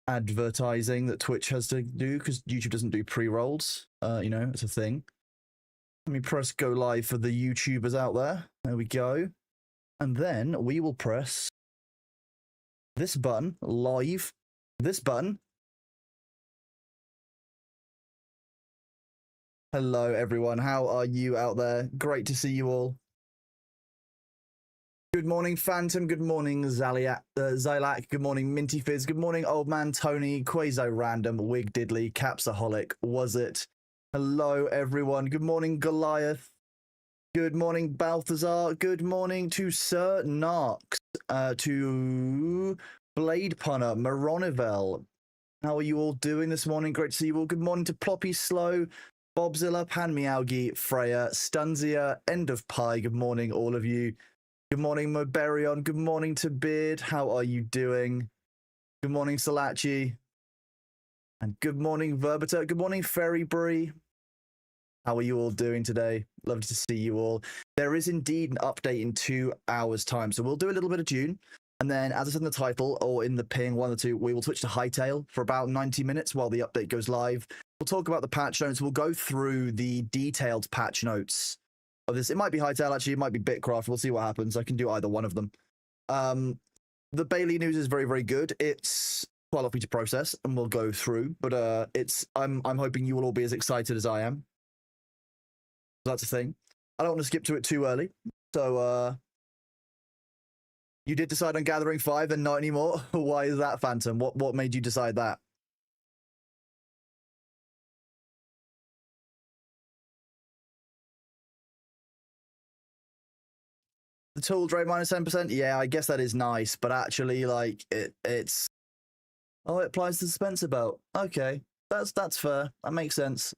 advertising that Twitch has to do because YouTube doesn't do pre-rolls. You know, it's a thing. Let me press go live for the YouTubers out there. There we go. And then we will press this button, live, this button. Hello, everyone. How are you out there? Great to see you all. Good morning, Phantom. Good morning, Zylak. Good morning, Minty Fizz. Good morning, Old Man Tony, Quaso Random, Wig Diddley, Capsaholic. Was it? Hello, everyone. Good morning, Goliath. Good morning, Balthazar. Good morning to Sir Narks, to Blade Punner, Maronivel. How are you all doing this morning? Great to see you all. Good morning to Ploppy Slow, Bobzilla, Pan Meowgi, Freya, Stunzia, End of Pie. Good morning, all of you. Good morning, Moberion. Good morning to Beard. How are you doing? Good morning, Salachi. And good morning, Verbiter. Good morning, Fairy Brie. How are you all doing today? Lovely to see you all. There is indeed an update in 2 hours' time. So we'll do a little bit of Dune. And then, as I said in the title, or in the ping, one or two, we will switch to Hightail for about 90 minutes while the update goes live. We'll talk about the patch notes. We'll go through the detailed patch notes of this. It might be Hightail, actually. It might be Bitcraft. We'll see what happens. I can do either one of them. The Bailey news is very, very good. It's quite a lot for you to process, and we'll go through. But I'm hoping you will all be as excited as I am. So that's a thing. I don't want to skip to it too early. So you did decide on Gathering 5 and not anymore. Why is that, Phantom? What made you decide that? The tool drain minus 10%? Yeah, I guess that is nice, but actually, like, it's... Oh, it applies to the Spencer belt. Okay, that's fair. That makes sense.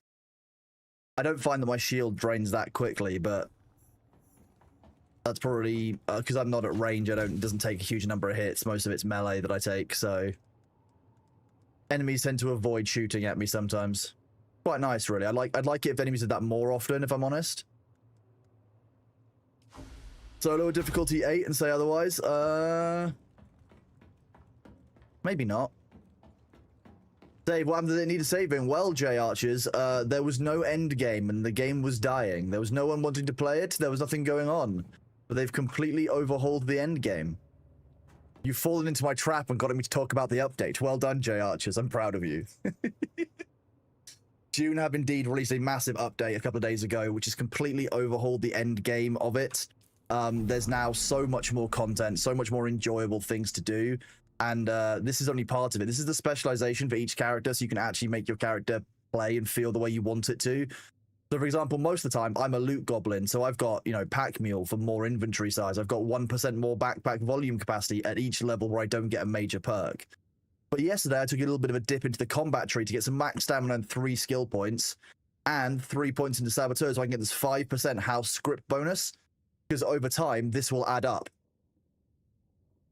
I don't find that my shield drains that quickly, but that's probably... because I'm not at range, it doesn't take a huge number of hits. Most of it's melee that I take, so... Enemies tend to avoid shooting at me sometimes. Quite nice, really. I'd like it if enemies did that more often, if I'm honest. Solo difficulty 8 and say otherwise. Maybe not. Save. What happened? Did it need a saving? Well, J Archers, there was no end game and the game was dying. There was no one wanting to play it. There was nothing going on. But they've completely overhauled the end game. You've fallen into my trap and got me to talk about the update. Well done, J Archers. I'm proud of you. Dune have indeed released a massive update a couple of days ago, which has completely overhauled the end game of it. There's now so much more content, so much more enjoyable things to do. And this is only part of it. This is the specialization for each character, so you can actually make your character play and feel the way you want it to. So, for example, most of the time, I'm a loot goblin, so I've got, you know, pack mule for more inventory size. I've got 1% more backpack volume capacity at each level where I don't get a major perk. But yesterday, I took a little bit of a dip into the combat tree to get some max stamina and 3 skill points, and 3 points into Saboteur, so I can get this 5% house script bonus, because over time, this will add up.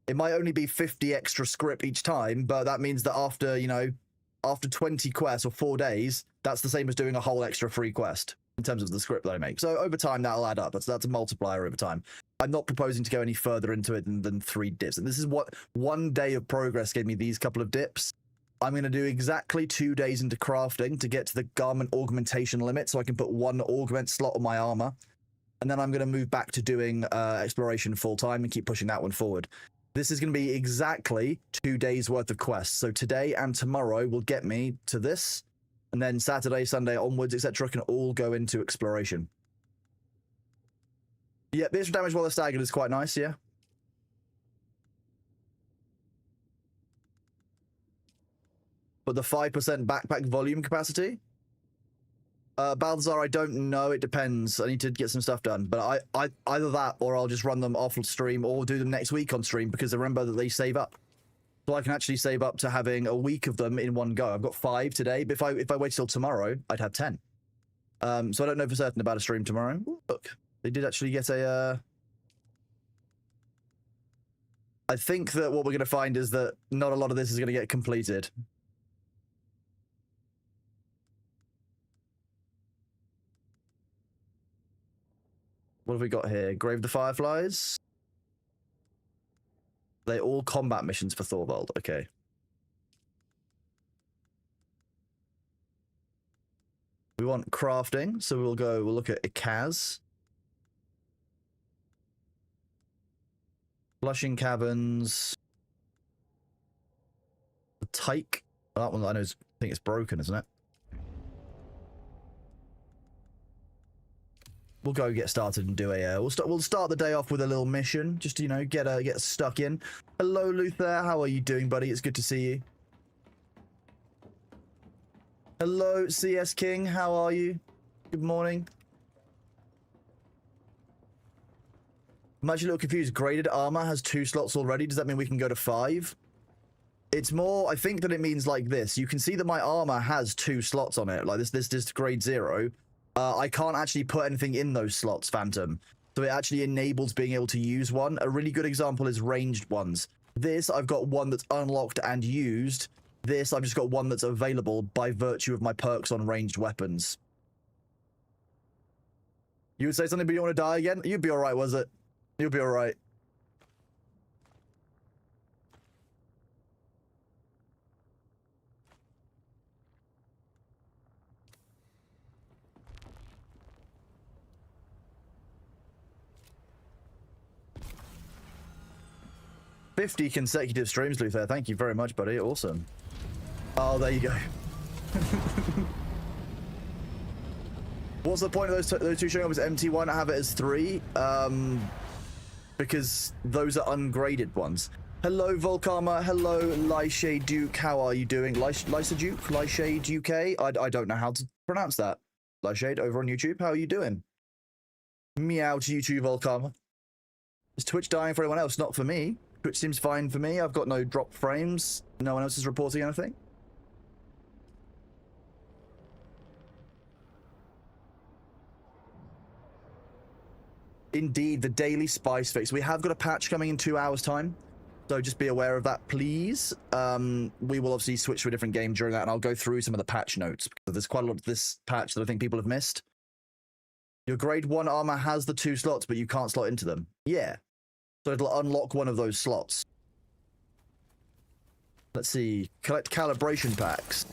It might only be 50 extra script each time, but that means that after, you know, after 20 quests or 4 days, that's the same as doing a whole extra free quest in terms of the script that I make. So over time, that'll add up. That's a multiplier over time. I'm not proposing to go any further into it than 3 dips. And this is what 1 day of progress gave me these couple of dips. I'm going to do exactly 2 days into crafting to get to the garment augmentation limit so I can put 1 augment slot on my armor. And then I'm going to move back to doing exploration full-time and keep pushing that one forward. This is going to be exactly 2 days worth of quests. So today and tomorrow will get me to this. And then Saturday, Sunday onwards, etc. can all go into exploration. Yeah, the extra damage while they're staggered is quite nice, yeah. But the 5% backpack volume capacity? Balthazar, I don't know. It depends. I need to get some stuff done. But I either that or I'll just run them off stream or do them next week on stream because I remember that they save up. So I can actually save up to having a week of them in one go. I've got 5 today, but if I wait till tomorrow, I'd have 10. So I don't know for certain about a stream tomorrow. Ooh, look, they did actually get a... I think that what we're going to find is that not a lot of this is going to get completed. What have we got here? Grave the Fireflies. They're all combat missions for Thorvald. Okay. We want crafting, so we'll look at Ikaz. Flushing Caverns. The Tyke. Oh, that one I think it's broken, isn't it? We'll go get started and do a. We'll start the day off with a little mission, just to, you know, get stuck in. Hello, Luther. How are you doing, buddy? It's good to see you. Hello, CS King. How are you? Good morning. I'm actually a little confused. Graded armor has 2 slots already. Does that mean we can go to 5? It's more, I think that it means like this. You can see that my armor has 2 slots on it. Like this grade 0. I can't actually put anything in those slots, Phantom. So it actually enables being able to use one. A really good example is ranged ones. This, I've got one that's unlocked and used. This, I've just got one that's available by virtue of my perks on ranged weapons. You would say something, but you don't want to die again? You'd be alright, was it? You'll be alright. "50 consecutive streams, Luther. Thank you very much, buddy. Awesome." Oh, there you go. What's the point of those 2 showing up as MT1? I have it as 3. Because those are ungraded ones. Hello, Volkarma. Hello, Lyshay Duke. How are you doing? Lysa Duke? Lyshay UK? I don't know how to pronounce that. Lyshay over on YouTube. How are you doing? Meow to YouTube, Volkarma. Is Twitch dying for anyone else? Not for me. Twitch seems fine for me. I've got no drop frames. No one else is reporting anything. Indeed, the daily spice fix. We have got a patch coming in 2 hours' time, so just be aware of that, please. We will obviously switch to a different game during that, and I'll go through some of the patch notes, because there's quite a lot of this patch that I think people have missed. Your grade 1 armor has the 2 slots, but you can't slot into them. Yeah. So it'll unlock one of those slots. Let's see. Collect calibration packs.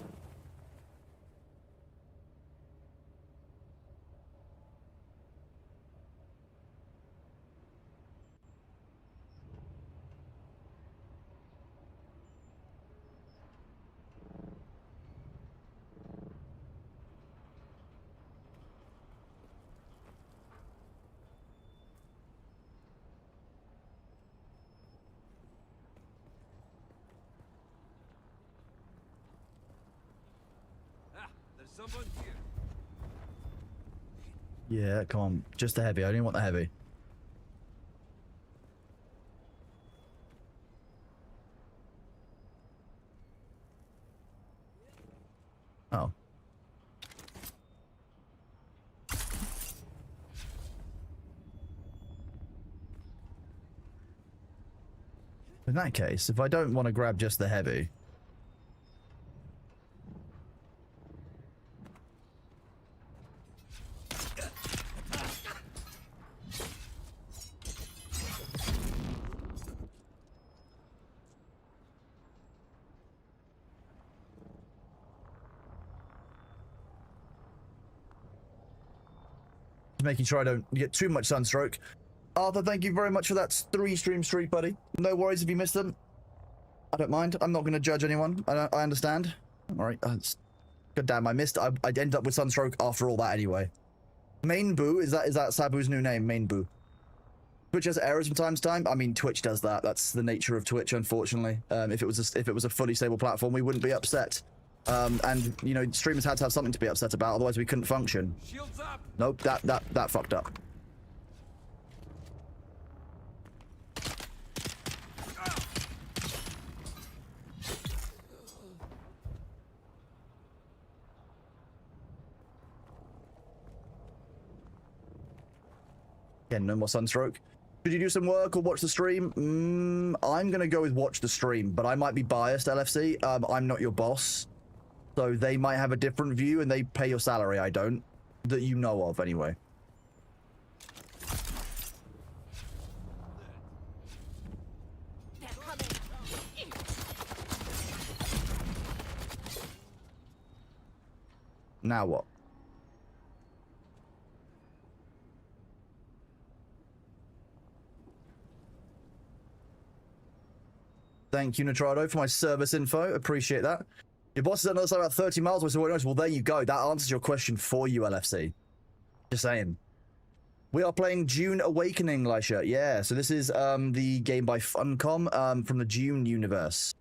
Someone here. Yeah, come on. Just the heavy. I didn't want the heavy. Oh. In that case, if I don't want to grab just the heavy... Making sure I don't get too much sunstroke. Arthur, thank you very much for that 3-stream streak, buddy. No worries if you missed them. I don't mind. I'm not going to judge anyone. I understand. All right. God damn, I missed. I ended up with sunstroke after all that anyway. Main Boo, is that Sabu's new name? Main Boo. Twitch has errors from time to time. I mean, Twitch does that. That's the nature of Twitch, unfortunately. If it was a fully stable platform, we wouldn't be upset. And you know, streamers had to have something to be upset about, otherwise we couldn't function. Shields up. Nope, that fucked up. Again, no more sunstroke. Should you do some work or watch the stream? I'm gonna go with watch the stream, but I might be biased, LFC. I'm not your boss. So they might have a different view and they pay your salary, I don't. That you know of, anyway. Now what? Thank you, Nitrado, for my service info. Appreciate that. Your boss is on the other side about 30 miles away, so what knows? Well, there you go. That answers your question for you, LFC. Just saying. We are playing Dune Awakening, Lisha. Yeah, so this is the game by Funcom from the Dune universe.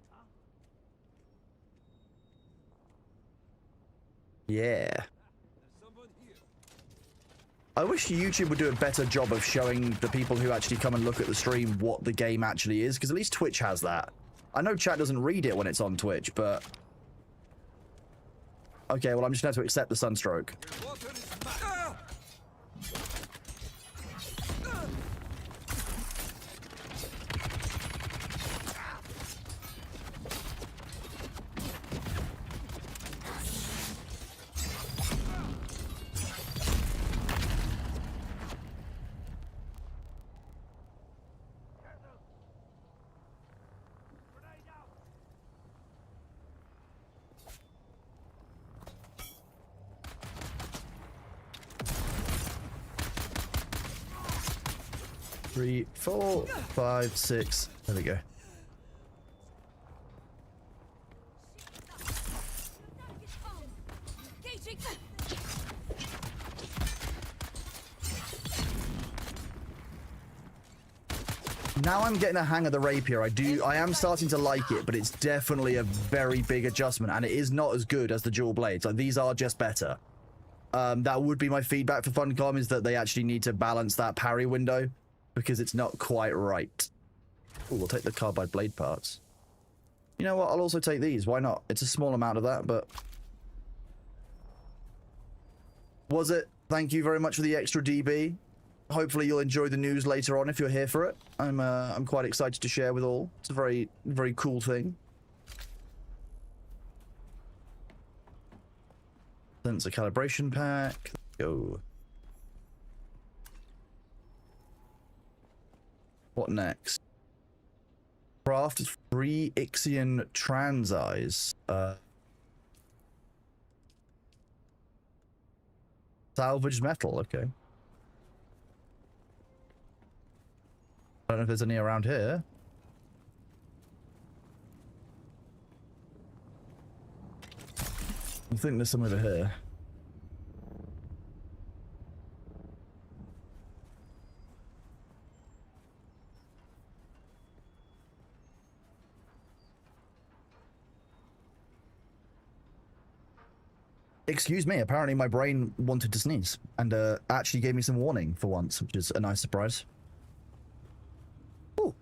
Yeah. I wish YouTube would do a better job of showing the people who actually come and look at the stream what the game actually is, because at least Twitch has that. I know chat doesn't read it when it's on Twitch, but... Okay, well, I'm just going to have to accept the sunstroke. Three, 4, 5, 6. There we go. Now I'm getting a hang of the rapier. I am starting to like it, but it's definitely a very big adjustment, and it is not as good as the dual blades. Like, these are just better. That would be my feedback for Funcom, is that they actually need to balance that parry window, because it's not quite right. Oh, we'll take the carbide blade parts. You know what? I'll also take these. Why not? It's a small amount of that, but... Was it? Thank you very much for the extra DB. Hopefully you'll enjoy the news later on if you're here for it. I'm quite excited to share with all. It's a very, very cool thing. Sensor calibration pack. Go. What next? Craft 3 Ixion trans eyes. Salvaged metal, okay. I don't know if there's any around here. I think there's some over here. Excuse me, apparently my brain wanted to sneeze and actually gave me some warning for once, which is a nice surprise. Ooh.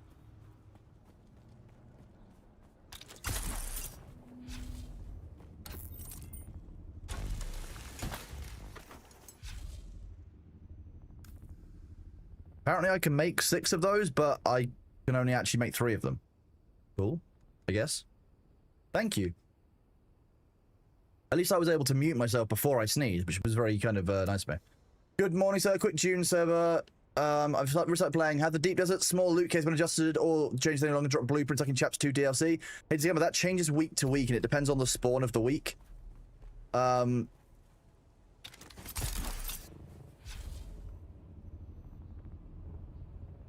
Apparently I can make 6 of those, but I can only actually make 3 of them. Cool, I guess. Thank you. At least I was able to mute myself before I sneezed, which was very kind of nice of me. Good morning, sir. Quick Dune server. I've started playing. Have the Deep Desert small loot case been adjusted or changed any longer? Drop blueprints like in Chapter 2 DLC. Hey, Zimmer, that changes week to week, and it depends on the spawn of the week.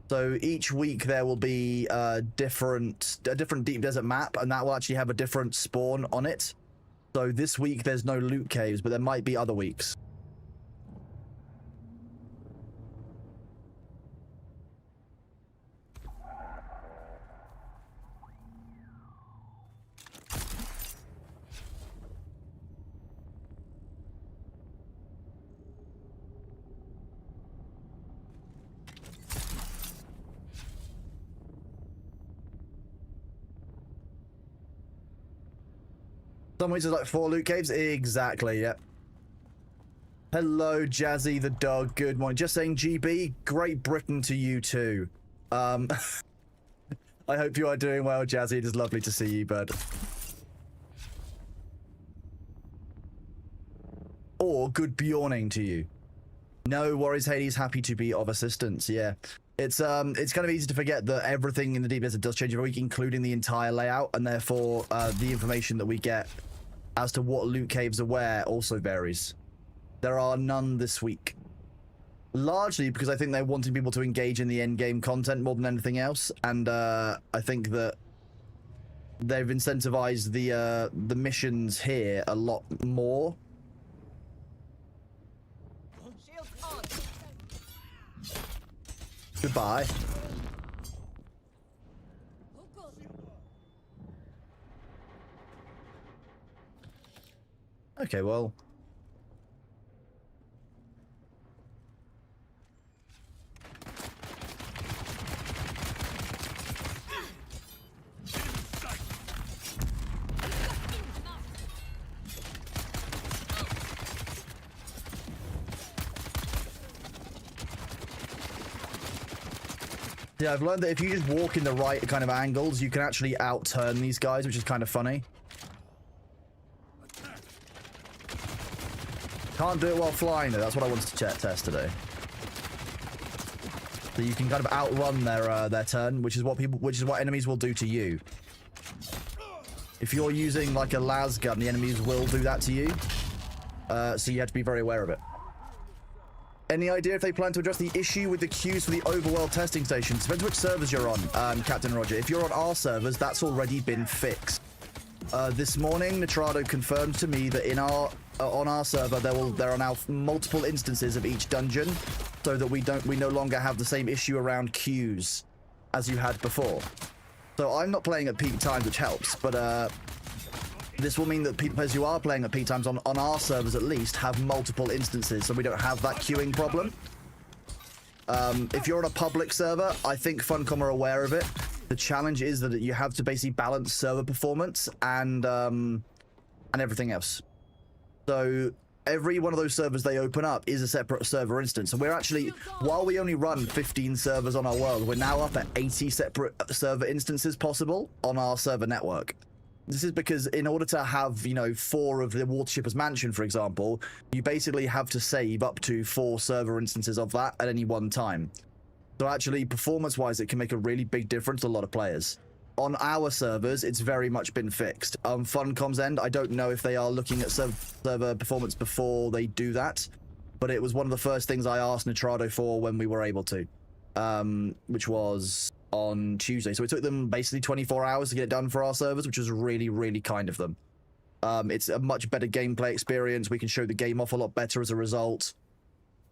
So each week there will be a different Deep Desert map, and that will actually have a different spawn on it. So this week there's no loot caves, but there might be other weeks. Some weeks there's like 4 loot caves. Exactly, yep. Hello, Jazzy the dog. Good morning. Just saying, GB, Great Britain to you too. I hope you are doing well, Jazzy. It is lovely to see you, bud. Or good Bjorning to you. No worries, Hades. Happy to be of assistance. Yeah. It's kind of easy to forget that everything in the Deep Desert does change every week, including the entire layout, and therefore the information that we get as to what loot caves are where also varies. There are none this week. Largely because I think they're wanting people to engage in the end game content more than anything else, and I think that they've incentivized the missions here a lot more. Goodbye. Okay, well. Yeah, I've learned that if you just walk in the right kind of angles, you can actually outturn these guys, which is kind of funny. Can't do it while flying, though. That's what I wanted to test today. So you can kind of outrun their turn, which is what enemies will do to you. If you're using like a las gun, the enemies will do that to you. So you have to be very aware of it. Any idea if they plan to address the issue with the queues for the overworld testing stations? Depends which servers you're on, Captain Roger. If you're on our servers, that's already been fixed. This morning, Nitrado confirmed to me that on our server there are now multiple instances of each dungeon, so that we no longer have the same issue around queues as you had before. So I'm not playing at peak times, which helps, but this will mean that players who are playing at peak times on our servers at least have multiple instances, so we don't have that queuing problem. If you're on a public server, I think Funcom are aware of it. The challenge is that you have to basically balance server performance and everything else. So every one of those servers they open up is a separate server instance. And we're actually, while we only run 15 servers on our world, we're now up at 80 separate server instances possible on our server network. This is because in order to have, 4 of the Watershipper's Mansion, for example, you basically have to save up to 4 server instances of that at any one time. So actually, performance-wise, it can make a really big difference to a lot of players. On our servers, it's very much been fixed. On Funcom's end, I don't know if they are looking at server performance before they do that, but it was one of the first things I asked Nitrado for when we were able to, which was on Tuesday. So it took them basically 24 hours to get it done for our servers, which was really, really kind of them. It's a much better gameplay experience. We can show the game off a lot better as a result.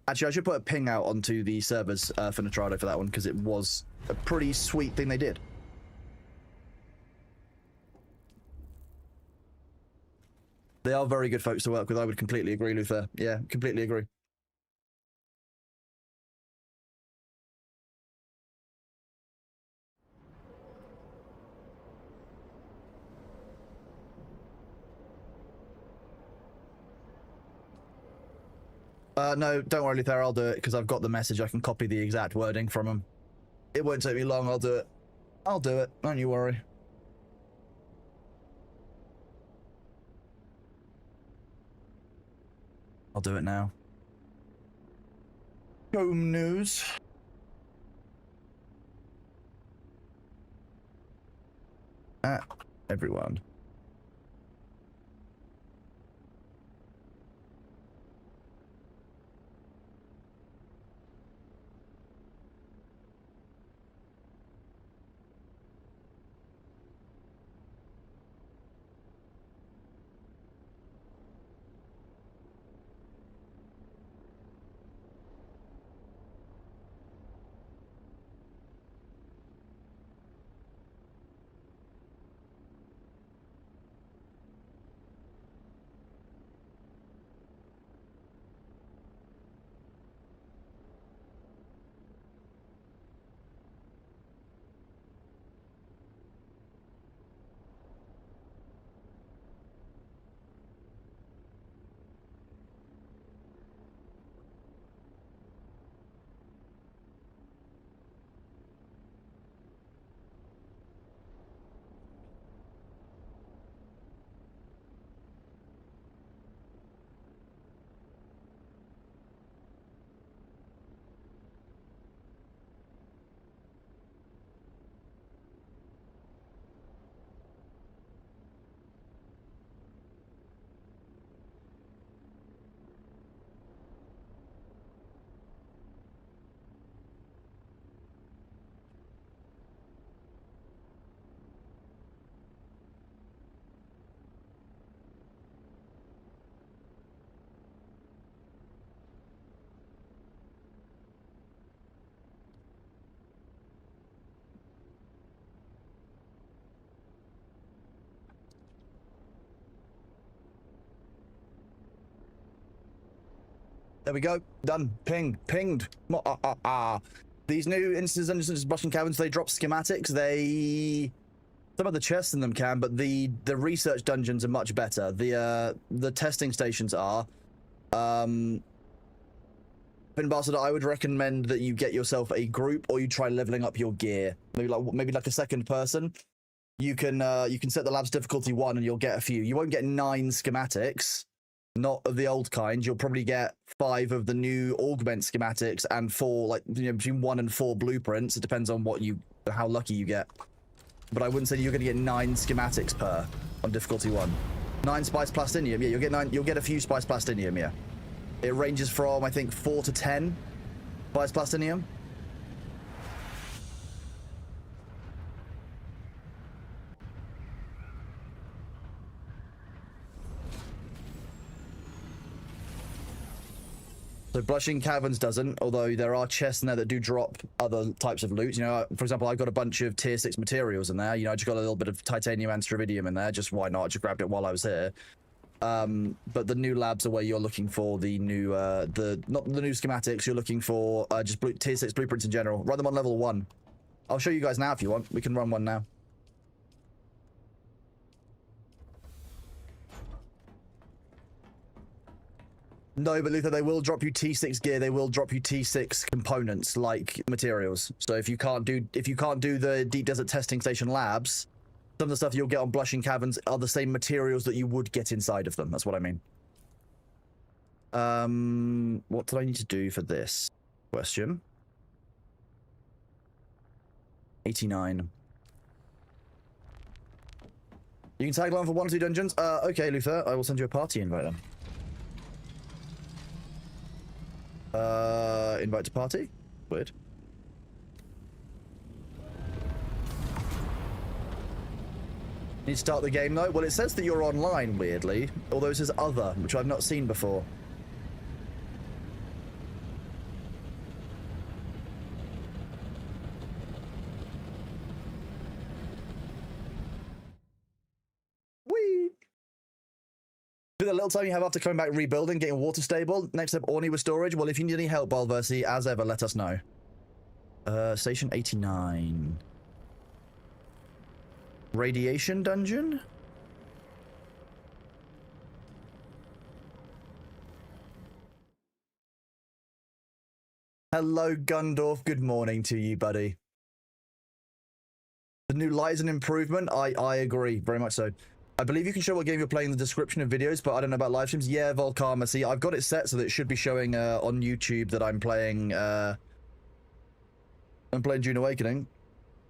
Actually, I should put a ping out onto the servers for Nitrado for that one, because it was a pretty sweet thing they did. They are very good folks to work with. I would completely agree, Luther. Yeah, completely agree. No, don't worry, Luther. I'll do it because I've got the message. I can copy the exact wording from him. It won't take me long. I'll do it. I'll do it. Don't you worry. I'll do it now. Home news. Everyone. There we go. Done. Pinged. These new instances and blushing caverns, they drop schematics. Some of the chests in them can, but the research dungeons are much better. The testing stations are. Finn Bastard, I would recommend that you get yourself a group, or you try leveling up your gear. Maybe like a second person. You can set the lab's difficulty 1, and you'll get a few. You won't get 9 schematics, not of the old kind. You'll probably get 5 of the new augment schematics and 4, like, you know, between 1 and 4 blueprints. It depends on how lucky you get. But I wouldn't say you're going to get 9 schematics per on difficulty 1. 9 spice plastinium. Yeah, you'll get 9. You'll get a few spice plastinium. Yeah, it ranges from, I think, 4 to 10 spice plastinium. So Blushing Caverns doesn't, although there are chests in there that do drop other types of loot. You know, for example, I got a bunch of tier 6 materials in there. You know, I just got a little bit of titanium and stravidium in there. Just why not? I just grabbed it while I was here. But the new labs are where you're looking for the new, not the new schematics. You're looking for just tier 6 blueprints in general. Run them on level 1. I'll show you guys now if you want. We can run one now. No, but Luther, they will drop you T6 gear. They will drop you T6 components like materials. So if you can't do the Deep Desert Testing Station labs, some of the stuff you'll get on Blushing Caverns are the same materials that you would get inside of them. That's what I mean. What did I need to do for this question? 89. You can tag along for 1 or 2 dungeons. Okay, Luther, I will send you a party invite then. Invite to party? Weird. Need to start the game though? Well, it says that you're online, weirdly. Although it says other, which I've not seen before. Whee! Do the little time you have after coming back rebuilding, getting water stable. Next up, Orny with storage. Well, if you need any help, Balversi, as ever, let us know. Station 89. Radiation dungeon? Hello, Gundorf. Good morning to you, buddy. The new light is an improvement. I agree, very much so. I believe you can show what game you're playing in the description of videos, but I don't know about live streams. Yeah, Volkarma. See, I've got it set so that it should be showing on YouTube that I'm playing Dune Awakening.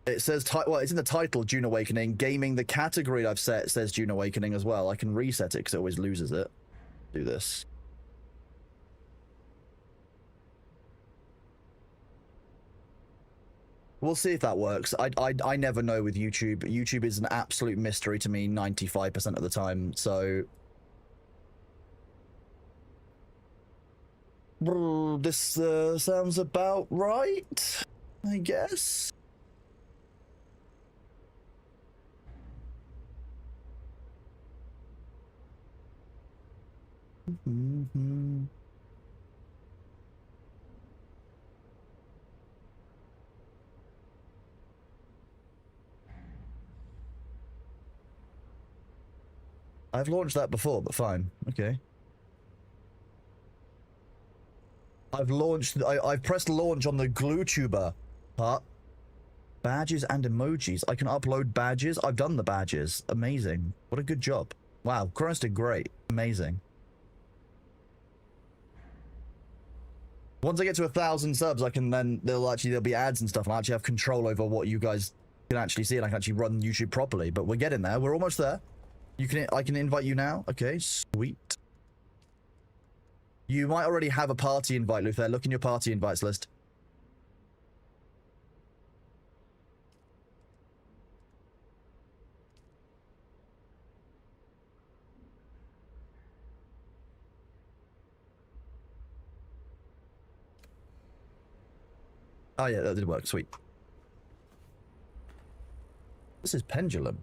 It says, well, it's in the title, Dune Awakening. Gaming, the category I've set says Dune Awakening as well. I can reset it because it always loses it. Do this. We'll see if that works. I never know with YouTube. YouTube is an absolute mystery to me 95% of the time, so... This sounds about right, I guess. Mm-hmm. I've launched that before, but fine. Okay. I've pressed launch on the glue tuber part. Badges and emojis. I can upload badges. I've done the badges. Amazing. What a good job. Wow, Kronos did great. Amazing. Once I get to 1,000 subs, there'll be ads and stuff, and I actually have control over what you guys can actually see, and I can actually run YouTube properly. But we're getting there. We're almost there. I can invite you now. Okay, sweet. You might already have a party invite, Luther. Look in your party invites list. Oh yeah, that did work. Sweet. This is Pendulum.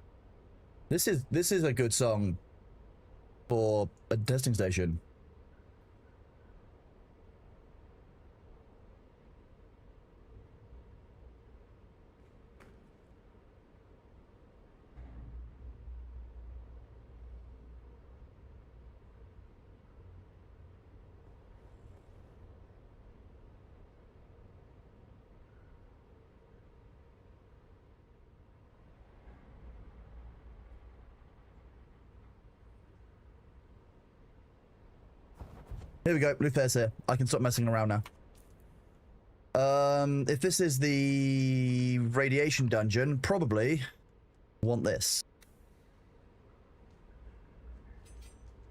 This is a good song for a testing station. Here we go. Luther's here. I can stop messing around now. If this is the radiation dungeon, probably want this.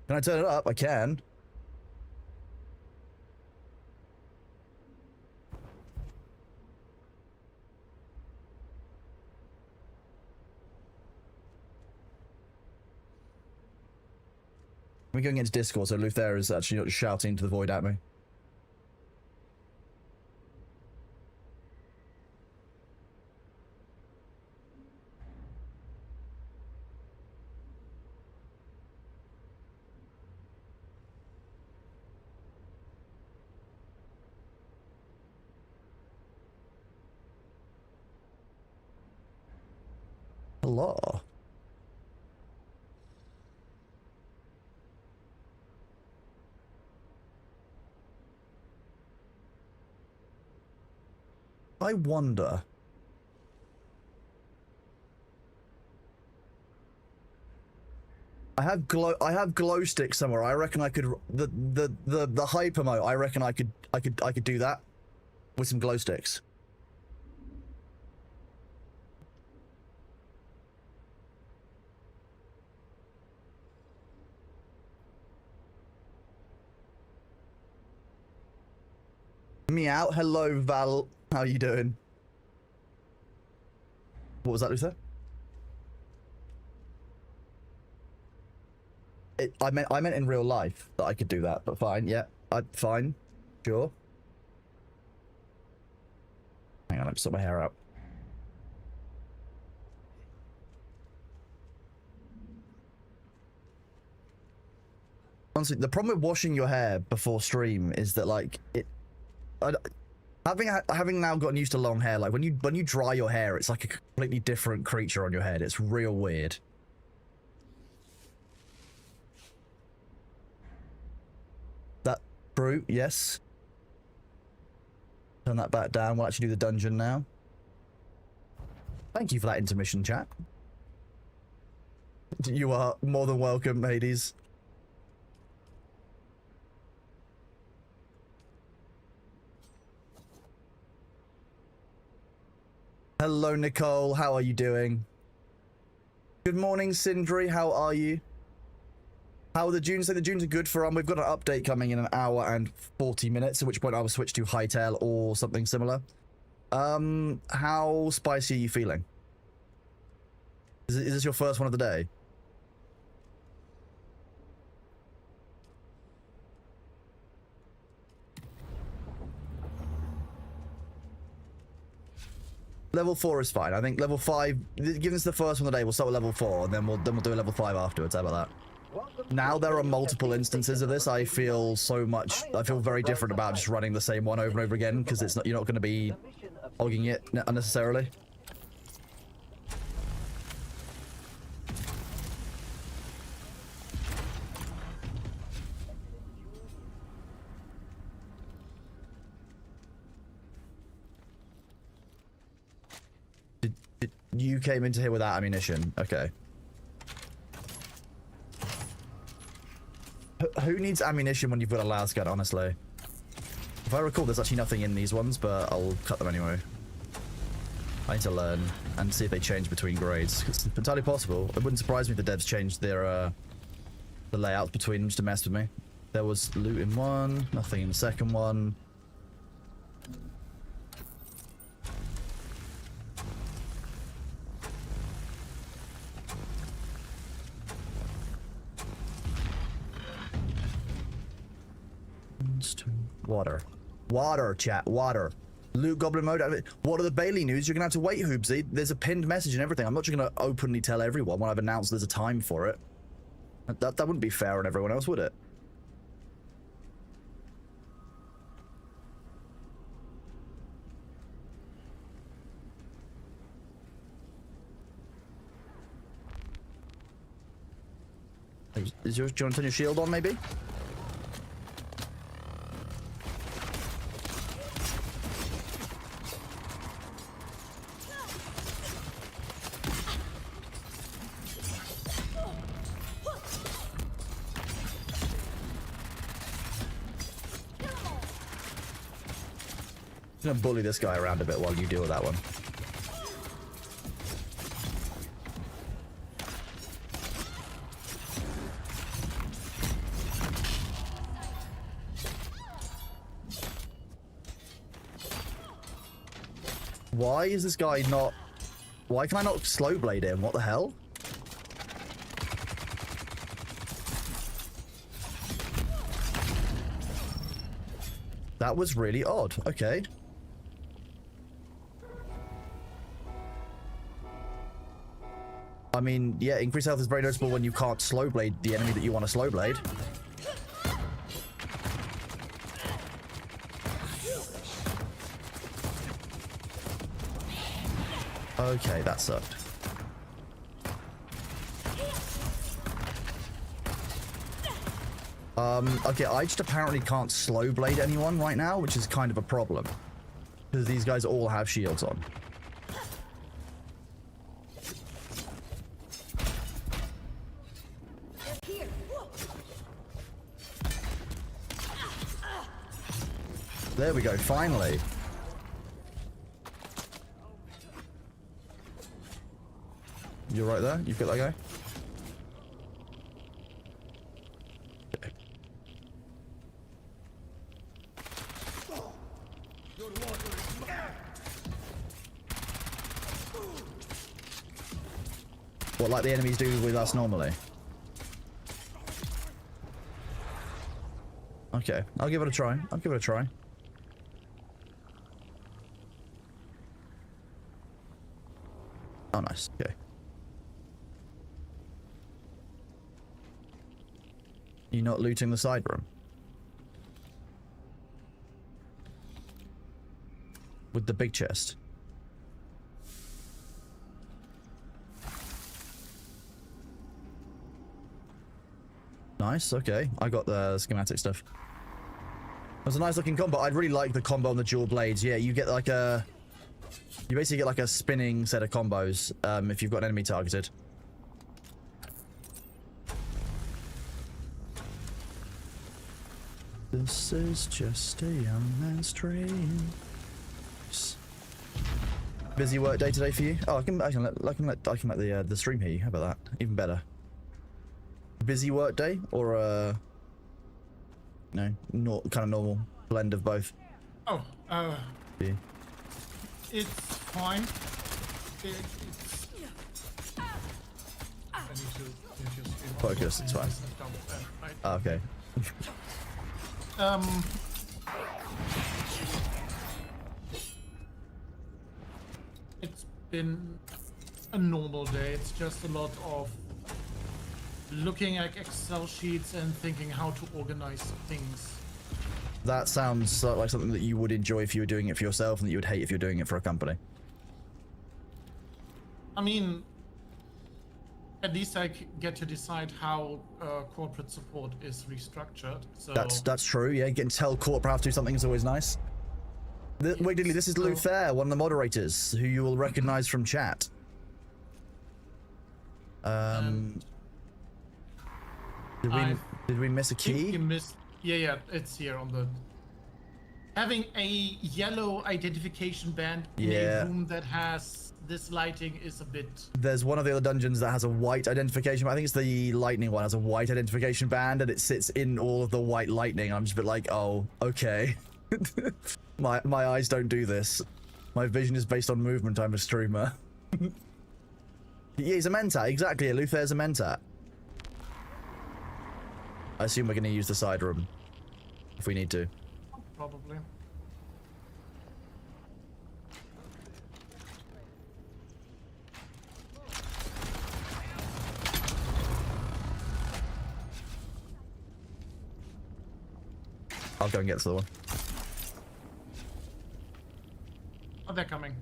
Can I turn it up? I can. We're going into Discord, so Luther is actually not shouting into the void at me. Hello. I wonder. I have glow sticks somewhere. I reckon I could the hyper mode. I reckon I could do that with some glow sticks. Meow. Hello, Val. How are you doing? What was that, Luther? I meant in real life that I could do that, but fine. Yeah, fine. Sure. Hang on, let me sort my hair out. Honestly, the problem with washing your hair before stream is that, like, having now gotten used to long hair, like when you dry your hair, it's like a completely different creature on your head. It's real weird. That brute, yes. Turn that back down. We'll actually do the dungeon now. Thank you for that intermission, chat. You are more than welcome, ladies. Hello, Nicole. How are you doing? Good morning, Sindri. How are you? How are the Dunes? So the Dunes are good for we've got an update coming in an hour and 40 minutes, at which point I will switch to Hightail or something similar. How spicy are you feeling? Is this your first one of the day? Level 4 is fine. I think level 5, given it's the first one of the day, we'll start with level 4, and then we'll do a level 5 afterwards. How about that? Now there are multiple instances of this. I feel very different about just running the same one over and over again, because you're not going to be hogging it unnecessarily. You came into here without ammunition. Okay. Who needs ammunition when you've got a las gun, honestly? If I recall, there's actually nothing in these ones, but I'll cut them anyway. I need to learn and see if they change between grades. It's entirely possible. It wouldn't surprise me if the devs changed their the layouts between them just to mess with me. There was loot in one, nothing in the second one. Water, chat, water. Loot goblin mode. What are the Bailey news? You're gonna have to wait, Hoobsy. There's a pinned message and everything. I'm not just gonna openly tell everyone when I've announced there's a time for it. That wouldn't be fair on everyone else, would it? Do you want to turn your shield on, maybe? gonna bully this guy around a bit while you deal with that one. Why is this guy not... Why can I not slow blade him? What the hell? That was really odd. Okay. I mean, yeah, increased health is very noticeable when you can't slow blade the enemy that you want to slow blade. Okay, that sucked. Okay, I just apparently can't slow blade anyone right now, which is kind of a problem. Because these guys all have shields on. There we go, finally. You're right there? You've got that guy? Okay. What, like the enemies do with us normally? Okay, I'll give it a try. I'll give it a try. Oh, nice. Okay. You're not looting the side room? With the big chest? Nice, okay. I got the schematic stuff. It was a nice looking combo. I'd really like the combo on the dual blades. Yeah, you get like a... You basically get like a spinning set of combos if you've got an enemy targeted. This is just a young man's dream. Busy work day today for you? Oh, I can let the stream hear you. How about that? Even better. Busy work day or no, not kind of normal blend of both. Oh, yeah. It's fine. It's... I need to just Focus. It's fine. Oh, okay. It's been a normal day. It's just a lot of looking at Excel sheets and thinking how to organize things. That sounds like something that you would enjoy if you were doing it for yourself and that you would hate if you're doing it for a company. I mean, at least I get to decide how corporate support is restructured. So That's true. Yeah, getting to tell corporate how to do something is always nice. Wait, Diddley, this is Luther, one of the moderators, who you will recognize from chat. Did we miss a key? You missed. Yeah, it's here on the... Having a yellow identification band in a room that has this lighting is a bit... There's one of the other dungeons that has a white identification, but I think it's the lightning one, has a white identification band, and it sits in all of the white lightning. I'm just a bit like, oh, okay. my eyes don't do this. My vision is based on movement. I'm a streamer. Yeah, he's a mentat, exactly. Luther's a mentat. I assume we're going to use the side room if we need to. Probably. I'll go and get the other one. Oh, they're coming.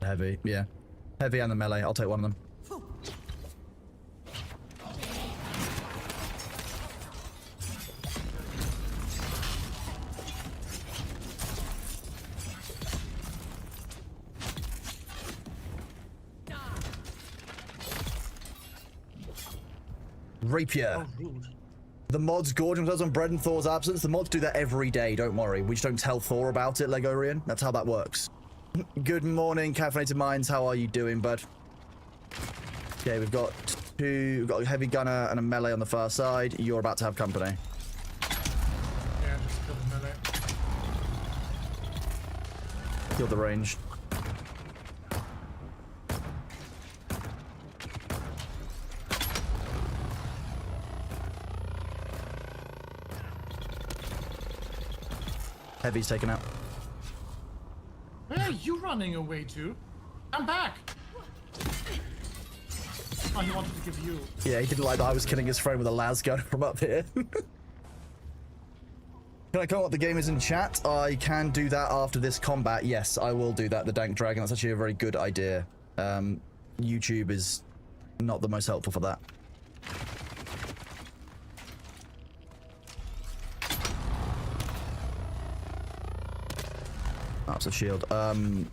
Heavy, yeah. Heavy and the melee. I'll take one of them. Rapier. Oh, rude. The mods gorging themselves on bread in Thor's absence. The mods do that every day, don't worry. We just don't tell Thor about it, Legorian. That's how that works. Good morning, Caffeinated Minds. How are you doing, bud? Okay, we've got a heavy gunner and a melee on the far side. You're about to have company. Yeah, just kill the melee. Kill the range. Heavy's taken out. Where are you running away to? I'm back! Oh, he wanted to give you. Yeah, he didn't like that I was killing his friend with a las gun from up here. Can I comment what the game is in chat? I can do that after this combat. Yes, I will do that, the Dank Dragon. That's actually a very good idea. YouTube is not the most helpful for that. That's a shield. Okay,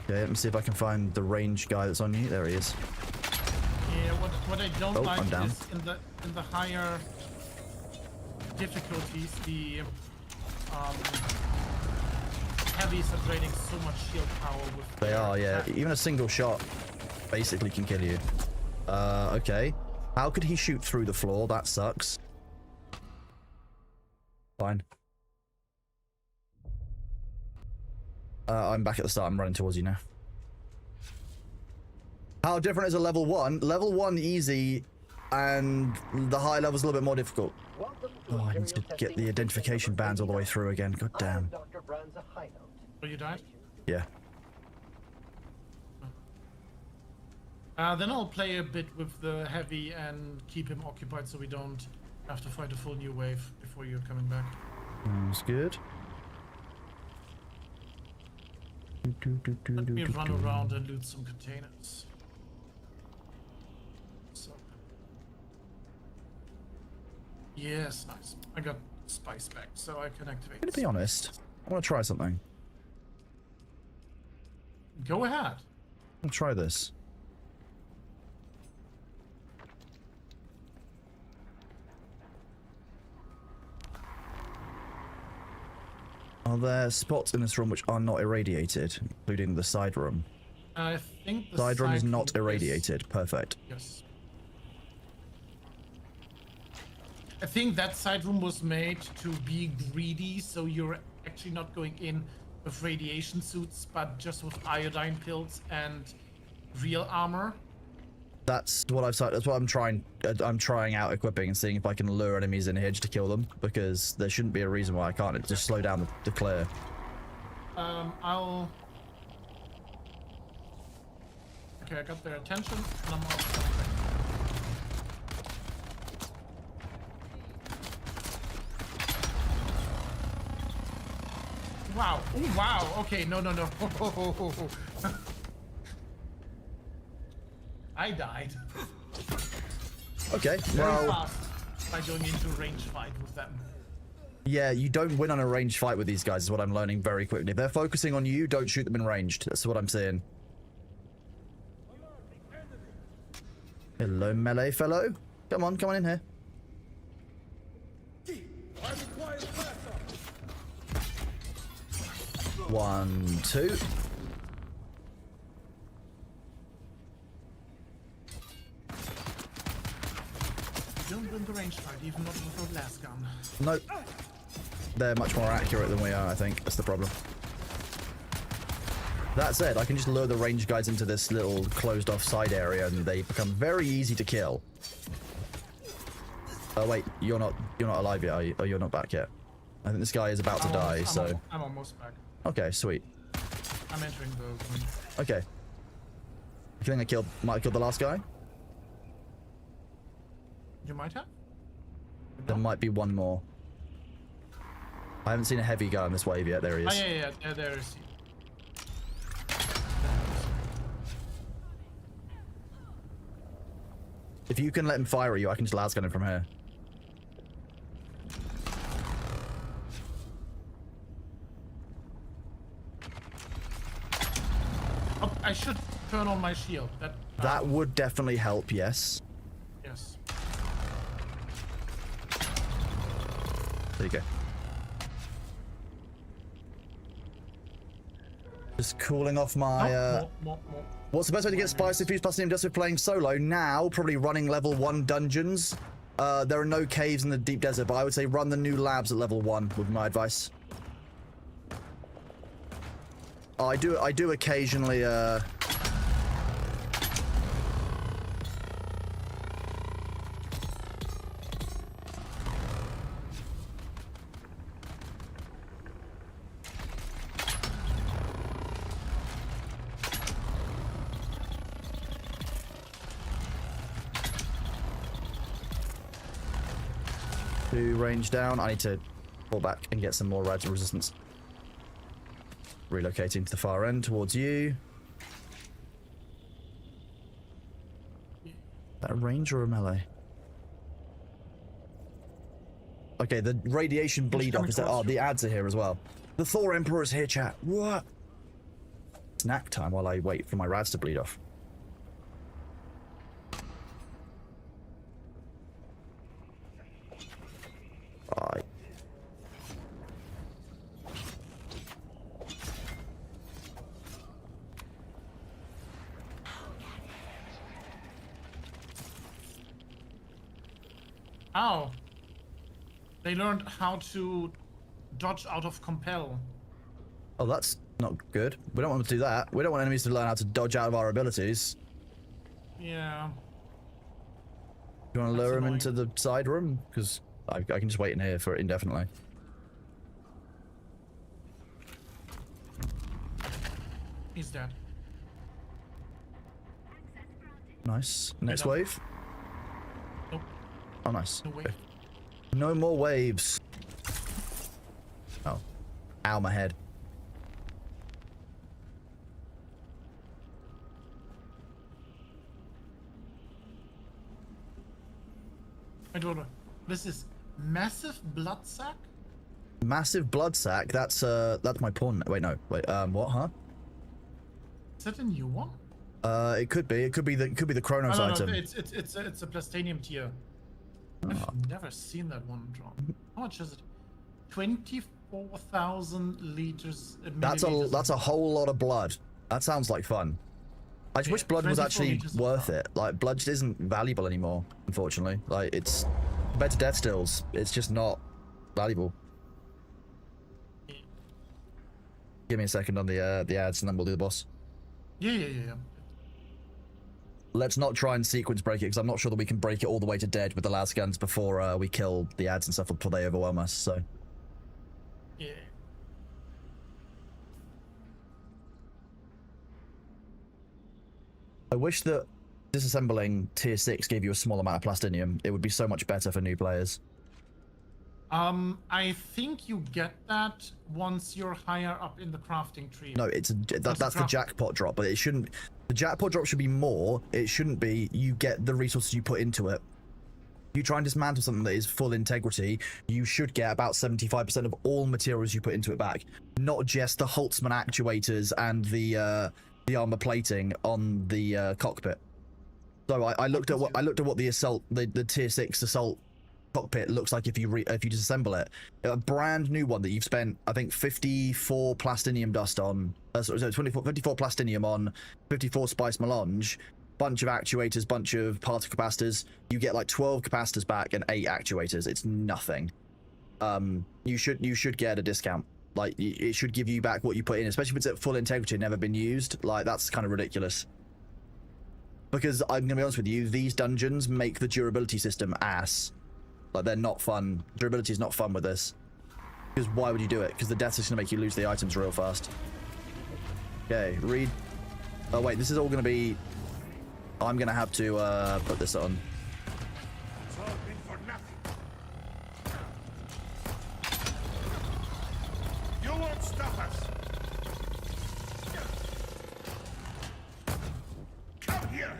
let me see if I can find the range guy that's on you. There he is. Yeah, what I don't like I'm down. is in the higher difficulties, the heavies are draining so much shield power with They their are, yeah. attack. Even a single shot basically can kill you. Okay. How could he shoot through the floor? That sucks. Fine. I'm back at the start. I'm running towards you now. How different is a level 1? Level 1 easy, and the high level's a little bit more difficult. Oh, I need to get the identification bands all the way through again. God damn. Oh, you died? Yeah. Then I'll play a bit with the heavy and keep him occupied so we don't have to fight a full new wave before you're coming back. That's good. Let me run around and loot some containers. So. Yes, nice. I got spice back, so I can activate. To be honest, I want to try something. Go ahead. I'll try this. Are there spots in this room which are not irradiated, including the side room? I think the Side room is not room irradiated. Perfect. Yes. I think that side room was made to be greedy, so you're actually not going in with radiation suits, but just with iodine pills and real armor. That's what That's what I'm trying. I'm trying out equipping and seeing if I can lure enemies in here just to kill them, because there shouldn't be a reason why I can't. It just slow down the clear. I'll. Okay, I got their attention, and I'm off. Wow! Oh, wow! Okay, no. I died. Okay, Very well, fast by going into a range fight with them. yeah, you don't win on a ranged fight with these guys, is what I'm learning very quickly. If they're focusing on you, don't shoot them in ranged. That's what I'm saying. Hello, melee fellow. Come on in here. One, two. Don't win the range fight, even not with the last gun. Nope. They're much more accurate than we are, I think. That's the problem. That said, I can just lure the range guys into this little closed off side area and they become very easy to kill. Oh wait, you're not alive yet, are you? Oh, you're not back yet. I think this guy is about to die, so... I'm almost back. Okay, sweet. I'm entering the room. Okay. You think I might have killed the last guy? You might have? There might be one more. I haven't seen a heavy guy on this wave yet. There he is. Oh, yeah, there is he. If you can let him fire at you, I can just las gun him from here. Oh, I should turn on my shield. That That would definitely help, yes. Yes. There you go. Just cooling off my... More. What's the best way to get spicy fuse plastinium just with playing solo? Now, probably running level 1 dungeons. There are no caves in the deep desert, but I would say run the new labs at level 1 would be my advice. I do occasionally, to range down. I need to pull back and get some more radiant resistance. Relocating to the far end towards you. Is that a range or a melee? Okay, the radiation bleed off is that. Oh, the ads are here as well. The Thor Emperor is here, chat. What? Snack time while I wait for my rads to bleed off. Right. Ow. They learned how to dodge out of compel. Oh, that's not good. We don't want to do that. We don't want enemies to learn how to dodge out of our abilities. Yeah. You want to lure him into the side room? Because I can just wait in here for it indefinitely. He's dead. Nice. Next wave? Nope. Oh, nice. No wave. Okay. No more waves. Oh. Ow, my head. Wait. This is massive blood sac? Massive blood sac? That's my pawn. Wait, no. Wait, what, huh? Is that a new one? It could be. It could be the Chronos item. No, it's a plastinium tier. I've never seen that one drawn. How much is it? 24,000 liters. That's a whole lot of blood. That sounds like fun. I just wish blood was actually worth it. Like, blood just isn't valuable anymore, unfortunately. Like, it's compared to death stills, it's just not valuable. Yeah. Give me a second on the ads, and then we'll do the boss. Yeah. Let's not try and sequence break it, because I'm not sure that we can break it all the way to dead with the las guns before we kill the ads and stuff, before they overwhelm us, so. Yeah. I wish that disassembling tier 6 gave you a small amount of plastinium. It would be so much better for new players. I think you get that once you're higher up in the crafting tree. No, that's the jackpot drop, but it shouldn't. The jackpot drop should be more. It shouldn't be you get the resources you put into it. You try and dismantle something that is full integrity, you should get about 75% of all materials you put into it back, not just the Holtzman actuators and the armor plating on the cockpit. So I looked at what the assault, the tier 6 assault cockpit looks like if you disassemble it. A brand new one that you've spent, I think, 54 plastinium dust on, 54 plastinium on, 54 spice melange, bunch of actuators, bunch of particle capacitors. You get like 12 capacitors back and 8 actuators. It's nothing. You should get a discount. Like, it should give you back what you put in, especially if it's at full integrity and never been used. Like, that's kind of ridiculous. Because I'm gonna be honest with you, these dungeons make the durability system ass. Like, they're not fun. Durability is not fun with this. Because why would you do it? Because the death is going to make you lose the items real fast. Okay, read. Oh, wait, this is all going to be... I'm going to have to put this on. It's all been for nothing. You won't stop us. Come here.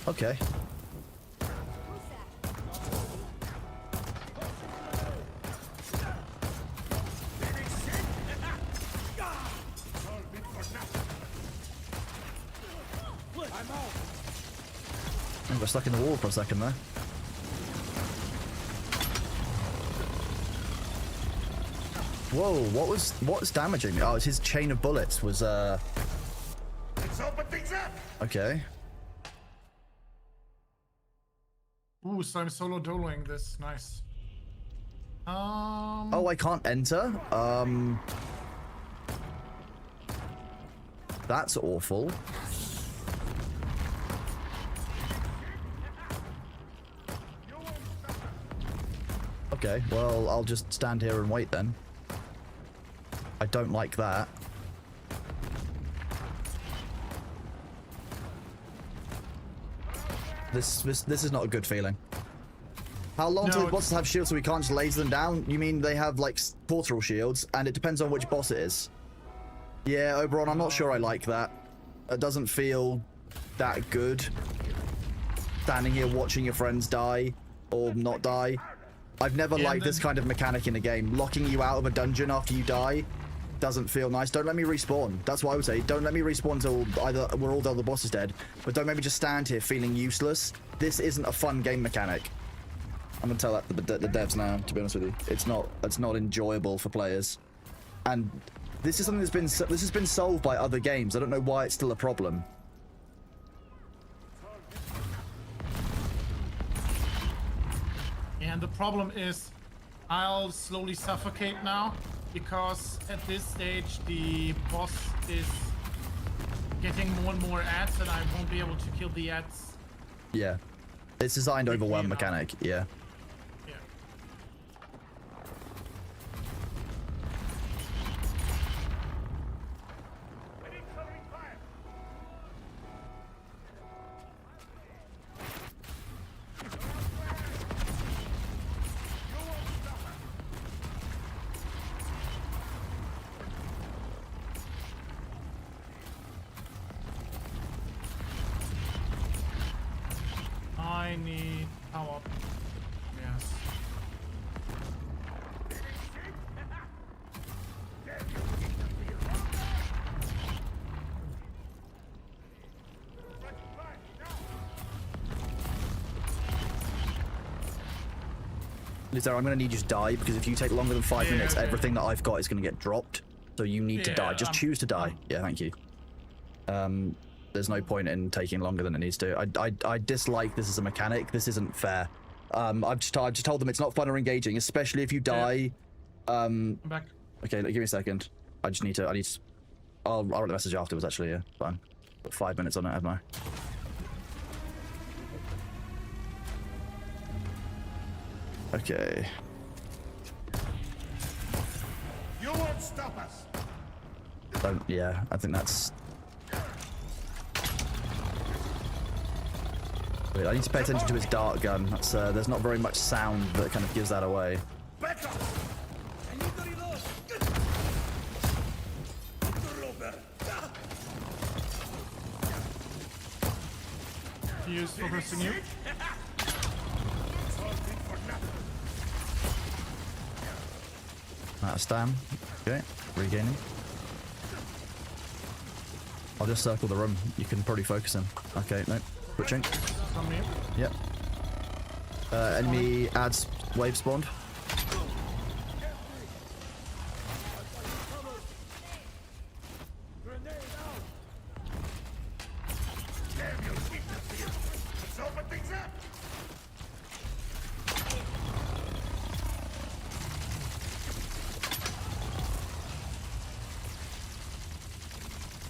Okay. I got stuck in the wall for a second there. Whoa, what's damaging me? Oh, it's his chain of bullets was Let's open things up. okay. Ooh, so I'm solo doloing this. Nice. Oh, I can't enter? That's awful. Okay, well, I'll just stand here and wait then. I don't like that. This is not a good feeling. How long do No, the bosses have shields so we can't just laser them down? You mean they have, like, portal shields, and it depends on which boss it is? Yeah, Oberon, I'm not sure I like that. It doesn't feel that good. Standing here watching your friends die, or not die. I've never liked this kind of mechanic in a game. Locking you out of a dungeon after you die doesn't feel nice. Don't let me respawn. That's what I would say. Don't let me respawn until either we're all done, the boss is dead. But don't make me just stand here feeling useless. This isn't a fun game mechanic. I'm gonna tell that the devs now, to be honest with you. It's not enjoyable for players. And this is something this has been solved by other games. I don't know why it's still a problem. And the problem is, I'll slowly suffocate now, because at this stage the boss is getting more and more ads, and I won't be able to kill the ads. Yeah. It's designed overwhelm enough. mechanic, yeah. Yeah. I need power. Yes. Lisa, I'm gonna need you to die, because if you take longer than 5 minutes, okay. everything that I've got is gonna get dropped. So you need to die. Just choose to die. Yeah, thank you. There's no point in taking longer than it needs to. I dislike this as a mechanic. This isn't fair. I've just told them it's not fun or engaging, especially if you die. I'm back. Okay, give me a second. I need to. I'll write the message afterwards. Actually, yeah, fine. Put 5 minutes on it, haven't I? Okay. You won't stop us. Yeah, I think that's. Wait, I need to pay attention to his dart gun. That's there's not very much sound that kind of gives that away. Back up. He is focusing you. Out of stam. Okay, regaining. I'll just circle the room. You can probably focus him. Okay, no. Switching. From me. Yep. Enemy adds wave spawned. Damn you, keep the field. Let's open things up.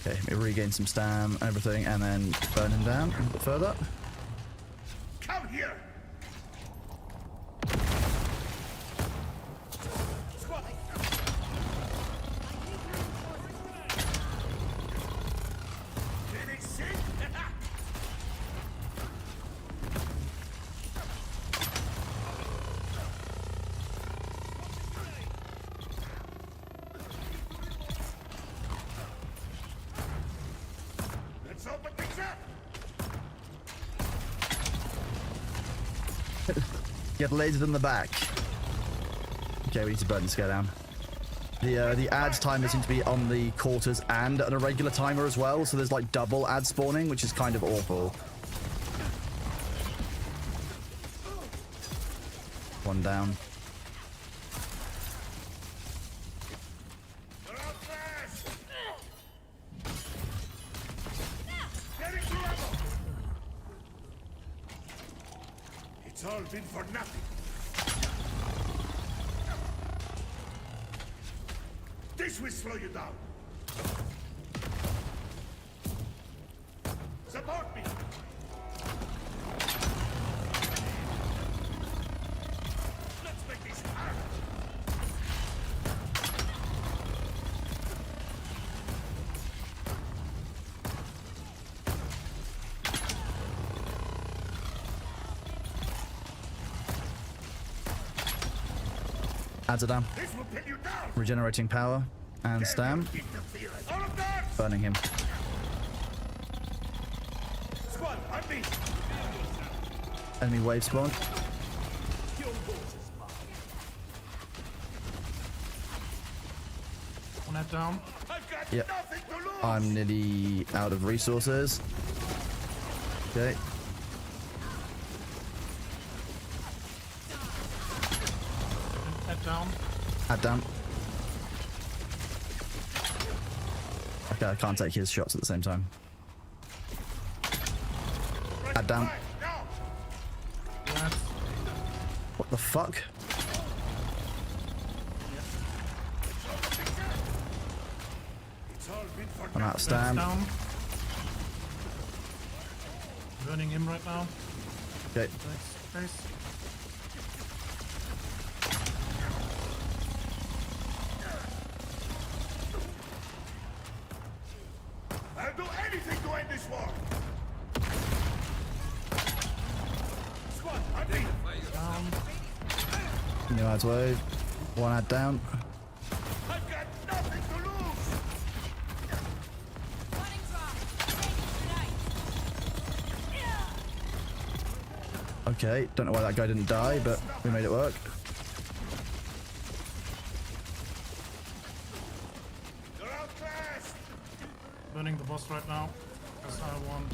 Okay, let me regain some stam and everything, and then burn him down a bit further. Come here. Getting sick? Let's open things up. Get lasered in the back. Okay, we need to burn this guy down. The ads timer seems to be on the quarters and at a regular timer as well, so there's like double ad spawning, which is kind of awful. One down. It's all been for nothing. This will slow you down. Support me. Let's make this hard. Adds it down. This will pin you down. Regenerating power and stam. Interference. All of that. Burning him. Squad, on me. Enemy wave spawn. One head down. I've got Yep. nothing to lose. I'm nearly out of resources. Okay. Head down. Add down. Okay, I can't take his shots at the same time. Add down. Right, now. That's What the fuck? It's all been for I'm out of that's stam. down. Burning him right now. Okay. Nice. I'll do anything to end this war. Squad, on me. Down. New adds wave. One ad down. I've got nothing to lose. Running drop. Tonight. Okay, don't know why that guy didn't die, but we made it work. You're outclassed. Burning the boss right now. Because I want.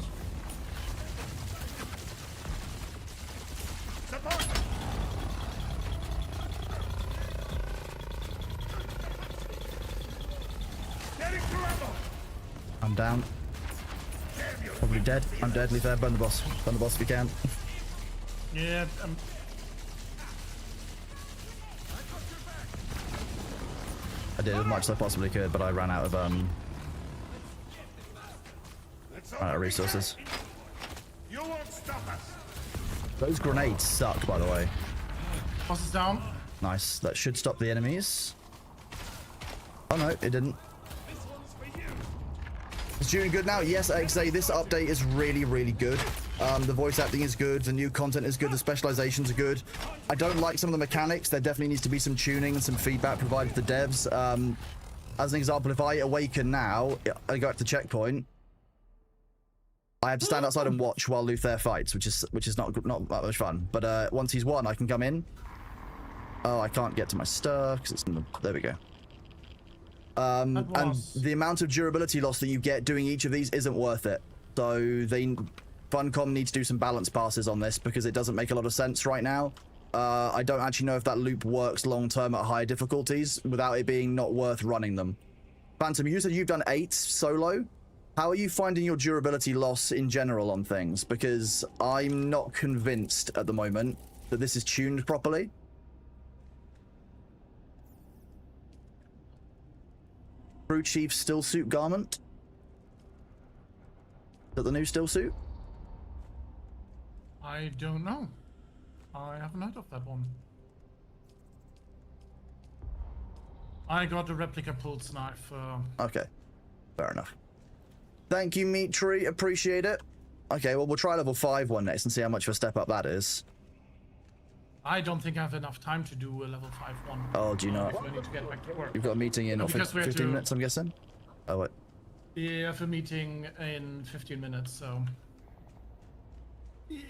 Support me. Getting through ammo. I'm down. Damn you. Probably dead. I'm dead. Leave there. Burn the boss. Burn the boss if you can. Yeah, I did as much as I possibly could, but I ran out of Let's resources. You won't stop us. Those grenades suck, by the way. boss is down. Nice. That should stop the enemies. Oh no, it didn't. This one's for you. Is Dune good now? Yes, XA. This update is really, really good. The voice acting is good. The new content is good. The specializations are good. I don't like some of the mechanics. There definitely needs to be some tuning and some feedback provided to the devs. As an example, if I awaken now, I go up to checkpoint. I have to stand outside and watch while Luther fights, which is not that much fun. But once he's won, I can come in. Oh, I can't get to my stuff because it's in the, there we go. And the amount of durability loss that you get doing each of these isn't worth it. So Funcom needs to do some balance passes on this because it doesn't make a lot of sense right now. I don't actually know if that loop works long term at higher difficulties without it being not worth running them. Phantom, you said you've done 8 solo. How are you finding your durability loss in general on things? Because I'm not convinced at the moment that this is tuned properly. Crew Chief still suit garment? Is that the new still suit? I don't know. I haven't heard of that one. I got a replica pulse knife. Okay, fair enough. Thank you, Meat Tree. Appreciate it. Okay, well, we'll try level 5 one next and see how much of a step up that is. I don't think I have enough time to do a level 5 one. Oh, do you not? I need to get back to work. You've got a meeting in Because we have 15 to- minutes, I'm guessing? Oh, wait. We have a meeting in 15 minutes, so. Yeah.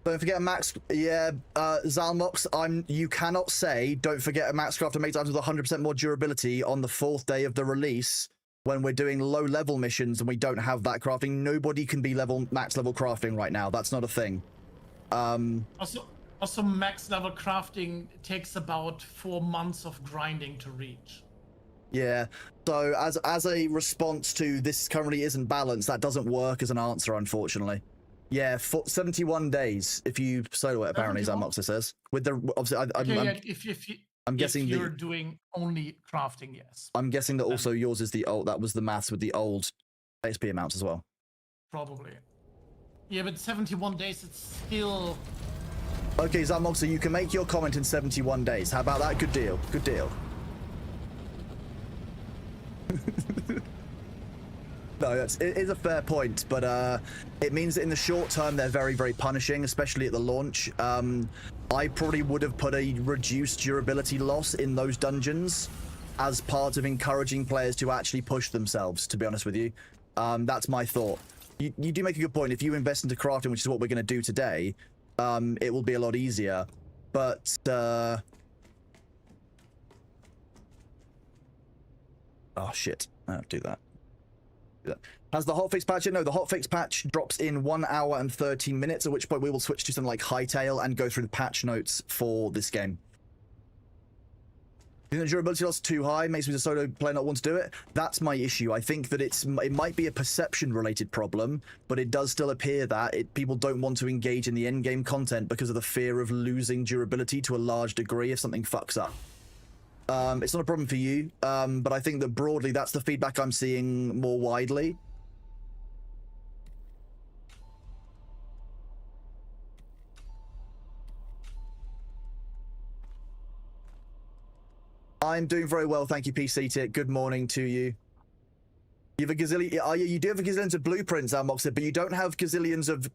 Don't forget Max. Yeah, Zalmox, you cannot say, don't forget a Max Crafter makes items with 100% more durability on the 4th day of the release when we're doing low level missions and we don't have that crafting. Nobody can be max level crafting right now. That's not a thing. Also, max level crafting takes about 4 months of grinding to reach. Yeah, so as a response to this currently isn't balanced, that doesn't work as an answer, unfortunately. Yeah, 71 days if you solo it. Apparently, 71? Zamoxa says. With the obviously, Okay, yeah, if guessing you're doing only crafting, yes. I'm guessing that also yours is the old. That was the maths with the old XP amounts as well. Probably. Yeah, but 71 days, it's still... Okay, Zamoxa, you can make your comment in 71 days. How about that? Good deal. Good deal. No, it is a fair point, but it means that in the short term they're very, very punishing, especially at the launch. I probably would have put a reduced durability loss in those dungeons as part of encouraging players to actually push themselves, to be honest with you. That's my thought. You do make a good point. If you invest into crafting, which is what we're going to do today, it will be a lot easier. But oh shit, I don't do that. Has the hotfix patch in? No, the hotfix patch drops in 1 hour and 13 minutes, at which point we will switch to something like Hightail and go through the patch notes for this game. I think the durability loss is too high, makes me the solo player not want to do it. That's my issue. I think that it might be a perception-related problem, but it does still appear that people don't want to engage in the endgame content because of the fear of losing durability to a large degree if something fucks up. It's not a problem for you, but I think that broadly that's the feedback I'm seeing more widely. I'm doing very well, thank you, PC Tit. Good morning to you. You have a gazillion. You do have a gazillions of blueprints, Almoxid, but you don't have gazillions of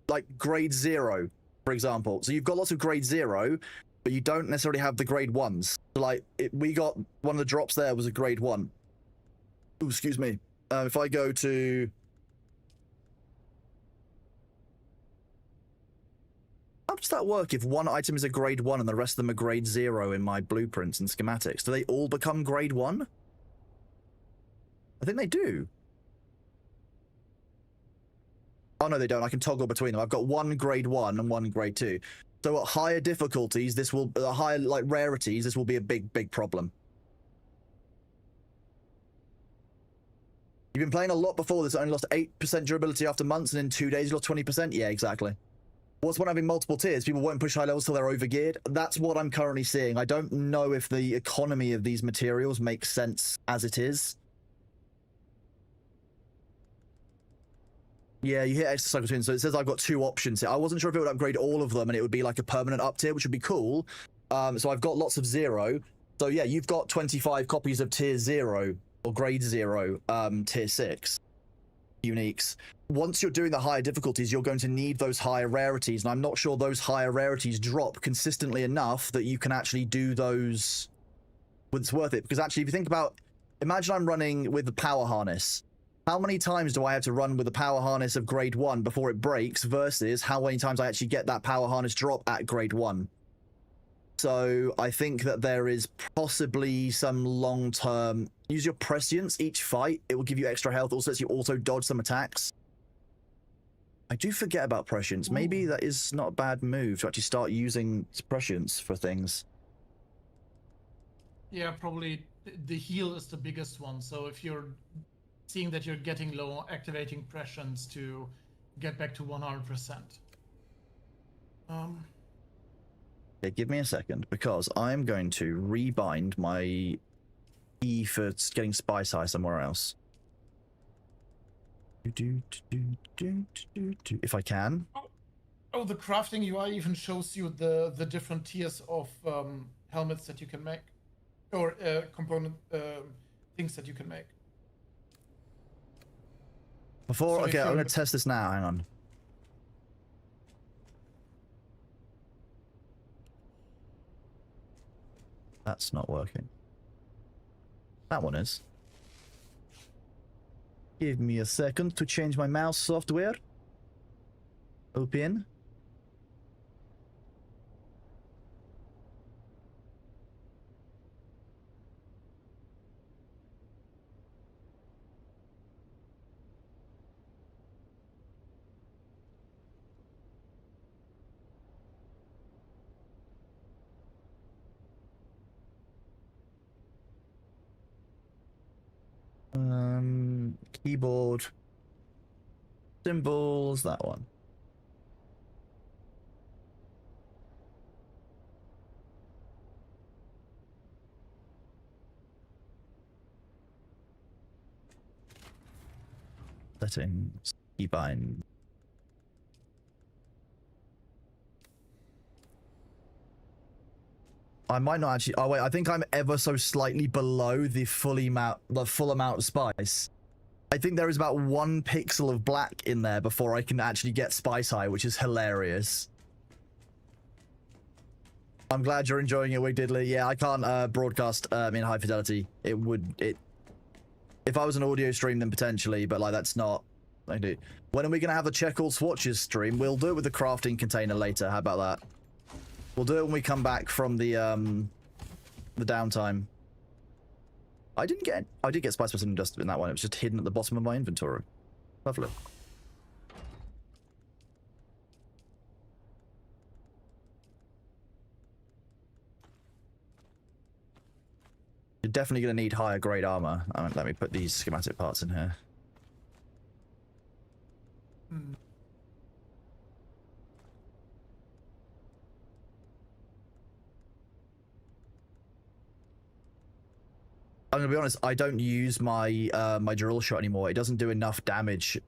like grade 0, for example. So you've got lots of grade 0, but you don't necessarily have the grade 1s. So like we got one of the drops there was a grade 1. Ooh, excuse me. If I go to how does that work if one item is a grade 1 and the rest of them are grade 0 in my blueprints and schematics? Do they all become grade 1? I think they do. Oh, no, they don't. I can toggle between them. I've got one grade 1 and one grade 2. So at higher difficulties, this will... higher, like, rarities, this will be a big, big problem. You've been playing a lot before this. Only lost 8% durability after months, and in 2 days you lost 20%? Yeah, exactly. What's when having multiple tiers? People won't push high levels till they're overgeared. That's what I'm currently seeing. I don't know if the economy of these materials makes sense as it is. Yeah, you hit extra cycle twin, so it says I've got 2 options here. I wasn't sure if it would upgrade all of them and it would be like a permanent up tier, which would be cool. So I've got lots of 0. So yeah, you've got 25 copies of tier 0 or grade 0 tier 6 uniques. Once you're doing the higher difficulties, you're going to need those higher rarities, and I'm not sure those higher rarities drop consistently enough that you can actually do those it's worth it. Because actually, if you think about, imagine I'm running with the power harness. How many times do I have to run with the power harness of grade 1 before it breaks versus how many times I actually get that power harness drop at grade 1? So I think that there is possibly some long-term... Use your prescience each fight. It will give you extra health. Also lets you auto-dodge some attacks. I do forget about prescience. Maybe that is not a bad move to actually start using prescience for things. Yeah, probably the heal is the biggest one. So if you're seeing that you're getting low, activating prescience to get back to 100%. Okay, give me a second, because I'm going to rebind my E for getting Spice High somewhere else. If I can. Oh, the crafting UI even shows you the different tiers of helmets that you can make, or component things that you can make. Before, So okay, I'm going to test this now. Hang on. That's not working. That one is. Give me a second to change my mouse software. Open. Keyboard. Symbols, that one. Settings. Keybind. I might not actually. Oh wait, I think I'm ever so slightly below the full amount of spice. I think there is about 1 pixel of black in there before I can actually get spice high, which is hilarious. I'm glad you're enjoying it, Wig Diddley. Yeah, I can't broadcast in high fidelity. If I was an audio stream, then potentially, but like that's not. I do. When are we gonna have a check all swatches stream? We'll do it with the crafting container later. How about that? We'll do it when we come back from the downtime. I did get spice person just in that one. It was just hidden at the bottom of my inventory. Lovely. You're definitely going to need higher grade armor. Let me put these schematic parts in here. I'm gonna be honest. I don't use my my drill shot anymore. It doesn't do enough damage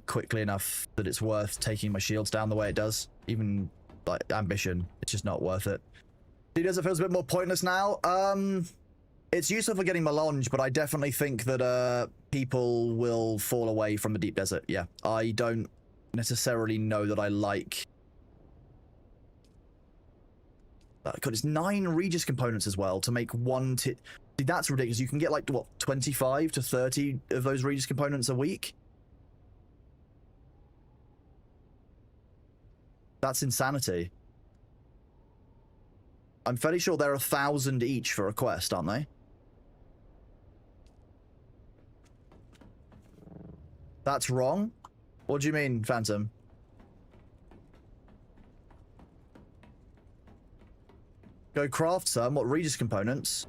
quickly enough that it's worth taking my shields down the way it does. Even like ambition, it's just not worth it. Does it feels a bit more pointless now? It's useful for getting melange, but I definitely think that people will fall away from the deep desert. Yeah, I don't necessarily know that I like. God, it's 9 Regis components as well to make one. See, that's ridiculous. You can get like what 25 to 30 of those Regis components a week. That's insanity. I'm fairly sure they're 1,000 each for a quest, aren't they? That's wrong? What do you mean, Phantom? Go craft some. What, Regis components?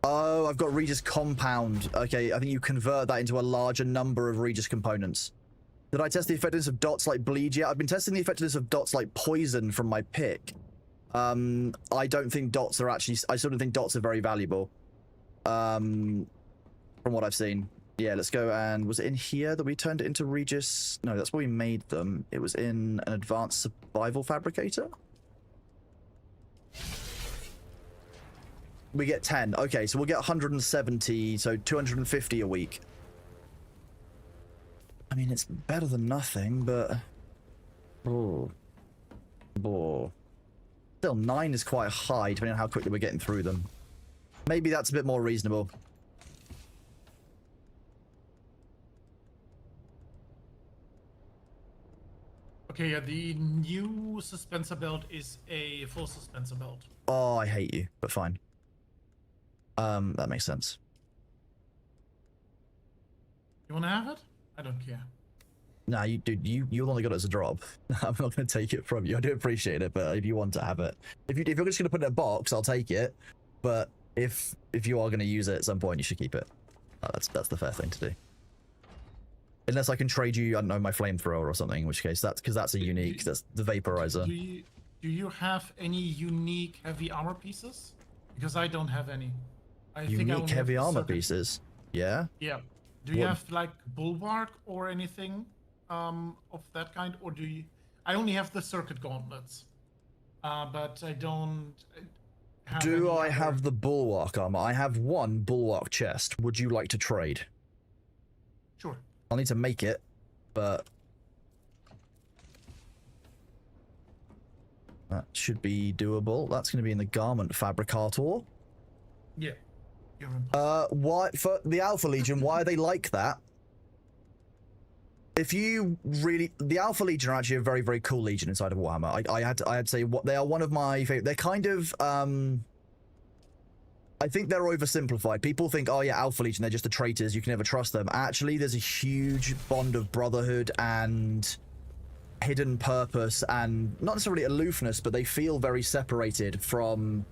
Oh, I've got Regis compound. Okay, I think you convert that into a larger number of Regis components. Did I test the effectiveness of dots like bleed yet? I've been testing the effectiveness of dots like poison from my pick. I don't think dots are actually... I sort of think dots are very valuable. From what I've seen. Yeah, let's go and... Was it in here that we turned it into Regis? No, that's where we made them. It was in an advanced survival fabricator? We get 10. Okay, so we'll get 170, so 250 a week. I mean, it's better than nothing, but... Oh. Oh. Still, 9 is quite high, depending on how quickly we're getting through them. Maybe that's a bit more reasonable. Okay, yeah, the new suspensor belt is a full suspensor belt. Oh, I hate you, but fine. That makes sense. You want to have it? I don't care. Nah, you only got it as a drop. I'm not going to take it from you. I do appreciate it, but if you want to have it, if you're just going to put it in a box, I'll take it. But if you are going to use it at some point, you should keep it. That's the fair thing to do. Unless I can trade you, I don't know, my flamethrower or something. In which case, that's a unique. That's the vaporizer. Do you have any unique heavy armor pieces? Because I don't have any. Unique heavy armor pieces. Yeah. Yeah. Do you have like bulwark or anything of that kind, or do you? I only have the circuit gauntlets, but I don't. Do I have the bulwark armor? I have 1 bulwark chest. Would you like to trade? Sure. I'll need to make it, but that should be doable. That's going to be in the garment fabricator. Yeah. Why for the Alpha Legion? Why are they like that? If you really, the Alpha Legion are actually a very, very cool legion inside of Warhammer. I had to say what they are one of my favorite. They're kind of I think they're oversimplified. People think, oh yeah, Alpha Legion, they're just the traitors. You can never trust them. Actually, there's a huge bond of brotherhood and hidden purpose, and not necessarily aloofness, but they feel very separated from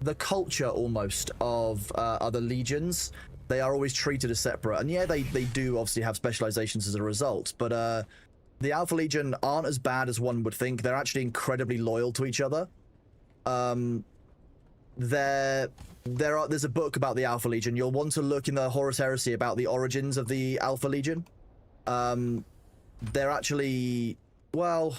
the culture almost of other legions. They are always treated as separate, and yeah, they do obviously have specializations as a result, but the Alpha Legion aren't as bad as one would think. They're actually incredibly loyal to each other. there's a book about the Alpha Legion. You'll want to look in the Horus Heresy about the origins of the Alpha Legion. They're actually, well,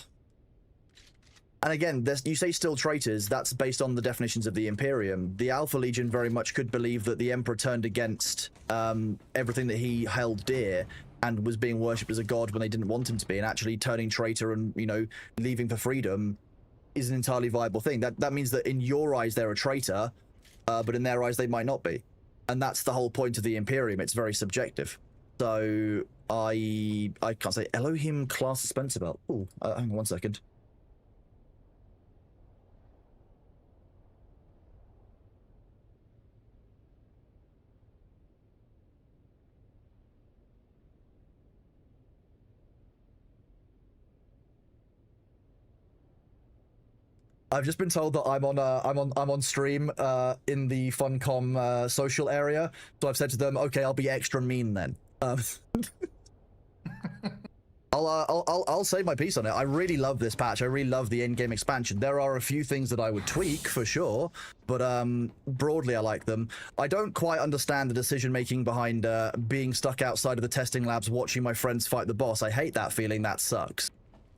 and again, you say still traitors, that's based on the definitions of the Imperium. The Alpha Legion very much could believe that the Emperor turned against everything that he held dear and was being worshipped as a god when they didn't want him to be, and actually turning traitor and, you know, leaving for freedom is an entirely viable thing. That means that in your eyes they're a traitor, but in their eyes they might not be. And that's the whole point of the Imperium. It's very subjective. So I can't say Elohim class dispenser belt. Oh, hang on 1 second. I've just been told that I'm on stream in the Funcom social area, so I've said to them, okay, I'll be extra mean then. I'll say my piece on it. I really love this patch. I really love the in-game expansion. There are a few things that I would tweak for sure, but broadly I like them. I don't quite understand the decision-making behind being stuck outside of the testing labs watching my friends fight the boss. I hate that feeling. That sucks.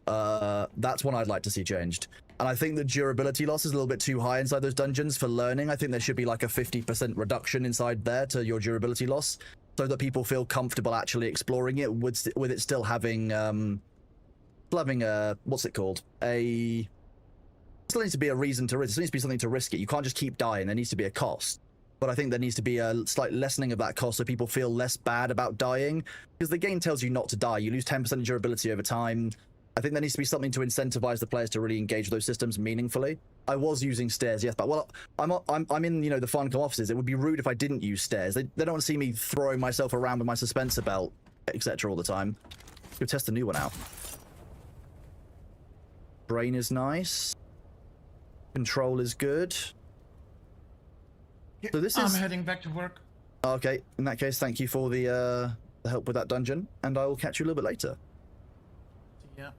That's one I'd like to see changed. And I think the durability loss is a little bit too high inside those dungeons for learning. I think there should be like a 50% reduction inside there to your durability loss, so that people feel comfortable actually exploring it with it still having what's it called? It still needs to be a reason to risk. It still needs to be something to risk it. You can't just keep dying. There needs to be a cost. But I think there needs to be a slight lessening of that cost so people feel less bad about dying, because the game tells you not to die. You lose 10% durability over time. I think there needs to be something to incentivize the players to really engage with those systems meaningfully. I was using stairs, yes, but well, I'm in, you know, the Funcom offices. It would be rude if I didn't use stairs. They don't want to see me throwing myself around with my suspensor belt, etc. all the time. Go test the new one out. Brain is nice. Control is good. So this is... I'm heading back to work. Okay, in that case, thank you for the help with that dungeon, and I will catch you a little bit later. Yeah.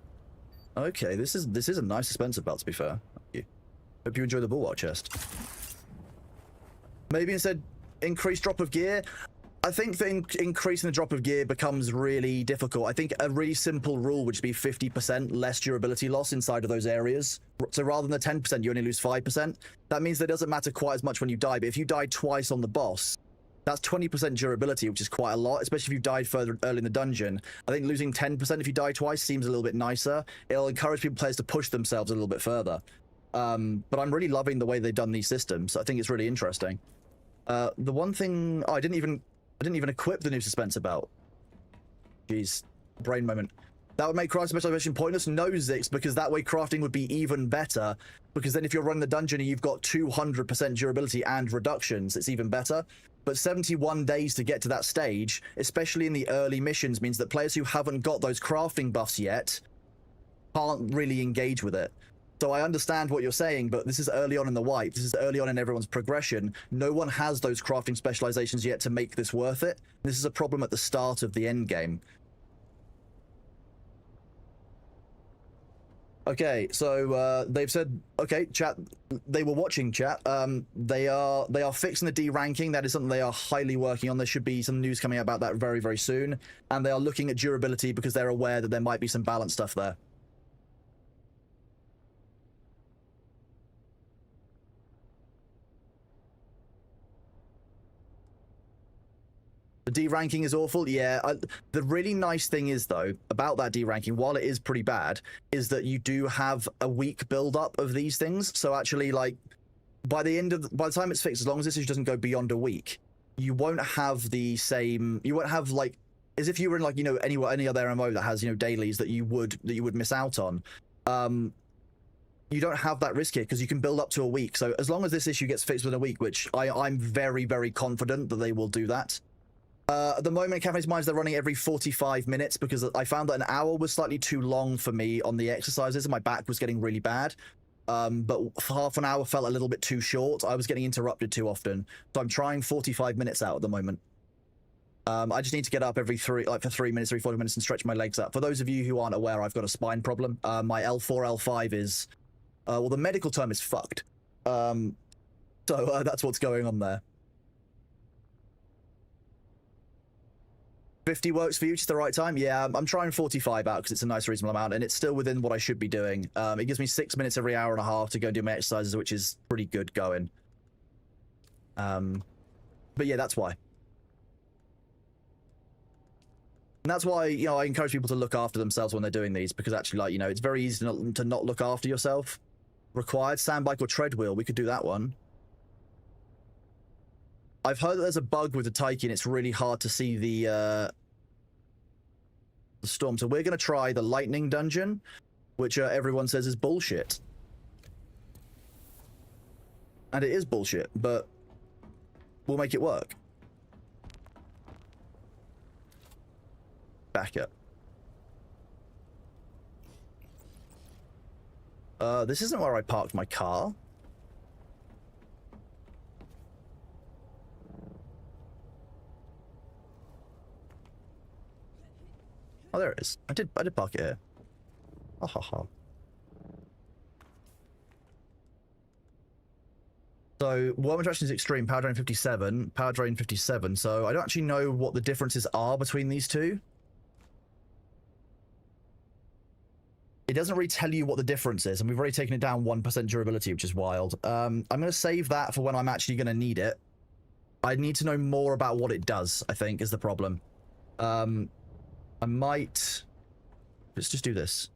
Okay, this is a nice dispenser belt, to be fair. Thank you. Hope you enjoy the bulwark chest. Maybe instead increase drop of gear. I think that increasing the drop of gear becomes really difficult. I think a really simple rule would just be 50% less durability loss inside of those areas. So rather than the 10%, you only lose 5%. That means that it doesn't matter quite as much when you die, but if you die twice on the boss, that's 20% durability, which is quite a lot, especially if you died further early in the dungeon. I think losing 10% if you die twice seems a little bit nicer. It'll encourage players to push themselves a little bit further. But I'm really loving the way they've done these systems. I think it's really interesting. The one thing... Oh, I didn't even equip the new suspensor belt. Jeez. Brain moment. That would make crafting specialization pointless? No, Zix, because that way crafting would be even better. Because then if you're running the dungeon and you've got 200% durability and reductions, it's even better. But 71 days to get to that stage, especially in the early missions, means that players who haven't got those crafting buffs yet can't really engage with it. So I understand what you're saying, but this is early on in the wipe. This is early on in everyone's progression. No one has those crafting specializations yet to make this worth it. This is a problem at the start of the end game. Okay, so they've said, okay, chat, they were watching chat. They are fixing the D ranking. That is something they are highly working on. There should be some news coming out about that very, very soon. And they are looking at durability because they're aware that there might be some balance stuff there. The D ranking is awful. Yeah, the really nice thing is, though, about that D ranking, while it is pretty bad, is that you do have a weak build up of these things. So actually, like, by the time it's fixed, as long as this issue doesn't go beyond a week, you won't have the same. You won't have, like, as if you were in, like, you know, any other MMO that has, you know, dailies that you would miss out on. You don't have that risk here because you can build up to a week. So as long as this issue gets fixed within a week, which I'm very, very confident that they will do that. At the moment, Cafe's Minds, they're running every 45 minutes because I found that an hour was slightly too long for me on the exercises and my back was getting really bad. But half an hour felt a little bit too short. I was getting interrupted too often. So I'm trying 45 minutes out at the moment. I just need to get up for 3 minutes, every 40 minutes and stretch my legs up. For those of you who aren't aware, I've got a spine problem. My L4, L5 is, well, the medical term is fucked. So that's what's going on there. 50 works for you, just the right time? Yeah, I'm trying 45 out because it's a nice reasonable amount, and it's still within what I should be doing. It gives me 6 minutes every hour and a half to go and do my exercises, which is pretty good going. But yeah, that's why. And that's why, you know, I encourage people to look after themselves when they're doing these, because actually, like, you know, it's very easy to not look after yourself. Required sandbike or tread wheel, we could do that one. I've heard that there's a bug with the Taiki and it's really hard to see the storm. So we're going to try the lightning dungeon, which everyone says is bullshit. And it is bullshit, but we'll make it work. Back up. This isn't where I parked my car. Oh, there it is. I did park it here. Oh, ha, ha. So, worm attraction is extreme, power drain 57, power drain 57. So, I don't actually know what the differences are between these two. It doesn't really tell you what the difference is, and we've already taken it down 1% durability, which is wild. I'm going to save that for when I'm actually going to need it. I need to know more about what it does, I think, is the problem. I might... Let's just do this.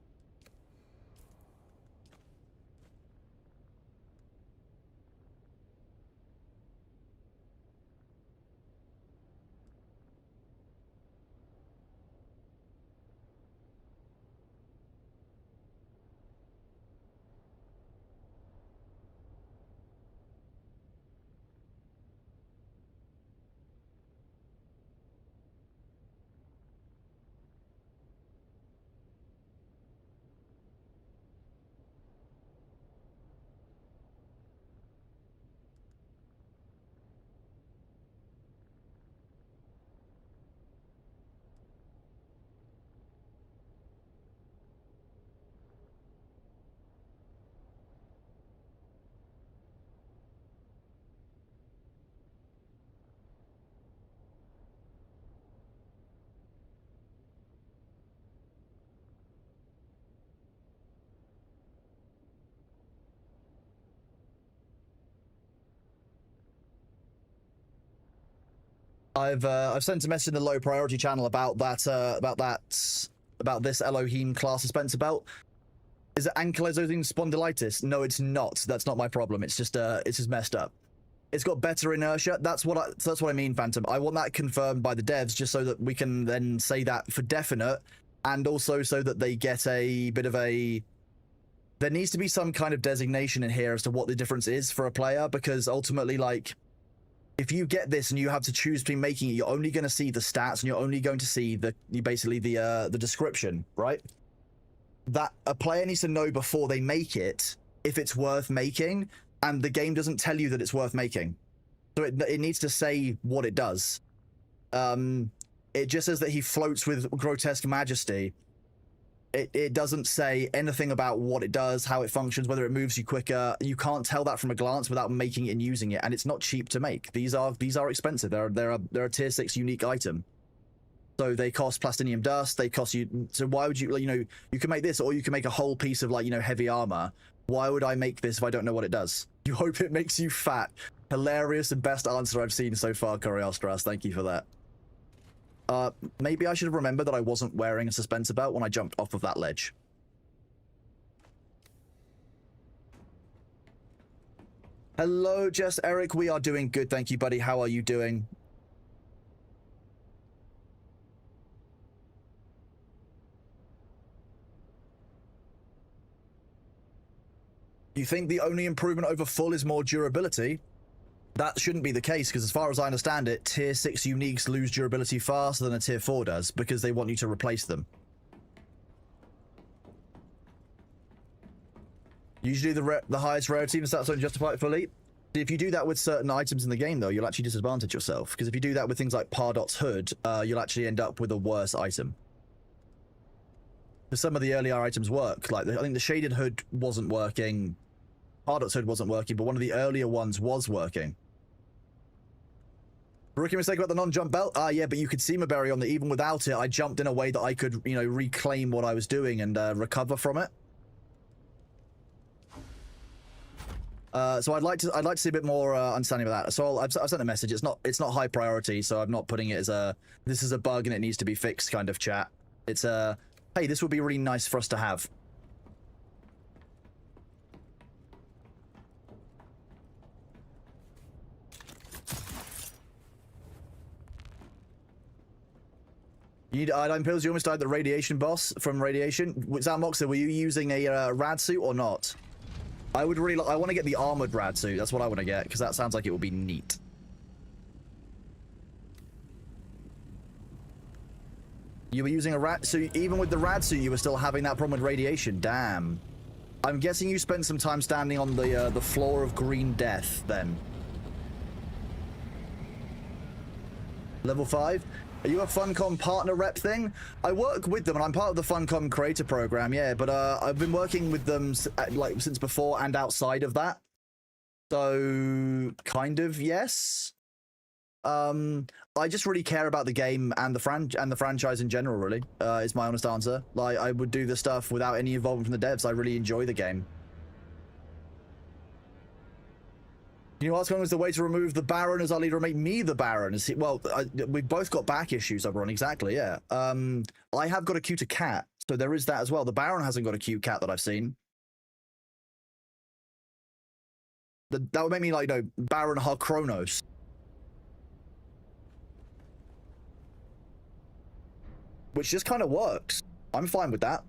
I've sent a message in the low priority channel about this Elohim class dispenser belt. Is it ankylosing spondylitis? No, it's not. That's not my problem. It's just messed up. It's got better inertia. That's what I mean, Phantom. I want that confirmed by the devs, just so that we can then say that for definite, and also so that they get a bit of a... There needs to be some kind of designation in here as to what the difference is for a player, because ultimately, like, if you get this and you have to choose between making it, you're only going to see the stats and you're only going to see the description, right? That a player needs to know before they make it if it's worth making, and the game doesn't tell you that it's worth making. So it needs to say what it does. It just says that he floats with grotesque majesty. It doesn't say anything about what it does, how it functions, whether it moves you quicker. You can't tell that from a glance without making it and using it, and it's not cheap to make. These are expensive. They're a tier 6 unique item. So they cost plastinium dust, they cost you... So why would you, you know, you can make this, or you can make a whole piece of, like, you know, heavy armor. Why would I make this if I don't know what it does? You hope it makes you fat. Hilarious and best answer I've seen so far, Coriostras. Thank you for that. Maybe I should have remembered that I wasn't wearing a suspensor belt when I jumped off of that ledge. Hello, Jess Eric. We are doing good, thank you, buddy. How are you doing? You think the only improvement over full is more durability? That shouldn't be the case, because as far as I understand it, tier 6 uniques lose durability faster than a tier 4 does, because they want you to replace them. Usually the highest rarity and stats don't justify it fully. If you do that with certain items in the game, though, you'll actually disadvantage yourself, because if you do that with things like Pardot's Hood, you'll actually end up with a worse item. Because some of the earlier items work. Like, I think the Shaded Hood wasn't working. Hard.Sode wasn't working, but one of the earlier ones was working. Rookie mistake about the non-jump belt? Yeah, but you could see Maberry on that even without it, I jumped in a way that I could, you know, reclaim what I was doing and recover from it. So I'd like to see a bit more understanding of that. So I've sent a message. It's not high priority, so I'm not putting it as a this is a bug and it needs to be fixed kind of chat. It's a hey, this would be really nice for us to have. You need iodine pills. You almost died the radiation boss from radiation. Zalmoxer, were you using a rad suit or not? I would really. I want to get the armored rad suit. That's what I want to get because that sounds like it would be neat. You were using a rad suit. Even with the rad suit, you were still having that problem with radiation. Damn. I'm guessing you spent some time standing on the floor of Green Death then. Level 5? Are you a Funcom partner rep thing? I work with them and I'm part of the Funcom creator program, yeah, but I've been working with them like since before and outside of that. So kind of yes. I just really care about the game and the franchise in general, really. Is my honest answer. Like I would do the stuff without any involvement from the devs. I really enjoy the game. You know what's going on is the way to remove the Baron as our leader and make me the Baron. Well, we've both got back issues, everyone. Exactly, yeah. I have got a cuter cat, so there is that as well. The Baron hasn't got a cute cat that I've seen. That would make me like, you know, Baron Harkronos. Which just kind of works. I'm fine with that.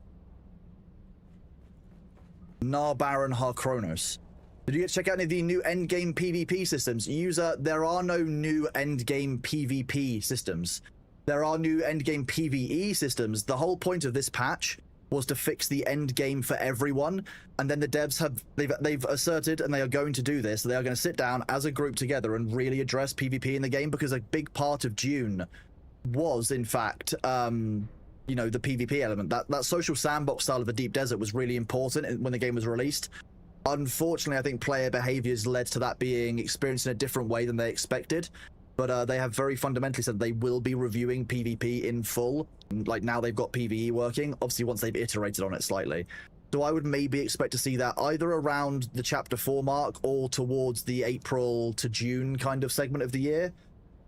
Nah, Baron Harkronos. Did you get to check out any of the new endgame PvP systems? User, there are no new endgame PvP systems. There are new endgame PvE systems. The whole point of this patch was to fix the endgame for everyone, and then the devs have they've asserted, and they are going to do this. They are going to sit down as a group together and really address PvP in the game, because a big part of Dune was, in fact, you know, the PvP element. That social sandbox style of the Deep Desert was really important when the game was released. Unfortunately, I think player behaviors led to that being experienced in a different way than they expected. But they have very fundamentally said they will be reviewing PvP in full. Like now they've got PvE working, obviously once they've iterated on it slightly. So I would maybe expect to see that either around the Chapter 4 mark or towards the April to June kind of segment of the year.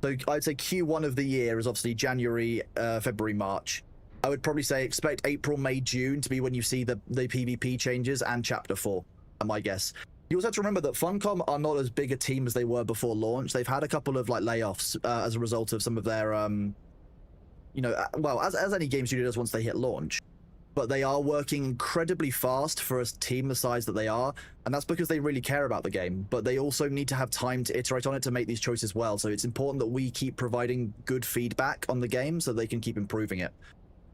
So I'd say Q1 of the year is obviously January, February, March. I would probably say expect April, May, June to be when you see the PvP changes and Chapter 4. My guess. You also have to remember that Funcom are not as big a team as they were before launch. They've had a couple of like layoffs as a result of some of their, you know, well, as any game studio does once they hit launch. But they are working incredibly fast for a team the size that they are, and that's because they really care about the game. But they also need to have time to iterate on it to make these choices well. So it's important that we keep providing good feedback on the game so they can keep improving it.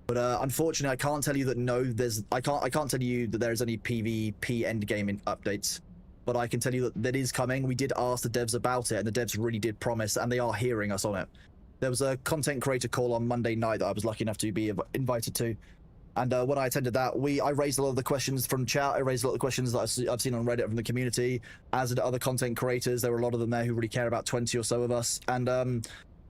But unfortunately, I can't tell you that I can't tell you that there's any PvP endgame updates. But I can tell you that is coming. We did ask the devs about it, and the devs really did promise, and they are hearing us on it. There was a content creator call on Monday night that I was lucky enough to be invited to. And when I attended that, I raised a lot of the questions from chat. I raised a lot of the questions that I've seen on Reddit from the community, as did other content creators. There were a lot of them there who really care about 20 or so of us. And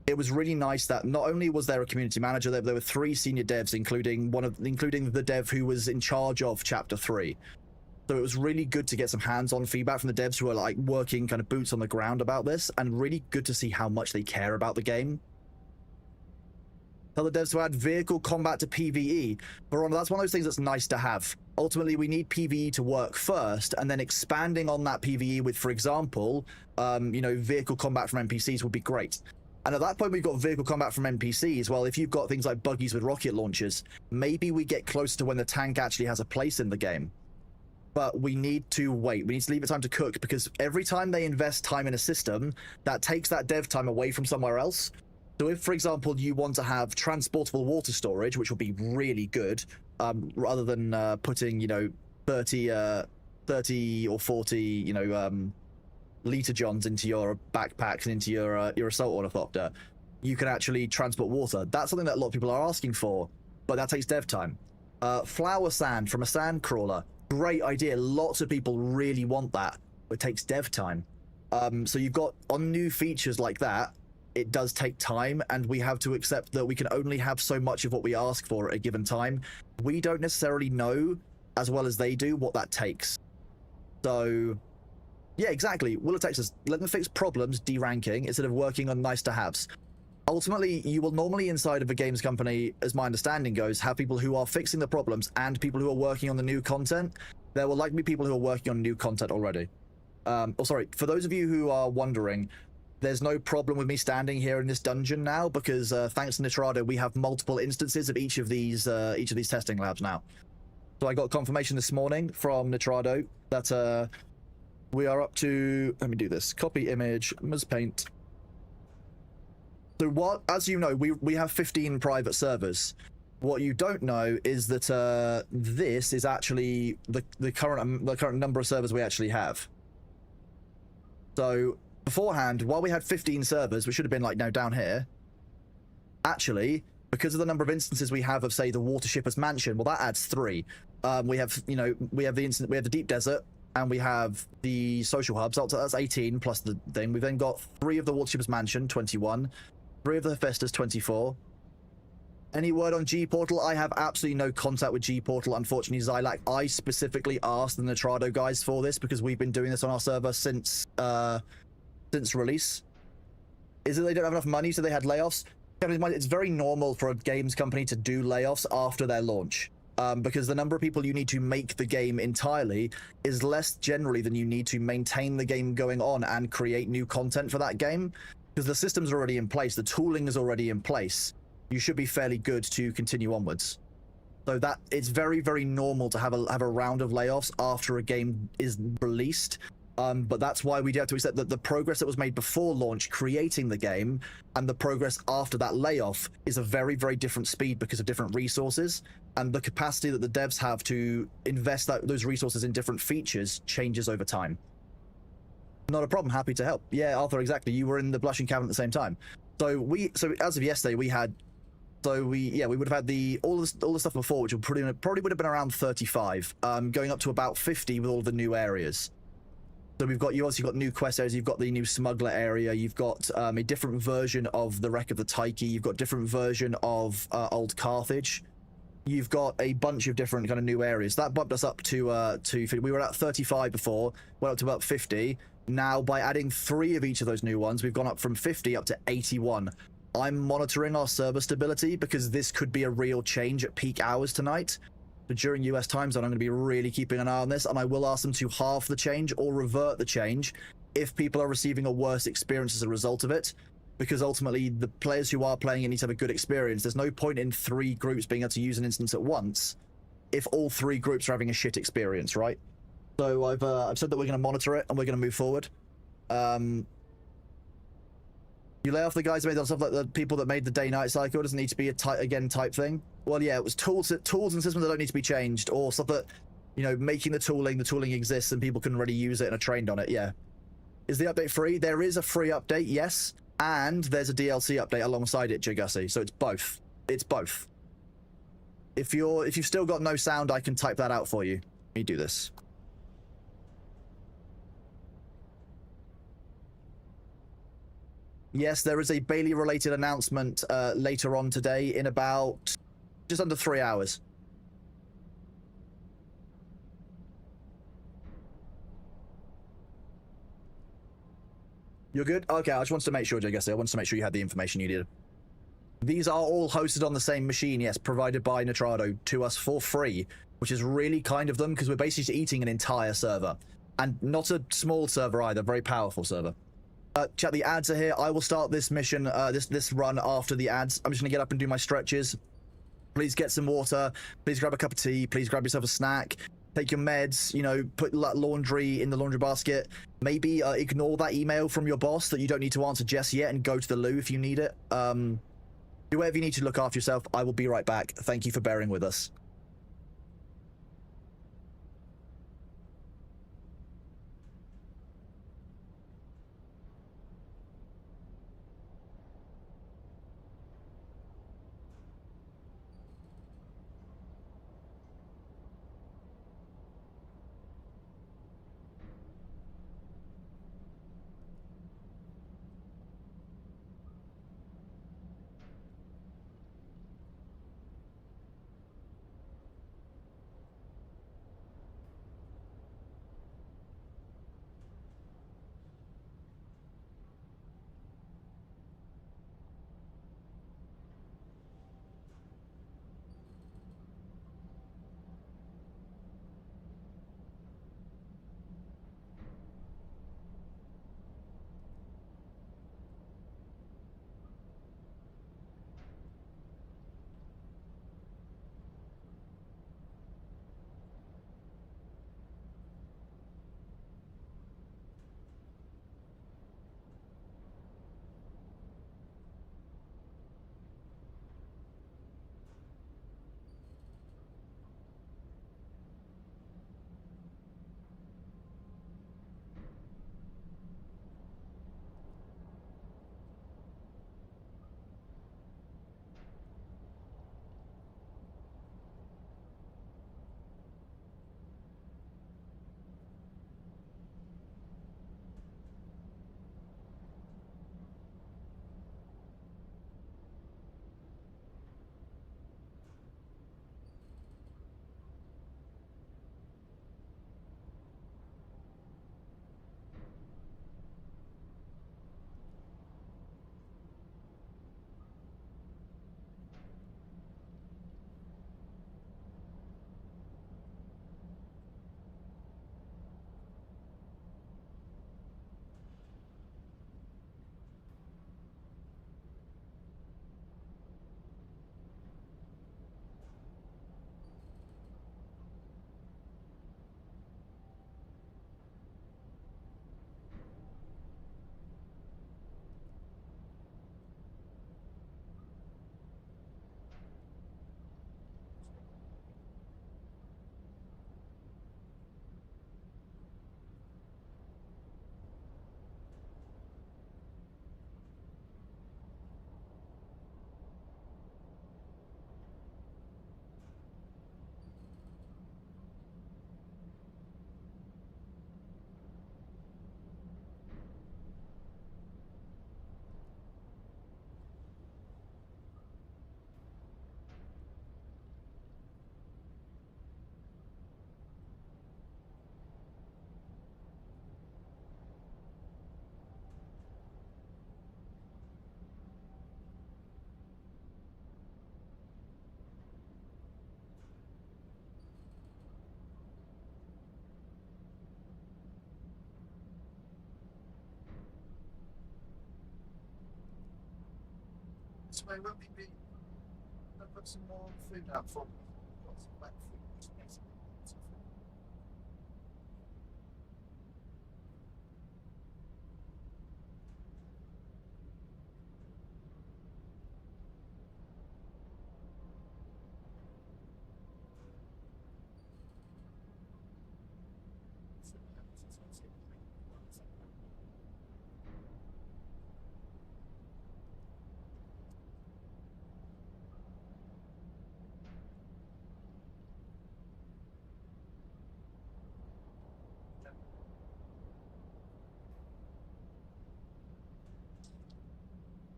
it was really nice that not only was there a community manager, there were 3 senior devs, including the dev who was in charge of Chapter 3. So it was really good to get some hands-on feedback from the devs who are like working kind of boots on the ground about this, and really good to see how much they care about the game. Tell the devs to add vehicle combat to PvE. Verona, that's one of those things that's nice to have. Ultimately, we need PvE to work first, and then expanding on that PvE with, for example, you know, vehicle combat from NPCs would be great. And at that point, we've got vehicle combat from NPCs. Well, if you've got things like buggies with rocket launchers, maybe we get closer to when the tank actually has a place in the game. But we need to wait. We need to leave it time to cook, because every time they invest time in a system, that takes that dev time away from somewhere else. So if, for example, you want to have transportable water storage, which will be really good, rather than putting, you know, 30 or 40, you know, liter johns into your backpacks and into your assault ornithopter, you can actually transport water. That's something that a lot of people are asking for, but that takes dev time. Flower sand from a sand crawler. Great idea. Lots of people really want that. It takes dev time. So you've got on new features like that, it does take time, and we have to accept that we can only have so much of what we ask for at a given time. We don't necessarily know as well as they do what that takes. So yeah, exactly. Will of Texas, let them fix problems, deranking, instead of working on nice to haves. Ultimately, you will normally inside of a games company, as my understanding goes, have people who are fixing the problems and people who are working on the new content. There will likely be people who are working on new content already. Sorry, for those of you who are wondering, there's no problem with me standing here in this dungeon now because thanks to Nitrado, we have multiple instances of each of these testing labs now. So I got confirmation this morning from Nitrado that we are up to, let me do this, copy image, Ms. Paint. So what, as you know, we have 15 private servers. What you don't know is that this is actually the current number of servers we actually have. So beforehand, while we had 15 servers, we should have been like now down here. Actually, because of the number of instances we have of, say, the Water Shippers Mansion, well, that adds 3. We have, you know, we have the Deep Desert, and we have the social hubs. So that's 18 plus the thing. We've then got 3 of the Water Shippers Mansion, 21. 3 of the Hephaestus, 24. Any word on G Portal? I have absolutely no contact with G Portal, unfortunately, Xylac. I specifically asked the Nitrado guys for this because we've been doing this on our server since release. Is it they don't have enough money, so they had layoffs? It's very normal for a games company to do layoffs after their launch. Because the number of people you need to make the game entirely is less generally than you need to maintain the game going on and create new content for that game. Because the system's already in place, the tooling is already in place. You should be fairly good to continue onwards. So that it's very, very normal to have a round of layoffs after a game is released. But that's why we do have to accept that the progress that was made before launch, creating the game, and the progress after that layoff is a very, very different speed because of different resources. And the capacity that the devs have to invest those resources in different features changes over time. Not a problem. Happy to help. Yeah, Arthur, exactly. You were in the Blushing Cavern at the same time. So as of yesterday, we would have had all the stuff before, which probably would have been around 35, going up to about 50 with all the new areas. So you obviously got new quest areas, you've got the new smuggler area, you've got a different version of the Wreck of the Tyche, you've got different version of Old Carthage. You've got a bunch of different kind of new areas. That bumped us up to 50. We were at 35 before, went up to about 50. Now, by adding 3 of each of those new ones, we've gone up from 50 up to 81. I'm monitoring our server stability because this could be a real change at peak hours tonight. But during US time zone, I'm going to be really keeping an eye on this, and I will ask them to halve the change or revert the change if people are receiving a worse experience as a result of it. Because ultimately, the players who are playing it need to have a good experience. There's no point in 3 groups being able to use an instance at once if all 3 groups are having a shit experience, right? So I've said that we're going to monitor it and we're going to move forward. You lay off the guys who made that stuff, like the people that made the day-night cycle. It doesn't need to be a type thing. Well, yeah, it was tools and systems that don't need to be changed, or stuff that, you know, making the tooling exists and people can already use it and are trained on it. Yeah. Is the update free? There is a free update, yes, and there's a DLC update alongside it, Jagussi. So it's both. It's both. If you've still got no sound, I can type that out for you. Let me do this. Yes, there is a Bailey-related announcement later on today in about just under 3 hours. You're good? Okay, I just wanted to make sure, Jagussi. I wanted to make sure you had the information you needed. These are all hosted on the same machine, yes, provided by Nitrado to us for free, which is really kind of them because we're basically eating an entire server. And not a small server either, very powerful server. Chat, the ads are here. I will start this mission, this run after the ads. I'm just going to get up and do my stretches. Please get some water. Please grab a cup of tea. Please grab yourself a snack. Take your meds, you know, put laundry in the laundry basket. Maybe ignore that email from your boss that you don't need to answer just yet and go to the loo if you need it. Do whatever you need to look after yourself. I will be right back. Thank you for bearing with us. this way, won't we be? I'll put some more food out for me. Got some wet food.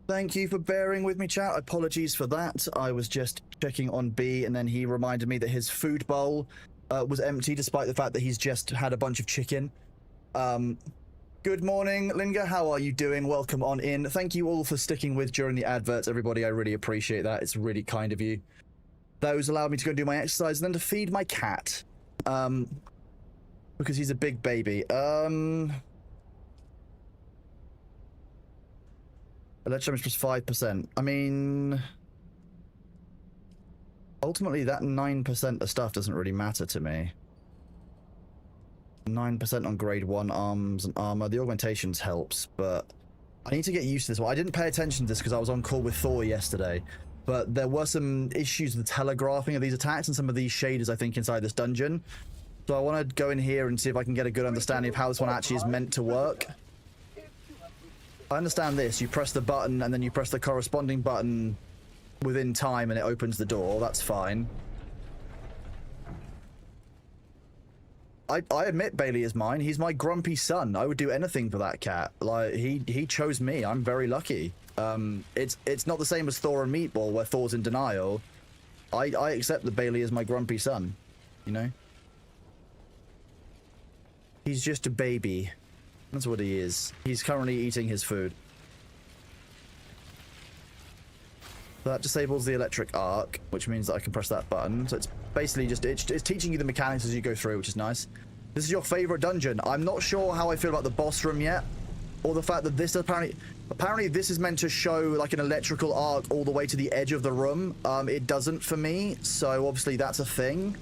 Thank you for bearing with me, chat. Apologies for that. I was just checking on B, and then he reminded me that his food bowl was empty, despite the fact that he's just had a bunch of chicken. Good morning, Linga. How are you doing? Welcome on in. Thank you all for sticking with during the adverts, everybody. I really appreciate that. It's really kind of you. Those allowed me to go and do my exercise and then to feed my cat. Because he's a big baby. Electro damage plus 5%. I mean, ultimately that 9% of stuff doesn't really matter to me. 9% on grade 1 arms and armor. The augmentations helps, but I need to get used to this one. I didn't pay attention to this because I was on call with Thor yesterday, but there were some issues with the telegraphing of these attacks and some of these shaders, I think, inside this dungeon. So I want to go in here and see if I can get a good understanding of how this one actually is meant to work. I understand this. You press the button and then you press the corresponding button within time and it opens the door. That's fine. I admit Bailey is mine. He's my grumpy son. I would do anything for that cat. Like, he chose me. I'm very lucky. It's not the same as Thor and Meatball, where Thor's in denial. I accept that Bailey is my grumpy son, you know? He's just a baby. That's what he is. He's currently eating his food. That disables the electric arc, which means that I can press that button. So it's basically just, it's teaching you the mechanics as you go through, which is nice. This is your favorite dungeon. I'm not sure how I feel about the boss room yet, or the fact that this apparently this is meant to show like an electrical arc all the way to the edge of the room. It doesn't for me, so obviously that's a thing.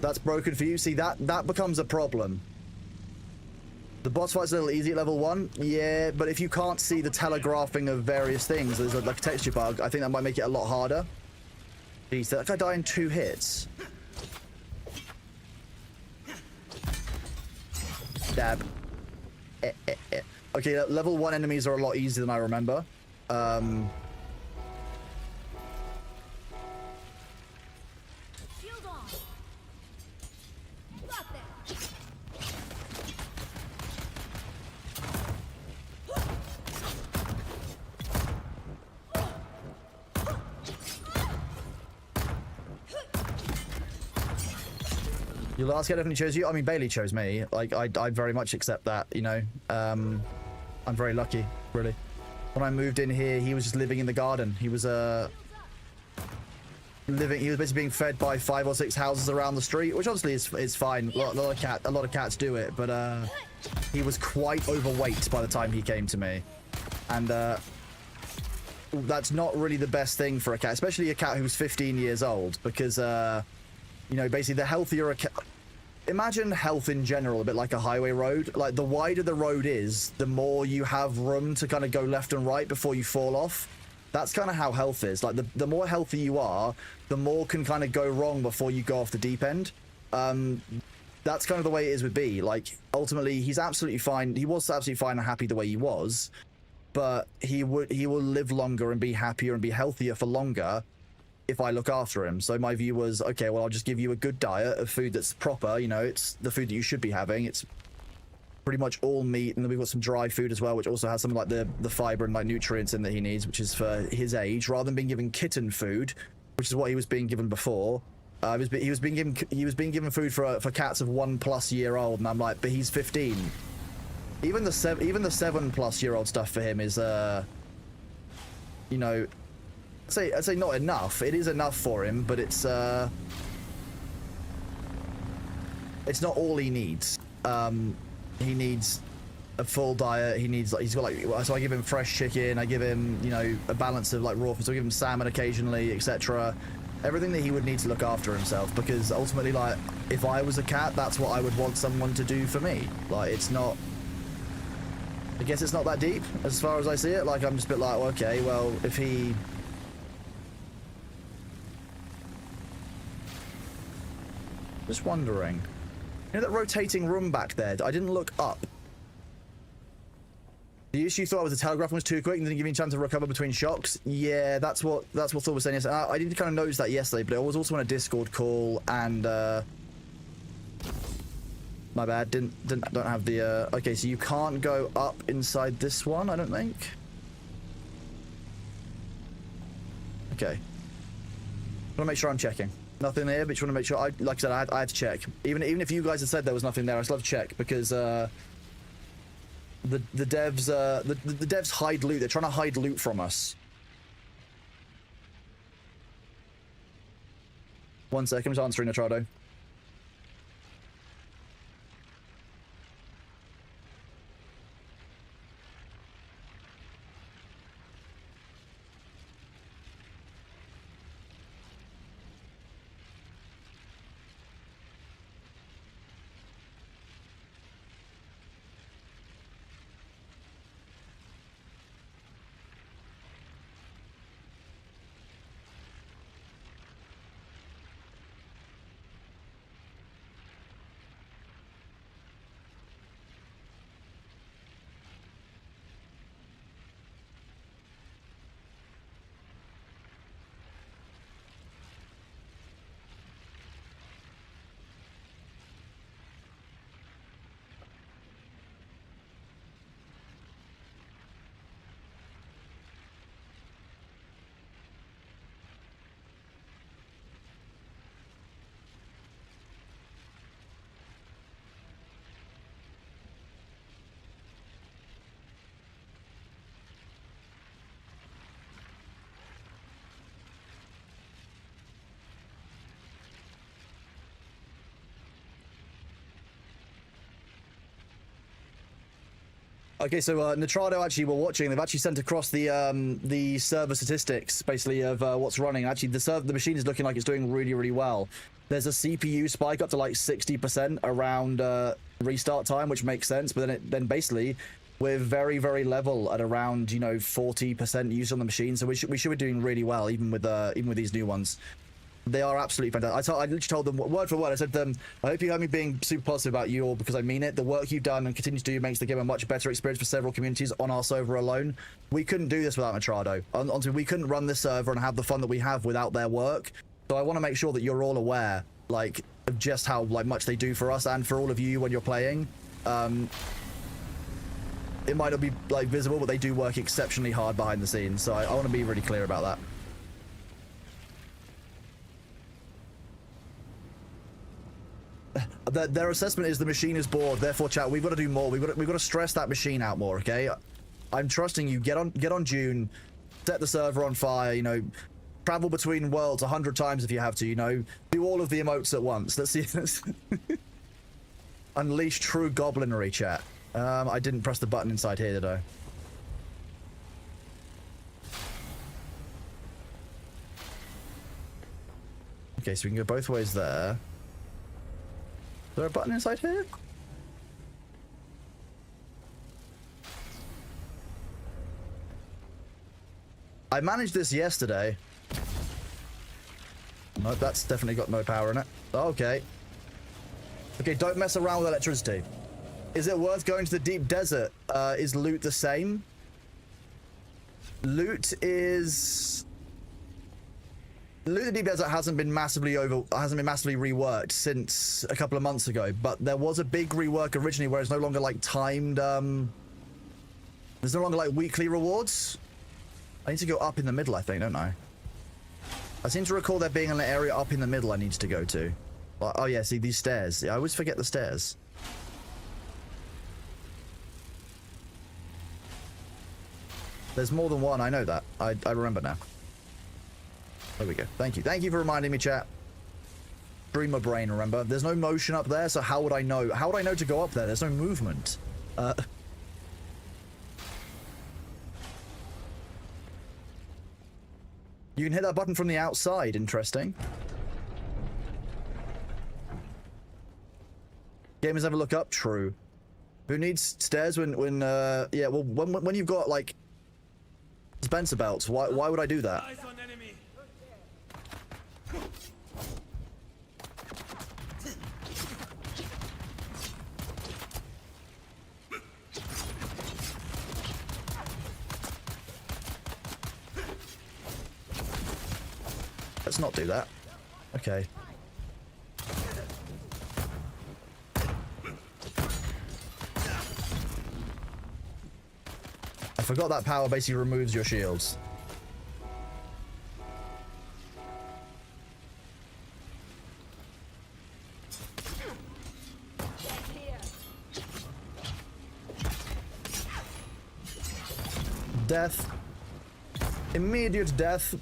That's broken for you. See, that becomes a problem. The boss fight's a little easy at level 1. Yeah, but if you can't see the telegraphing of various things, there's like a texture bug, I think that might make it a lot harder. Jeez, that guy died in 2 hits. Dab. Okay, level 1 enemies are a lot easier than I remember. Your last guy definitely chose you. I mean, Bailey chose me. Like, I very much accept that, you know. I'm very lucky, really. When I moved in here, he was just living in the garden. He was basically being fed by 5 or 6 houses around the street, which obviously is fine. A lot of cats do it, but he was quite overweight by the time he came to me, and that's not really the best thing for a cat, especially a cat who's 15 years old, because you know, basically the healthier a cat. Imagine health in general a bit like a highway road. Like, the wider the road is, the more you have room to kind of go left and right before you fall off. That's kind of how health is. Like, the more healthy you are, the more can kind of go wrong before you go off the deep end. That's kind of the way it is with B. Like, ultimately, he's absolutely fine. He was absolutely fine and happy the way he was, but he will live longer and be happier and be healthier for longer if I look after him. So my view was, okay, well, I'll just give you a good diet of food that's proper. You know, it's the food that you should be having. It's pretty much all meat, and then we've got some dry food as well, which also has some like the fiber and like nutrients in that he needs, which is for his age, rather than being given kitten food, which is what he was being given before. He was being given food for cats of 1+ year old, and I'm like, but he's 15. Even the 7+ year old stuff for him is you know, I'd say not enough. It is enough for him, but it's not all he needs. He needs a full diet. He's got like, so I give him fresh chicken. I give him, you know, a balance of like raw food. So I give him salmon occasionally, etc. Everything that he would need to look after himself, because ultimately, like, if I was a cat, that's what I would want someone to do for me. Like, it's not, I guess it's not that deep as far as I see it. Like, I'm just a bit like, well, okay, well, if he, just wondering, you know that rotating room back there, I didn't look up. The issue thought was the telegraph was too quick and didn't give me a chance to recover between shocks. Yeah, that's what Thor was saying yesterday. I did kind of notice that yesterday, but I was also on a Discord call and my bad, don't have the okay, so you can't go up inside this one, I don't think. Okay. I want to make sure I'm checking. Nothing there, but just want to make sure. Like I said, I had to check. Even if you guys had said there was nothing there, I still have to check because the devs the devs hide loot. They're trying to hide loot from us. 1 second, I'm just answering Natrado. Okay, so Natrado actually were watching. They've actually sent across the server statistics, basically, of what's running. Actually, the machine is looking like it's doing really, really well. There's a CPU spike up to like 60% around restart time, which makes sense. But then basically, we're very, very level at around 40% use on the machine. So we should be doing really well, even with these new ones. They are absolutely fantastic. I literally told them word for word. I said to them, I hope you heard me being super positive about you all, because I mean it. The work you've done and continue to do makes the game a much better experience for several communities on our server alone. We couldn't do this without Natrado. Honestly, we couldn't run this server and have the fun that we have without their work. So I want to make sure that you're all aware, like, of just how much they do for us and for all of you when you're playing. It might not be visible, but they do work exceptionally hard behind the scenes. So I want to be really clear about that. Their assessment is the machine is bored, therefore chat, we've got to do more. We've got to stress that machine out more, okay? I'm trusting you. Get on Dune, set the server on fire, travel between worlds 100 times if you have to, do all of the emotes at once. Let's see this. Unleash true goblinry, chat. I didn't press the button inside here, did I? Okay, so we can go both ways there. Is there a button inside here? I managed this yesterday. No, that's definitely got no power in it. Okay. Okay, don't mess around with electricity. Is it worth going to the deep desert? Is loot the same? Loot in the deep desert hasn't been massively reworked since a couple of months ago, but there was a big rework originally where it's no longer timed. There's no longer weekly rewards. I need to go up in the middle, I think, don't I? I seem to recall there being an area up in the middle I need to go to. Oh yeah, see these stairs. Yeah, I always forget the stairs. There's more than one, I know that. I remember now. There we go. Thank you. Thank you for reminding me, chat. Dream my brain, remember? There's no motion up there, so how would I know? How would I know to go up there? There's no movement. You can hit that button from the outside. Interesting. Gamers never look up. True. Who needs stairs when yeah, well, when you've got, like, dispenser belts, why would I do that? Eyes on enemy. Let's not do that. Okay. I forgot that power basically removes your shields. Death. Immediate death.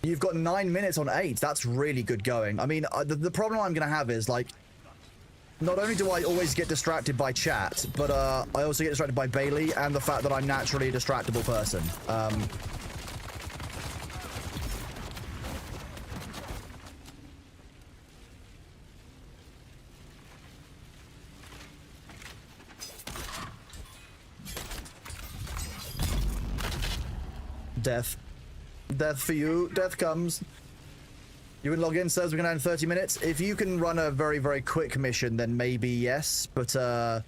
You've got 9 minutes on 8. That's really good going. I mean, the problem I'm going to have is, like, not only do I always get distracted by chat, but I also get distracted by Bailey and the fact that I'm naturally a distractible person. Death. Death for you. Death comes. You can log in, says we can add in 30 minutes. If you can run a very, very quick mission, then maybe yes, but I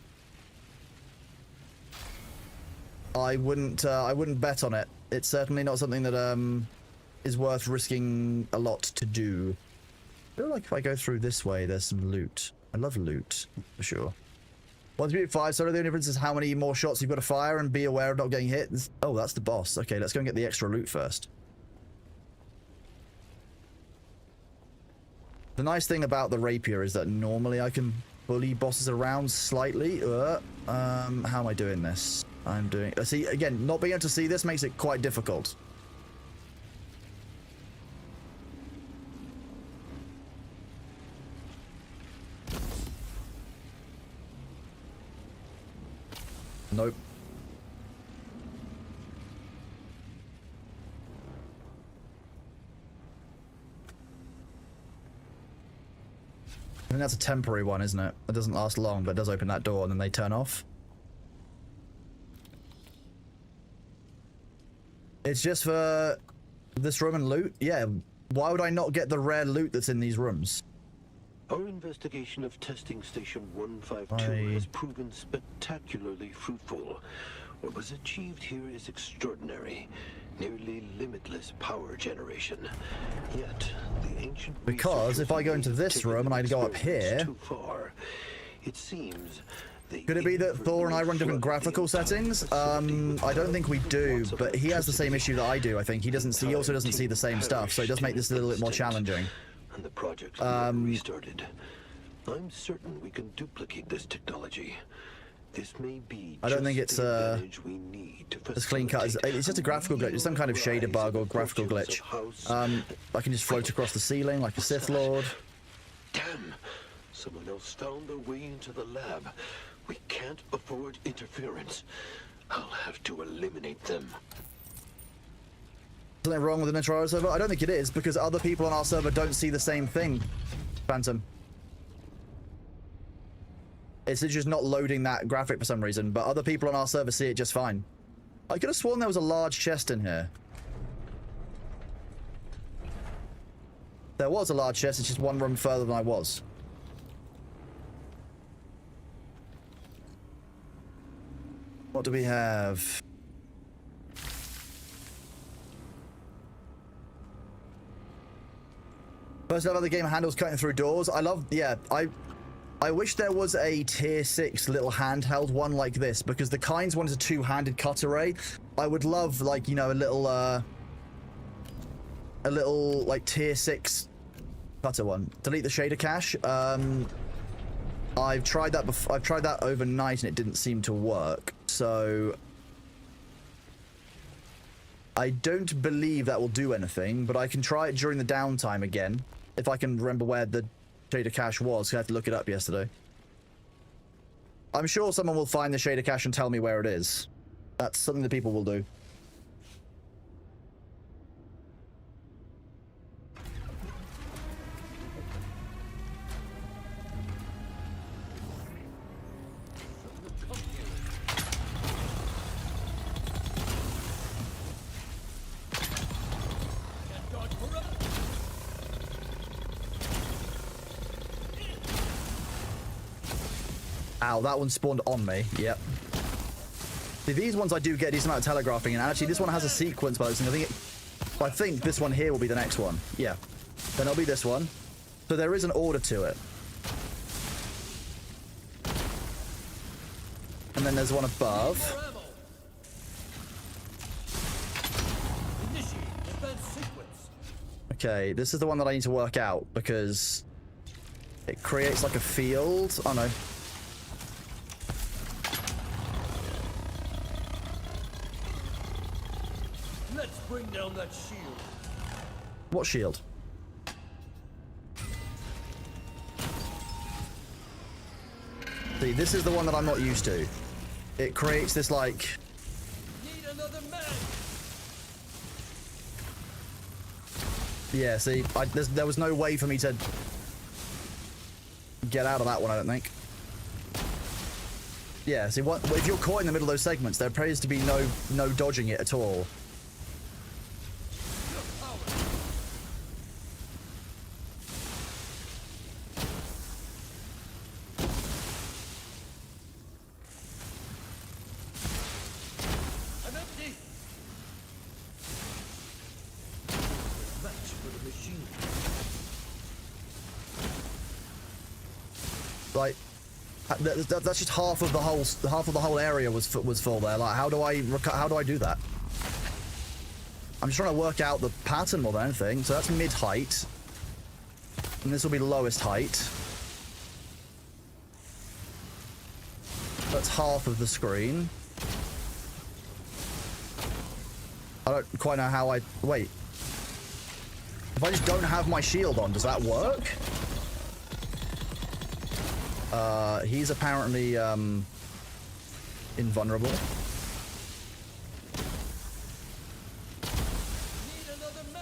wouldn't bet on it. It's certainly not something that is worth risking a lot to do. I feel like if I go through this way, there's some loot. I love loot, for sure. Once you beat 5, so the only difference is how many more shots you've got to fire and be aware of not getting hit. Oh, that's the boss. Okay, let's go and get the extra loot first. The nice thing about the rapier is that normally I can bully bosses around slightly. How am I doing this? I'm doing... see, again, not being able to see this makes it quite difficult. Nope. I think that's a temporary one, isn't it? It doesn't last long, but it does open that door and then they turn off. It's just for this room and loot? Yeah, why would I not get the rare loot that's in these rooms? Our investigation of testing station 152 has proven spectacularly fruitful. What was achieved here is extraordinary. Nearly limitless power generation. Yet, the ancient because if I go into this room and I go up here... Too far, it seems could it be that Thor and I run different graphical settings? I don't think we do, but he has the same issue that I do, I think. He also doesn't see the same stuff, so it does make this a little bit more challenging. And the project restarted. I'm certain we can duplicate this technology. This may be I don't think it's we need to as clean cut as it's just a graphical glitch. It's some kind of shader bug or graphical glitch. I can just float across the ceiling like a Sith Lord. Damn! Someone else found their way into the lab. We can't afford interference. I'll have to eliminate them. Something wrong with the Nitro server? I don't think it is, because other people on our server don't see the same thing, Phantom. It's just not loading that graphic for some reason, but other people on our server see it just fine. I could have sworn there was a large chest in here. There was a large chest, it's just one room further than I was. What do we have? First love how the game handles cutting through doors. I love, yeah, I wish there was a tier 6 little handheld one like this, because the Kind's one is a two-handed cut array. I would love, like, you know, a little like tier 6 cutter one. Delete the shader cache. I've tried that before. I've tried that overnight and it didn't seem to work. So I don't believe that will do anything, but I can try it during the downtime again. If I can remember where the shader cache was, I had to look it up yesterday. I'm sure someone will find the shader cache and tell me where it is. That's something that people will do. Ow, that one spawned on me. Yep. See, these ones I do get a decent amount of telegraphing, and actually this one has a sequence by this thing. I think this one here will be the next one. Yeah. Then it'll be this one. So there is an order to it. And then there's one above. Okay, this is the one that I need to work out, because it creates like a field. Oh no. Let's bring down that shield. What shield? See, this is the one that I'm not used to. It creates this like... Need another man. Yeah, see, there was no way for me to get out of that one, I don't think. Yeah, see, if you're caught in the middle of those segments, there appears to be no dodging it at all. Like, that's just half of the whole area was full there. Like, how do I do that? I'm just trying to work out the pattern more than anything. So that's mid height, and this will be lowest height. That's half of the screen. I don't quite know how wait. If I just don't have my shield on, does that work? He's apparently, invulnerable.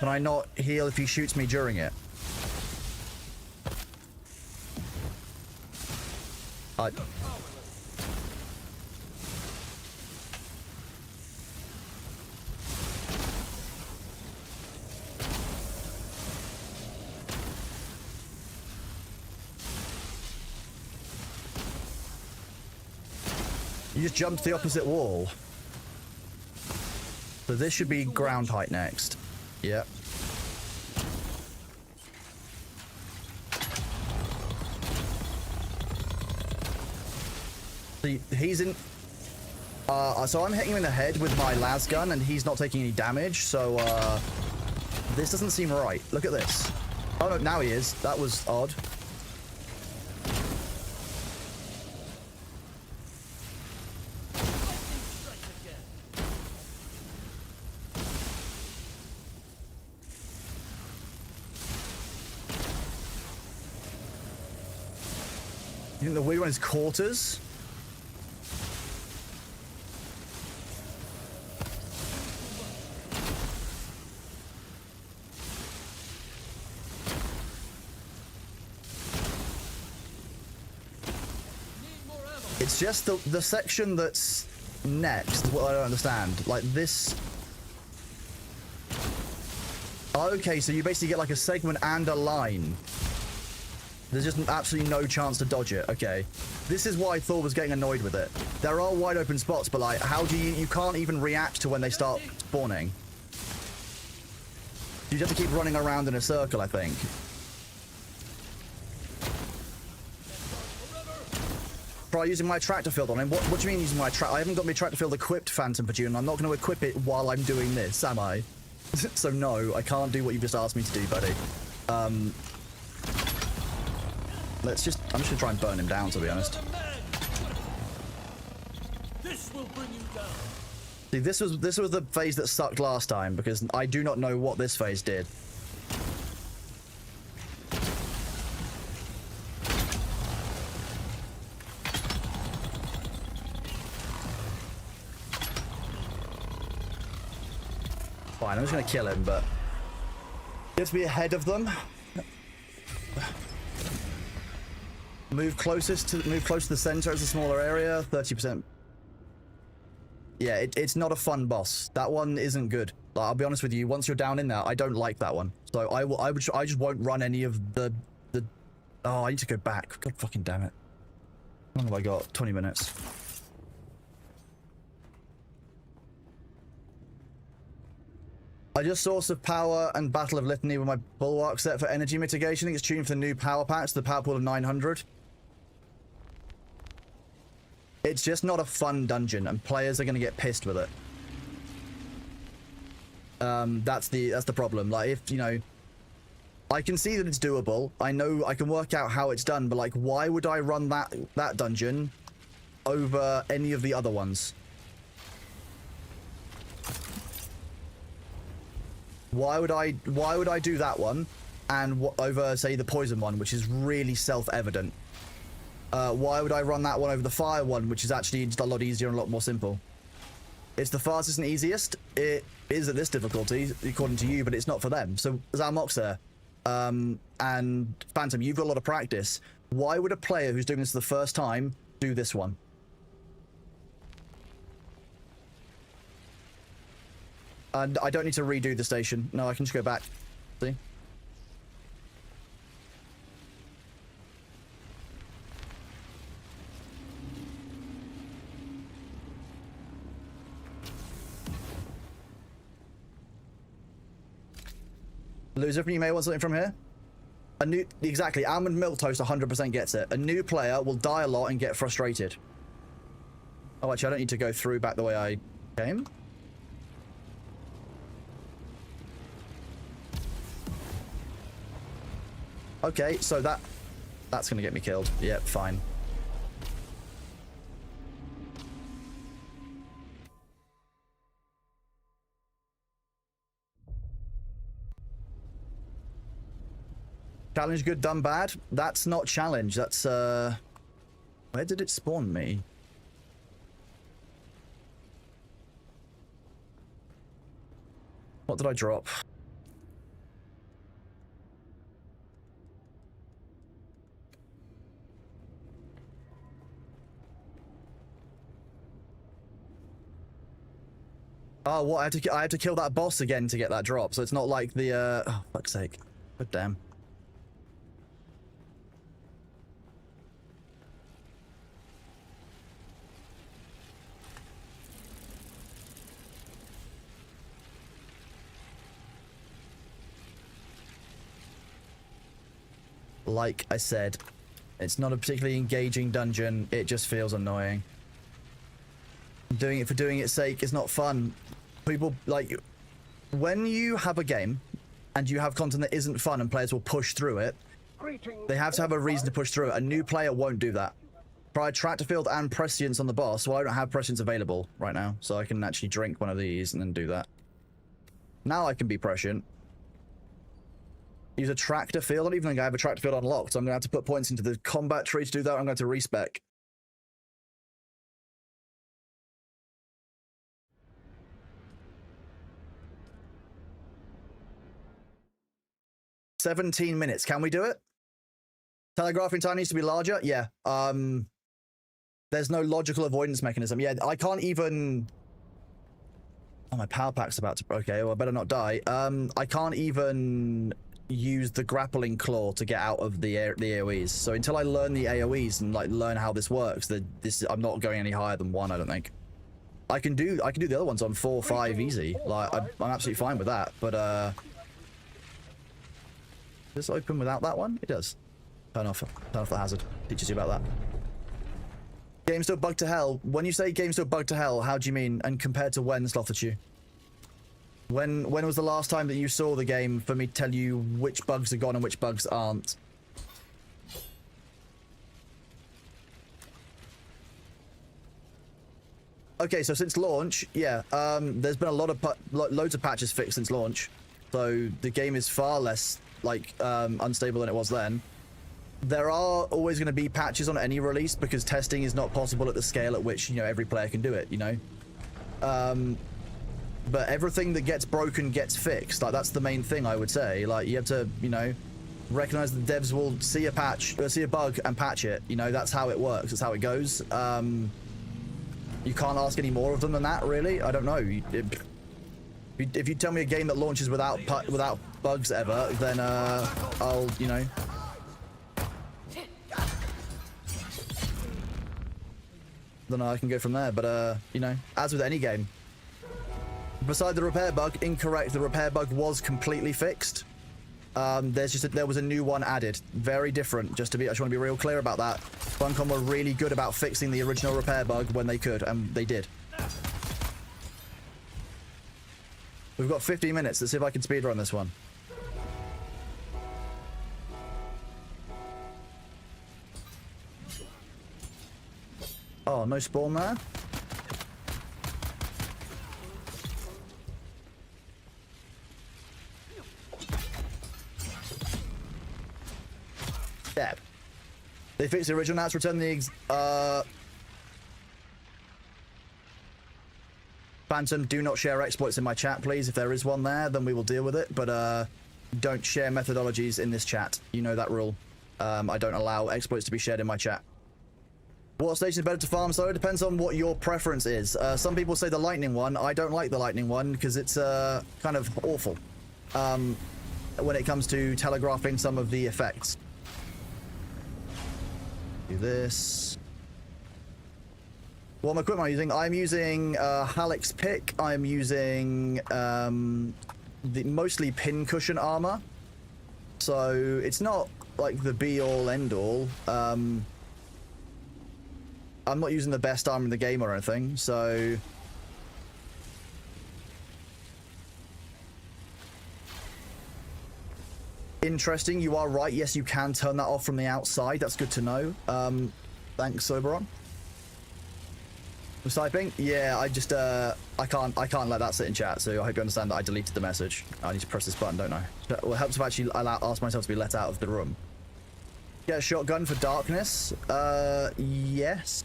Can I not heal if he shoots me during it? You just jumped the opposite wall. So this should be ground height next. Yep. See, he's in... so I'm hitting him in the head with my las gun, and he's not taking any damage, so, this doesn't seem right. Look at this. Oh, no, now he is. That was odd. You think the weird one is quarters? It's just the section that's next is what I don't understand. Like this... Okay, so you basically get like a segment and a line. There's just absolutely no chance to dodge it. Okay. This is why Thor was getting annoyed with it. There are wide open spots, but like, how do you can't even react to when they start spawning. You just have to keep running around in a circle, I think. Try using my tractor field on him. What do you mean using my tractor? I haven't got my tractor field equipped, Phantom for Dune. I'm not going to equip it while I'm doing this, am I? So no, I can't do what you just asked me to do, buddy. I'm just gonna try and burn him down, to be honest. This will bring you down. See, this was the phase that sucked last time, because I do not know what this phase did. Fine, I'm just gonna kill him, but you have to be ahead of them. Move close to the center. It's a smaller area. 30%. Yeah, it's not a fun boss. That one isn't good. Like, I'll be honest with you. Once you're down in there, I don't like that one. So I just won't run any of the. Oh, I need to go back. God fucking damn it. How long have I got? 20 minutes. I just Source of Power and Battle of Litany with my Bulwark set for energy mitigation. I think it's tuned for the new power packs, the power pool of 900. It's just not a fun dungeon, and players are going to get pissed with it. That's the problem. Like, if, you know, I can see that it's doable. I know I can work out how it's done, but like, why would I run that dungeon over any of the other ones? Why would I do that one and over, say, the poison one, which is really self-evident? Why would I run that one over the fire one, which is actually just a lot easier and a lot more simple? It's the fastest and easiest. It is at this difficulty, according to you, but it's not for them. So, Zalmox there, and Phantom, you've got a lot of practice. Why would a player who's doing this for the first time do this one? And I don't need to redo the station. No, I can just go back. See? Loser, you may want something from here? Exactly, almond milk toast 100% gets it. A new player will die a lot and get frustrated. Oh, actually, I don't need to go through back the way I came. Okay, so that's gonna get me killed. Yep, fine. Challenge good, done bad? That's not challenge, that's where did it spawn me? What did I drop? Oh, what? I have to kill that boss again to get that drop. So it's not like the oh, fuck's sake. God damn. Like I said, it's not a particularly engaging dungeon. It just feels annoying. Doing it for doing its sake is not fun. People, like, when you have a game and you have content that isn't fun and players will push through it, they have to have a reason to push through it. A new player won't do that. Tried Tractor Field and Prescience on the boss, well, I don't have Prescience available right now, so I can actually drink one of these and then do that. Now I can be prescient. Use a Tractor Field. I don't even think I have a Tractor Field unlocked, so I'm going to have to put points into the combat tree to do that. I'm going to respec. "17 minutes. Can we do it? Telegraphing time needs to be larger? Yeah. There's no logical avoidance mechanism. Yeah, I can't even... Oh, my power pack's about to... Okay, well, I better not die. I can't even use the grappling claw to get out of the AoEs. So until I learn the AoEs and like learn how this works, I'm not going any higher than 1, I don't think. I can do the other ones on 4, 5 easy. Like, I'm absolutely fine with that, but does this open without that one? It does. Turn off the hazard. Teaches you about that. Game still bugged to hell. When you say game still bugged to hell, how do you mean? And compared to when, Slothachu? When was the last time that you saw the game for me to tell you which bugs are gone and which bugs aren't? okay, so since launch, yeah, there's been a lot of loads of patches fixed since launch, so the game is far less like unstable than it was then. There are always going to be patches on any release because testing is not possible at the scale at which, you know, every player can do it, you know. But everything that gets broken gets fixed. Like, that's the main thing, I would say. Like, you have to, you know, recognize that devs will see a patch, see a bug and patch it. You know, that's how it works. That's how it goes. You can't ask any more of them than that, really. I don't know. If you tell me a game that launches without bugs ever, then I'll, you know. Then I can go from there. But you know, as with any game. Beside the repair bug, incorrect. The repair bug was completely fixed. There was a new one added, very different. I just want to be real clear about that. Funcom were really good about fixing the original repair bug when they could, and they did. We've got 15 minutes. Let's see if I can speedrun this one. Oh, no spawn there. Dab. They fixed the original, now it's returning the Phantom, do not share exploits in my chat, please. If there is one there, then we will deal with it, but don't share methodologies in this chat. You know that rule. I don't allow exploits to be shared in my chat. What station is better to farm? So it depends on what your preference is. Some people say the lightning one. I don't like the lightning one because it's kind of awful when it comes to telegraphing some of the effects. Do this. What equipment am I using? I'm using Halleck's pick. I'm using the mostly pincushion armor. So it's not like the be-all, end-all. I'm not using the best armor in the game or anything, so... Interesting, you are right. Yes, you can turn that off from the outside. That's good to know. Thanks, Soberon. Was typing? Yeah, I just I can't let that sit in chat, so I hope you understand that I deleted the message. I need to press this button, don't I? Well, it helps if I actually ask myself to be let out of the room. Get a shotgun for darkness? Yes.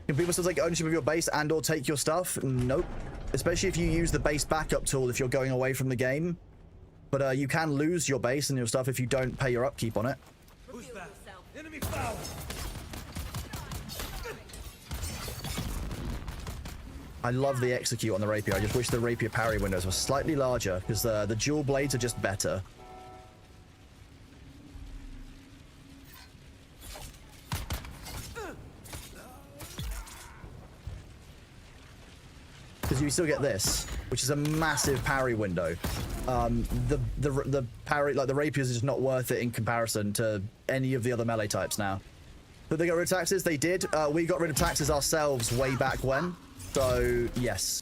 Can people still take ownership of your base and or take your stuff? Nope. Especially if you use the base backup tool if you're going away from the game. But you can lose your base and your stuff if you don't pay your upkeep on it. Who's that? Enemy foul! I love the execute on the rapier. I just wish the rapier parry windows were slightly larger because the dual blades are just better. Because you still get this, which is a massive parry window. The parry, like the rapiers, is just not worth it in comparison to any of the other melee types now. But they got rid of taxes. They did. We got rid of taxes ourselves way back when. So yes.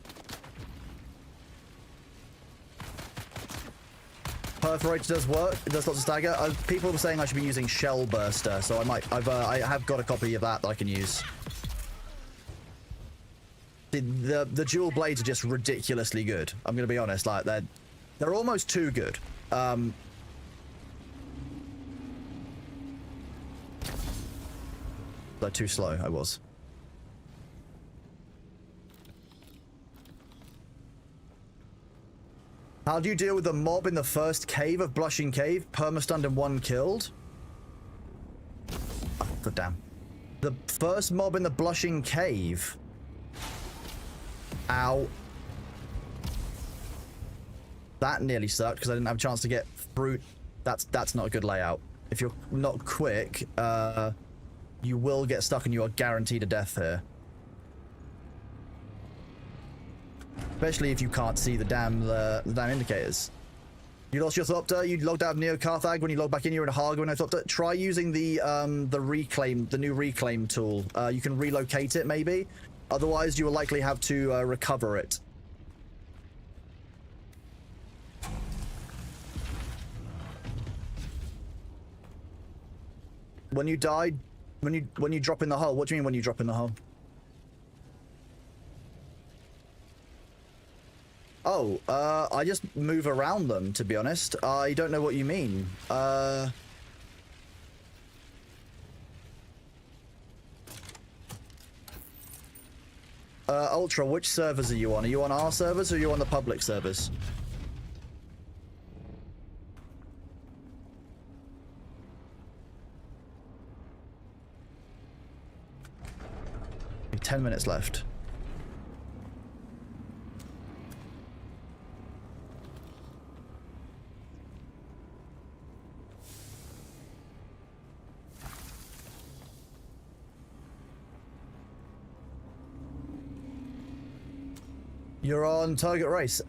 Perforator does work. It does lots of stagger. People were saying I should be using Shell Burster, so I have got a copy of that I can use. The dual blades are just ridiculously good. I'm gonna be honest, like they're almost too good. They're too slow. I was. How do you deal with the mob in the first cave of Blushing Cave? Permastunned and 1 killed. Oh, god damn. The first mob in the Blushing Cave. Ow. That nearly sucked because I didn't have a chance to get fruit. That's not a good layout. If you're not quick, you will get stuck and you are guaranteed a death here. Especially if you can't see the damn indicators. You lost your Thopter, you logged out of Neo Carthag. When you log back in, you're in a Hargo with no Thopter. Try using the new reclaim tool. You can relocate it maybe. Otherwise, you will likely have to recover it. When you die, when you drop in the hole, what do you mean when you drop in the hole? Oh, I just move around them, to be honest. I don't know what you mean. Ultra, which servers are you on? Are you on our servers or are you on the public servers? We have 10 minutes left. You're on target race.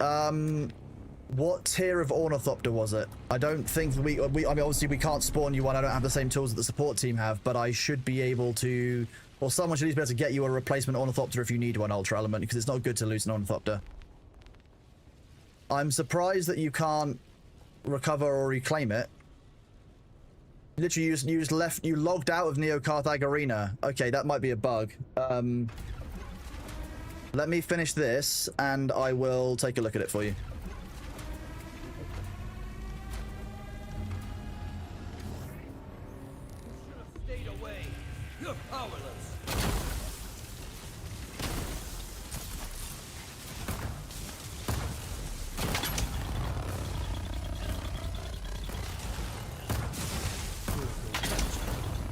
What tier of Ornithopter was it? I don't think we I mean, obviously we can't spawn you one. I don't have the same tools that the support team have, but I should be able to, or someone should at least be able to get you a replacement Ornithopter if you need one, Ultra Element, because it's not good to lose an Ornithopter. I'm surprised that you can't recover or reclaim it. Literally, you logged out of Neo Carthag Arena. Okay, that might be a bug. Let me finish this, and I will take a look at it for you. Should have stayed away. You're powerless.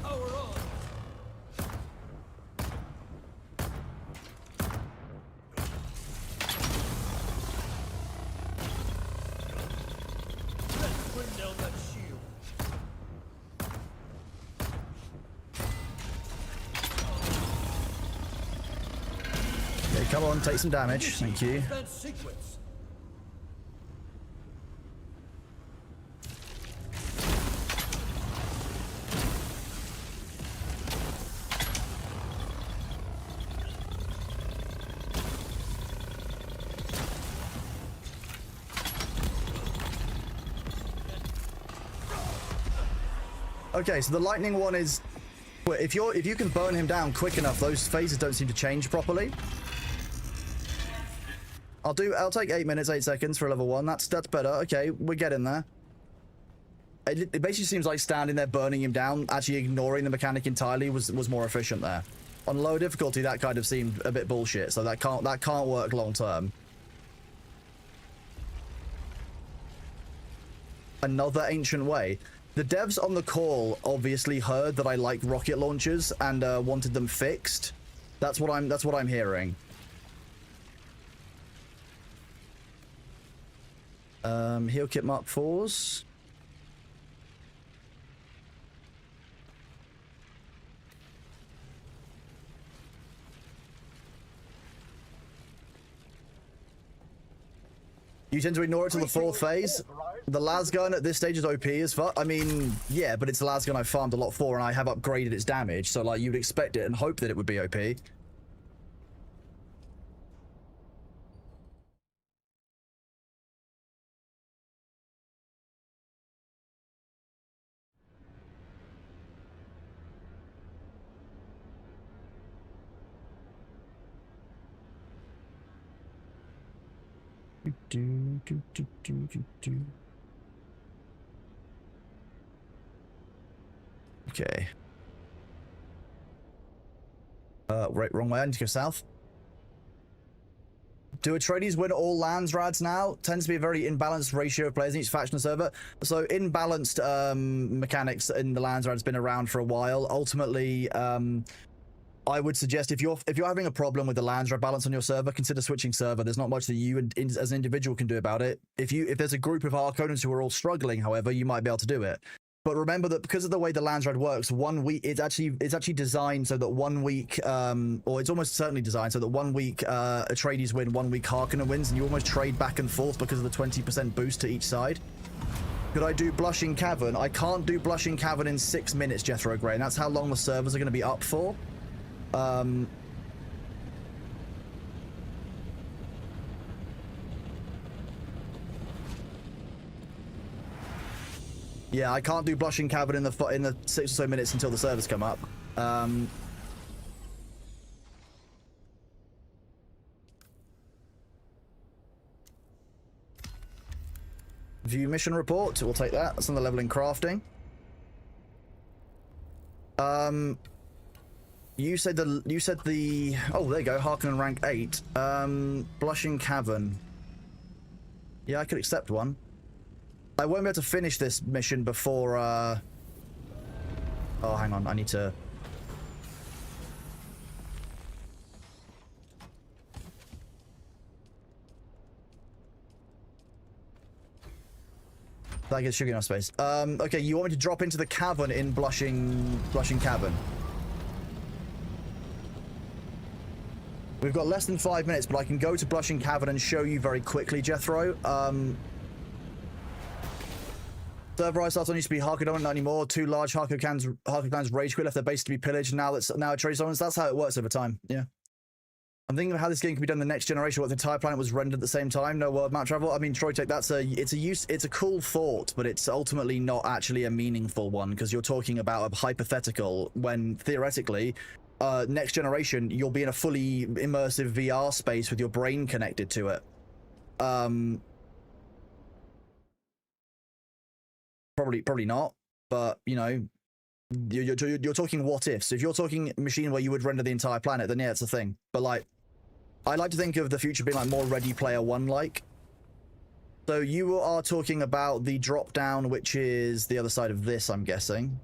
Power on. Let's bring down that shield. Okay, come on, take some damage. Thank you. That sequence. Okay, so the lightning one is, well, if you can burn him down quick enough, those phases don't seem to change properly. I'll take 8 minutes, 8 seconds for a level 1. That's better. Okay, we're getting there. It basically seems like standing there burning him down, actually ignoring the mechanic entirely was more efficient there. On low difficulty, that kind of seemed a bit bullshit, so that can't work long term. Another ancient way. The devs on the call obviously heard that I like rocket launchers and wanted them fixed. That's what I'm hearing. Heal kit Mark 4s. You tend to ignore it till the 4th phase. The lasgun at this stage is OP as fuck. I mean, yeah, but it's a lasgun I farmed a lot for, and I have upgraded its damage, so like you'd expect it and hope that it would be OP. Okay. Right, wrong way. I need to go south. Do Atreides win all lands rads now? Tends to be a very imbalanced ratio of players in each faction server. So imbalanced mechanics in the lands rad has been around for a while. Ultimately, I would suggest if you're having a problem with the lands rad balance on your server, consider switching server. There's not much that you as an individual can do about it. If there's a group of Harkonnens who are all struggling, however, you might be able to do it. But remember that because of the way the lands rad works, 1 week it's actually designed so that 1 week, or it's almost certainly designed so that 1 week Atreides win, 1 week Harkonnen wins, and you almost trade back and forth because of the 20% boost to each side. Could I do Blushing Cavern? I can't do Blushing Cavern in 6 minutes, Jethro Gray, and that's how long the servers are going to be up for. Yeah, I can't do Blushing Cavern in the 6 or so minutes until the servers come up. View mission report. We'll take that. That's on the level in crafting. You said the oh, there you go. Harkonnen rank 8. Blushing Cavern. Yeah, I could accept one. I won't be able to finish this mission before oh, hang on. I need to that gets sugar enough space. Okay, you want me to drop into the cavern in Blushing Cavern? We've got less than 5 minutes, but I can go to Blushing Cavern and show you very quickly, Jethro. Server I started on used to be Harkonnen, not anymore. 2 large Harkonnen clans rage quit, left their base to be pillaged. Now it trades on. That's how it works over time. Yeah. I'm thinking of how this game can be done in the next generation. What the entire planet was rendered at the same time. No world map travel. I mean, Troytek, it's a cool thought, but it's ultimately not actually a meaningful one because you're talking about a hypothetical when theoretically, next generation you'll be in a fully immersive VR space with your brain connected to it. Probably not. But you know, you're talking what ifs. If you're talking machine where you would render the entire planet, then yeah, it's a thing. But like, I like to think of the future being like more Ready Player One like. So you are talking about the drop down, which is the other side of this, I'm guessing.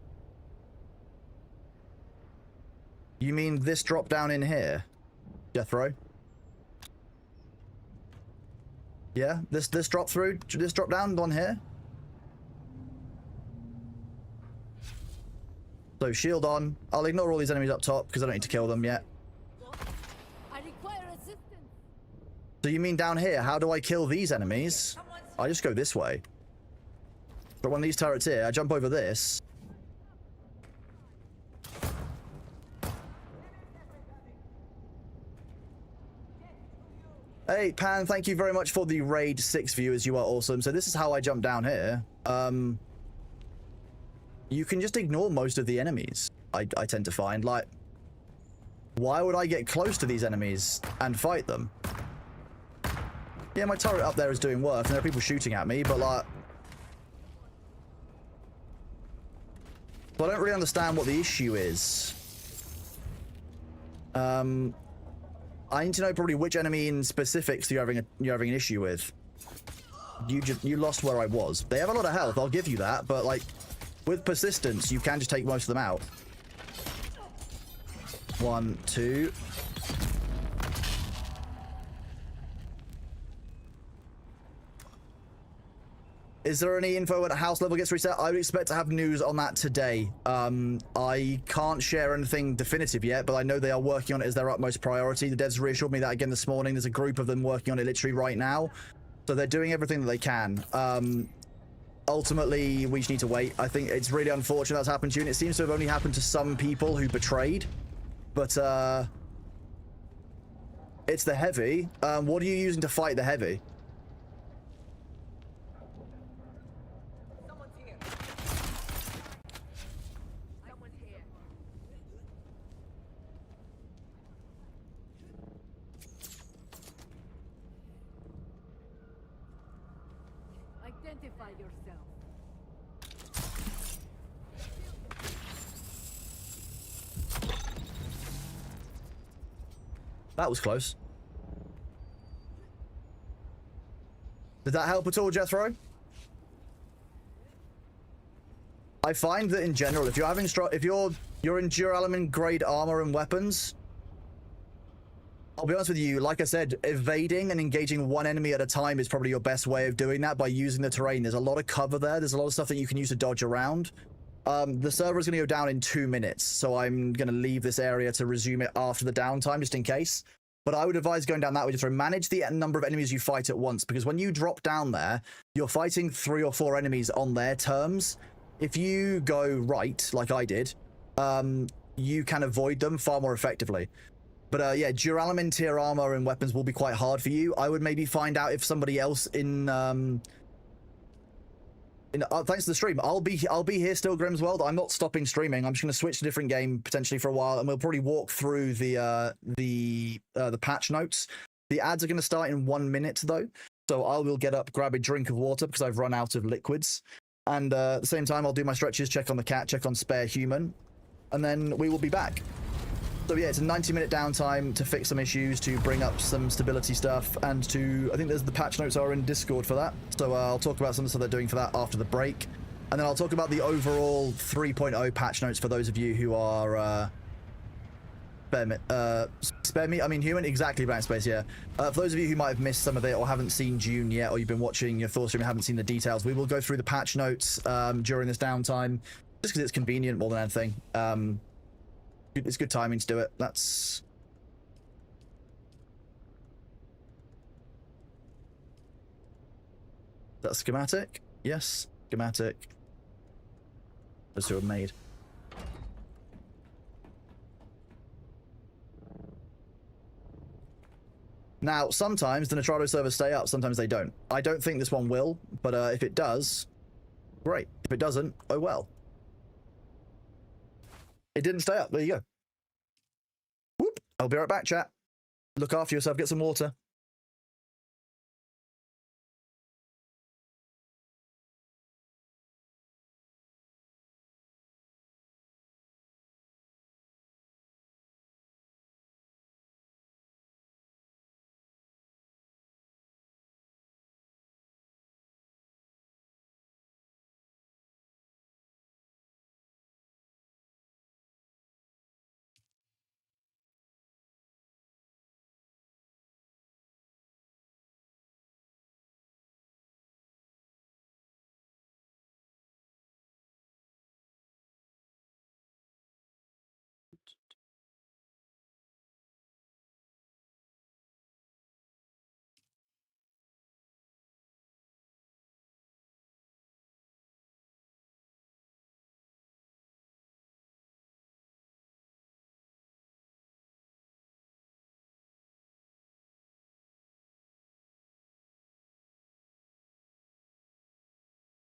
You mean this drop down in here, Jethro? Yeah, this drop through, this drop down, the one here. So shield on. I'll ignore all these enemies up top because I don't need to kill them yet. I require assistance. So you mean down here? How do I kill these enemies? I just go this way. But one of these turrets here, I jump over this. Hey, Pan, thank you very much for the Raid 6 viewers. You are awesome. So this is how I jump down here. You can just ignore most of the enemies, I tend to find. Like, why would I get close to these enemies and fight them? Yeah, my turret up there is doing work, and there are people shooting at me, but like... So I don't really understand what the issue is. I need to know probably which enemy in specifics you're having an issue with. You lost where I was. They have a lot of health, I'll give you that, but like... With persistence, you can just take most of them out. 1, 2. Is there any info when a house level gets reset? I would expect to have news on that today. I can't share anything definitive yet, but I know they are working on it as their utmost priority. The devs reassured me that again this morning. There's a group of them working on it literally right now. So they're doing everything that they can. Ultimately, we just need to wait. I think it's really unfortunate that's happened to you, and it seems to have only happened to some people who betrayed. But, it's the heavy. What are you using to fight the heavy? Someone's here. Someone's here. Identify yourself. That was close. Did that help at all, Jethro? I find that in general, if you're having if you're in duralumin grade armor and weapons, I'll be honest with you, like I said, evading and engaging one enemy at a time is probably your best way of doing that by using the terrain. There's a lot of cover there. There's a lot of stuff that you can use to dodge around. The server is going to go down in 2 minutes, so I'm going to leave this area to resume it after the downtime, just in case. But I would advise going down that way to manage the number of enemies you fight at once, because when you drop down there, you're fighting 3 or 4 enemies on their terms. If you go right, like I did, you can avoid them far more effectively. But yeah, duralumin tier armor and weapons will be quite hard for you. I would maybe find out if somebody else in Thanks to the stream. I'll be here still, Grimsworld. I'm not stopping streaming. I'm just going to switch to a different game potentially for a while, and we'll probably walk through the patch notes. The ads are going to start in 1 minute though, so I will get up, grab a drink of water because I've run out of liquids, and at the same time I'll do my stretches, check on the cat, check on spare human, and then we will be back. So yeah, it's a 90-minute downtime to fix some issues, to bring up some stability stuff, and I think the patch notes are in Discord for that. So I'll talk about some of the stuff they're doing for that after the break. And then I'll talk about the overall 3.0 patch notes for those of you who are, spare me, I mean human, exactly, Blank Space, yeah. For those of you who might have missed some of it or haven't seen Dune yet, or you've been watching your Thor stream and haven't seen the details, we will go through the patch notes during this downtime, just because it's convenient more than anything. It's good timing to do it. That's schematic. Yes, schematic. Those two are made. Now, sometimes the Nitrado servers stay up, sometimes they don't. I don't think this one will, but if it does, great. If it doesn't, oh well. It didn't stay up. There you go. Whoop. I'll be right back, chat. Look after yourself. Get some water.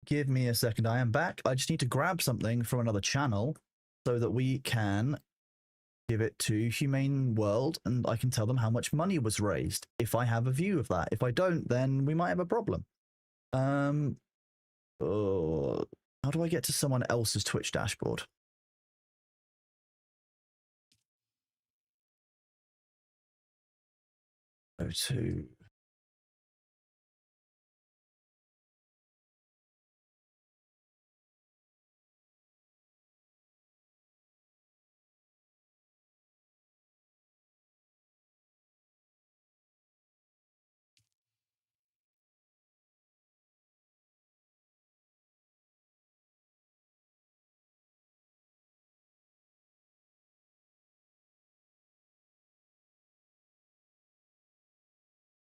Give me a second. I am back. I just need to grab something from another channel so that we can give it to Humane World and I can tell them how much money was raised if I have a view of that. If I don't, then we might have a problem. How do I get to someone else's Twitch dashboard? Go to...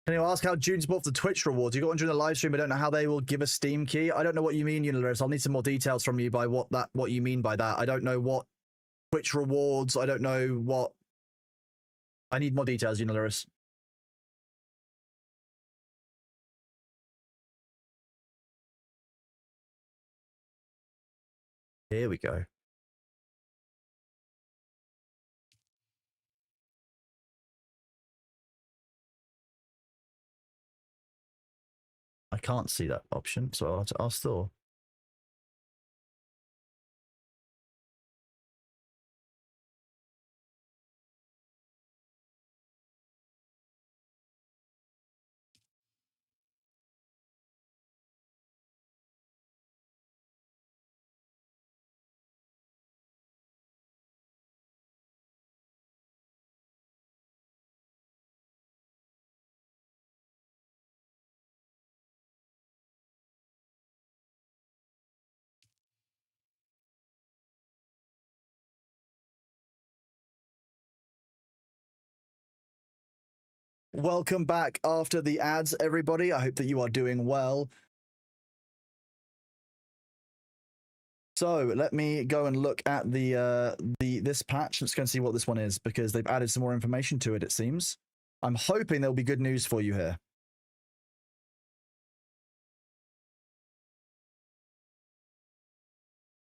Can you ask how June's bought the Twitch rewards? You got one during the live stream. I don't know how they will give a Steam key. I don't know what you mean, Unilaris. I'll need some more details from you by what you mean by that. I don't know what Twitch rewards. I don't know what. I need more details, Unilaris. Here we go. I can't see that option, so I'll have to ask Thor. Welcome back after the ads, everybody. I hope that you are doing well. So let me go and look at this patch. Let's go and see what this one is because they've added some more information to it, it seems. I'm hoping there'll be good news for you here.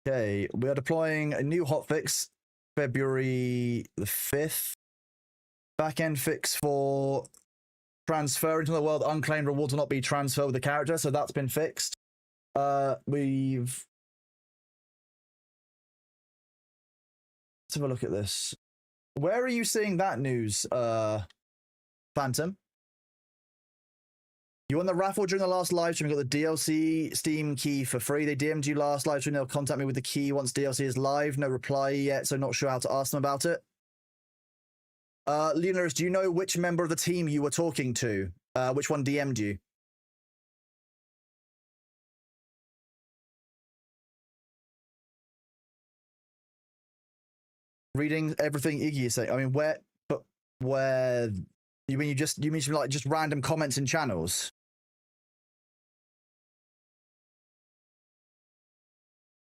Okay, we are deploying a new hotfix, February the 5th. Backend fix for transfer into the world. Unclaimed rewards will not be transferred with the character, so that's been fixed. We've... Let's have a look at this. Where are you seeing that news, Phantom? You won the raffle during the last live stream. You got the DLC Steam key for free. They DM'd you last live stream. They'll contact me with the key once DLC is live. No reply yet, so not sure how to ask them about it. Lunaris, do you know which member of the team you were talking to? Which one DM'd you? Reading everything Iggy is saying. I mean, where you mean like just random comments in channels?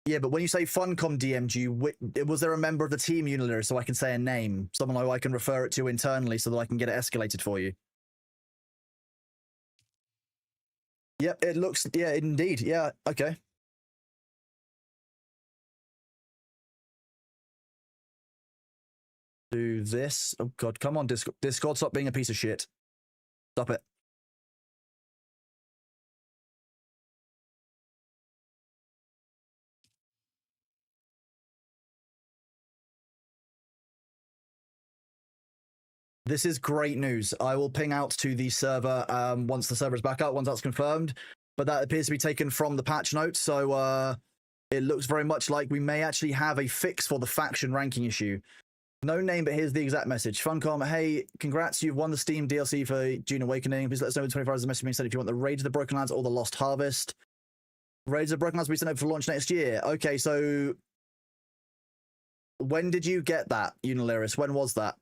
Yeah, but when you say Funcom DM'd you, was there a member of the team, Unilever, so I can say a name, someone who I can refer it to internally, so that I can get it escalated for you? Yep, it looks. Yeah, indeed. Yeah. Okay. Do this. Oh God, come on, Discord, stop being a piece of shit. Stop it. This is great news. I will ping out to the server once the server is back up, once that's confirmed. But that appears to be taken from the patch notes, so it looks very much like we may actually have a fix for the faction ranking issue. No name, but here's the exact message. Funcom, hey, congrats, you've won the Steam DLC for Dune Awakening. Please let us know in 24 hours the message being sent if you want the Raids of the Broken Lands or the Lost Harvest. Raids of the Broken Lands will be sent over for launch next year. Okay, so when did you get that, Unilaris? When was that?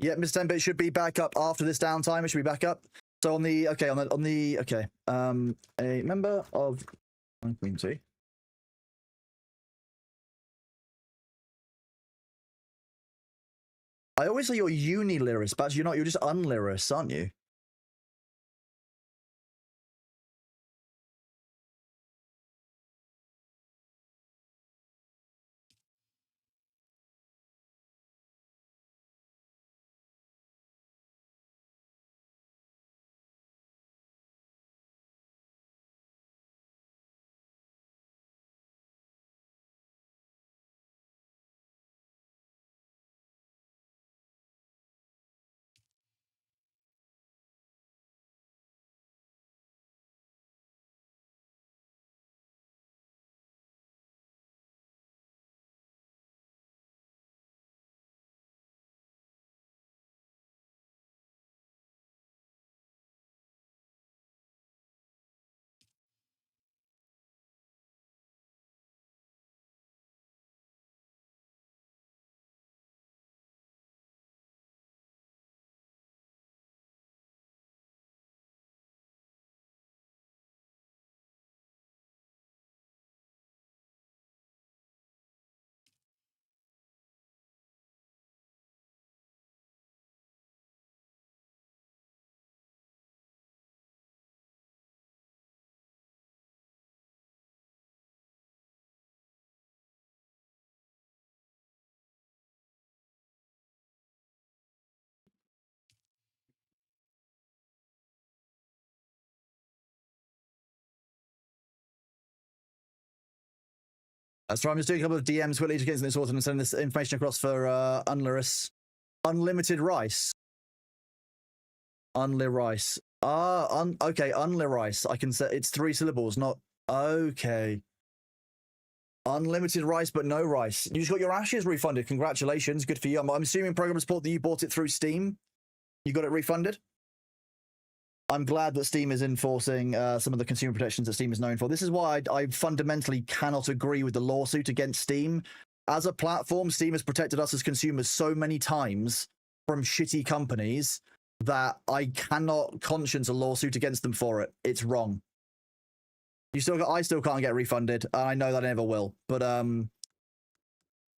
Yeah, Mr. 10-bit should be back up after this downtime. It should be back up. So on the a member of community. I always say you're Uniliris, but you're not. You're just Unliris, aren't you? So I'm just doing a couple of DMs quickly to get this sorted and send this information across for Unliris. Unlimited rice. Unlirice. Okay, Unlirice. I can say it's 3 syllables, not okay. Unlimited rice, but no rice. You just got your ashes refunded. Congratulations, good for you. I'm assuming program support that you bought it through Steam. You got it refunded. I'm glad that Steam is enforcing some of the consumer protections that Steam is known for. This is why I fundamentally cannot agree with the lawsuit against Steam. As a platform, Steam has protected us as consumers so many times from shitty companies that I cannot conscience a lawsuit against them for it. It's wrong. I still can't get refunded. I know that I never will. But I'm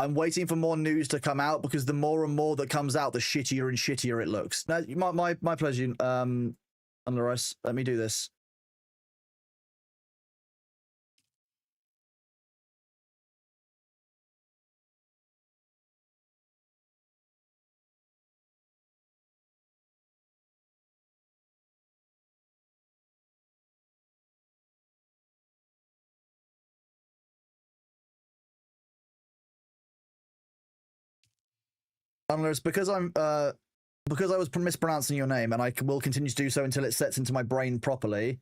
waiting for more news to come out because the more and more that comes out, the shittier and shittier it looks. Now, my pleasure. Unless let me do this. Unless because I was mispronouncing your name, and I will continue to do so until it sets into my brain properly.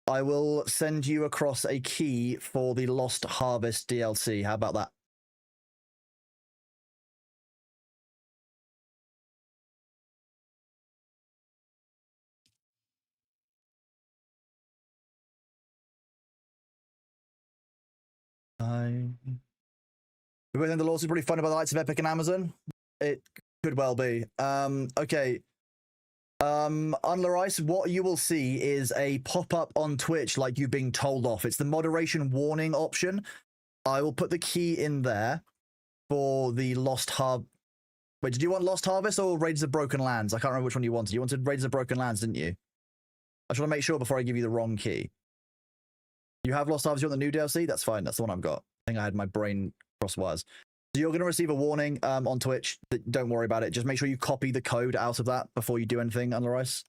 I will send you across a key for the Lost Harvest DLC. How about that? We both think the lawsuit's pretty fun by the likes of Epic and Amazon. It could well be. Okay. Unlarice, what you will see is a pop-up on Twitch like you being told off. It's the moderation warning option. I will put the key in there for the Lost Harvest. Wait, did you want Lost Harvest or Raiders of Broken Lands? I can't remember which one you wanted. You wanted Raiders of Broken Lands, didn't you? I just want to make sure before I give you the wrong key. You have Lost Harvest, you want the new DLC? That's fine. That's the one I've got. I think I had my brain cross wires. So you're going to receive a warning on Twitch. Don't worry about it. Just make sure you copy the code out of that before you do anything, Unlarice.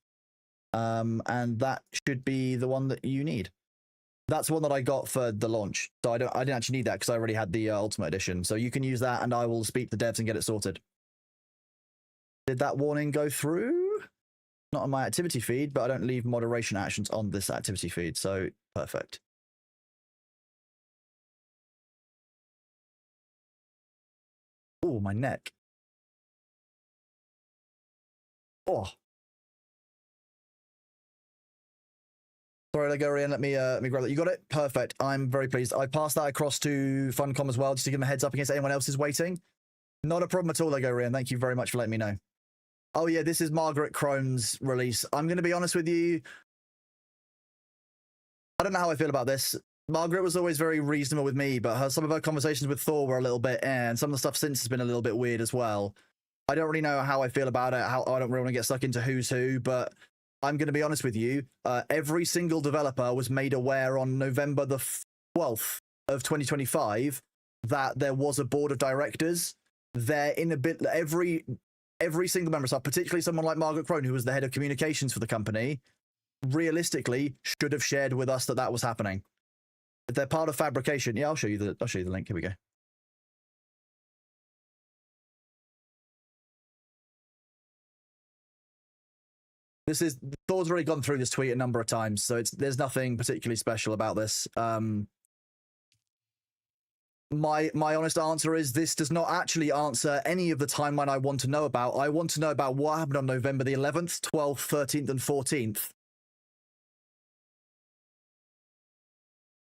And that should be the one that you need. That's the one that I got for the launch. So I didn't actually need that because I already had the Ultimate Edition. So you can use that and I will speak to devs and get it sorted. Did that warning go through? Not on my activity feed, but I don't leave moderation actions on this activity feed. So perfect. Oh, my neck. Oh. Sorry, Legorian, let me grab that. You got it? Perfect. I'm very pleased. I passed that across to Funcom as well, just to give them a heads up in case anyone else is waiting. Not a problem at all, Legorian. Thank you very much for letting me know. Oh, yeah, this is Margaret Crone's release. I'm going to be honest with you. I don't know how I feel about this. Margaret was always very reasonable with me, but some of her conversations with Thor were a little bit, and some of the stuff since has been a little bit weird as well. I don't really know how I feel about it. I don't really want to get stuck into who's who, but I'm going to be honest with you. Every single developer was made aware on November the 12th of 2025 that there was a board of directors. They're in a bit every single member of staff, particularly someone like Margaret Crone, who was the head of communications for the company, realistically should have shared with us that was happening. If they're part of fabrication, yeah, I'll show you the link. Here we go. This is Thor's already gone through this tweet a number of times, so there's nothing particularly special about this. My honest answer is this does not actually answer any of the timeline I want to know about. I want to know about what happened on November the 11th, 12th, 13th, and 14th.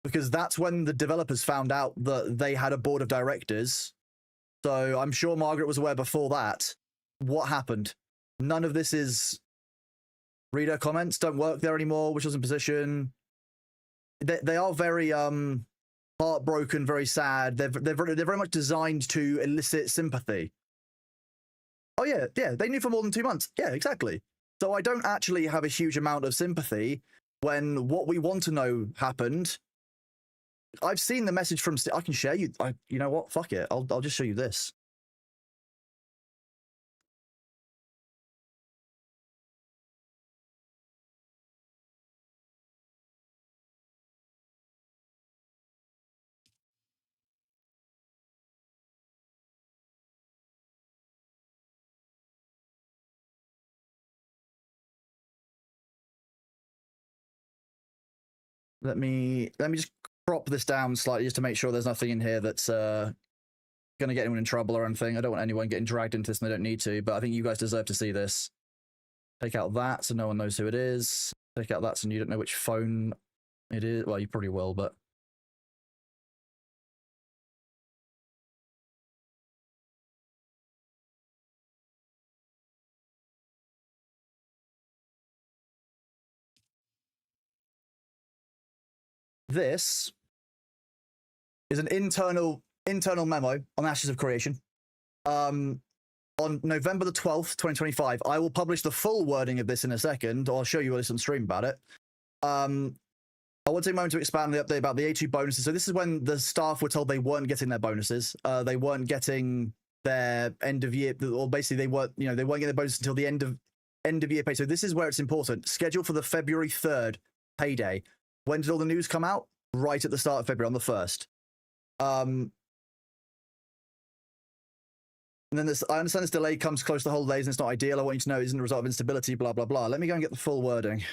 Because that's when the developers found out that they had a board of directors. So I'm sure Margaret was aware before that. What happened? None of this is... Reader comments don't work there anymore, which was in position. They are very heartbroken, very sad. They're very much designed to elicit sympathy. Oh yeah, they knew for more than 2 months. Yeah, exactly. So I don't actually have a huge amount of sympathy when what we want to know happened. I've seen the message from... I can share you... you know what? Fuck it. I'll just show you this. Let me just crop this down slightly just to make sure there's nothing in here that's going to get anyone in trouble or anything. I don't want anyone getting dragged into this and they don't need to, but I think you guys deserve to see this. Take out that so no one knows who it is. Take out that so you don't know which phone it is. Well, you probably will, but... this is an internal memo on Ashes of Creation. On November the 12th, 2025, I will publish the full wording of this in a second, or I'll show you a list on stream about it. I want to take a moment to expand the update about the A2 bonuses. So this is when the staff were told they weren't getting their bonuses. They weren't getting their end of year, or basically they weren't getting their bonus until the end of year pay. So this is where it's important. Scheduled for the February 3rd payday. When did all the news come out? Right at the start of February, on the 1st. And then this, I understand this delay comes close to the holidays and it's not ideal. I want you to know it isn't a result of instability, blah, blah, blah. Let me go and get the full wording.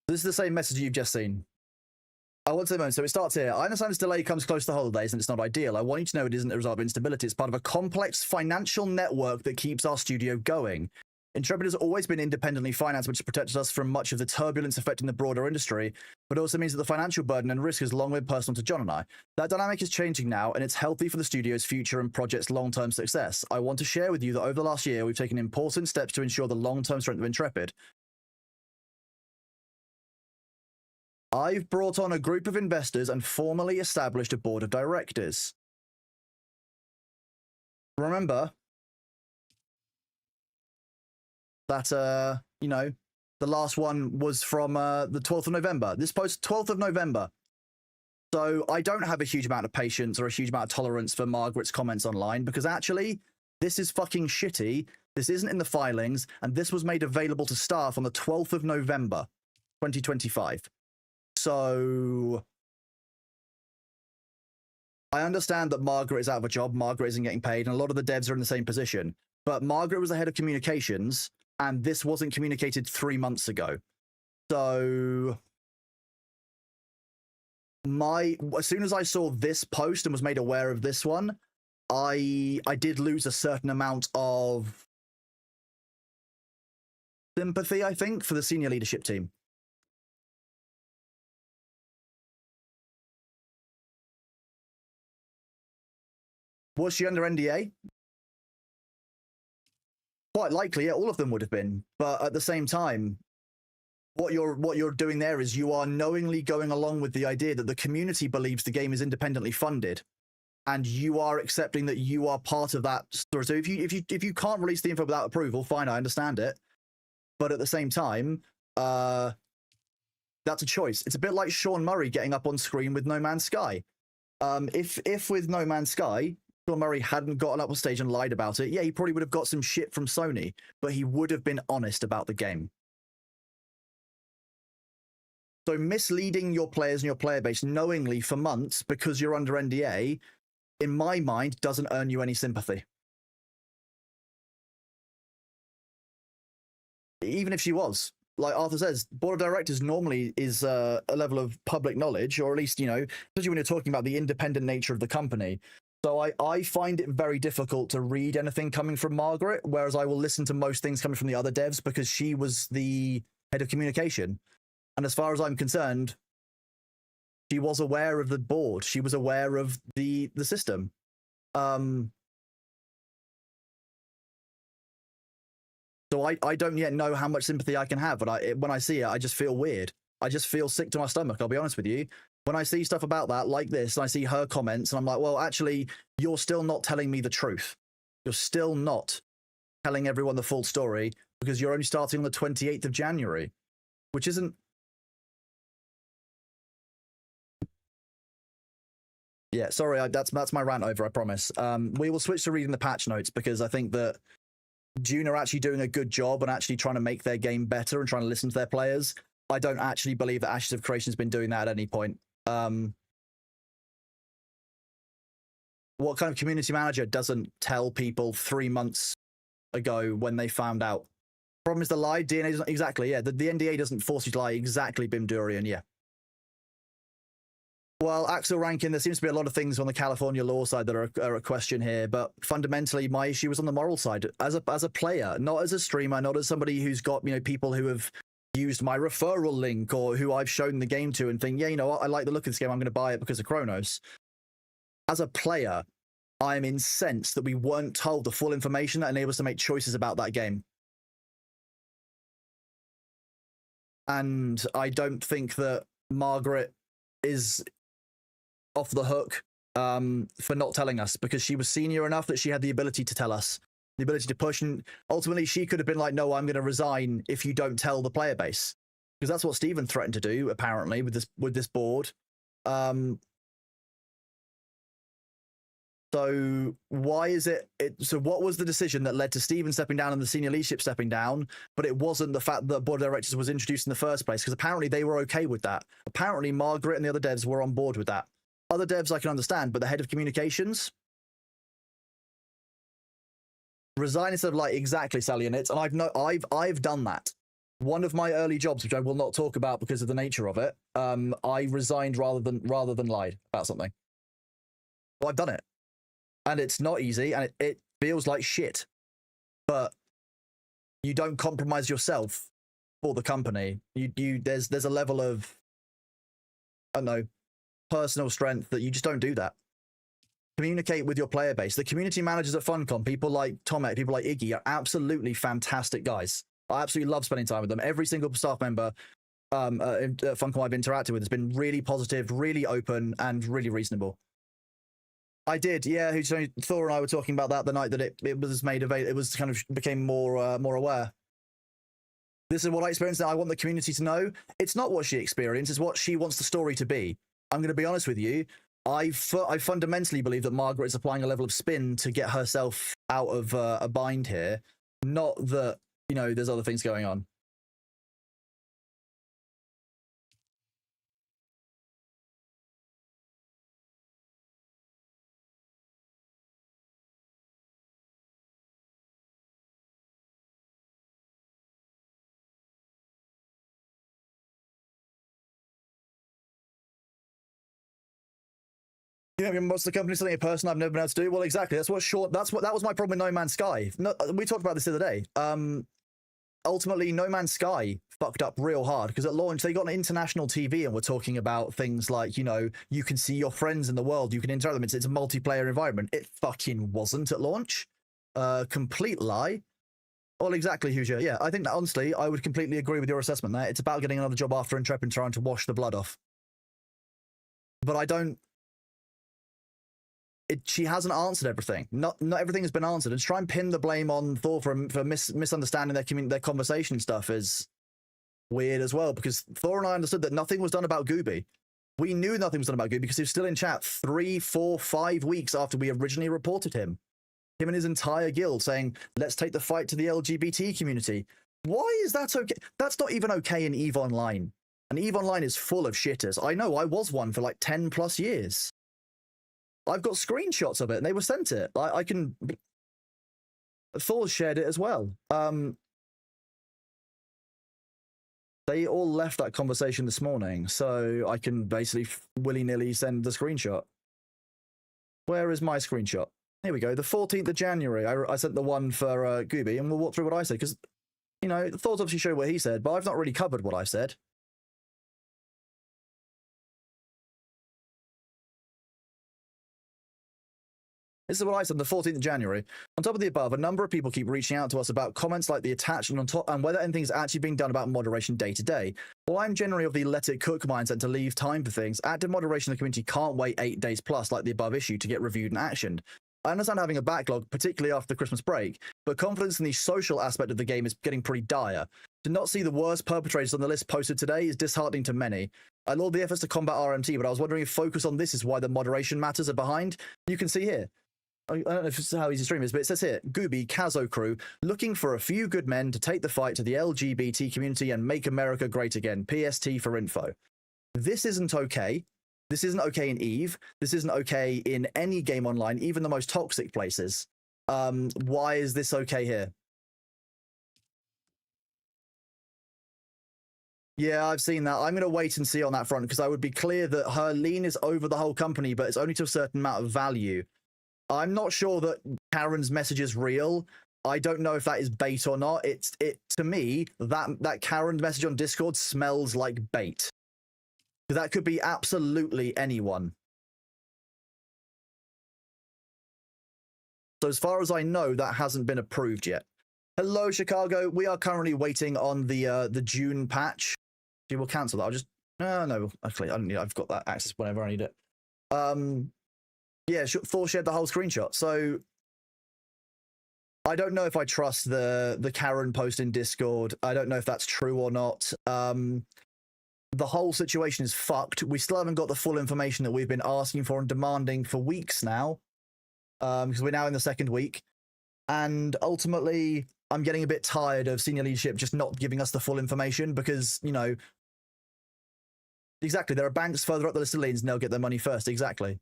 This is the same message you've just seen. I want to say, so it starts here. I understand this delay comes close to the holidays and it's not ideal. I want you to know it isn't a result of instability. It's part of a complex financial network that keeps our studio going. Intrepid has always been independently financed, which protects us from much of the turbulence affecting the broader industry, but also means that the financial burden and risk is long way personal to John and I. That dynamic is changing now, and it's healthy for the studio's future and project's long-term success. I want to share with you that over the last year, we've taken important steps to ensure the long-term strength of Intrepid. I've brought on a group of investors and formally established a board of directors. Remember that, the last one was from the 12th of November. This post, 12th of November. So I don't have a huge amount of patience or a huge amount of tolerance for Margaret's comments online, because actually, this is fucking shitty. This isn't in the filings, and this was made available to staff on the 12th of November, 2025. So I understand that Margaret is out of a job, Margaret isn't getting paid, and a lot of the devs are in the same position. But Margaret was the head of communications, and this wasn't communicated 3 months ago. So as soon as I saw this post and was made aware of this one, I did lose a certain amount of sympathy, I think, for the senior leadership team. Was she under NDA? Quite likely, yeah, all of them would have been. But at the same time, what you're doing there is you are knowingly going along with the idea that the community believes the game is independently funded, and you are accepting that you are part of that story. So if you can't release the info without approval, fine, I understand it. But at the same time, that's a choice. It's a bit like Sean Murray getting up on screen with No Man's Sky. If with No Man's Sky, Sean Murray hadn't gotten up on stage and lied about it, yeah, he probably would have got some shit from Sony, but he would have been honest about the game. So misleading your players and your player base knowingly for months because you're under NDA, in my mind, doesn't earn you any sympathy. Even if she was. Like Arthur says, board of directors normally is a level of public knowledge, or at least, especially when you're talking about the independent nature of the company. So I find it very difficult to read anything coming from Margaret, whereas I will listen to most things coming from the other devs because she was the head of communication. And as far as I'm concerned, she was aware of the board. She was aware of the system. So I don't yet know how much sympathy I can have, but when I see it, I just feel weird. I just feel sick to my stomach, I'll be honest with you. When I see stuff about that like this, and I see her comments, and I'm like, well, actually, you're still not telling me the truth. You're still not telling everyone the full story, because you're only starting on the 28th of January, which isn't... Yeah, sorry, that's my rant over, I promise. We will switch to reading the patch notes, because I think that Dune are actually doing a good job and actually trying to make their game better and trying to listen to their players. I don't actually believe that Ashes of Creation has been doing that at any point. What kind of community manager doesn't tell people 3 months ago when they found out? Problem is the lie. DNA doesn't exactly. Yeah, the NDA doesn't force you to lie exactly. Bimdurian. Yeah. Well, Axel Rankin, there seems to be a lot of things on the California law side that are a question here, but fundamentally, my issue was on the moral side as a player, not as a streamer, not as somebody who's got people who have used my referral link or who I've shown the game to and think, yeah, you know what, I like the look of this game, I'm going to buy it because of Kronos. As a player, I'm incensed that we weren't told the full information that enables us to make choices about that game. And I don't think that Margaret is off the hook for not telling us, because she was senior enough that she had the ability to tell us, the ability to push, and ultimately she could have been like, no, I'm going to resign if you don't tell the player base, because that's what Steven threatened to do apparently with this board. So why is it so what was the decision that led to Steven stepping down and the senior leadership stepping down, but it wasn't the fact that board of directors was introduced in the first place? Because apparently they were okay with that. Apparently Margaret and the other devs were on board with that. Other devs I can understand, but the head of communications resign instead of like, exactly, Sally, and I've done that. One of my early jobs, which I will not talk about because of the nature of it, I resigned rather than lied about something. Well, I've done it. And it's not easy, and it feels like shit. But you don't compromise yourself for the company. There's a level of, I don't know, personal strength that you just don't do that. Communicate with your player base. The community managers at Funcom, people like Tomek, people like Iggy, are absolutely fantastic guys. I absolutely love spending time with them. Every single staff member at Funcom I've interacted with has been really positive, really open, and really reasonable. I did, yeah. Thor and I were talking about that the night that it was made available. It was kind of became more aware. This is what I experienced. Now I want the community to know it's not what she experienced; it's what she wants the story to be. I'm going to be honest with you. I fundamentally believe that Margaret is applying a level of spin to get herself out of a bind here. Not that there's other things going on. What's the company something a person I've never been able to do? Well, exactly. That was my problem with No Man's Sky. No, we talked about this the other day. Ultimately, No Man's Sky fucked up real hard because at launch they got an international TV and we're talking about things like, you can see your friends in the world, you can interact with them. It's a multiplayer environment. It fucking wasn't at launch. Complete lie. Well, exactly, Huger. Yeah, I think that honestly, I would completely agree with your assessment there. It's about getting another job after Intrepid, trying to wash the blood off. But I don't. She hasn't answered everything. Not everything has been answered. And to try and pin the blame on Thor for misunderstanding their conversation stuff is weird as well, because Thor and I understood that nothing was done about Gooby. We knew nothing was done about Gooby because he was still in chat 3, 4, 5 weeks after we originally reported him. Him and his entire guild saying, let's take the fight to the LGBT community. Why is that okay? That's not even okay in EVE Online. And EVE Online is full of shitters. I know, I was one for like 10 plus years. I've got screenshots of it and they were sent it. I can. Thor shared it as well. They all left that conversation this morning, so I can basically willy-nilly send the screenshot. Where is my screenshot? Here we go. The 14th of January. I sent the one for Gooby, and we'll walk through what I said, because, Thor's obviously showed what he said, but I've not really covered what I said. This is what I said on the 14th of January. On top of the above, a number of people keep reaching out to us about comments like the attachment on top and whether anything's actually being done about moderation day to day. While I'm generally of the let it cook mindset to leave time for things, active moderation in the community can't wait 8 days plus like the above issue to get reviewed and actioned. I understand having a backlog, particularly after the Christmas break, but confidence in the social aspect of the game is getting pretty dire. To not see the worst perpetrators on the list posted today is disheartening to many. I laud the efforts to combat RMT, but I was wondering if focus on this is why the moderation matters are behind. You can see here. I don't know if this is how easy stream is, but it says here, Gooby, Kazo crew, looking for a few good men to take the fight to the LGBT community and make America great again. PST for info. This isn't okay. This isn't okay in EVE. This isn't okay in any game online, even the most toxic places. Why is this okay here? Yeah, I've seen that. I'm going to wait and see on that front because I would be clear that her lien is over the whole company, but it's only to a certain amount of value. I'm not sure that Karen's message is real. I don't know if that is bait or not. It to me that Karen message on Discord smells like bait. That could be absolutely anyone. So as far as I know, that hasn't been approved yet. Hello, Chicago. We are currently waiting on the Dune patch. She will cancel that. I'll just no, actually, I don't need. I've got that access whenever I need it. Yeah, Thor shared the whole screenshot. So I don't know if I trust the Karen post in Discord. I don't know if that's true or not. The whole situation is fucked. We still haven't got the full information that we've been asking for and demanding for weeks now. Because we're now in the second week. And ultimately, I'm getting a bit tired of senior leadership just not giving us the full information because, you know, exactly, there are banks further up the list of liens and they'll get their money first. Exactly.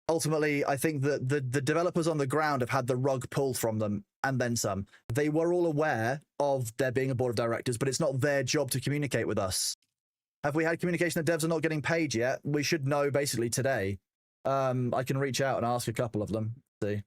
Ultimately, I think that the developers on the ground have had the rug pulled from them and then some. They were all aware of there being a board of directors, but it's not their job to communicate with us. Have we had communication that devs are not getting paid yet? We should know basically today. I can reach out and ask a couple of them. See.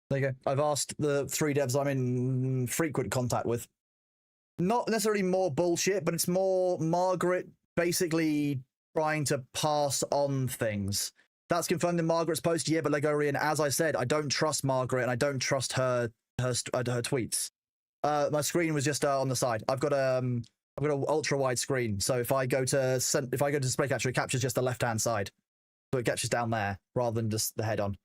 There you go. I've asked the 3 devs I'm in frequent contact with. Not necessarily more bullshit, but it's more Margaret basically trying to pass on things. That's confirmed in Margaret's post. Yeah, but Legorian, as I said, I don't trust Margaret and I don't trust her tweets. My screen was just on the side. I've got an ultra wide screen, so if I go to display capture, it captures just the left hand side, so it captures down there rather than just the head on.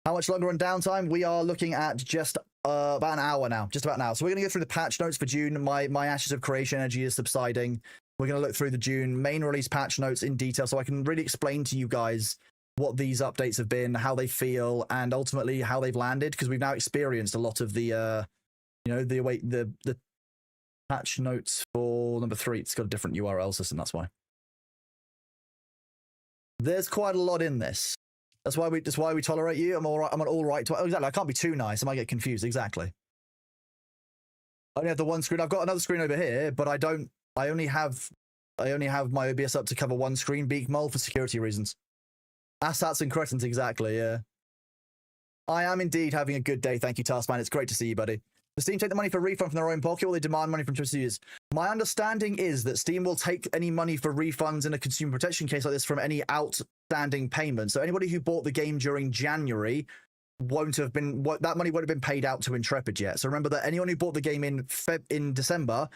How much longer on downtime? We are looking at just about an hour now. Just about an hour. So we're going to go through the patch notes for Dune. My Ashes of Creation energy is subsiding. We're going to look through the Dune main release patch notes in detail so I can really explain to you guys what these updates have been, how they feel, and ultimately how they've landed, because we've now experienced a lot of the, the patch notes for number 3. It's got a different URL system, that's why. There's quite a lot in this. That's why we tolerate you. I'm all right. I'm an all right. Exactly. I can't be too nice. I might get confused. Exactly. I only have the one screen. I've got another screen over here, but I don't. I only have my OBS up to cover one screen. Beak mole for security reasons. Assats and cretins. Exactly. Yeah. I am indeed having a good day. Thank you, Taskman. It's great to see you, buddy. Does Steam take the money for refund from their own pocket, or they demand money from Twitter users? My understanding is that Steam will take any money for refunds in a consumer protection case like this from any outstanding payment. So anybody who bought the game during January won't have been, that money won't have been paid out to Intrepid yet. So remember that anyone who bought the game in December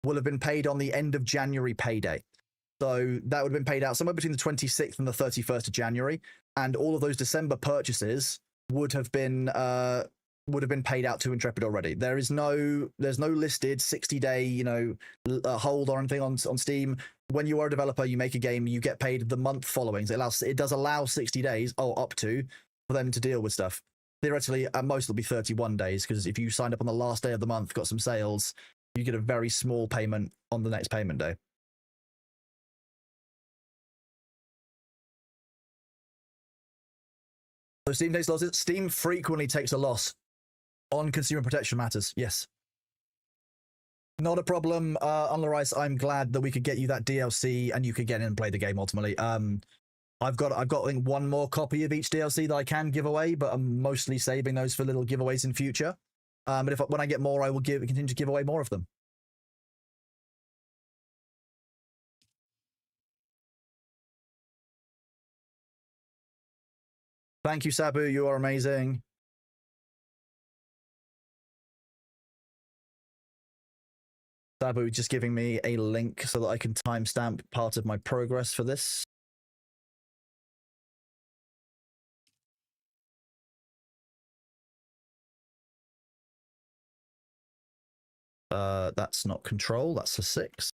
will have been paid on the end of January payday. So that would have been paid out somewhere between the 26th and the 31st of January, and all of those December purchases would have been paid out to Intrepid already. There's no listed 60-day, hold or anything on Steam. When you are a developer, you make a game, you get paid the month following. So it does allow 60 days, up to, for them to deal with stuff. Theoretically, at most it'll be 31 days, because if you signed up on the last day of the month, got some sales, you get a very small payment on the next payment day. So Steam takes losses. Steam frequently takes a loss on consumer protection matters. Yes. Not a problem, Unlarice. I'm glad that we could get you that DLC and you could get in and play the game ultimately. I've got I think one more copy of each DLC that I can give away, but I'm mostly saving those for little giveaways in future. But when I get more, I will continue to give away more of them. Thank you, Sabu. You are amazing. Sabu just giving me a link so that I can timestamp part of my progress for this. That's not control, that's a 6.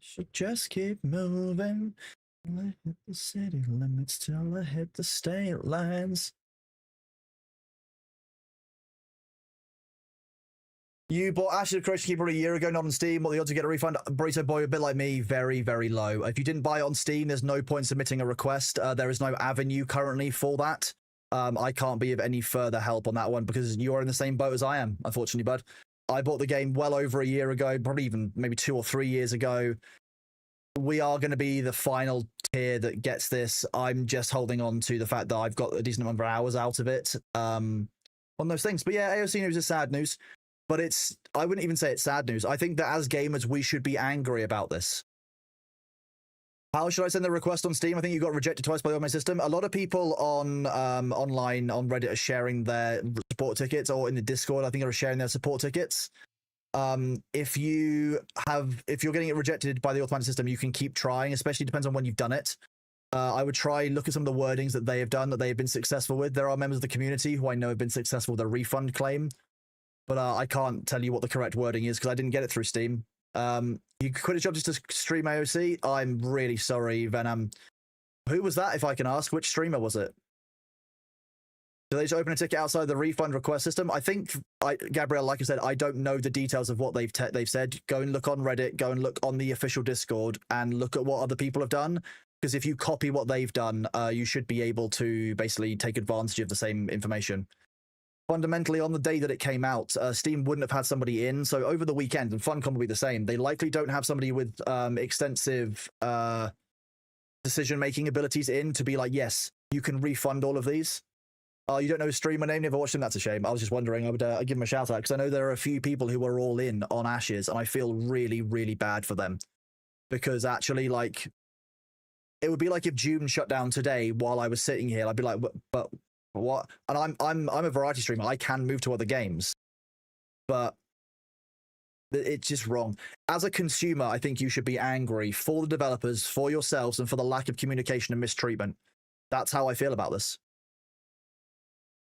Should just keep moving. I hit the city limits till I hit the state lines. You bought Ashes of Creation Keeper a year ago, not on Steam. What the odds to get a refund? Burrito Boy, a bit like me, very, very low. If you didn't buy it on Steam, there's no point submitting a request. There is no avenue currently for that. I can't be of any further help on that one because you're in the same boat as I am, unfortunately, bud. I bought the game well over a year ago, probably even maybe 2 or 3 years ago. We are going to be the final tier that gets this. I'm just holding on to the fact that I've got a decent number of hours out of it on those things. But yeah, AOC news is sad news. But I wouldn't even say it's sad news. I think that as gamers, we should be angry about this. How should I send the request on Steam? I think you got rejected twice by the online system. A lot of people on online on Reddit are sharing their support tickets, or in the Discord, I think are sharing their support tickets. If you're getting it rejected by the automatic system, you can keep trying, especially depends on when you've done it. I would try look at some of the wordings that they have done that they have been successful with. There are members of the community who I know have been successful with a refund claim, but I can't tell you what the correct wording is because I didn't get it through Steam. You quit a job just to stream AOC? I'm really sorry, Venom. Who was that, if I can ask? Which streamer was it? Do they just open a ticket outside the refund request system? I think, Gabrielle, like I said, I don't know the details of what they've said. Go and look on Reddit, go and look on the official Discord, and look at what other people have done. Because if you copy what they've done, you should be able to basically take advantage of the same information. Fundamentally, on the day that it came out, Steam wouldn't have had somebody in. So over the weekend, and Funcom will be the same, they likely don't have somebody with extensive decision-making abilities in to be like, yes, you can refund all of these. You don't know his streamer name? Never watched him? That's a shame. I was just wondering. I would I'd give him a shout out because I know there are a few people who are all in on Ashes, and I feel really, really bad for them because actually, like, it would be like if Dune shut down today while I was sitting here. I'd be like, but what? And I'm a variety streamer. I can move to other games, but it's just wrong. As a consumer, I think you should be angry for the developers, for yourselves, and for the lack of communication and mistreatment. That's how I feel about this.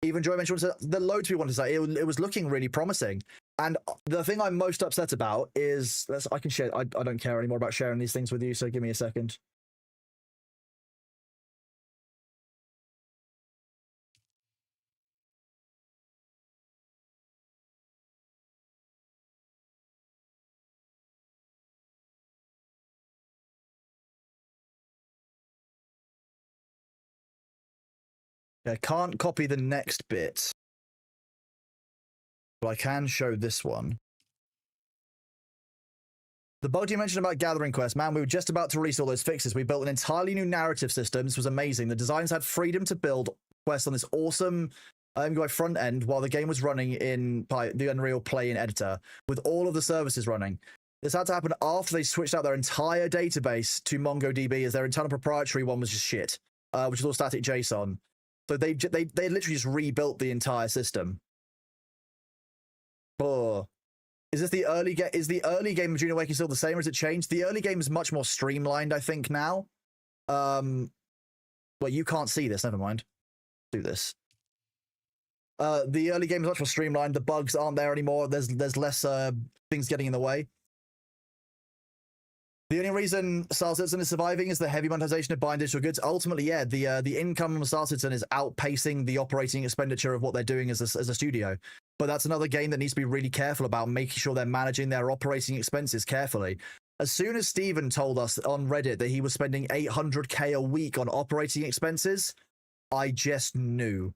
Even Joy mentioned the loads we wanted to say. It was looking really promising. And the thing I'm most upset about is I can share. I don't care anymore about sharing these things with you. So give me a second. I can't copy the next bit, but I can show this one. The bug you mentioned about Gathering Quest, man, we were just about to release all those fixes. We built an entirely new narrative system. This was amazing. The designers had freedom to build quests on this awesome UI front end while the game was running in the Unreal Play-in editor with all of the services running. This had to happen after they switched out their entire database to MongoDB as their internal proprietary one was just shit, which is all static JSON. So they literally just rebuilt the entire system. Oh. Is this the early game? Is the early game of Dune Awakening still the same, or has it changed? The early game is much more streamlined, I think, now. Well, you can't see this. Never mind. Do this. The early game is much more streamlined. The bugs aren't there anymore. There's less things getting in the way. The only reason Star Citizen is surviving is the heavy monetization of buying digital goods. Ultimately, yeah, the income from Star Citizen is outpacing the operating expenditure of what they're doing as a studio. But that's another game that needs to be really careful about making sure they're managing their operating expenses carefully. As soon as Steven told us on Reddit that he was spending $800K a week on operating expenses, I just knew.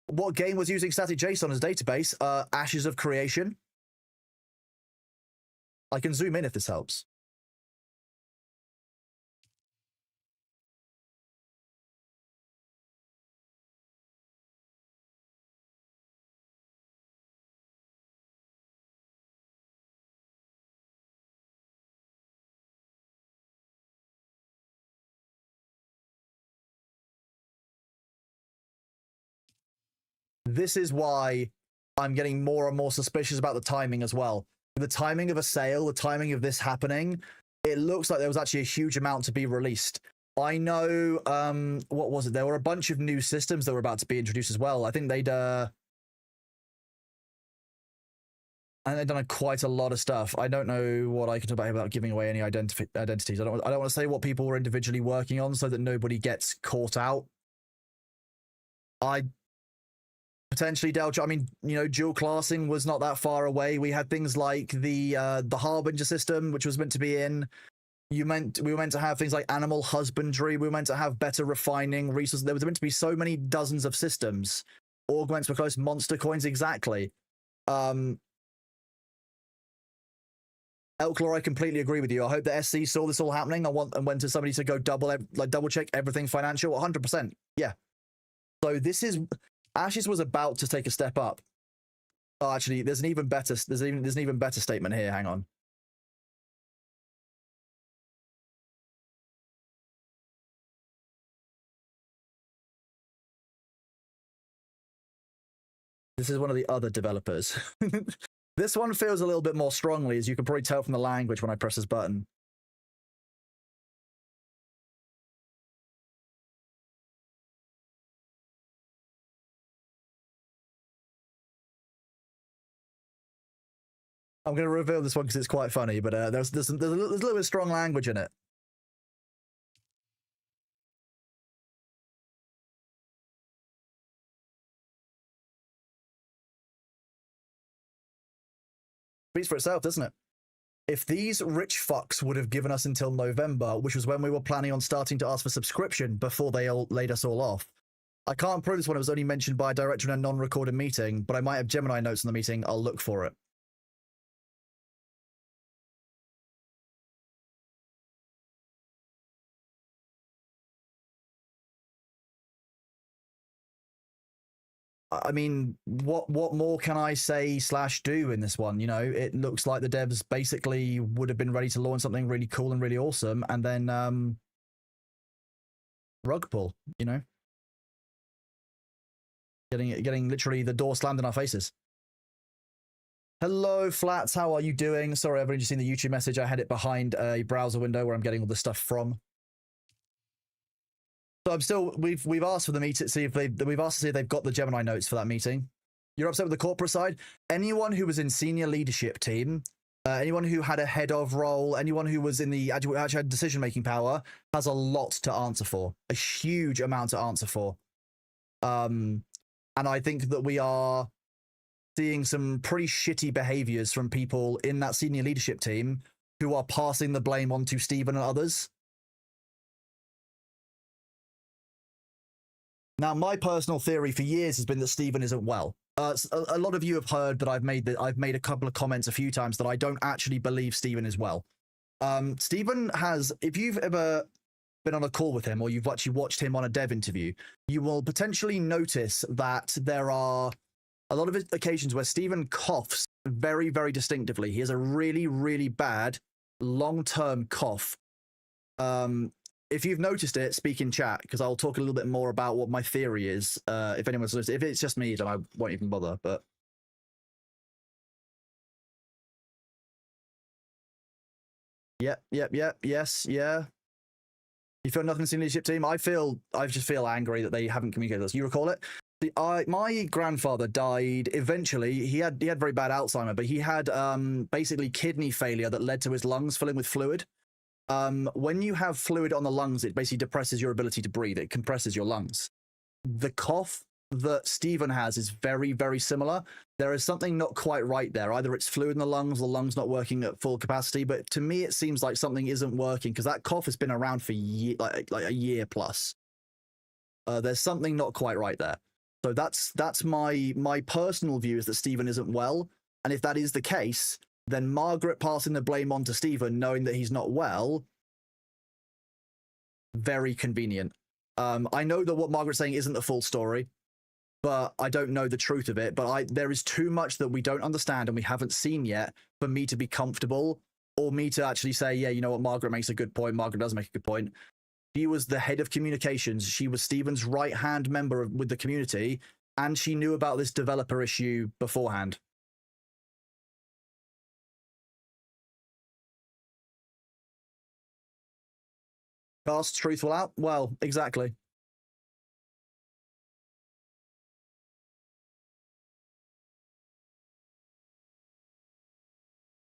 What game was using static JSON as a database? Ashes of Creation. I can zoom in if this helps. This is why I'm getting more and more suspicious about the timing as well. the timing of a sale, the timing of this happening, it looks like there was actually a huge amount to be released. I know, what was it? There were a bunch of new systems that were about to be introduced as well. I think they'd done quite a lot of stuff. I don't know what I can talk about without giving away any identities. I don't want to say what people were individually working on so that nobody gets caught out. I potentially doubt. I mean, you know, dual classing was not that far away. We had things like the Harbinger system, which was meant to be in. We were meant to have things like animal husbandry. We were meant to have better refining resources. There was meant to be so many dozens of systems. Augments were close. Monster coins, exactly. Elklor, I completely agree with you. I hope the SC saw this all happening. And went to somebody to go double check everything financial. 100%. Yeah. So this is Ashes was about to take a step up. Oh, actually, there's an even better statement here. Hang on. This is one of the other developers. This one feels a little bit more strongly, as you can probably tell from the language when I press this button. I'm going to reveal this one because it's quite funny, but there's a little bit of strong language in it. Speaks for itself, doesn't it? If these rich fucks would have given us until November, which was when we were planning on starting to ask for subscription before they all laid us all off. I can't prove this one. It was only mentioned by a director in a non-recorded meeting, but I might have Gemini notes in the meeting. I'll look for it. I mean, what more can I say / do in this one? You know, it looks like the devs basically would have been ready to launch something really cool and really awesome, and then rug pull, you know? Getting literally the door slammed in our faces. Hello, Flats, how are you doing? Sorry, I've only just seen the YouTube message. I had it behind a browser window where I'm getting all the stuff from. So I'm still, we've asked for the meeting, we've asked to see if they've got the Gemini notes for that meeting. You're upset with the corporate side? Anyone who was in senior leadership team, anyone who had a head of role, anyone who was in the actually had decision-making power has a lot to answer for, a huge amount to answer for. And I think that we are seeing some pretty shitty behaviors from people in that senior leadership team who are passing the blame on to Stephen and others. Now, my personal theory for years has been that Stephen isn't well. A lot of you have heard that I've made a couple of comments a few times that I don't actually believe Stephen is well. Stephen has, if you've ever been on a call with him or you've actually watched him on a dev interview, you will potentially notice that there are a lot of occasions where Stephen coughs very, very distinctively. He has a really, really bad long-term cough. If you've noticed it, speak in chat, because I'll talk a little bit more about what my theory is. If anyone's listening, if it's just me, then I won't even bother. But yep, yes, yeah. You feel nothing's in the leadership team? I just feel angry that they haven't communicated with us. You recall it? My grandfather died eventually. He had very bad Alzheimer, but he had basically kidney failure that led to his lungs filling with fluid. When you have fluid on the lungs, it basically depresses your ability to breathe. It compresses your lungs. The cough that Stephen has is very, very similar. There is something not quite right there. Either it's fluid in the lungs, or the lungs not working at full capacity. But to me, it seems like something isn't working because that cough has been around for like a year plus. There's something not quite right there. So that's my personal view, is that Stephen isn't well. And if that is the case, then Margaret passing the blame on to Stephen, knowing that he's not well, very convenient. I know that what Margaret's saying isn't the full story, but I don't know the truth of it. But there is too much that we don't understand and we haven't seen yet for me to be comfortable, or me to actually say, yeah, you know what, Margaret makes a good point. Margaret does make a good point. She was the head of communications. She was Stephen's right-hand member with the community, and she knew about this developer issue beforehand. Cast truthful out? Well, exactly.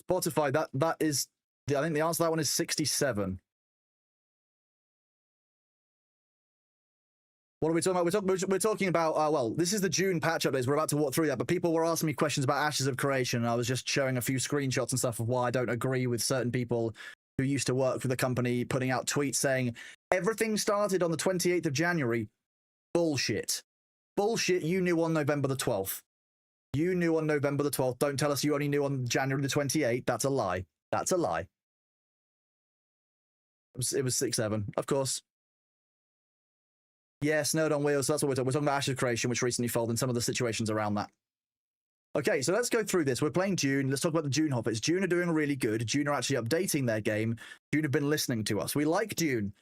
Spotify, that is, I think the answer to that one is 67. What are we talking about? We're talking about, well, this is the Dune patch updates. We're about to walk through that, but people were asking me questions about Ashes of Creation, and I was just showing a few screenshots and stuff of why I don't agree with certain people who used to work for the company putting out tweets saying, everything started on the 28th of January. Bullshit. Bullshit, you knew on November the 12th. You knew on November the 12th. Don't tell us you only knew on January the 28th. That's a lie. That's a lie. It was 6-7, of course. Yeah, Snowed on Wheels. That's what we're talking. We're talking about Ashes of Creation, which recently folded, and some of the situations around that. Okay, so let's go through this. We're playing Dune. Let's talk about the Dune hoppers. Dune are doing really good. Dune are actually updating their game. Dune have been listening to us. We like Dune.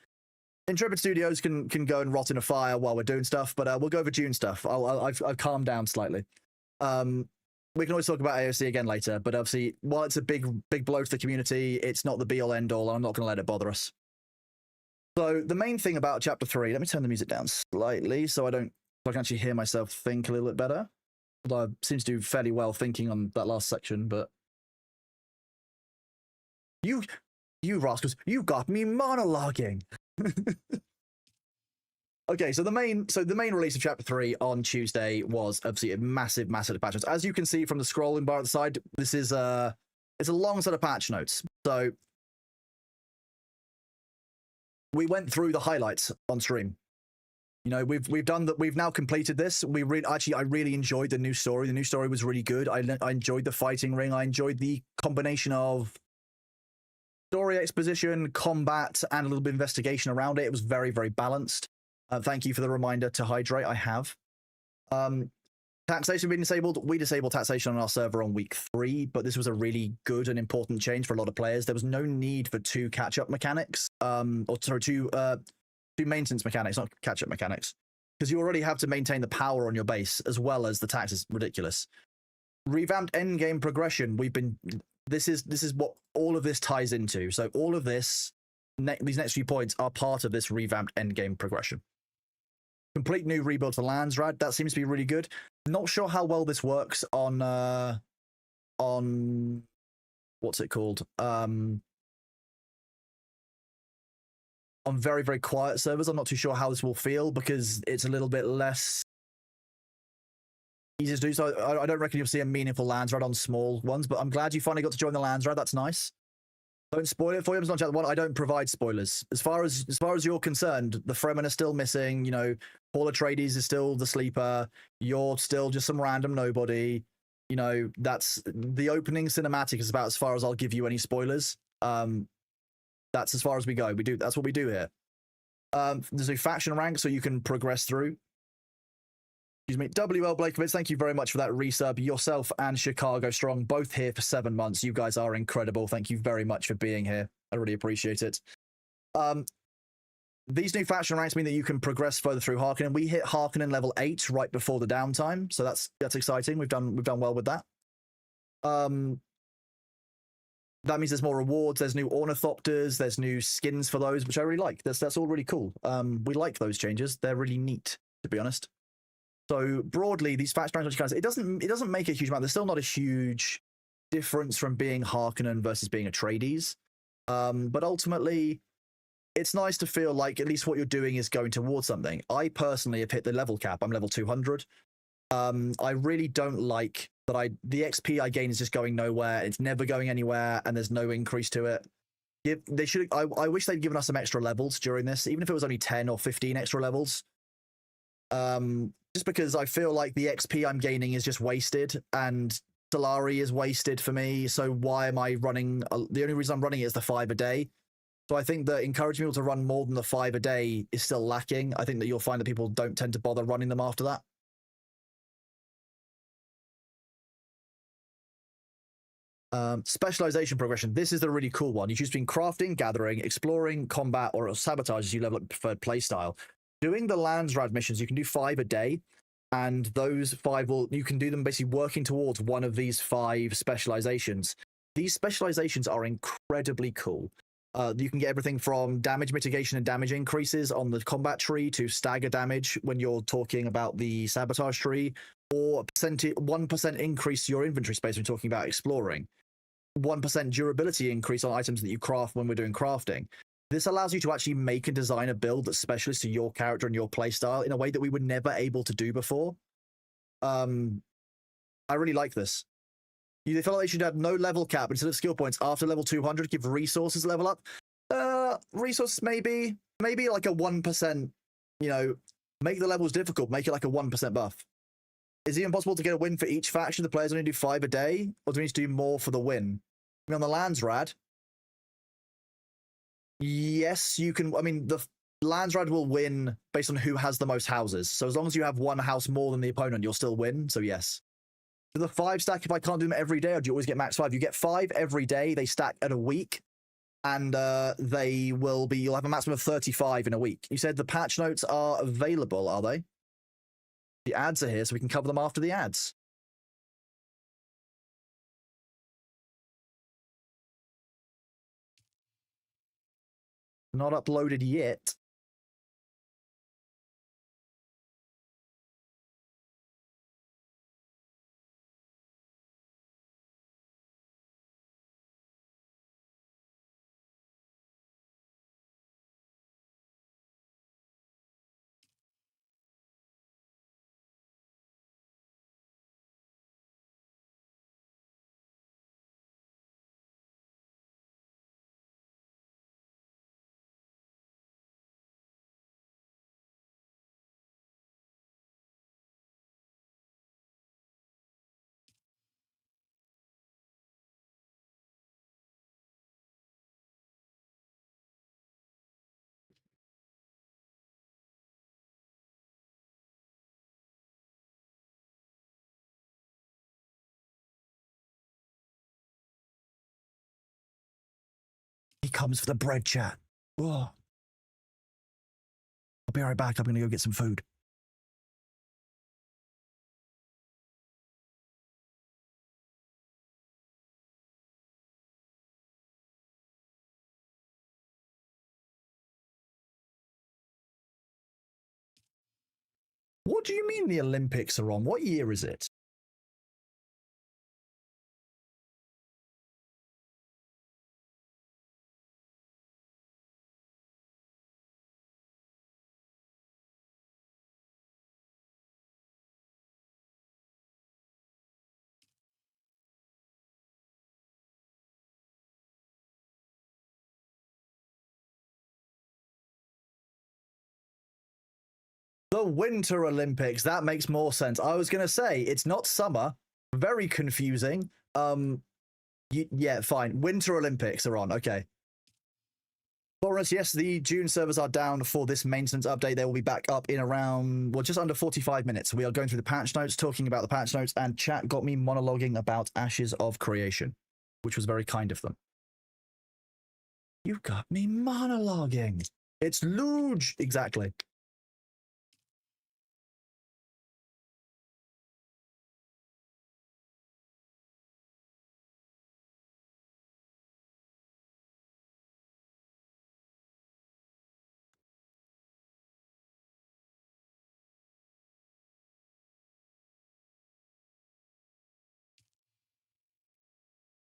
Intrepid Studios can go and rot in a fire while we're doing stuff, but we'll go over Dune stuff. I've calmed down slightly. We can always talk about AOC again later, but obviously, while it's a big blow to the community, it's not the be-all, end-all, and I'm not going to let it bother us. So the main thing about Chapter 3, let me turn the music down slightly so I can actually hear myself think a little bit better. Although I seem to do fairly well thinking on that last section, but... You rascals, you got me monologuing! Okay, so the main release of Chapter 3 on Tuesday was obviously a massive patch notes. As you can see from the scrolling bar at the side, this is it's a long set of patch notes. So we went through the highlights on stream. You know, we've done that. We've now completed this. I really enjoyed the new story. The new story was really good. I enjoyed the fighting ring. I enjoyed the combination of story exposition, combat, and a little bit of investigation around it. It was very, very balanced. Thank you for the reminder to hydrate. I have. Taxation being disabled. We disabled taxation on our server on week 3, but this was a really good and important change for a lot of players. There was no need for 2 catch-up mechanics, two maintenance mechanics, not catch-up mechanics, because you already have to maintain the power on your base as well as the tax is ridiculous. Revamped endgame progression. This is what all of this ties into. So all of this, these next few points are part of this revamped endgame progression. Complete new rebuild for Landsrad. That seems to be really good. Not sure how well this works on what's it called? On very, very quiet servers. I'm not too sure how this will feel because it's a little bit less easy to do. So I don't reckon you'll see a meaningful Landsrad on small ones, but I'm glad you finally got to join the Landsrad. That's nice. Don't spoil it for you. I'm not chat one. I don't provide spoilers. As far as you're concerned, the Fremen are still missing. You know, Paul Atreides is still the sleeper. You're still just some random nobody. You know, that's the opening cinematic is about as far as I'll give you any spoilers. That's as far as we go. That's what we do here. There's a faction rank, so you can progress through. Excuse me, WL Blakovitz, thank you very much for that resub. Yourself and Chicago Strong, both here for 7 months. You guys are incredible. Thank you very much for being here. I really appreciate it. These new faction ranks mean that you can progress further through Harkonnen. We hit Harkonnen level 8 right before the downtime, so that's exciting. We've done well with that. That means there's more rewards. There's new ornithopters. There's new skins for those, which I really like. That's all really cool. We like those changes. They're really neat, to be honest. So broadly, these faction ranks, it doesn't make a huge amount. There's still not a huge difference from being Harkonnen versus being Atreides. But ultimately, it's nice to feel like at least what you're doing is going towards something. I personally have hit the level cap. I'm level 200. I really don't like that the XP I gain is just going nowhere. It's never going anywhere, and there's no increase to it. I wish they'd given us some extra levels during this, even if it was only 10 or 15 extra levels. Just because I feel like the XP I'm gaining is just wasted, and Solari is wasted for me. So why am I running? The only reason I'm running it is the 5 a day. So I think that encouraging people to run more than the 5 a day is still lacking. I think that you'll find that people don't tend to bother running them after that. Specialization progression. This is the really cool one. You choose between crafting, gathering, exploring, combat, or sabotage as you level up preferred playstyle. Doing the Landsrad missions, you can do 5 a day, and those 5 you can do them basically working towards one of these 5 specializations. These specializations are incredibly cool. You can get everything from damage mitigation and damage increases on the combat tree to stagger damage when you're talking about the sabotage tree, or 1% increase to your inventory space when you're talking about exploring. 1% durability increase on items that you craft when we're doing crafting. This allows you to actually make and design a build that's specialist to your character and your playstyle in a way that we were never able to do before. I really like this. They felt like they should have no level cap instead of skill points after level 200. Give resources level up. Resources maybe like a 1%. You know, make the levels difficult. Make it like a 1% buff. Is it even possible to get a win for each faction? The players only do 5 a day, or do we need to do more for the win? I mean, on the lands rad. Yes, you can. I mean, the Landsrad will win based on who has the most houses. So as long as you have one house more than the opponent, you'll still win. So yes. For the 5 stack, if I can't do them every day, or do you always get max 5? You get 5 every day. They stack at a week, and they will be. You'll have a maximum of 35 in a week. You said the patch notes are available, are they? The ads are here, so we can cover them after the ads. Not uploaded yet. He comes for the bread, chat. Whoa. I'll be right back. I'm going to go get some food. What do you mean the Olympics are on? What year is it? The Winter Olympics. That makes more sense. I was going to say, it's not summer. Very confusing. Yeah, fine. Winter Olympics are on. Okay. Boris, yes, the Dune servers are down for this maintenance update. They will be back up in around, well, just under 45 minutes. We are going through the patch notes, talking about the patch notes, and chat got me monologuing about Ashes of Creation, which was very kind of them. You got me monologuing. It's luge. Exactly.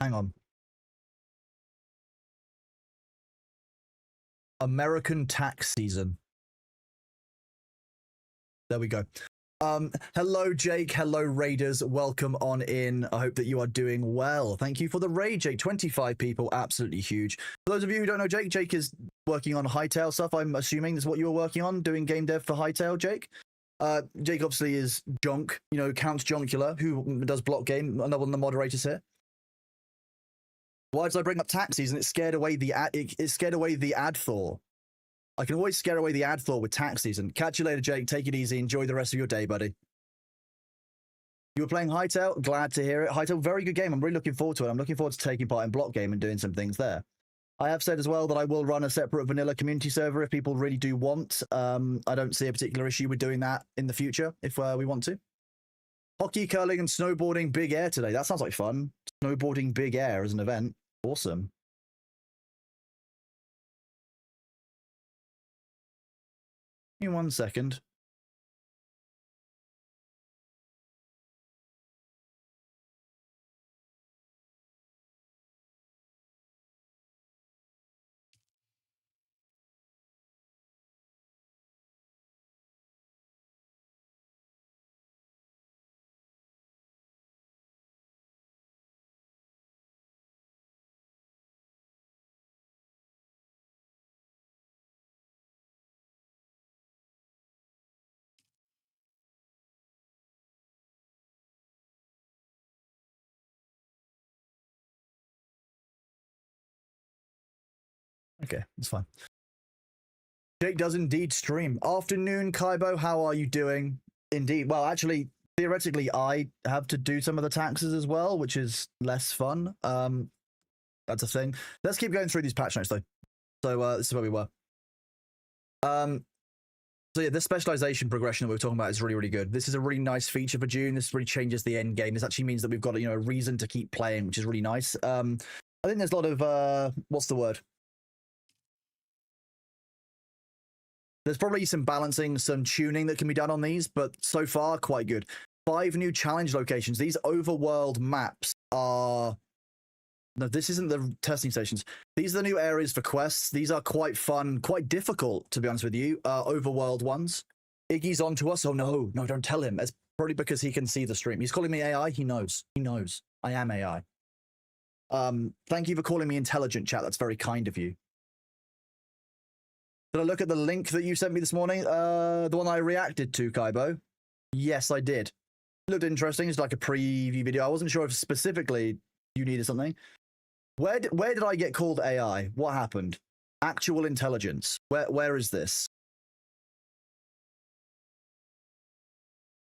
Hang on. American tax season. There we go. Hello, Jake. Hello, Raiders. Welcome on in. I hope that you are doing well. Thank you for the raid, Jake. 25 people. Absolutely huge. For those of you who don't know Jake, Jake is working on Hightail stuff. I'm assuming that's what you were working on, doing game dev for Hightail, Jake. Jake obviously is Jonk, you know, Count Jonkula, who does block game, another one of the moderators here. Why did I bring up tax season? It scared away the it scared away the ad Thor. I can always scare away the ad Thor with tax season. Catch you later, Jake. Take it easy. Enjoy the rest of your day, buddy. You were playing Hightail? Glad to hear it. Hightail, very good game. I'm really looking forward to it. I'm looking forward to taking part in block game and doing some things there. I have said as well that I will run a separate vanilla community server if people really do want. I don't see a particular issue with doing that in the future if we want to. Hockey, curling, and snowboarding big air today. That sounds like fun. Snowboarding big air as an event. Awesome. Give me 1 second. Okay, that's fine. Jake does indeed stream. Afternoon, Kaibo. How are you doing? Indeed. Well, actually, theoretically, I have to do some of the taxes as well, which is less fun. That's a thing. Let's keep going through these patch notes, though. So this is where we were. So yeah, this specialization progression that we were talking about is really, really good. This is a really nice feature for Dune. This really changes the end game. This actually means that we've got a reason to keep playing, which is really nice. I think there's a lot of what's the word? There's probably some balancing, some tuning that can be done on these, but so far, quite good. 5 new challenge locations. These overworld maps are... No, this isn't the testing stations. These are the new areas for quests. These are quite fun, quite difficult, to be honest with you. Overworld ones. Iggy's on to us. Oh, no, don't tell him. It's probably because he can see the stream. He's calling me AI. He knows. He knows. I am AI. Thank you for calling me intelligent, chat. That's very kind of you. Did I look at the link that you sent me this morning? The one I reacted to, Kaibo? Yes, I did. It looked interesting. It's like a preview video. I wasn't sure if specifically you needed something. Where did I get called AI? What happened? Actual intelligence. Where is this?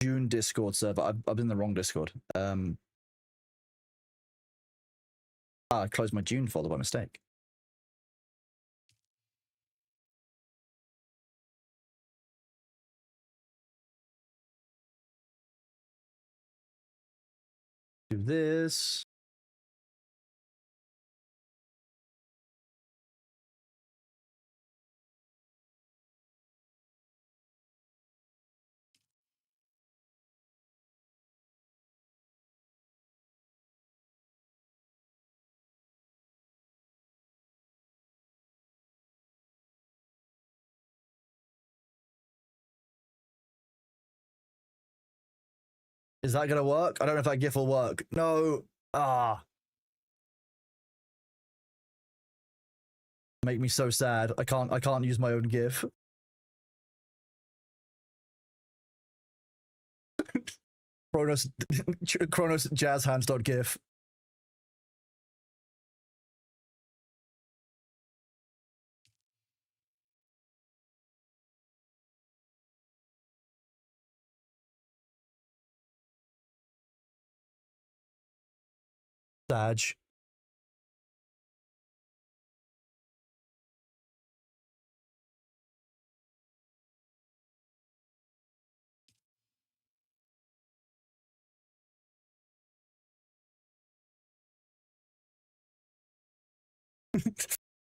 Dune Discord server. I've been in the wrong Discord. I closed my Dune folder by mistake. Do this. Is that gonna work? I don't know if that GIF will work. No. Make me so sad. I can't use my own GIF. Kronos jazz hands.gif. Sag.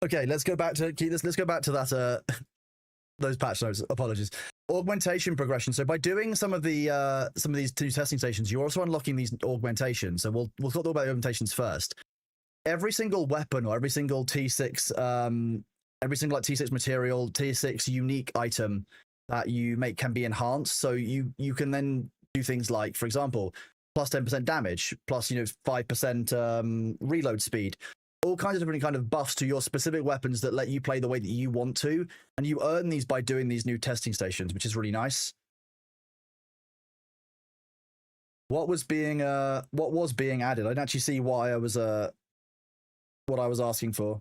Okay, let's go back to let's go back to that those patch notes. Apologies. Augmentation progression. So by doing some of these two testing stations, you're also unlocking these augmentations. So we'll talk about the augmentations first. Every single weapon or every single T6 every single like T6 material, T6 unique item that you make can be enhanced. So you can then do things like, for example, plus 10% damage, plus 5% reload speed. All kinds of different kind of buffs to your specific weapons that let you play the way that you want to, and you earn these by doing these new testing stations, which is really nice. What was being added? I didn't actually see what I was asking for.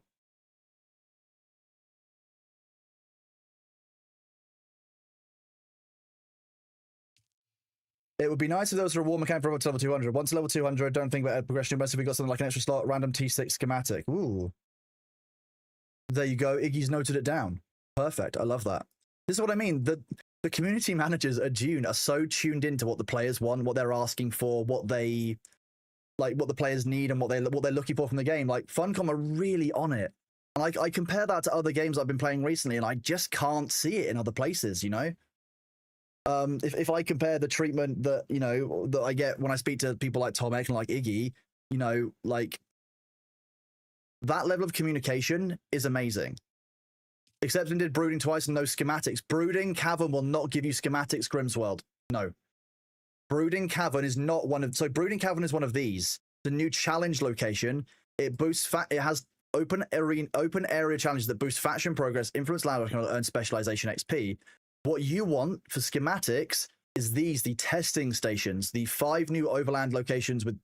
It would be nice if there was a reward mechanic for up to level 200. Once level 200, don't think about progression unless we got something like an extra slot, random T6 schematic. Ooh. There you go. Iggy's noted it down. Perfect. I love that. This is what I mean. The community managers at Dune are so tuned into what the players want, what they're asking for, what the players need, and what they're looking for from the game. Like Funcom are really on it. And I compare that to other games I've been playing recently, and I just can't see it in other places, you know? If I compare the treatment that, you know, that I get when I speak to people like Tomek and like Iggy, you know, like, that level of communication is amazing. Except when did Brooding twice and no schematics. Brooding Cavern will not give you schematics, Grimsworld. No. Brooding Cavern is not one of... So Brooding Cavern is one of these. The new challenge location. It boosts... It has open area challenges that boost faction progress, influence land, and earn specialization XP. What you want for schematics is these, the testing stations. The 5 new overland locations with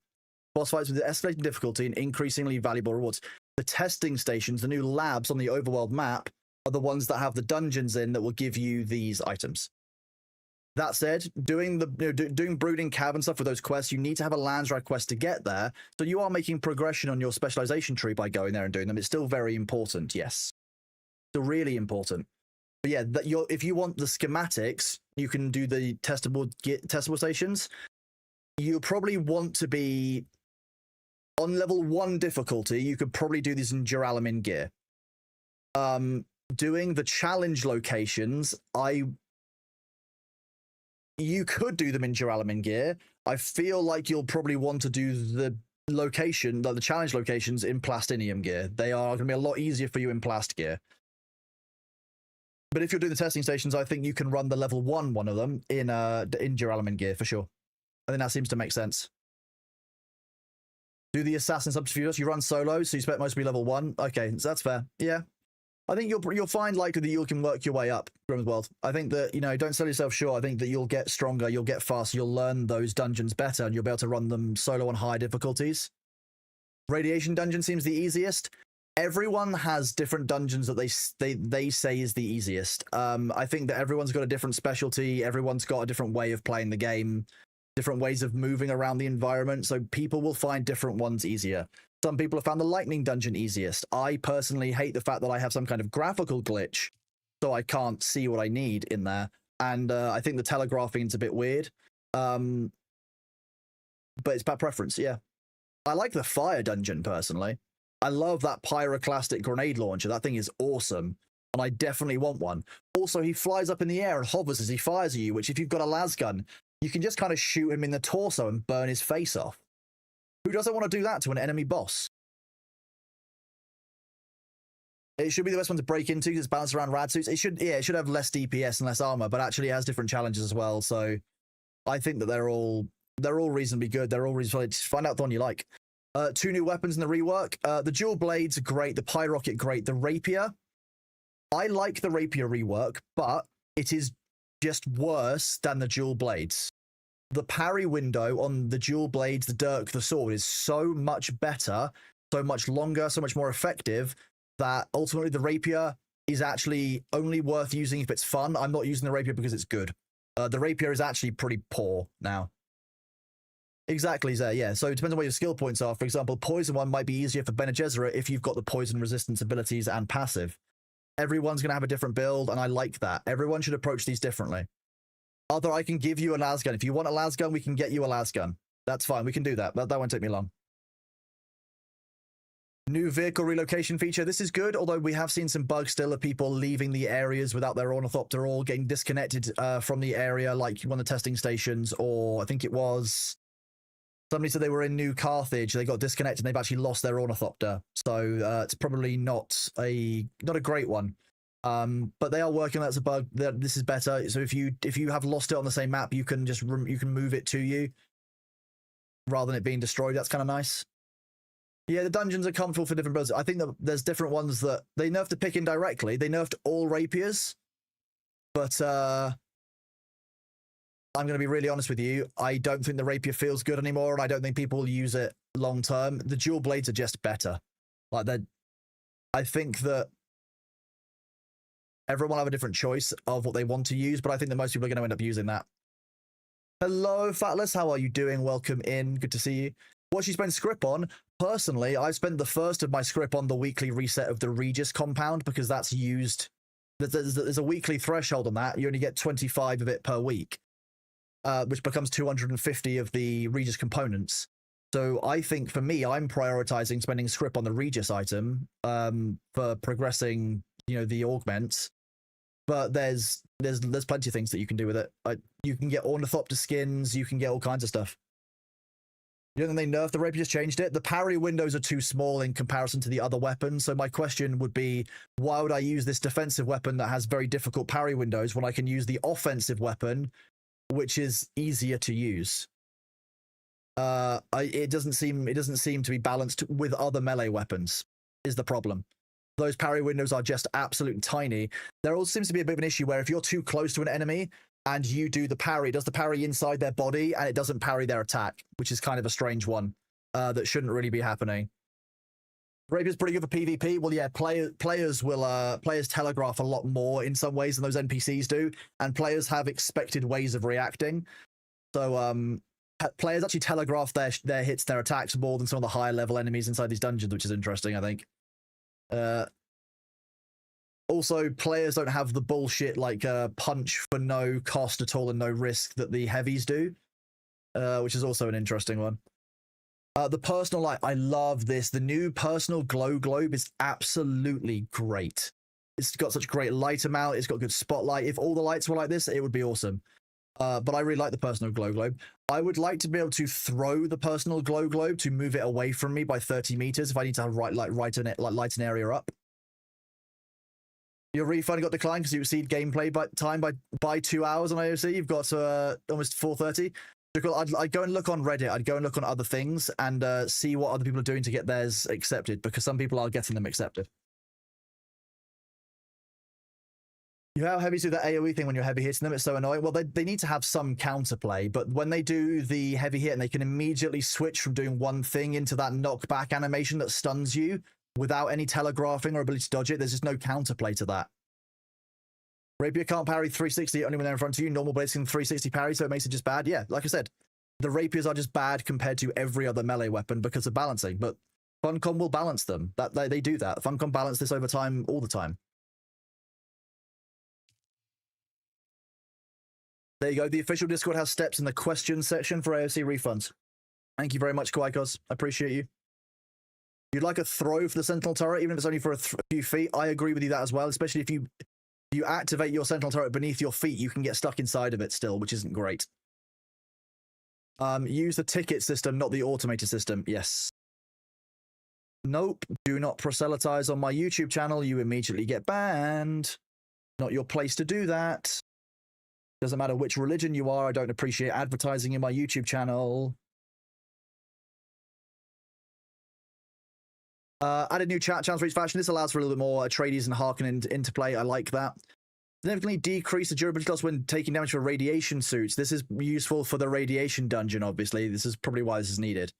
boss fights with escalating difficulty and increasingly valuable rewards. The testing stations, the new labs on the overworld map, are the ones that have the dungeons in that will give you these items. That said, doing Brooding Cavern stuff with those quests, you need to have a Landsrad quest to get there. So you are making progression on your specialization tree by going there and doing them. It's still very important, yes. Still really important. But yeah, if you want the schematics, you can do the testable stations. You probably want to be on level 1 difficulty. You could probably do these in Duralamin gear. Doing the challenge locations, you could do them in Duralamin gear. I feel like you'll probably want to do the challenge locations in Plastinium gear. They are going to be a lot easier for you in Plast gear. But if you're doing the testing stations, I think you can run the level 1 of them in Duralamin gear for sure. I think that seems to make sense. Do the assassin subterfuge. You run solo, so you expect most to be level 1. Okay, so that's fair. Yeah. I think you'll find likely that you can work your way up, Grimsworld. I think that, you know, don't sell yourself short. I think that you'll get stronger, you'll get faster, you'll learn those dungeons better, and you'll be able to run them solo on high difficulties. Radiation dungeon seems the easiest. Everyone has different dungeons that they say is the easiest. I think that everyone's got a different specialty. Everyone's got a different way of playing the game, different ways of moving around the environment. So people will find different ones easier. Some people have found the lightning dungeon easiest. I personally hate the fact that I have some kind of graphical glitch, so I can't see what I need in there. And I think the telegraphing is a bit weird. But it's by preference, yeah. I like the fire dungeon, personally. I love that pyroclastic grenade launcher. That thing is awesome. And I definitely want one. Also, he flies up in the air and hovers as he fires at you, which if you've got a lasgun, you can just kind of shoot him in the torso and burn his face off. Who doesn't want to do that to an enemy boss? It should be the best one to break into because it's balanced around rad suits. It should have less DPS and less armor, but actually it has different challenges as well. So I think that they're all reasonably good. They're all reasonably... Just find out the one you like. 2 new weapons in the rework. The dual blades are great. The pyrocket, great. The rapier, I like the rapier rework, but it is just worse than the dual blades. The parry window on the dual blades, the dirk, the sword is so much better, so much longer, so much more effective that ultimately the rapier is actually only worth using if it's fun. I'm not using the rapier because it's good. The rapier is actually pretty poor now. Exactly, Zay, yeah. So it depends on where your skill points are. For example, poison one might be easier for Bene Gesserit if you've got the poison resistance abilities and passive. Everyone's going to have a different build, and I like that. Everyone should approach these differently. Other, I can give you a lasgun. If you want a lasgun, we can get you a lasgun. That's fine. We can do that. That won't take me long. New vehicle relocation feature. This is good, although we have seen some bugs still of people leaving the areas without their ornithopter or getting disconnected from the area, like one of the testing stations, or I think it was... Somebody said they were in New Carthage. They got disconnected and they've actually lost their ornithopter. So it's probably not a great one. But they are working on that as a bug. This is better. So if you have lost it on the same map, you can just move it to you rather than it being destroyed. That's kind of nice. Yeah, the dungeons are comfortable for different builds. I think that there's different ones that they nerfed to pick in directly. They nerfed all rapiers, but I'm going to be really honest with you. I don't think the rapier feels good anymore, and I don't think people will use it long term. The dual blades are just better. Like I think that everyone will have a different choice of what they want to use, but I think that most people are going to end up using that. Hello, Fatless. How are you doing? Welcome in. Good to see you. What you spend script on? Personally, I spent the first of my script on the weekly reset of the Regis compound because that's used. There's a weekly threshold on that. You only get 25 of it per week. Which becomes 250 of the Regis components. So I think for me, I'm prioritizing spending script on the Regis item for progressing, the augments. But there's plenty of things that you can do with it. You can get ornithopter skins, you can get all kinds of stuff. You know, they nerfed the rapier, just changed it. The parry windows are too small in comparison to the other weapons. So my question would be, why would I use this defensive weapon that has very difficult parry windows when I can use the offensive weapon, which is easier to use? It doesn't seem to be balanced with other melee weapons. Is the problem? Those parry windows are just absolutely tiny. There also seems to be a bit of an issue where if you're too close to an enemy and you do the parry, it does the parry inside their body and it doesn't parry their attack, which is kind of a strange one that shouldn't really be happening. Rapier's pretty good for PvP. Well, yeah, players telegraph a lot more in some ways than those NPCs do, and players have expected ways of reacting. So players actually telegraph their hits, their attacks more than some of the higher level enemies inside these dungeons, which is interesting, I think. Also, players don't have the bullshit like punch for no cost at all and no risk that the heavies do, which is also an interesting one. The personal light, I love this. The new personal glow globe is absolutely great. It's got such great light amount. It's got good spotlight. If all the lights were like this, it would be awesome. But I really like the personal glow globe. I would like to be able to throw the personal glow globe to move it away from me by 30 meters if I need to light an area up. Your refund got declined because you exceed gameplay by 2 hours on AOC. You've got almost 4:30. I'd go and look on Reddit. I'd go and look on other things and see what other people are doing to get theirs accepted, because some people are getting them accepted. You know how heavies do that AoE thing when you're heavy hitting them? It's so annoying. Well, they need to have some counterplay, but when they do the heavy hit and they can immediately switch from doing one thing into that knockback animation that stuns you without any telegraphing or ability to dodge it, there's just no counterplay to that. Rapier can't parry 360 only when they're in front of you. Normal blades can 360 parry, so it makes it just bad. Yeah, like I said, the rapiers are just bad compared to every other melee weapon because of balancing, but Funcom will balance them. They do that. Funcom balance this over time all the time. There you go. The official Discord has steps in the question section for AOC refunds. Thank you very much, Kwikos. I appreciate you. You'd like a throw for the Sentinel turret, even if it's only for a few feet. I agree with you that as well, especially if you activate your Sentinel turret beneath your feet, you can get stuck inside of it still, which isn't great. Use the ticket system, not the automated system. Yes. Nope. Do not proselytize on my YouTube channel. You immediately get banned. Not your place to do that. Doesn't matter which religion you are. I don't appreciate advertising in my YouTube channel. Added new chat channels for each faction. This allows for a little bit more Atreides and Harken interplay. I like that. Significantly decrease the durability loss when taking damage for radiation suits. This is useful for the radiation dungeon, obviously. This is probably why this is needed.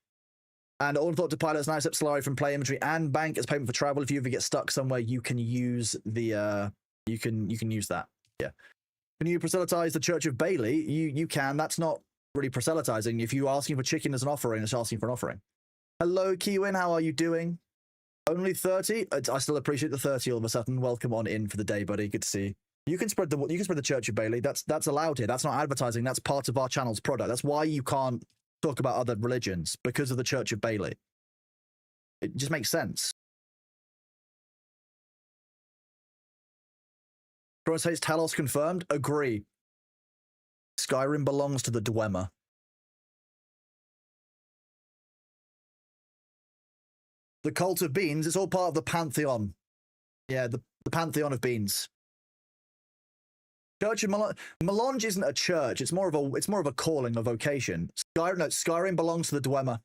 And Ornithopter pilots now accept Solari from play inventory and bank as payment for travel. If you ever get stuck somewhere, you can use the you can use that. Yeah. Can you proselytize the Church of Bailey? You can. That's not really proselytizing. If you're asking for chicken as an offering, it's asking for an offering. Hello, Kiwin. How are you doing? Only 30? I still appreciate the 30 all of a sudden. Welcome on in for the day, buddy. Good to see you. You can spread the Church of Bailey. That's allowed here. That's not advertising. That's part of our channel's product. That's why you can't talk about other religions, because of the Church of Bailey. It just makes sense. Cross hates Talos confirmed. Agree. Skyrim belongs to the Dwemer. The cult of beans, it's all part of the pantheon. Yeah, the pantheon of beans. Church of Melange isn't a church. It's more of a calling, a vocation. Skyrim belongs to the Dwemer.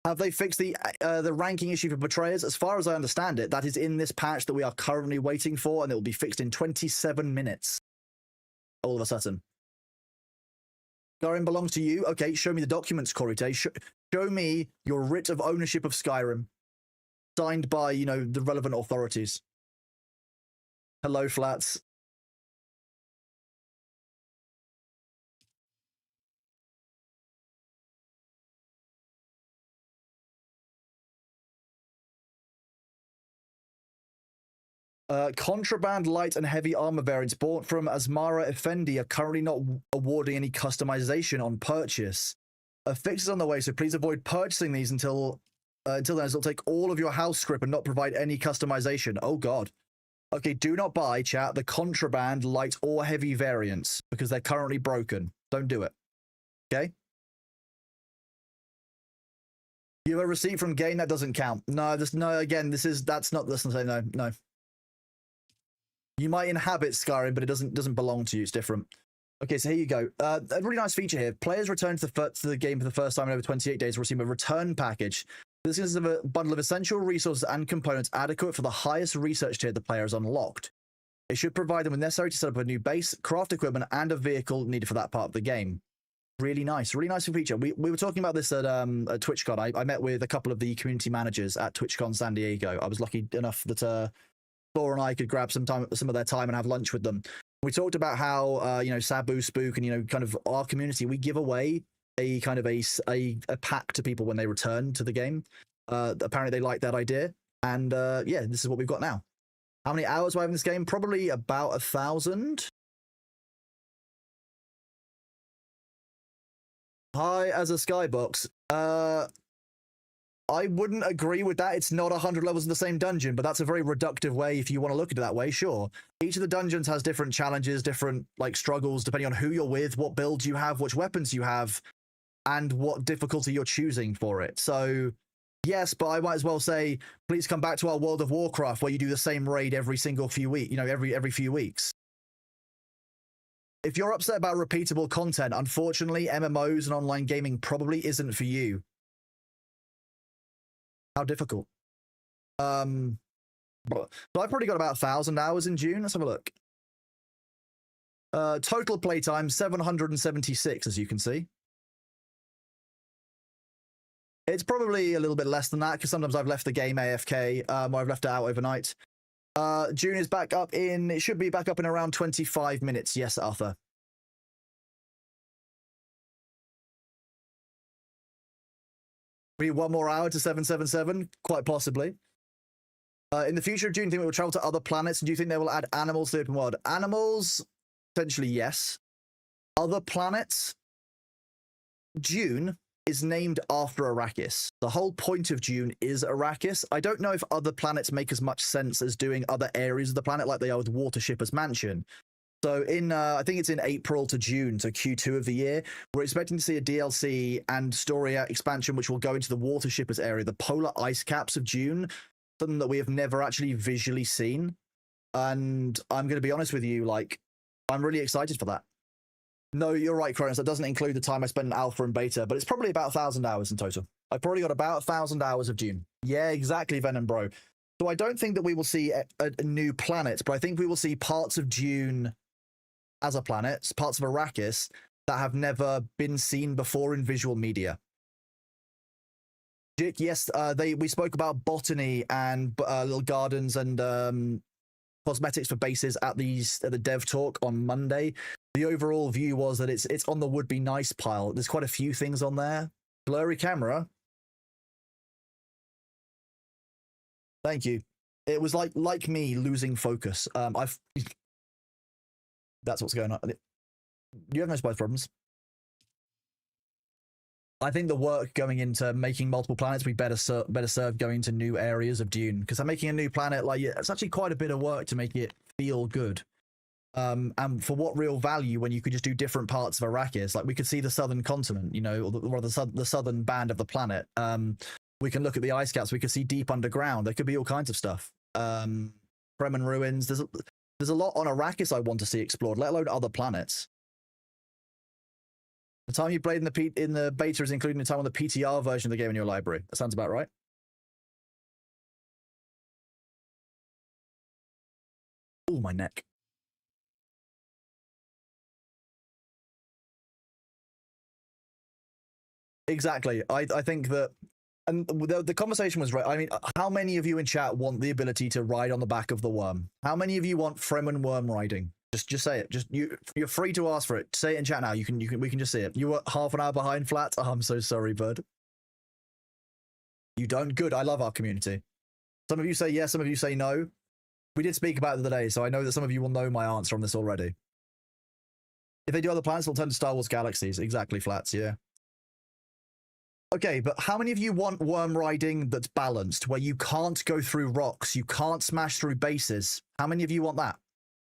Have they fixed the ranking issue for betrayers? As far as I understand it, that is in this patch that we are currently waiting for, and it will be fixed in 27 minutes. All of a sudden. Skyrim belongs to you? Okay, show me the documents, Korite. Show me your writ of ownership of Skyrim. Signed by, the relevant authorities. Hello, Flats. Contraband light and heavy armor variants bought from Asmara Effendi are currently not awarding any customization on purchase. A fix is on the way, so please avoid purchasing these until then, as it'll take all of your house script and not provide any customization. Oh god. Okay, do not buy, chat, the contraband light or heavy variants because they're currently broken. Don't do it. Okay? You have a receipt from game that doesn't count. No, that's not no. You might inhabit Skyrim, but it doesn't belong to you. It's different. Okay, so here you go. A really nice feature here. Players return to the game for the first time in over 28 days will receive a return package. This is a bundle of essential resources and components adequate for the highest research tier the player has unlocked. It should provide them with necessary to set up a new base, craft equipment, and a vehicle needed for that part of the game. Really nice feature. We were talking about this at TwitchCon. I met with a couple of the community managers at TwitchCon San Diego. I was lucky enough that Thor and I could grab some of their time and have lunch with them. We talked about how Sabu Spook and kind of our community, we give away a kind of a pack to people when they return to the game. Apparently they like that idea, and yeah, this is what we've got now. How many hours do I have in this game? Probably about 1,000. Hi, as a skybox. I wouldn't agree with that. It's not 100 levels in the same dungeon, but that's a very reductive way if you want to look at it that way, sure. Each of the dungeons has different challenges, different struggles, depending on who you're with, what builds you have, which weapons you have, and what difficulty you're choosing for it. So, yes, but I might as well say, please come back to our World of Warcraft where you do the same raid every single few weeks, every few weeks. If you're upset about repeatable content, unfortunately, MMOs and online gaming probably isn't for you. How difficult. So I've probably got about 1,000 hours in Dune. Let's have a look. Total playtime 776, as you can see. It's probably a little bit less than that because sometimes I've left the game AFK, or I've left it out overnight. Dune is back up in. It should be back up in around 25 minutes. Yes, Arthur. Maybe one more hour to 777, quite possibly. In the future of Dune, do you think it will travel to other planets? And do you think they will add animals to the open world? Animals, potentially yes. Other planets? Dune is named after Arrakis. The whole point of Dune is Arrakis. I don't know if other planets make as much sense as doing other areas of the planet like they are with Watershipper's Mansion. So in, I think it's in April to June, so Q2 of the year, we're expecting to see a DLC and story expansion which will go into the Watershippers area, the polar ice caps of Dune, something that we have never actually visually seen. And I'm going to be honest with you, I'm really excited for that. No, you're right, Cronus. That doesn't include the time I spent in alpha and beta, but it's probably about 1,000 hours in total. I've probably got about 1,000 hours of Dune. Yeah, exactly, Venom Bro. So I don't think that we will see a new planet, but I think we will see parts of Dune as a planet, parts of Arrakis that have never been seen before in visual media. Yes, we spoke about botany and little gardens and cosmetics for bases at the dev talk on Monday. The overall view was that it's on the would be nice pile. There's quite a few things on there. Blurry camera. Thank you. It was like me losing focus. That's what's going on. You have no spice problems. I think the work going into making multiple planets be better served going to new areas of Dune, because I'm making a new planet. It's actually quite a bit of work to make it feel good. And for what real value when you could just do different parts of Arrakis? We could see the southern continent, or the southern band of the planet. We can look at the ice caps. We could see deep underground. There could be all kinds of stuff. Fremen ruins. There's a lot on Arrakis I want to see explored, let alone other planets. The time you played in the beta is including the time on the PTR version of the game in your library. That sounds about right. Oh, my neck. Exactly. I think that, and the conversation was right. I mean, how many of you in chat want the ability to ride on the back of the worm? How many of you want Fremen worm riding? Just say it. You're free to ask for it. Say it in chat now. We can just see it. You were half an hour behind, Flat. Oh, I'm so sorry, bud. You don't? Good. I love our community. Some of you say yes, some of you say no. We did speak about it the other day, so I know that some of you will know my answer on this already. If they do other planets, they'll turn to Star Wars galaxies. Exactly, Flats, yeah. Okay, but how many of you want worm riding that's balanced, where you can't go through rocks, you can't smash through bases? How many of you want that?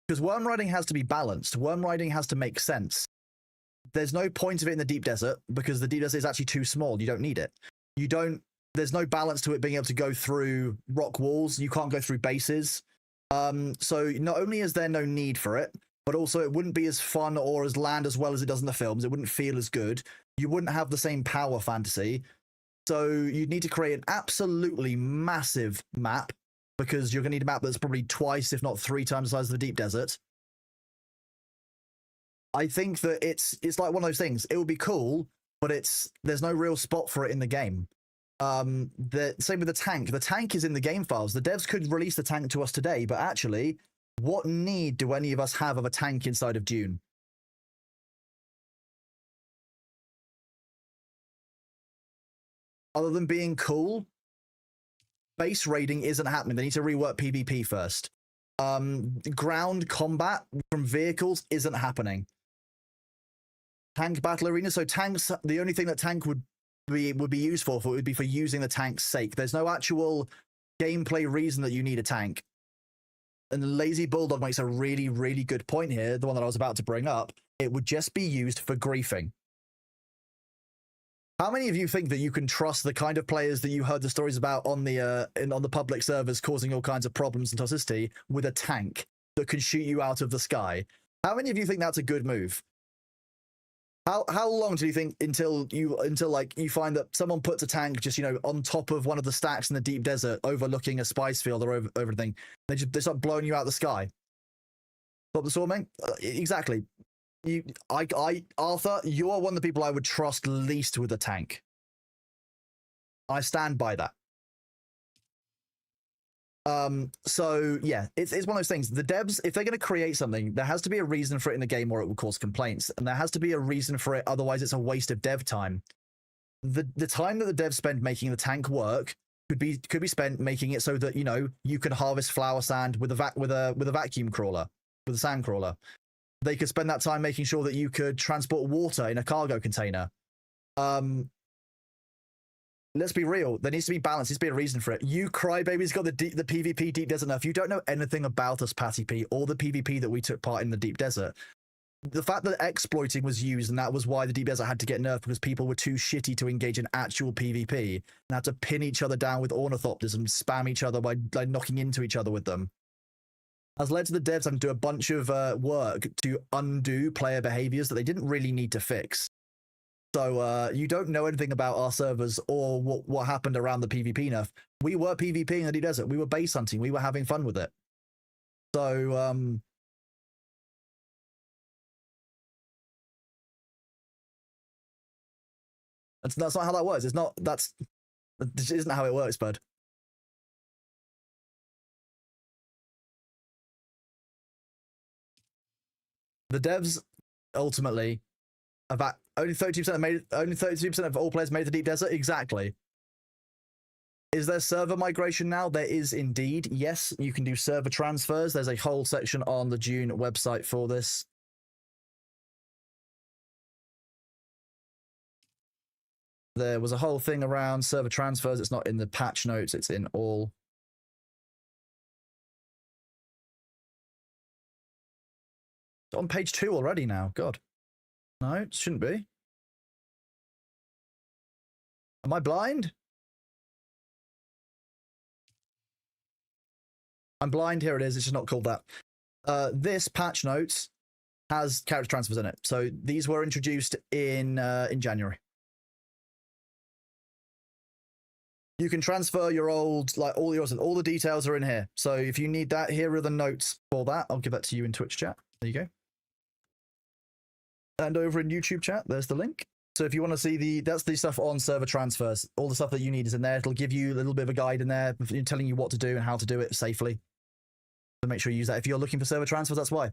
Because worm riding has to be balanced. Worm riding has to make sense. There's no point of it in the deep desert, because the deep desert is actually too small. You don't need it. There's no balance to it being able to go through rock walls. You can't go through bases. So not only is there no need for it, but also it wouldn't be as fun or as land as well as it does in the films. It wouldn't feel as good. You wouldn't have the same power fantasy. So you'd need to create an absolutely massive map, because you're going to need a map that's probably twice, if not 3 times the size of the deep desert. I think that it's like one of those things. It would be cool, but there's no real spot for it in the game. The same with the tank. The tank is in the game files. The devs could release the tank to us today, but actually, what need do any of us have of a tank inside of Dune? Other than being cool, base raiding isn't happening. They need to rework PvP first. Ground combat from vehicles isn't happening. Tank battle arena. So tanks, the only thing that tank would be used for would be for using the tank's sake. There's no actual gameplay reason that you need a tank. And the Lazy Bulldog makes a really, really good point here, the one that I was about to bring up. It would just be used for griefing. How many of you think that you can trust the kind of players that you heard the stories about on the public servers causing all kinds of problems and toxicity with a tank that can shoot you out of the sky? How many of you think that's a good move? How long do you think until like you find that someone puts a tank just on top of one of the stacks in the deep desert overlooking a spice field or over everything? They start blowing you out of the sky. Stop the swarming? Exactly. Arthur, you are one of the people I would trust least with a tank. I stand by that. So yeah, it's one of those things. The devs, if they're going to create something, there has to be a reason for it in the game, or it will cause complaints, and there has to be a reason for it. Otherwise, it's a waste of dev time. The time that the devs spend making the tank work could be spent making it so that you can harvest flower sand with a vacuum crawler, with a sand crawler. They could spend that time making sure that you could transport water in a cargo container. Let's be real. There needs to be balance. There needs to be a reason for it. You crybabies got the PvP deep desert enough. You don't know anything about us, Patty P, or the PvP that we took part in the deep desert. The fact that exploiting was used, and that was why the deep desert had to get nerfed, because people were too shitty to engage in actual PvP and had to pin each other down with ornithopters and spam each other by knocking into each other with them, has led to the devs having to do a bunch of work to undo player behaviors that they didn't really need to fix. So you don't know anything about our servers or what happened around the PvP nerf. We were PvPing in the deep desert. We were base hunting. We were having fun with it. So that's not how that works. This isn't how it works, bud. The devs ultimately have only 32% of all players made the deep desert. Exactly. Is there server migration now? There is indeed. Yes, you can do server transfers. There's a whole section on the Dune website for this. There was a whole thing around server transfers. It's not in the patch notes. It's in all. It's on page 2 already now. God. No, it shouldn't be. Am I blind? I'm blind. Here it is. It's just not called that. This patch notes has character transfers in it. So these were introduced in January. You can transfer your old, all the details are in here. So if you need that, here are the notes for that. I'll give that to you in Twitch chat. There you go. And over in YouTube chat, there's the link. So if you want to see that's the stuff on server transfers. All the stuff that you need is in there. It'll give you a little bit of a guide in there, telling you what to do and how to do it safely. So make sure you use that. If you're looking for server transfers, that's why.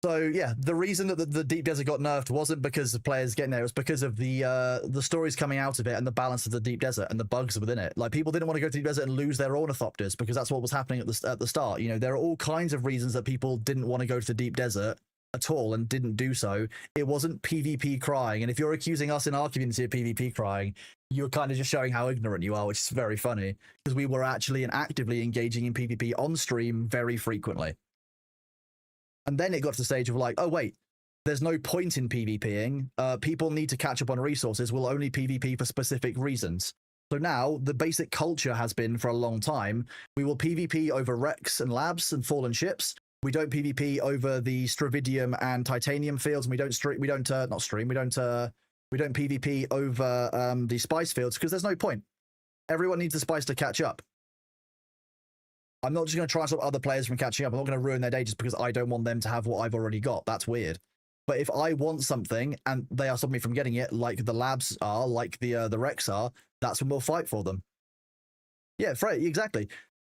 So yeah, the reason that the Deep Desert got nerfed wasn't because of players getting there. It was because of the stories coming out of it and the balance of the Deep Desert and the bugs within it. Like, people didn't want to go to the Deep Desert and lose their ornithopters because that's what was happening at the start. You know, there are all kinds of reasons that people didn't want to go to the Deep Desert at all and didn't do so. It wasn't PvP crying. And if you're accusing us in our community of PvP crying, you're kind of just showing how ignorant you are, which is very funny, because we were actually and actively engaging in PvP on stream very frequently. And then it got to the stage of like, oh, wait, there's no point in PvPing. People need to catch up on resources. We'll only PvP for specific reasons. So now the basic culture has been for a long time, we will PvP over wrecks and labs and fallen ships. We don't PvP over the Stravidium and Titanium fields. And we don't PvP over the spice fields because there's no point. Everyone needs the spice to catch up. I'm not just going to try and stop other players from catching up. I'm not going to ruin their day just because I don't want them to have what I've already got. That's weird. But if I want something and they are stopping me from getting it, like the labs are, like the wrecks are, that's when we'll fight for them. Yeah, Frey, exactly.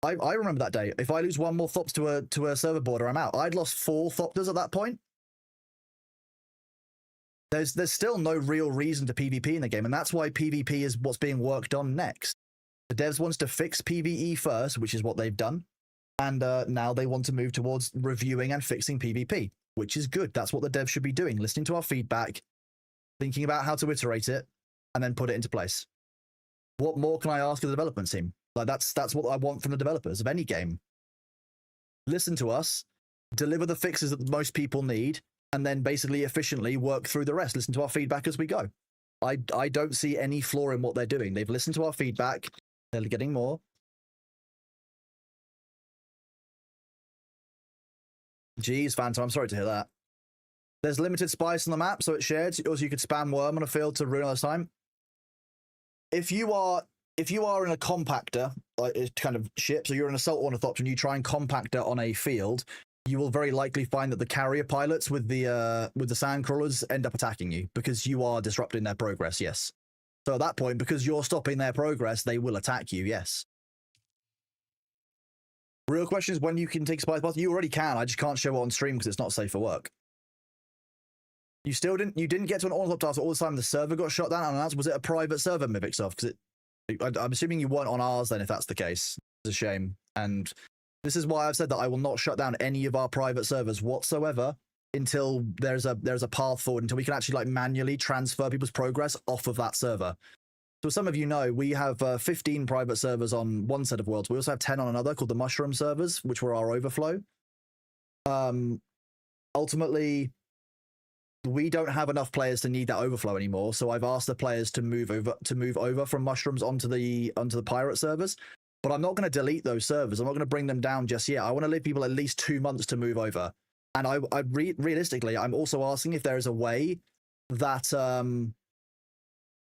I remember that day. If I lose one more Thops to a server border, I'm out. I'd lost 4 Thopters at that point. There's still no real reason to PvP in the game, and that's why PvP is what's being worked on next. The devs wants to fix PvE first, which is what they've done, and now they want to move towards reviewing and fixing PvP, which is good. That's what the devs should be doing, listening to our feedback, thinking about how to iterate it, and then put it into place. What more can I ask of the development team? Like, that's what I want from the developers of any game. Listen to us, deliver the fixes that most people need, and then basically efficiently work through the rest. Listen to our feedback as we go. I don't see any flaw in what they're doing. They've listened to our feedback. They're getting more. Jeez, Phantom, I'm sorry to hear that. There's limited spice on the map, so it's shared. Also, you could spam worm on a field to ruin all the time. If you are in a compactor, like kind of ship, so you're an assault ornithopter and you try and compactor on a field, you will very likely find that the carrier pilots with the sand crawlers end up attacking you because you are disrupting their progress. Yes. So at that point, because you're stopping their progress, they will attack you. Yes. Real question is when you can take spice path. You already can. I just can't show it on stream because it's not safe for work. You didn't get to an ornithopter task all the time. The server got shut down, and was it a private server, Mivixoft? Because I'm assuming you weren't on ours then, if that's the case. It's a shame. And this is why I've said that I will not shut down any of our private servers whatsoever until there's a path forward, until we can actually like manually transfer people's progress off of that server. So some of you know, we have 15 private servers on one set of worlds. We also have 10 on another called the Mushroom servers, which were our overflow. Ultimately, we don't have enough players to need that overflow anymore. So I've asked the players to move over from Mushrooms onto the pirate servers. But I'm not going to delete those servers. I'm not going to bring them down just yet. I want to leave people at least 2 months to move over. And realistically, I'm also asking if there is a way that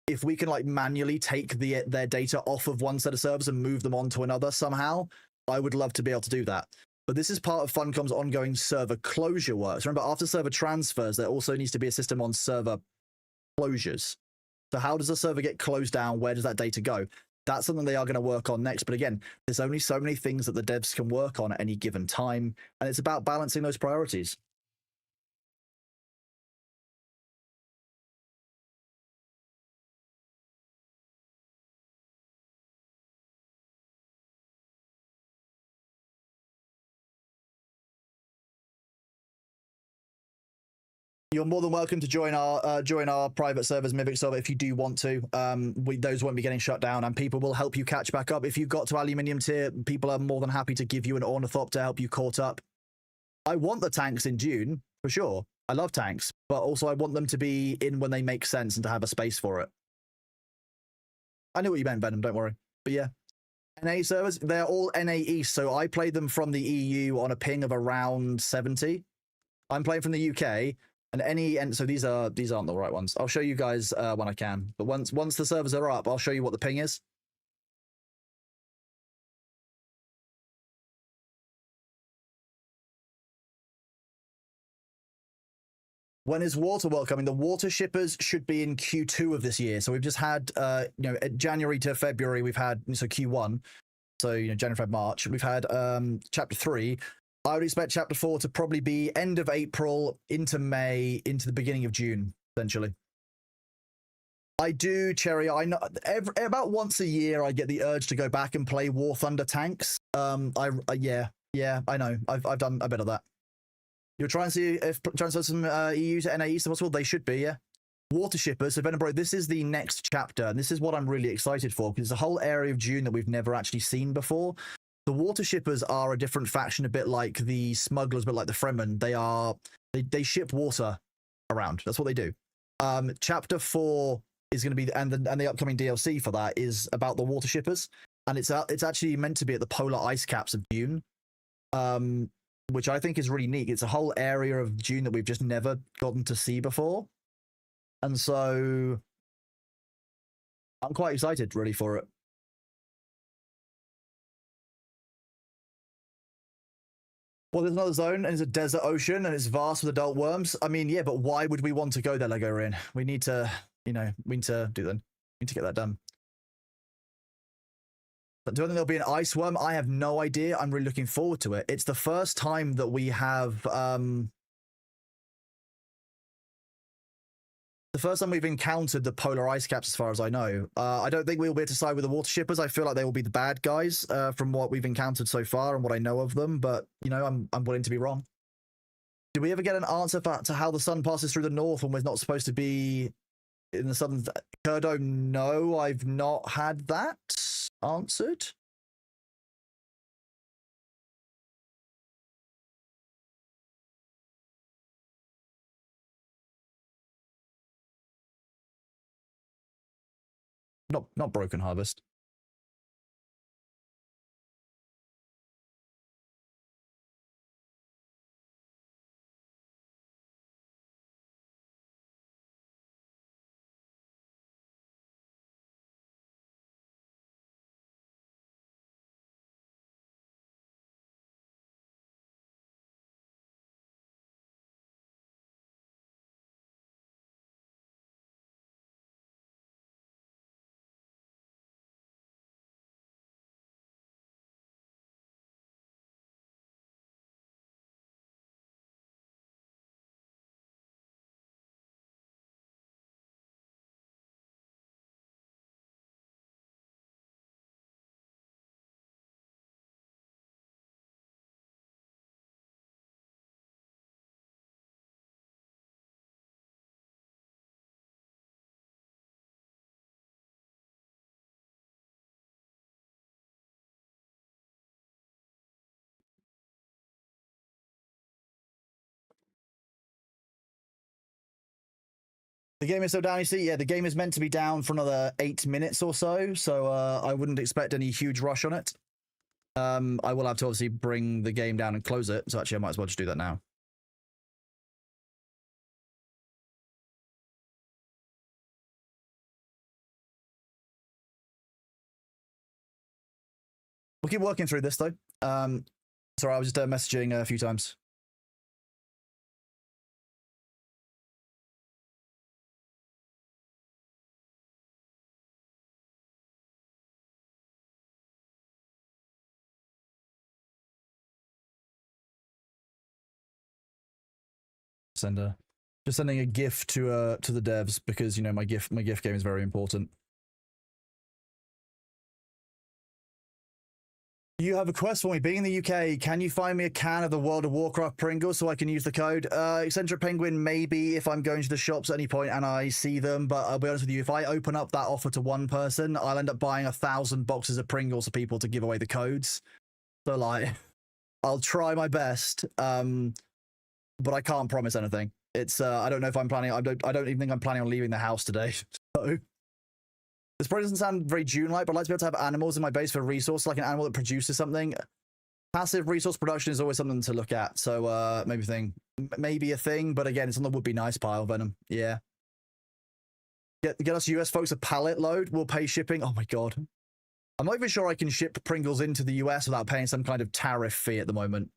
if we can like manually take their data off of one set of servers and move them onto another somehow, I would love to be able to do that. But this is part of Funcom's ongoing server closure works. Remember, after server transfers, there also needs to be a system on server closures. So how does a server get closed down? Where does that data go? That's something they are going to work on next. But again, there's only so many things that the devs can work on at any given time. And it's about balancing those priorities. You're more than welcome to join our private servers, Mivix server, if you do want to. Those won't be getting shut down, and people will help you catch back up. If you got to aluminium tier, people are more than happy to give you an ornithop to help you caught up. I want the tanks in Dune, for sure. I love tanks, but also I want them to be in when they make sense and to have a space for it. I knew what you meant, Venom, don't worry. But yeah. NA servers, they're all NA East, so I played them from the EU on a ping of around 70. I'm playing from the UK. And so these aren't the right ones. I'll show you guys when I can. But once the servers are up, I'll show you what the ping is. When is Water World coming? The water shippers should be in Q2 of this year. So we've just had January to February we've had Q1. So January, February, March. We've had chapter 3. I would expect chapter 4 to probably be end of April into May, into the beginning of June, essentially. I do, Cherry. I know about once a year I get the urge to go back and play War Thunder tanks. Yeah, I know. I've done a bit of that. You're trying to see if transfer some EU to NA East possible. They should be, yeah. Water shippers. So Venom, this is the next chapter, and this is what I'm really excited for because it's a whole area of Dune that we've never actually seen before. The water shippers are a different faction, a bit like the smugglers, but like the Fremen. They ship water around. That's what they do. Chapter 4 is going to be, and the upcoming DLC for that is about the water shippers, and it's actually meant to be at the polar ice caps of Dune, which I think is really neat. It's a whole area of Dune that we've just never gotten to see before, and so I'm quite excited, really, for it. Well, there's another zone, and it's a desert ocean, and it's vast with adult worms. I mean, yeah, but why would we want to go there, Lego Rin? We need to, we need to do that. We need to get that done. But do I think there'll be an ice worm? I have no idea. I'm really looking forward to it. It's the first time that we have, the first time we've encountered the polar ice caps, as far as I know. I don't think we'll be able to side with the water shippers. I feel like they will be the bad guys from what we've encountered so far and what I know of them. But, I'm willing to be wrong. Did we ever get an answer to how the sun passes through the north when we're not supposed to be in the southern... Kurdo, no, I've not had that answered. Not Broken Harvest. The game is still down, you see? Yeah, the game is meant to be down for another 8 minutes or so, so I wouldn't expect any huge rush on it. I will have to obviously bring the game down and close it, so actually I might as well just do that now. We'll keep working through this, though. Sorry, I was just messaging a few times. Just sending a GIF to the devs because my GIF game is very important. You have a quest for me. Being in the UK, can you find me a can of the World of Warcraft Pringles so I can use the code? Eccentric Penguin, maybe if I'm going to the shops at any point and I see them, but I'll be honest with you, if I open up that offer to one person, I'll end up buying 1,000 boxes of Pringles for people to give away the codes. So I'll try my best, but I can't promise anything. It's I don't know if I'm planning. I don't even think I'm planning on leaving the house today. So this probably doesn't sound very Dune-like, but I'd like to be able to have animals in my base for resource, like an animal that produces something. Passive resource production is always something to look at. So maybe a thing, but again, it's on the would be nice pile. Venom, yeah. Get us US folks a pallet load. We'll pay shipping. Oh my god, I'm not even sure I can ship Pringles into the US without paying some kind of tariff fee at the moment.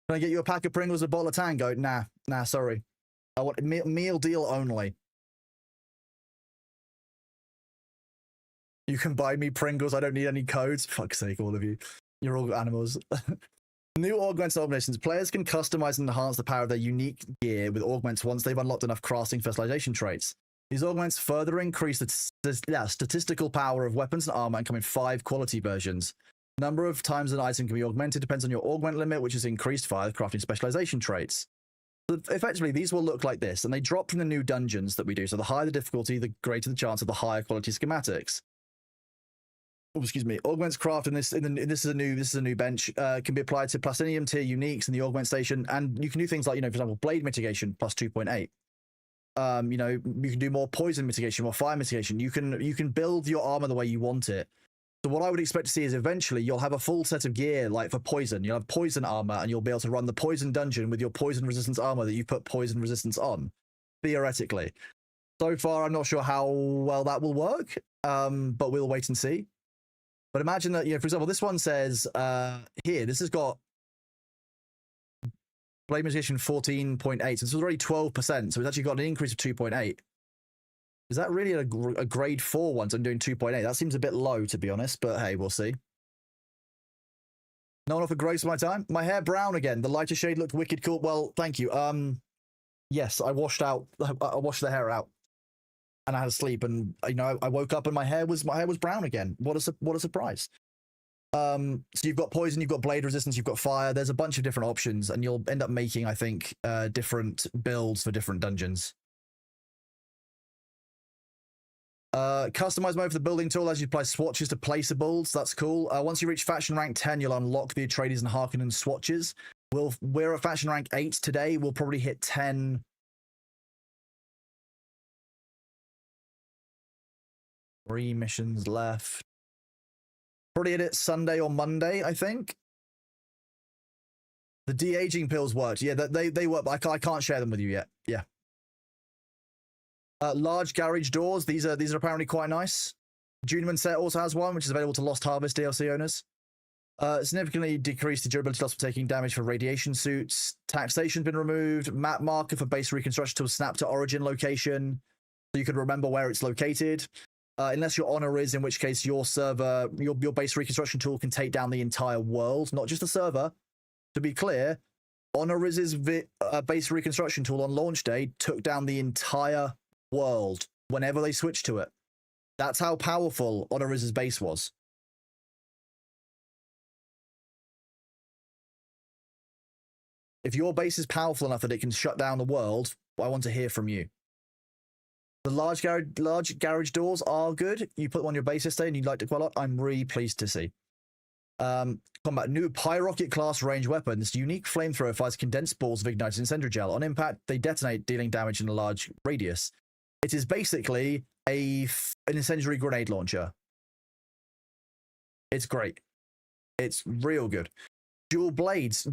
Can I get you a pack of Pringles, a bottle of Tango? Nah, sorry. I want meal deal only. You can buy me Pringles. I don't need any codes. Fuck's sake, all of you. You're all animals. New augments and augmentations. Players can customize and enhance the power of their unique gear with augments once they've unlocked enough crafting specialization traits. These augments further increase the statistical power of weapons and armor and come in 5 quality versions. Number of times an item can be augmented depends on your augment limit, which is increased via crafting specialization traits. So effectively, these will look like this, and they drop from the new dungeons that we do. So the higher the difficulty, the greater the chance of the higher quality schematics. Oh, excuse me. Augments crafted this is a new bench. Can be applied to Platinum tier uniques in the augment station, and you can do things like, for example, blade mitigation plus 2.8. You can do more poison mitigation, more fire mitigation. You can build your armor the way you want it. So what I would expect to see is eventually you'll have a full set of gear, like for poison. You'll have poison armor, and you'll be able to run the poison dungeon with your poison resistance armor that you put poison resistance on, theoretically. So far, I'm not sure how well that will work, but we'll wait and see. But imagine that, for example, this one says here, this has got blade mitigation 14.8. So this was already 12%. So it's actually got an increase of 2.8. Is that really a grade 4 one? So I'm doing 2.8. That seems a bit low, to be honest. But hey, we'll see. No one offered grace for my time. My hair brown again. The lighter shade looked wicked cool. Well, thank you. Yes, I washed the hair out. And I had a sleep, and I woke up and my hair was brown again. What a surprise! So you've got poison, you've got blade resistance, you've got fire. There's a bunch of different options, and you'll end up making, I think, different builds for different dungeons. Customize mode for the building tool as you apply swatches to placeables. That's cool. Once you reach faction rank 10, you'll unlock the Atreides and Harkonnen swatches. We're at faction rank 8 today. We'll probably hit 10. 3 missions left. Probably hit it Sunday or Monday, I think. The de-aging pills worked. Yeah, they work, but I can't share them with you yet. Yeah. Large garage doors. These are apparently quite nice. Duneman set also has one, which is available to Lost Harvest DLC owners. Significantly decreased the durability loss for taking damage for radiation suits. Taxation's been removed. Map marker for base reconstruction to snap to origin location, so you can remember where it's located. Unless your honor is, in which case your server, your base reconstruction tool can take down the entire world, not just the server. To be clear, Honor Iz's base reconstruction tool on launch day took down the entire world whenever they switched to it. That's how powerful Honor Iz's base was. If your base is powerful enough that it can shut down the world, I want to hear from you. The large garage doors are good. You put them on your base estate and you'd like to quite a lot. I'm really pleased to see. Combat. New Pyrocket class range weapon. This unique flamethrower fires condensed balls of ignited incendiary gel. On impact, they detonate, dealing damage in a large radius. It is basically an incendiary grenade launcher. It's great. It's real good. Dual blades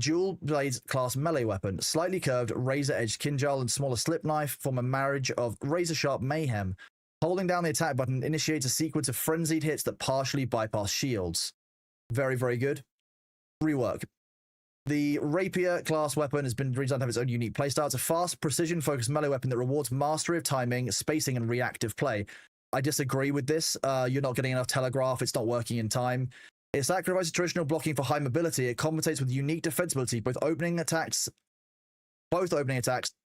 class melee weapon. Slightly curved, razor-edged kinjal and smaller slip knife form a marriage of razor-sharp mayhem. Holding down the attack button initiates a sequence of frenzied hits that partially bypass shields. Very, very good. Rework. The rapier class weapon has been redesigned to have its own unique playstyle. It's a fast, precision-focused melee weapon that rewards mastery of timing, spacing, and reactive play. I disagree with this. You're not getting enough telegraph. It's not working in time. It sacrifices traditional blocking for high mobility. It compensates with unique defensibility. Both opening attacks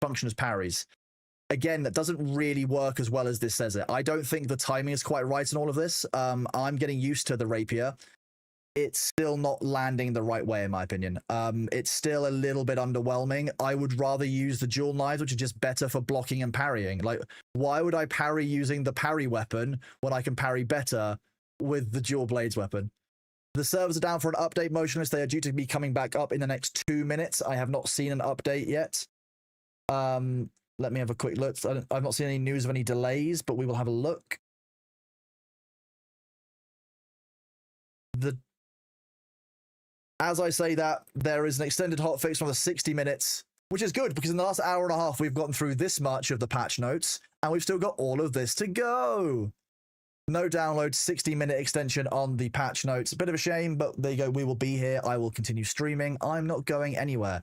function as parries. Again, that doesn't really work as well as this says it. I don't think the timing is quite right in all of this. I'm getting used to the rapier. It's still not landing the right way, in my opinion. It's still a little bit underwhelming. I would rather use the dual knives, which are just better for blocking and parrying. Like, why would I parry using the parry weapon when I can parry better with the dual blades weapon? The servers are down for an update motionless. They are due to be coming back up in the next 2 minutes. I have not seen an update yet. Let me have a quick look. I've not seen any news of any delays, but we will have a look. As I say that, there is an extended hotfix for the 60 minutes, which is good because in the last hour and a half, we've gotten through this much of the patch notes, and we've still got all of this to go. No download, 60-minute extension on the patch notes. A bit of a shame, but there you go. We will be here. I will continue streaming. I'm not going anywhere.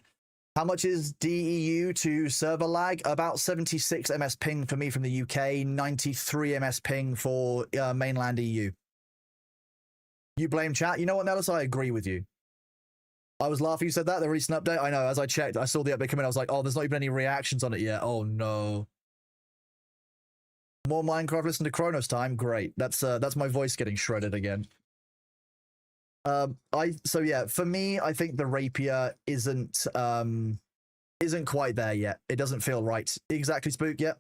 How much is DEU to server lag? About 76 ms ping for me from the UK, 93 ms ping for mainland EU. You blame chat? You know what, Nellis? I agree with you. I was laughing you said that, the recent update. I know, as I checked, I saw the update come in. I was like, oh, there's not even any reactions on it yet. Oh, no. More Minecraft, listen to Chronos time. Great. That's my voice getting shredded again. So yeah, for me, I think the rapier isn't quite there yet. It doesn't feel right. Exactly, Spook, yet.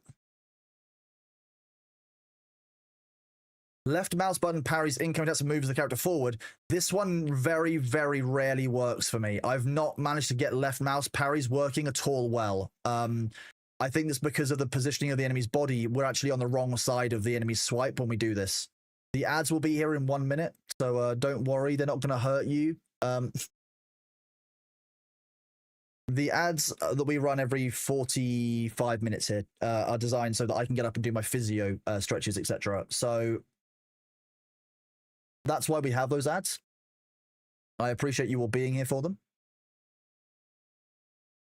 Left mouse button parries incoming attacks and moves the character forward. This one very, very rarely works for me. I've not managed to get left mouse parries working at all well. I think that's because of the positioning of the enemy's body. We're actually on the wrong side of the enemy's swipe when we do this. The ads will be here in 1 minute, so don't worry. They're not going to hurt you. The ads that we run every 45 minutes here are designed so that I can get up and do my physio stretches, etc. So that's why we have those ads. I appreciate you all being here for them.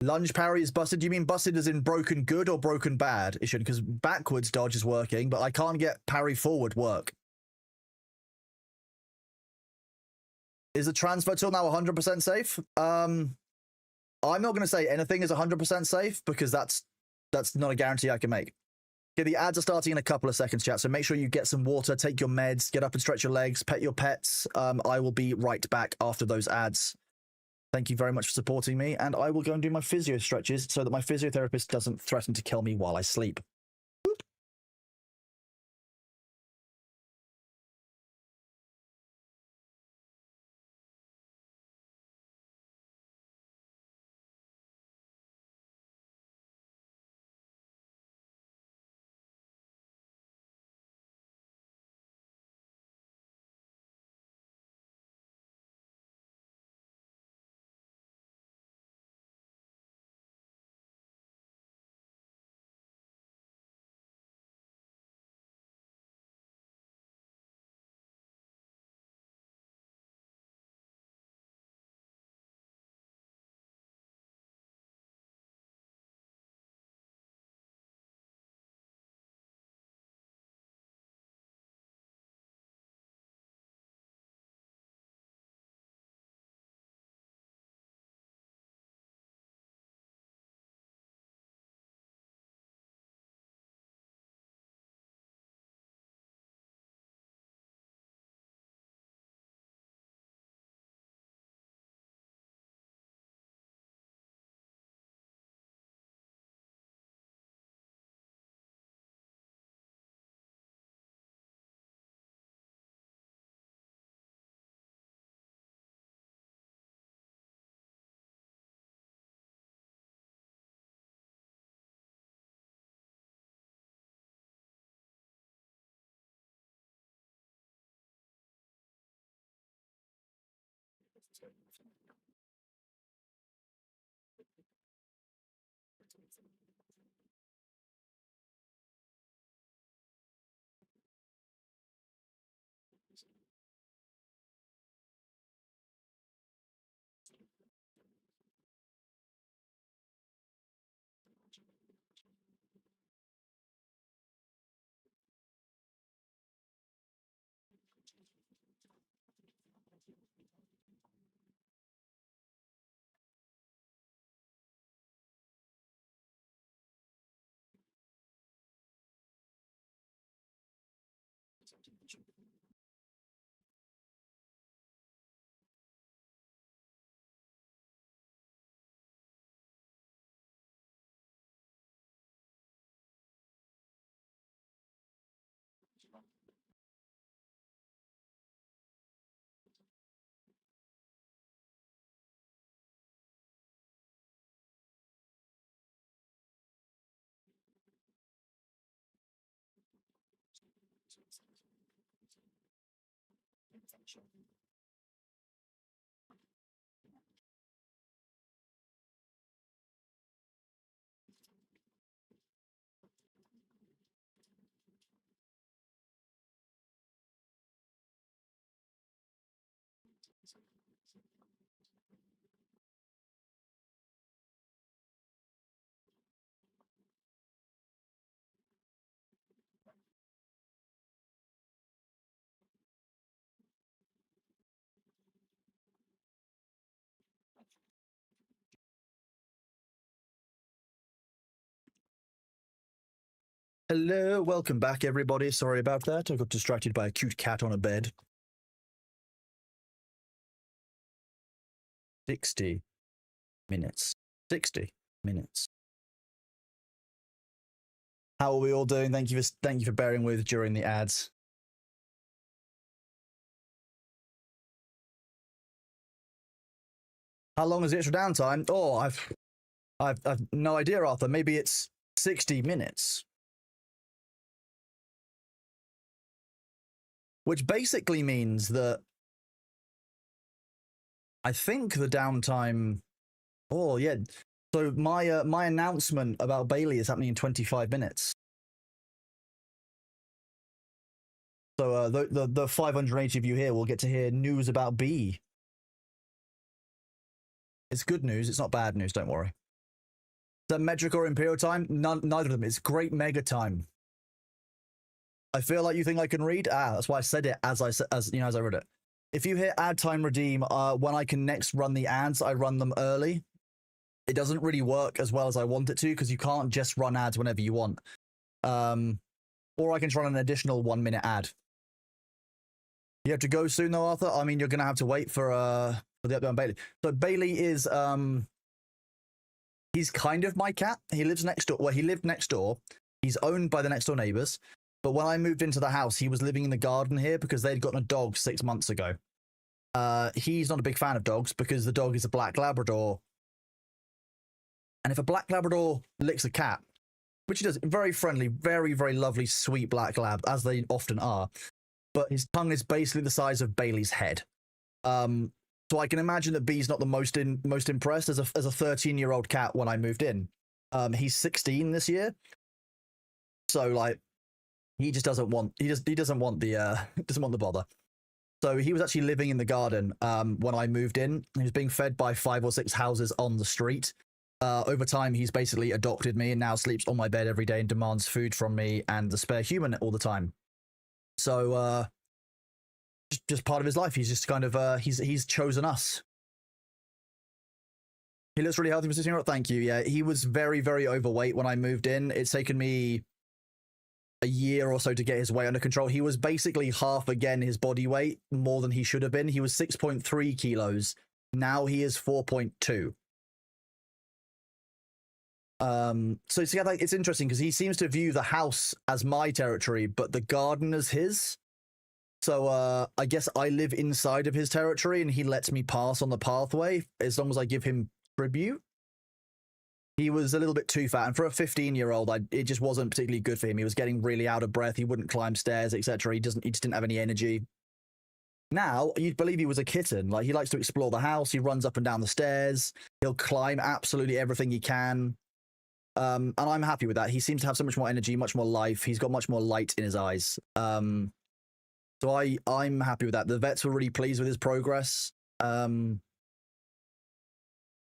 Lunge parry is busted. Do you mean busted as in broken good or broken bad? It should, because backwards dodge is working, but I can't get parry forward work. Is the transfer tool now 100% safe? I'm not going to say anything is 100% safe because that's not a guarantee I can make. Okay, the ads are starting in a couple of seconds, chat, so make sure you get some water, take your meds, get up and stretch your legs, pet your pets. I will be right back after those ads. Thank you very much for supporting me, and I will go and do my physio stretches so that my physiotherapist doesn't threaten to kill me while I sleep. Boop. Hello, welcome back, everybody. Sorry about that. I got distracted by a cute cat on a bed. 60 minutes. 60 minutes. How are we all doing? Thank you for bearing with during the ads. How long is the extra downtime? Oh, I've no idea, Arthur. Maybe it's 60 minutes. Which basically means that I think the downtime. Oh yeah. So my announcement about Bailey is happening in 25 minutes. So the 580 of you here will get to hear news about B. It's good news. It's not bad news. Don't worry. Is that metric or imperial time? Neither of them. It's great mega time. I feel like you think I can read. That's why I said it as I read it. If you hit ad time redeem, when I can next run the ads, I run them early. It doesn't really work as well as I want it to because you can't just run ads whenever you want. Or I can run an additional 1 minute ad. You have to go soon though, Arthur. I mean, you're gonna have to wait for the update on Bailey. So Bailey is he's kind of my cat. He lives next door. Well, he lived next door. He's owned by the next door neighbors. But when I moved into the house, he was living in the garden here because they'd gotten a dog 6 months ago. He's not a big fan of dogs because the dog is a black Labrador. And if a black Labrador licks a cat, which he does, very friendly, very, very lovely, sweet black lab, as they often are, but his tongue is basically the size of Bailey's head. So I can imagine that B's not the most impressed as a 13-year-old cat when I moved in. He's 16 this year, so like he just doesn't want he doesn't want the bother. So he was actually living in the garden when I moved in. He was being fed by 5 or 6 houses on the street. Over time, he's basically adopted me and now sleeps on my bed every day and demands food from me and the spare human all the time. So just part of his life. He's just kind of he's chosen us. He looks really healthy for 16-year-old. Thank you. Yeah, he was very, very overweight when I moved in. It's taken me a year or so to get his weight under control. He was basically half again his body weight, more than he should have been. He was 6.3 kilos. Now he is 4.2. So it's interesting because he seems to view the house as my territory, but the garden as his. So I guess I live inside of his territory and he lets me pass on the pathway as long as I give him tribute. He was a little bit too fat, and for a 15-year-old, it just wasn't particularly good for him. He was getting really out of breath. He wouldn't climb stairs, etc. He just didn't have any energy. Now, you'd believe he was a kitten. Like, he likes to explore the house. He runs up and down the stairs. He'll climb absolutely everything he can. And I'm happy with that. He seems to have so much more energy, much more life. He's got much more light in his eyes. So I'm happy with that. The vets were really pleased with his progress.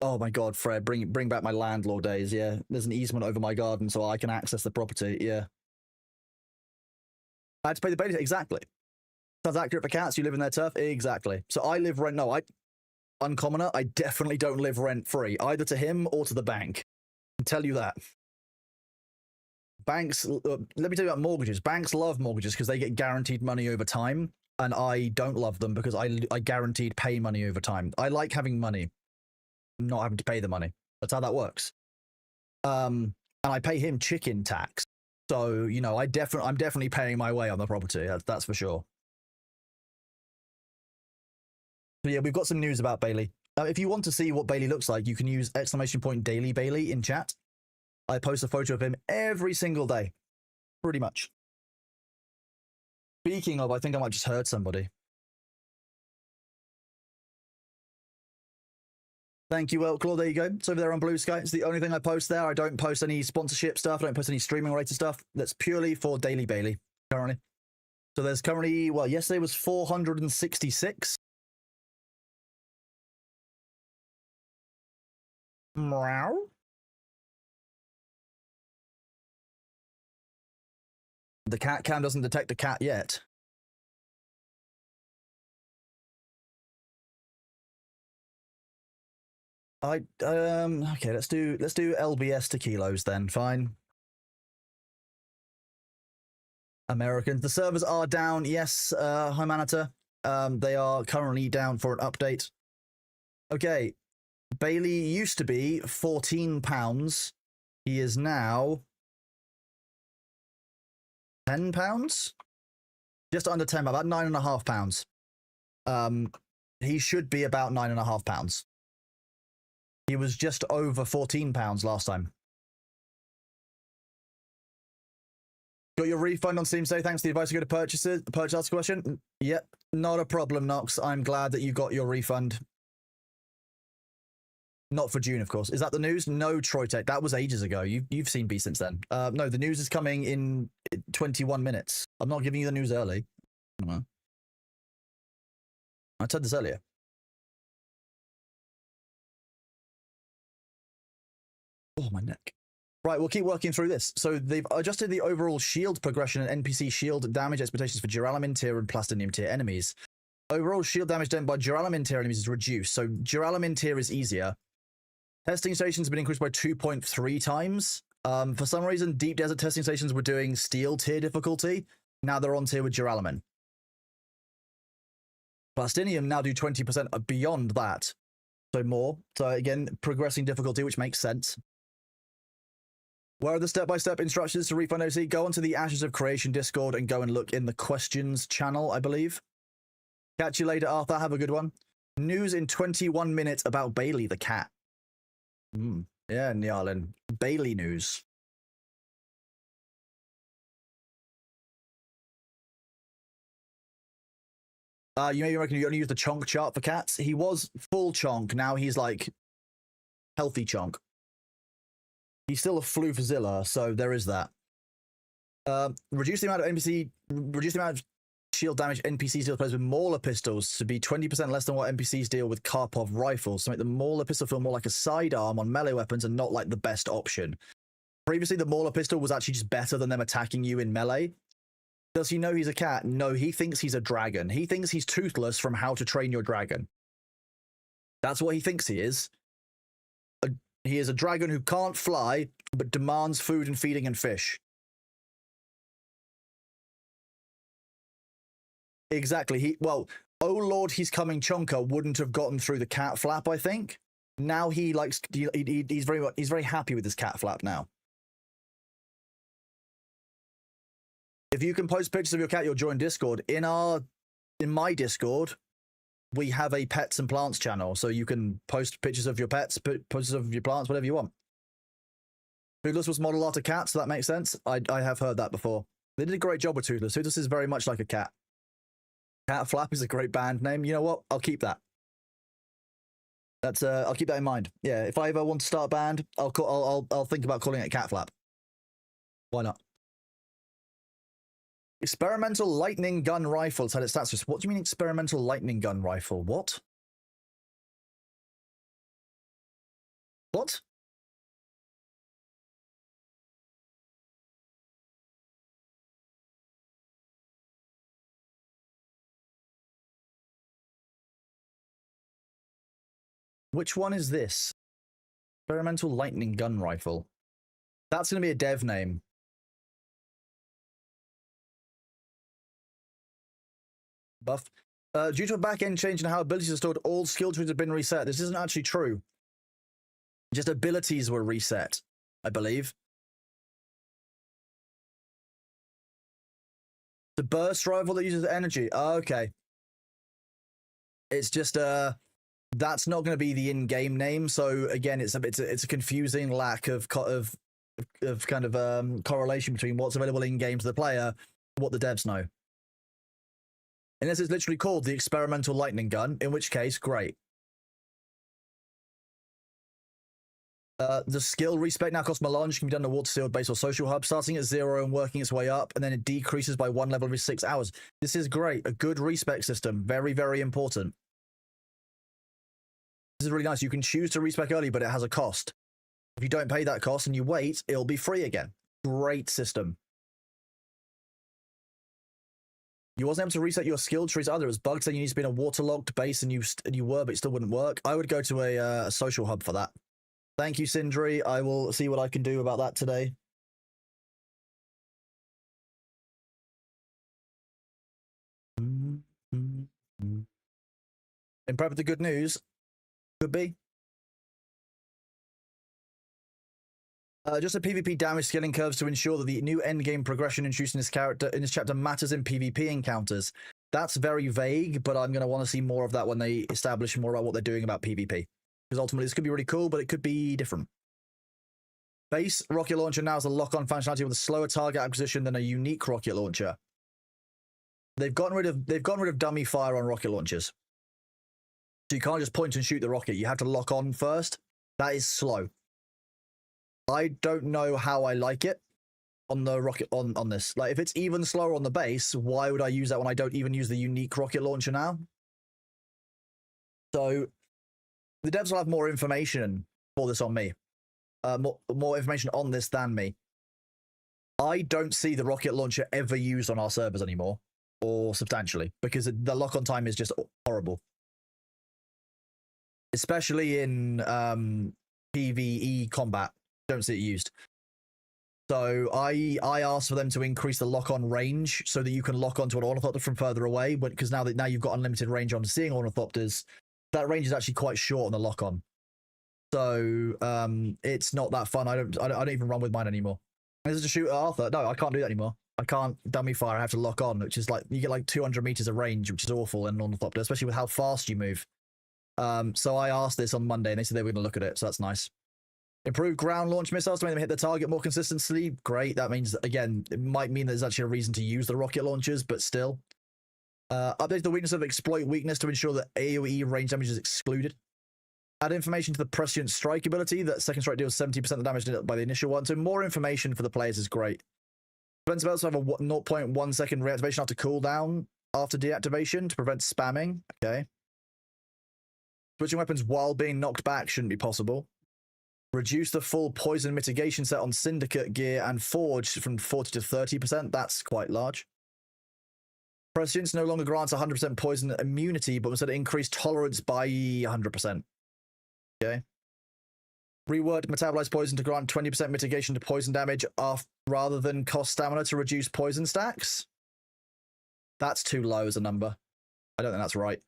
Oh my God, Fred, bring back my landlord days. Yeah, there's an easement over my garden, so I can access the property. Yeah, I had to pay the baby. Exactly. Sounds accurate for cats. You live in their turf. Exactly. So I live rent. No, uncommoner. I definitely don't live rent free, either to him or to the bank. I can tell you that. Banks. Let me tell you about mortgages. Banks love mortgages because they get guaranteed money over time, and I don't love them because I guaranteed pay money over time. I like having money, not having to pay the money. That's how that works. And I pay him chicken tax, so you know I'm definitely paying my way on the property. That's for sure. So yeah, we've got some news about Bailey. If you want to see what Bailey looks like, you can use !Daily Bailey in chat. I post a photo of him every single day, pretty much. Speaking of, I think I might just heard somebody. Thank you, Elclaw. There you go. It's over there on Blue Sky. It's the only thing I post there. I don't post any sponsorship stuff. I don't post any streaming related stuff. That's purely for Daily Bailey currently. So there's currently, well, yesterday was 466. Meow. The cat cam doesn't detect a cat yet. Okay, let's do LBS to kilos then. Fine. Americans. The servers are down. Yes, Hymanita. They are currently down for an update. Okay. Bailey used to be £14. He is now £10? Just under 10, about £9.5. He should be about £9.5. He was just over £14 last time. Got your refund on Steam today. Thanks for the advice to go to purchase article question. Yep, not a problem, Nox. I'm glad that you got your refund. Not for June, of course. Is that the news? No, Troytech. That was ages ago. You've seen B since then. No, the news is coming in 21 minutes. I'm not giving you the news early. I said this earlier. Oh, my neck. Right, we'll keep working through this. So they've adjusted the overall shield progression and NPC shield damage expectations for Duralamin tier and Plastinium tier enemies. Overall shield damage done by Duralamin tier enemies is reduced. So Duralamin tier is easier. Testing stations have been increased by 2.3 times. For some reason, Deep Desert testing stations were doing steel tier difficulty. Now they're on tier with Duralamin. Plastinium now do 20% beyond that. So more. So again, progressing difficulty, which makes sense. Where are the step-by-step instructions to refund OC? Go onto the Ashes of Creation Discord and go and look in the questions channel, I believe. Catch you later, Arthur. Have a good one. News in 21 minutes about Bailey the cat. Yeah, Nyarlin. Bailey news. You maybe reckon you only use the chonk chart for cats? He was full chonk. Now he's like healthy chonk. He's still a Floofzilla, so there is that. Reduce the amount of shield damage NPCs deal with Mauler pistols to be 20% less than what NPCs deal with Karpov rifles, to make the Mauler pistol feel more like a sidearm on melee weapons and not like the best option. Previously, the Mauler pistol was actually just better than them attacking you in melee. Does he know he's a cat? No, he thinks he's a dragon. He thinks he's Toothless from How to Train Your Dragon. That's what he thinks he is. He is a dragon who can't fly, but demands food and feeding and fish. Exactly. Oh Lord, he's coming chonker wouldn't have gotten through the cat flap, I think. Now he likes, he's very happy with his cat flap now. If you can post pictures of your cat, you'll join Discord. In my Discord, we have a pets and plants channel, so you can post pictures of your pets, pictures of your plants, whatever you want. Toothless was modeled after cats, so that makes sense. I have heard that before. They did a great job with Toothless. Toothless is very much like a cat. Cat Flap is a great band name. You know what? I'll keep that. I'll keep that in mind. Yeah, if I ever want to start a band, I'll think about calling it Cat Flap. Why not? Experimental lightning gun rifle. It's had its stats. What do you mean experimental lightning gun rifle? What? What? Which one is this? Experimental lightning gun rifle. That's going to be a dev name. Buff. Due to a back-end change in how abilities are stored, all skill trees have been reset. This isn't actually true. Just abilities were reset, I believe. The burst rifle that uses energy. Oh, okay. It's just that's not going to be the in-game name. So again, it's a confusing lack of kind of correlation between what's available in-game to the player, what the devs know. Unless it's literally called the experimental lightning gun, in which case, great. The skill respec now costs melange, can be done in a water sealed base or social hub, starting at 0 and working its way up, and then it decreases by 1 level every 6 hours. This is great. A good respec system. Very, very important. This is really nice. You can choose to respec early, but it has a cost. If you don't pay that cost and you wait, it'll be free again. Great system. You wasn't able to reset your skill trees either. It was bugged saying you need to be in a waterlogged base, and you were, but it still wouldn't work. I would go to a social hub for that. Thank you, Sindri. I will see what I can do about that today. In prep with the good news, could be. Just a PvP damage scaling curves to ensure that the new endgame progression introduced in this chapter matters in PvP encounters. That's very vague, but I'm going to want to see more of that when they establish more about what they're doing about PvP. Because ultimately, this could be really cool, but it could be different. Base rocket launcher now has a lock-on functionality with a slower target acquisition than a unique rocket launcher. They've gotten rid of dummy fire on rocket launchers. So you can't just point and shoot the rocket. You have to lock on first. That is slow. I don't know how I like it on the rocket on this. Like, if it's even slower on the base, why would I use that when I don't even use the unique rocket launcher now? So the devs will have more information for this on me. More information on this than me. I don't see the rocket launcher ever used on our servers anymore, or substantially, because the lock-on time is just horrible. Especially in PvE combat. Don't see it used. So I asked for them to increase the lock-on range so that you can lock onto an ornithopter from further away, because now you've got unlimited range on seeing ornithopters, that range is actually quite short on the lock-on. So it's not that fun. I don't even run with mine anymore. This is to shoot at Arthur. No, I can't do that anymore. I can't dummy fire. I have to lock on, which is like you get like 200 meters of range, which is awful in an ornithopter, especially with how fast you move. So I asked this on Monday, and they said they were going to look at it. So that's nice. Improved ground launch missiles to make them hit the target more consistently. Great. That means, again, it might mean there's actually a reason to use the rocket launchers, but still. Update the weakness of exploit weakness to ensure that AoE range damage is excluded. Add information to the prescient strike ability that second strike deals 70% of the damage by the initial one. So more information for the players is great. Defensive belts have a 0.1 second reactivation after cooldown after deactivation to prevent spamming. Okay. Switching weapons while being knocked back shouldn't be possible. Reduce the full poison mitigation set on Syndicate gear and Forge from 40 to 30%. That's quite large. Prescience no longer grants 100% poison immunity, but instead increased tolerance by 100%. Okay. Reword metabolized poison to grant 20% mitigation to poison damage rather than cost stamina to reduce poison stacks. That's too low as a number. I don't think that's right.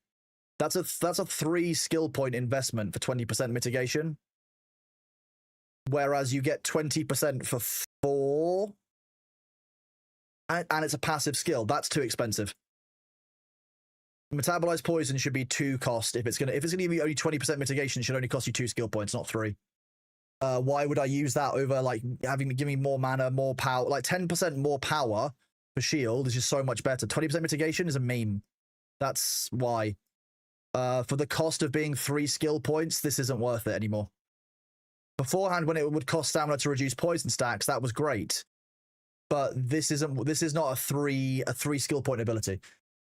That's a 3 skill point investment for 20% mitigation. Whereas you get 20% for 4, and it's a passive skill. That's too expensive. Metabolized poison should be 2 cost. If it's gonna give you only 20% mitigation, it should only cost you 2 skill points, not 3. Why would I use that over like having to give me more mana, more power? Like 10% more power for shield is just so much better. 20% mitigation is a meme. That's why. For the cost of being 3 skill points, this isn't worth it anymore. Beforehand, when it would cost stamina to reduce poison stacks, that was great. But this is not a 3 skill point ability.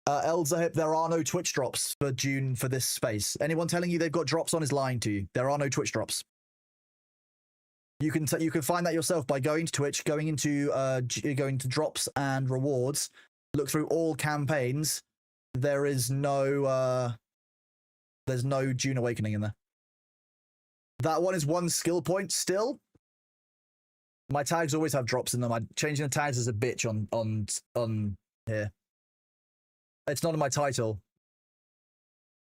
Elzahip, there are no Twitch drops for Dune for this space. Anyone telling you they've got drops on is lying to you. There are no Twitch drops. You can find that yourself by going to Twitch, going to drops and rewards, look through all campaigns. There's no Dune Awakening in there. That one is 1 skill point still. My tags always have drops in them. Changing the tags is a bitch on here. It's not in my title.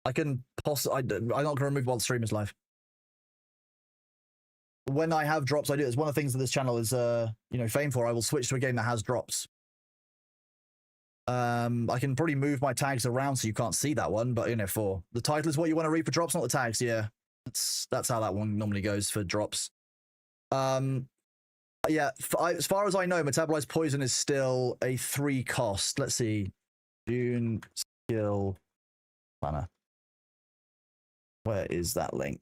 I'm not going to remove while the stream is live. When I have drops, I do. It's one of the things that this channel is famed for. I will switch to a game that has drops. I can probably move my tags around so you can't see that one, but for the title is what you want to read for drops, not the tags. Yeah. That's how that one normally goes for drops. Yeah, as far as I know, metabolized poison is still a 3 cost. Let's see. Dune skill planner. Where is that link?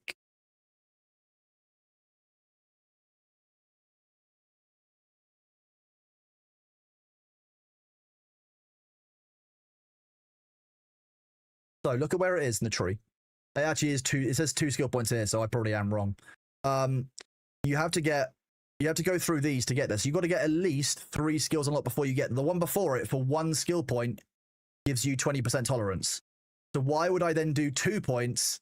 So look at where it is in the tree. It actually is 2. It says 2 skill points here, so I probably am wrong. You have to go through these to get this. You've got to get at least 3 skills unlocked before you get the one before it. For 1 skill point, gives you 20% tolerance. So why would I then do 2 points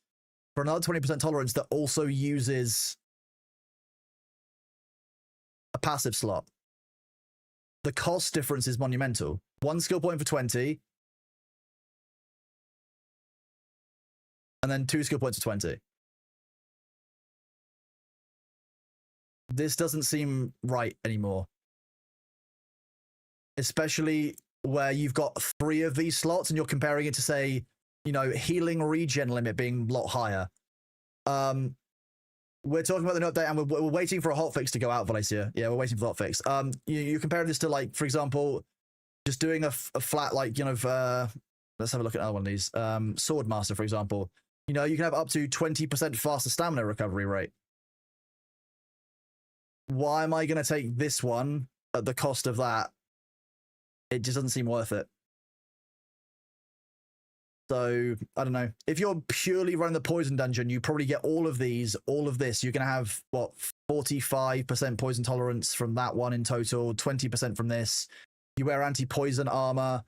for another 20% tolerance that also uses a passive slot? The cost difference is monumental. 1 skill point for 20. and then 2 skill points of 20. This doesn't seem right anymore. Especially where you've got 3 of these slots and you're comparing it to, say, you know, healing regen limit being a lot higher. We're talking about the new update, and we're waiting for a hotfix to go out, Valencia. Yeah, we're waiting for the hotfix. You compare this to, like, for example, just doing a flat, like, you know, let's have a look at another one of these. Swordmaster, for example. You know, you can have up to 20% faster stamina recovery rate. Why am I going to take this one at the cost of that? It just doesn't seem worth it. So, I don't know. If you're purely running the poison dungeon, you probably get all of these, all of this. You're going to have, what, 45% poison tolerance from that one in total, 20% from this. You wear anti-poison armor.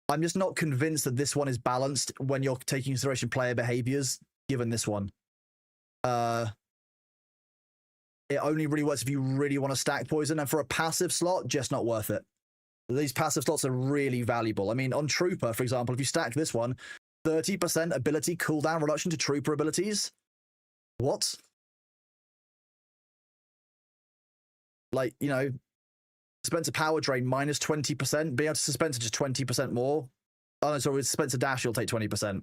I'm just not convinced that this one is balanced when you're taking consideration player behaviors, given this one. It only really works if you really want to stack poison, and for a passive slot, just not worth it. These passive slots are really valuable. I mean, on Trooper, for example, if you stack this one, 30% ability cooldown reduction to Trooper abilities. What? Like, you know, Dispenser power drain minus 20%. Being able to dispenser just 20% more. Oh, no, sorry, with dispenser dash, you'll take 20%. Being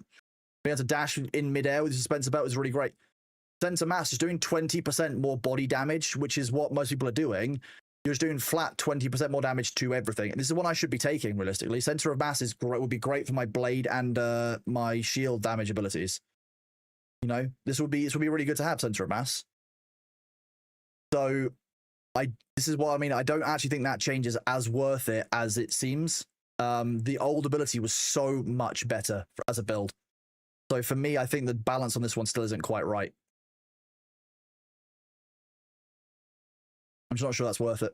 able to dash in midair with your dispenser belt is really great. Sensor mass is doing 20% more body damage, which is what most people are doing. You're just doing flat 20% more damage to everything. And this is one I should be taking, realistically. Center of mass is great, would be great for my blade and my shield damage abilities. You know, this would be really good to have center of mass. So this is what I mean. I don't actually think that change is as worth it as it seems. The old ability was so much better as a build. So for me, I think the balance on this one still isn't quite right. I'm just not sure that's worth it.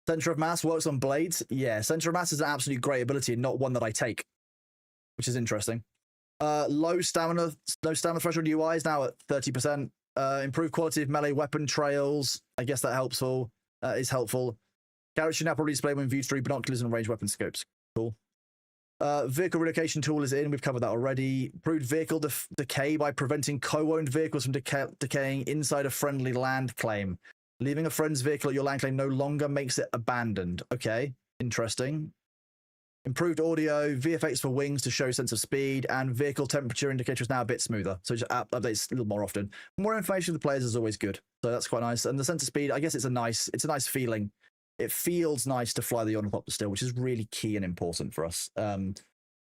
Center of mass works on blades. Yeah, center of mass is an absolutely great ability and not one that I take, which is interesting. Low stamina threshold UI is now at 30%. Improved quality of melee weapon trails. I guess that is helpful. Character should now probably display when viewed through binoculars and ranged weapon scopes. Cool. Vehicle relocation tool is in. We've covered that already. Improved vehicle decay by preventing co-owned vehicles from decaying inside a friendly land claim. Leaving a friend's vehicle at your land claim no longer makes it abandoned. Okay, interesting. Improved audio, VFX for wings to show sense of speed, and vehicle temperature indicator is now a bit smoother. So it just updates a little more often. More information for the players is always good. So that's quite nice. And the sense of speed, I guess it's a nice feeling. It feels nice to fly the Ornithopter still, which is really key and important for us. As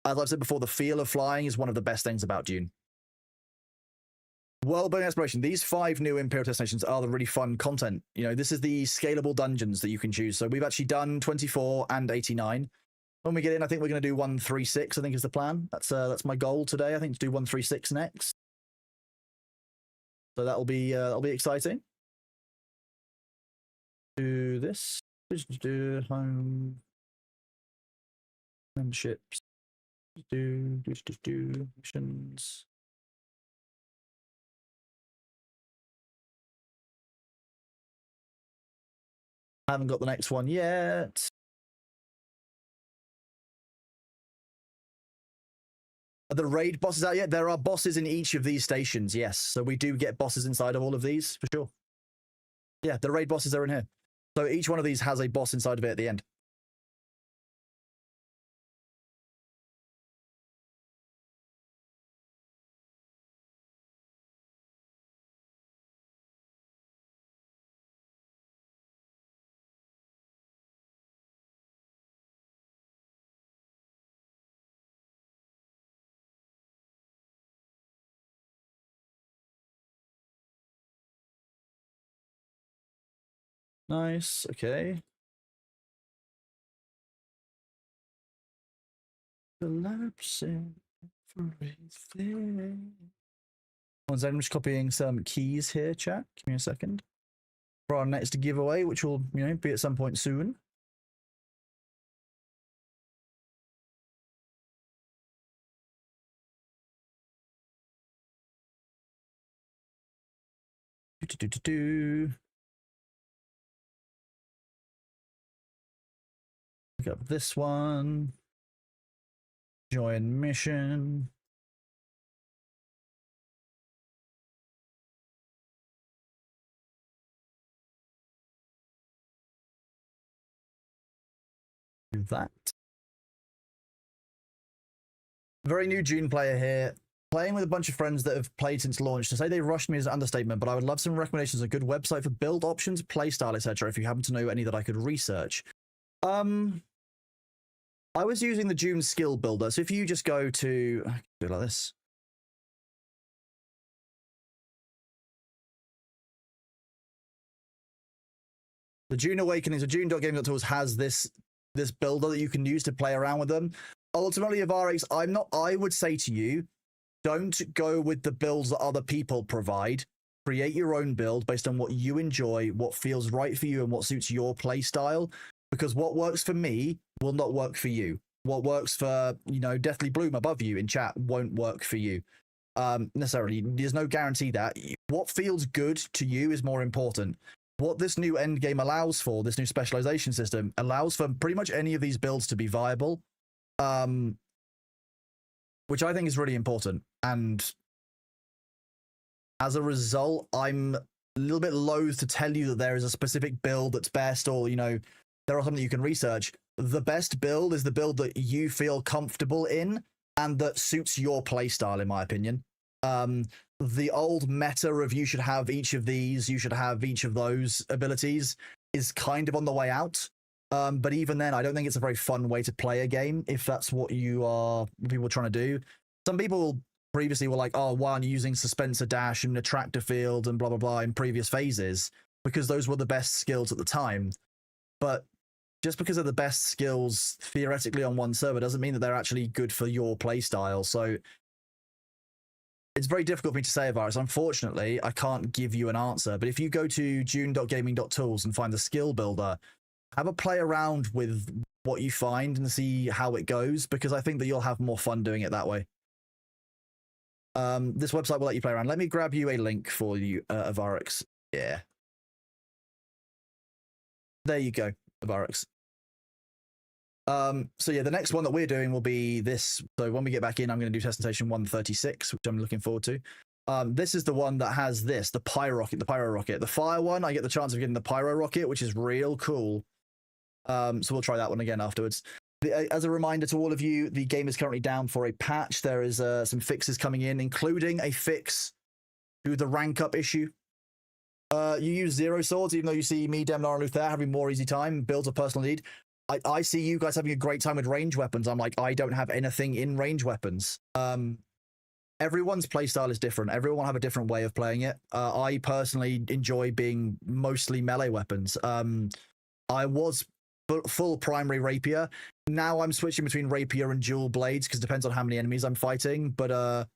I've said before, the feel of flying is one of the best things about Dune. World-building exploration. These 5 new Imperial destinations are the really fun content. You know, this is the scalable dungeons that you can choose. So we've actually done 24 and 89. When we get in, I think we're going to do 136, I think is the plan. That's my goal today, I think, to do 136 next. So that'll be exciting. Do this. Just do home memberships. Do missions. I haven't got the next one yet. Are the raid bosses out yet? There are bosses in each of these stations, yes. So we do get bosses inside of all of these, for sure. Yeah, the raid bosses are in here. So each one of these has a boss inside of it at the end. Nice, okay. Collapsing for everything. I'm just copying some keys here, chat. Give me a second. For our next giveaway, which will, you know, be at some point soon. Pick up this one. Join mission. that. Very new Dune player here. Playing with a bunch of friends that have played since launch. To say they rushed me is an understatement, but I would love some recommendations, a good website for build options, playstyle, etc. if you happen to know any that I could research. I was using the Dune skill builder. So if you just go to, do it like this. The Dune Awakening, so Dune.gaming.tools has this builder that you can use to play around with them. Ultimately, Avarex, I would say to you, don't go with the builds that other people provide. Create your own build based on what you enjoy, what feels right for you, and what suits your play style. Because what works for me will not work for you. What works for, Deathly Bloom above you in chat won't work for you. Necessarily. There's no guarantee that. What feels good to you is more important. What this new end game allows for, this new specialization system, allows for pretty much any of these builds to be viable. Which I think is really important. And as a result, I'm a little bit loath to tell you that there is a specific build that's best, or, there are something you can research. The best build is the build that you feel comfortable in and that suits your playstyle, in my opinion. The old meta of you should have each of these, you should have each of those abilities is kind of on the way out. But even then, I don't think it's a very fun way to play a game if that's what people are trying to do. Some people previously were like, oh, why aren't you using Suspenser Dash and Attractor Field and blah, blah, blah in previous phases? Because those were the best skills at the time. But just because they're the best skills theoretically on one server doesn't mean that they're actually good for your playstyle. So it's very difficult for me to say, Avaris. Unfortunately, I can't give you an answer. But if you go to Dune.gaming.tools and find the skill builder, have a play around with what you find and see how it goes, because I think that you'll have more fun doing it that way. This website will let you play around. Let me grab you a link for you, Avarex. Yeah. There you go, Avarex. So yeah, the next one that we're doing will be this. So when we get back in, I'm going to do Test Station 136, which I'm looking forward to. This is the one that has the Pyro Rocket. The fire one, I get the chance of getting the Pyro Rocket, which is real cool. So we'll try that one again afterwards. As a reminder to all of you, the game is currently down for a patch. There is some fixes coming in, including a fix to the rank up issue. You use zero swords, even though you see me, Demnar, and Luther having more easy time. Builds a personal need. I see you guys having a great time with range weapons. I'm like, I don't have anything in range weapons. Everyone's playstyle is different. Everyone will have a different way of playing it. I personally enjoy being mostly melee weapons. I was full primary rapier. Now I'm switching between rapier and dual blades because it depends on how many enemies I'm fighting. But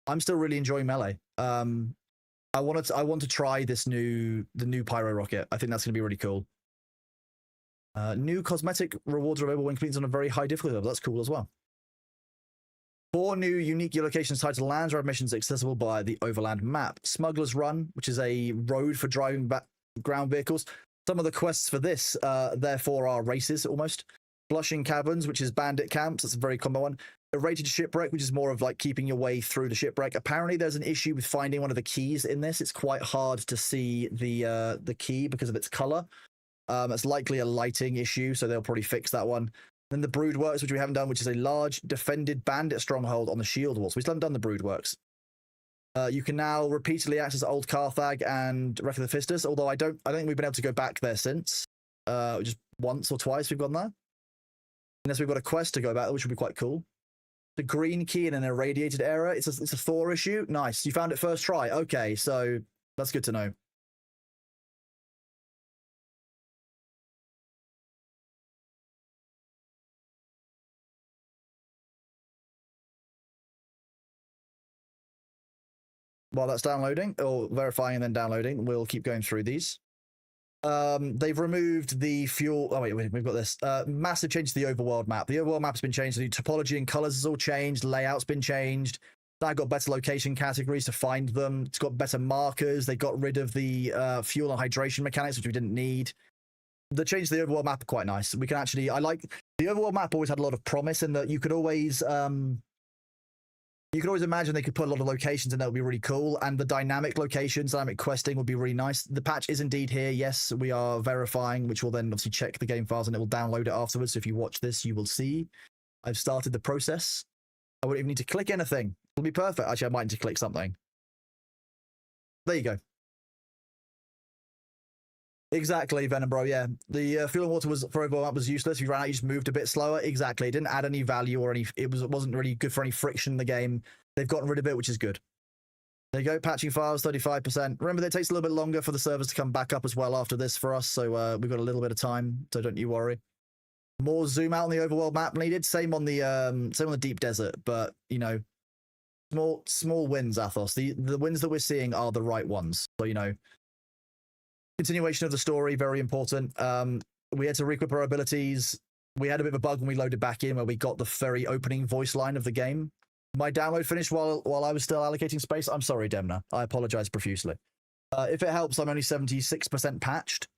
I'm still really enjoying melee. I want to try the new Pyro Rocket. I think that's going to be really cool. New cosmetic rewards are available when completed on a very high difficulty level. That's cool as well. 4 new unique locations tied to lands or missions accessible by the Overland map. Smuggler's Run, which is a road for driving back ground vehicles. Some of the quests for this, therefore, are races almost. Blushing Caverns, which is bandit camps. That's a very common one. A rated shipwreck, which is more of like keeping your way through the shipwreck. Apparently, there's an issue with finding one of the keys in this. It's quite hard to see the key because of its color. It's likely a lighting issue, so they'll probably fix that one. Then the Broodworks, which we haven't done, which is a large defended bandit stronghold on the shield walls. We still haven't done the Broodworks. You can now repeatedly access Old Carthag and Refithifistus, although I don't think we've been able to go back there since. Just once or twice we've gone there. Unless we've got a quest to go back, which would be quite cool. The green key in an irradiated era. It's a Thor issue. Nice. You found it first try. Okay, so that's good to know. While that's downloading, or verifying and then downloading, we'll keep going through these. They've removed the fuel. Oh, wait, we've got this. Massive change to the overworld map. The overworld map's been changed. The topology and colors has all changed. Layout's been changed. Now got better location categories to find them. It's got better markers. They got rid of the fuel and hydration mechanics, which we didn't need. The change to the overworld map are quite nice. We can actually, I like the overworld map always had a lot of promise in that you could always You can always imagine they could put a lot of locations and that would be really cool. And the dynamic locations, dynamic questing would be really nice. The patch is indeed here. Yes, we are verifying, which will then obviously check the game files and it will download it afterwards. So if you watch this, you will see I've started the process. I wouldn't even need to click anything. It'll be perfect. Actually, I might need to click something. There you go. Exactly, Venom Bro, yeah. The fuel and water was for overlap was useless. If you ran out, you just moved a bit slower. Exactly. It didn't add any value or any it wasn't really good for any friction in the game. They've gotten rid of it, which is good. There you go, patching files, 35%. Remember, that takes a little bit longer for the servers to come back up as well after this for us, so we've got a little bit of time, so don't you worry. More zoom out on the overworld map needed. Same on the deep desert, but you know, small wins, Athos. The wins that we're seeing are the right ones. So you know. Continuation of the story, very important. We had to re-equip our abilities. We had a bit of a bug when we loaded back in where we got the very opening voice line of the game. My download finished while I was still allocating space. I'm sorry, Demna. I apologize profusely. If it helps, I'm only 76% patched.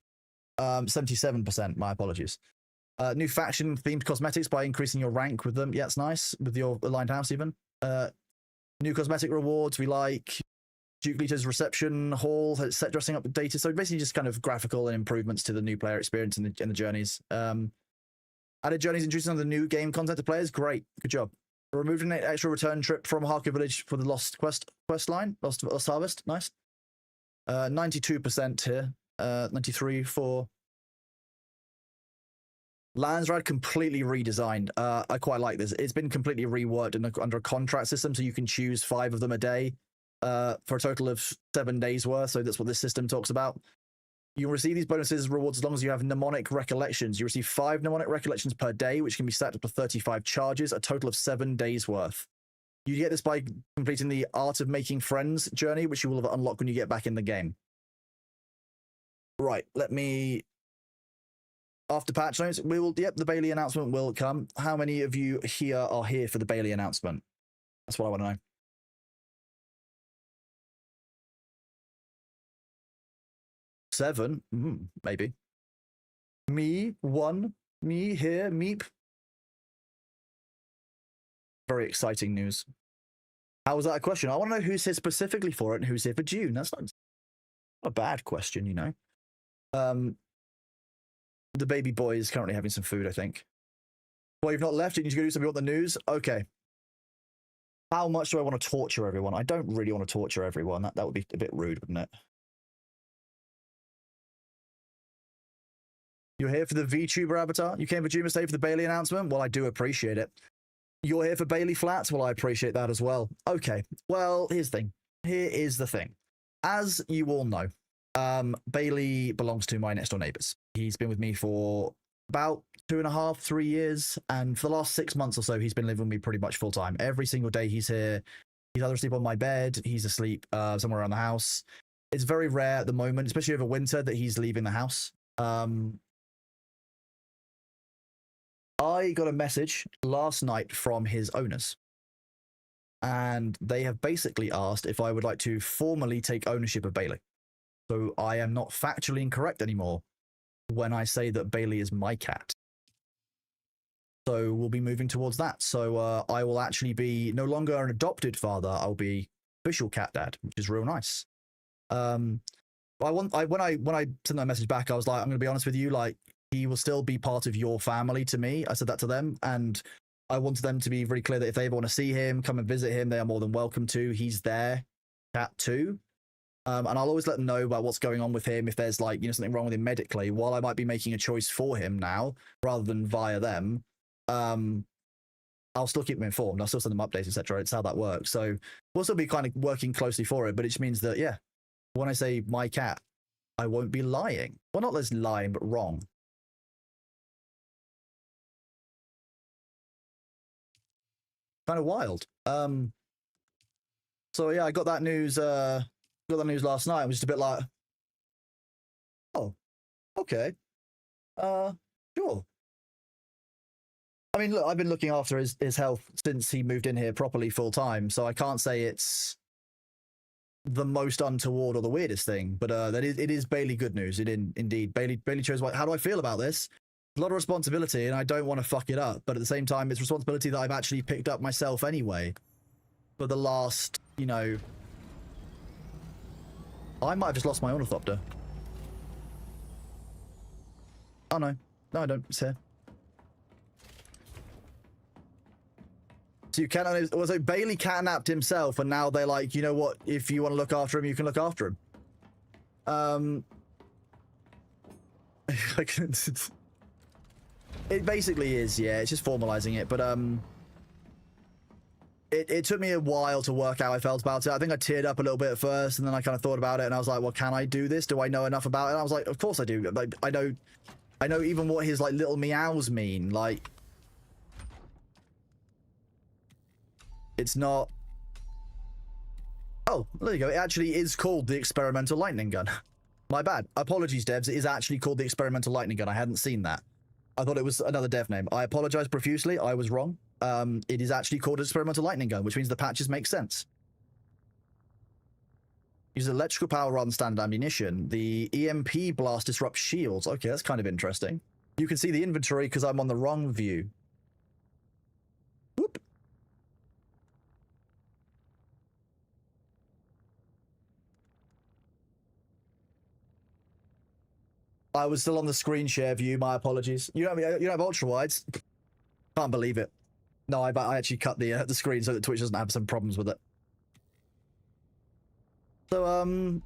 77%, my apologies. New faction themed cosmetics by increasing your rank with them. Yeah, it's nice. With your aligned house even. New cosmetic rewards we like. Duke Lita's reception hall, set dressing up data. So basically just kind of graphical and improvements to the new player experience in the journeys. Added journeys, introducing some of the new game content to players. Great. Good job. Removed an extra return trip from Harker Village for the Lost quest line. Lost Harvest. Nice. 92% here. 93 for Landsrad, completely redesigned. I quite like this. It's been completely reworked under a contract system, so you can choose 5 of them a day. For a total of 7 days worth, so that's what this system talks about. You receive these bonuses rewards as long as you have mnemonic recollections. You receive 5 mnemonic recollections per day, which can be stacked up to 35 charges, a total of 7 days worth. You get this by completing the Art of Making Friends journey, which you will have unlocked when you get back in the game. Right, let me... After patch notes, the Bailey announcement will come. How many of you here are here for the Bailey announcement? That's what I want to know. 7, maybe. Me, 1, me here, meep. Very exciting news. How was that a question? I want to know who's here specifically for it and who's here for Dune. That's not a bad question, you know. The baby boy is currently having some food, I think. Well, you've not left. You need to go do something on the news. Okay. How much do I want to torture everyone? I don't really want to torture everyone. That would be a bit rude, wouldn't it? You're here for the VTuber avatar? You came for Juma Stay for the Bailey announcement? Well, I do appreciate it. You're here for Bailey Flats? Well, I appreciate that as well. Okay, well, here's the thing. Here is the thing. As you all know, Bailey belongs to my next door neighbors. He's been with me for about 2.5, 3 years, and for the last 6 months or so, he's been living with me pretty much full time. Every single day he's here. He's either asleep on my bed, he's asleep somewhere around the house. It's very rare at the moment, especially over winter, that he's leaving the house. I got a message last night from his owners, and they have basically asked if I would like to formally take ownership of Bailey. So I am not factually incorrect anymore when I say that Bailey is my cat. So we'll be moving towards that. So I will actually be no longer an adopted father. I'll be official cat dad, which is real nice. When I sent that message back, I was like, I'm going to be honest with you, like, he will still be part of your family to me. I said that to them, and I wanted them to be very clear that if they ever want to see him, come and visit him, they are more than welcome to. He's their cat too. And I'll always let them know about what's going on with him. If there's like, you know, something wrong with him medically, while I might be making a choice for him now, rather than via them, I'll still keep them informed. I'll still send them updates, etc. It's how that works. So we'll still be kind of working closely for it, but it just means that, yeah, when I say my cat, I won't be lying. Well, not just lying, but wrong. Kind of wild. So yeah, I got that news last night. I was just a bit like, oh, okay. Sure. I mean, look, I've been looking after his health since he moved in here properly full time, so I can't say it's the most untoward or the weirdest thing, but it is Bailey good news. Indeed. Bailey chose, how do I feel about this? A lot of responsibility, and I don't want to fuck it up, but at the same time, it's responsibility that I've actually picked up myself anyway. for the last, you know... I might have just lost my ornithopter. Oh no. No, I don't. It's here. So you can't... So Bailey catnapped himself, and now they're like, you know what? If you want to look after him, you can look after him. It basically is, yeah. It's just formalizing it, but it took me a while to work out how I felt about it. I think I teared up a little bit at first, and then I kind of thought about it, and I was like, well, can I do this? Do I know enough about it? And I was like, of course I do. Like, I know even what his, like, little meows mean. Like, it's not... Oh, there you go. It actually is called the experimental lightning gun. My bad. Apologies, devs. It is actually called the experimental lightning gun. I hadn't seen that. I thought it was another dev name. I apologize profusely. I was wrong. It is actually called experimental lightning gun, which means the patches make sense. Uses electrical power rather than standard ammunition. The EMP blast disrupts shields. Okay, that's kind of interesting. You can see the inventory because I'm on the wrong view. Whoop. I was still on the screen share view. My apologies. You don't have ultra wides. Can't believe it. No, I actually cut the screen so that Twitch doesn't have some problems with it. So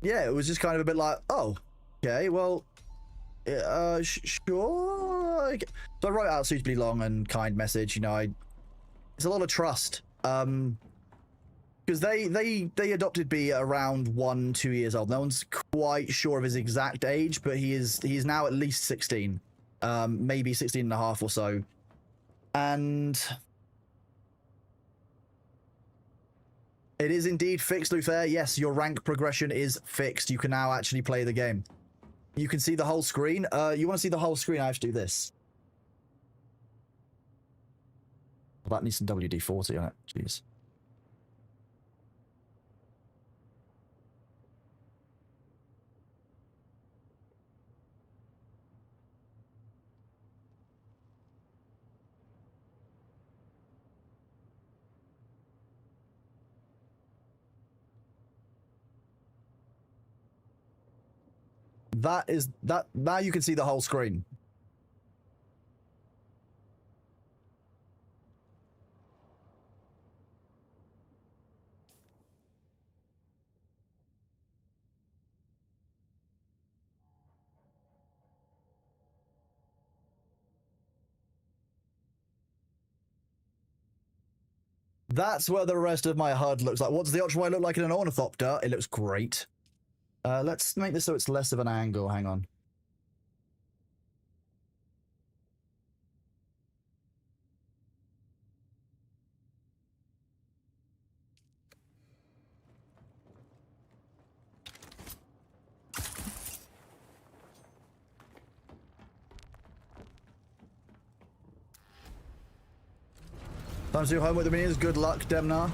yeah, it was just kind of a bit like, oh, okay, well, sure. So I wrote out a suitably long and kind message. You know, it's a lot of trust. Because they adopted B at around 1-2 years old. No one's quite sure of his exact age, but he is now at least 16, maybe 16 and a half or so. And it is indeed fixed, Luther. Yes, your rank progression is fixed. You can now actually play the game. You can see the whole screen. You want to see the whole screen? I have to do this. That needs some WD-40 on it. Jeez. That now you can see the whole screen. That's what the rest of my HUD looks like. What does the ultra wide look like in an ornithopter? It looks great. Let's make this so it's less of an angle. Hang on. Time to do homework with the minions. Good luck, Demnar.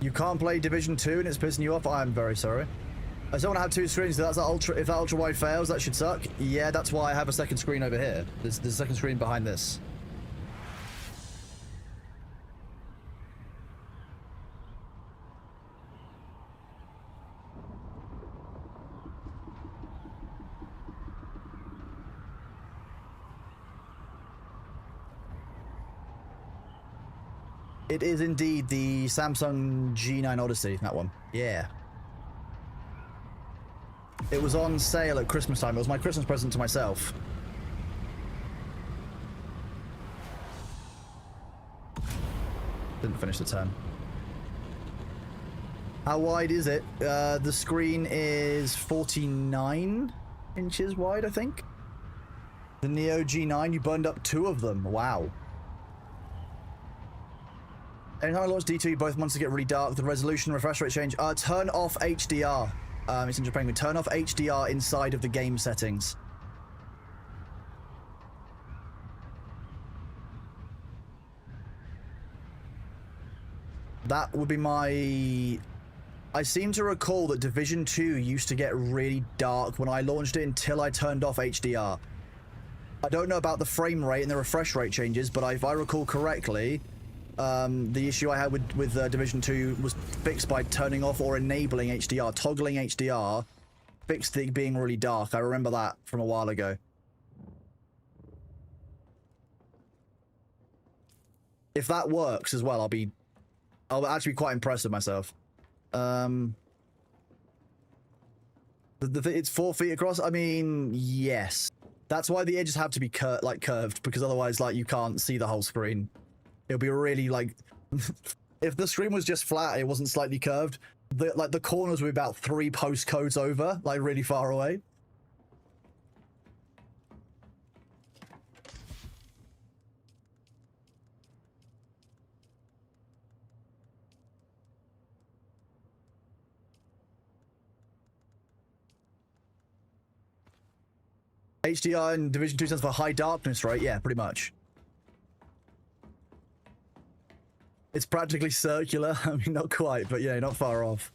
You can't play Division 2 and it's pissing you off? I'm very sorry. I don't want to have two screens. If that ultra wide fails, that should suck. Yeah, that's why I have a second screen over here. There's a second screen behind this. It is indeed the Samsung G9 Odyssey, that one. Yeah. It was on sale at Christmas time. It was my Christmas present to myself. Didn't finish the turn. How wide is it? The screen is 49 inches wide, I think. The Neo G9, you burned up 2 of them. Wow. Anytime I launch D2, both monsters get really dark. The resolution, refresh rate change. Turn off HDR. It's in Japan. Turn off HDR inside of the game settings. That would be my... I seem to recall that Division 2 used to get really dark when I launched it until I turned off HDR. I don't know about the frame rate and the refresh rate changes, but if I recall correctly, the issue I had with Division 2 was fixed by turning off or enabling HDR. Toggling HDR fixed it being really dark. I remember that from a while ago. If that works as well, I'll actually be quite impressed with myself. It's 4 feet across. I mean, yes. That's why the edges have to be curved, because otherwise, like, you can't see the whole screen. It'll be really, like... if the screen was just flat, it wasn't slightly curved, the corners were about 3 postcodes over, like, really far away. HDR in Division 2 stands for high darkness, right? Yeah, pretty much. It's practically circular. I mean, not quite, but yeah, not far off.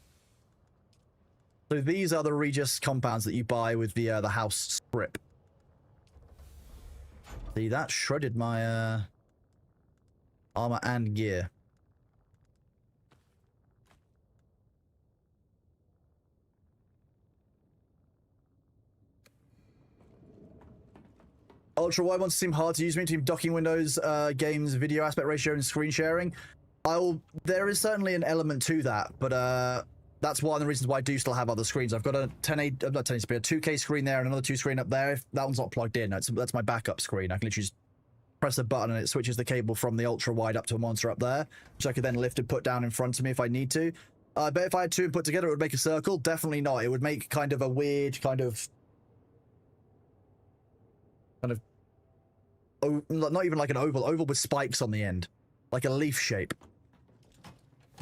So these are the Regis compounds that you buy with the house script. See, that shredded my armor and gear. Ultra wide ones seem hard to use between docking windows, games, video aspect ratio, and screen sharing. There is certainly an element to that, but that's one of the reasons why I do still have other screens. I've got a 2K screen there and another 2 screen up there. If that one's not plugged in, that's my backup screen. I can literally just press a button and it switches the cable from the ultra wide up to a monitor up there, which I could then lift and put down in front of me if I need to. I bet if I had 2 and put together, it would make a circle. Definitely not. It would make kind of a weird not even like an oval with spikes on the end, like a leaf shape.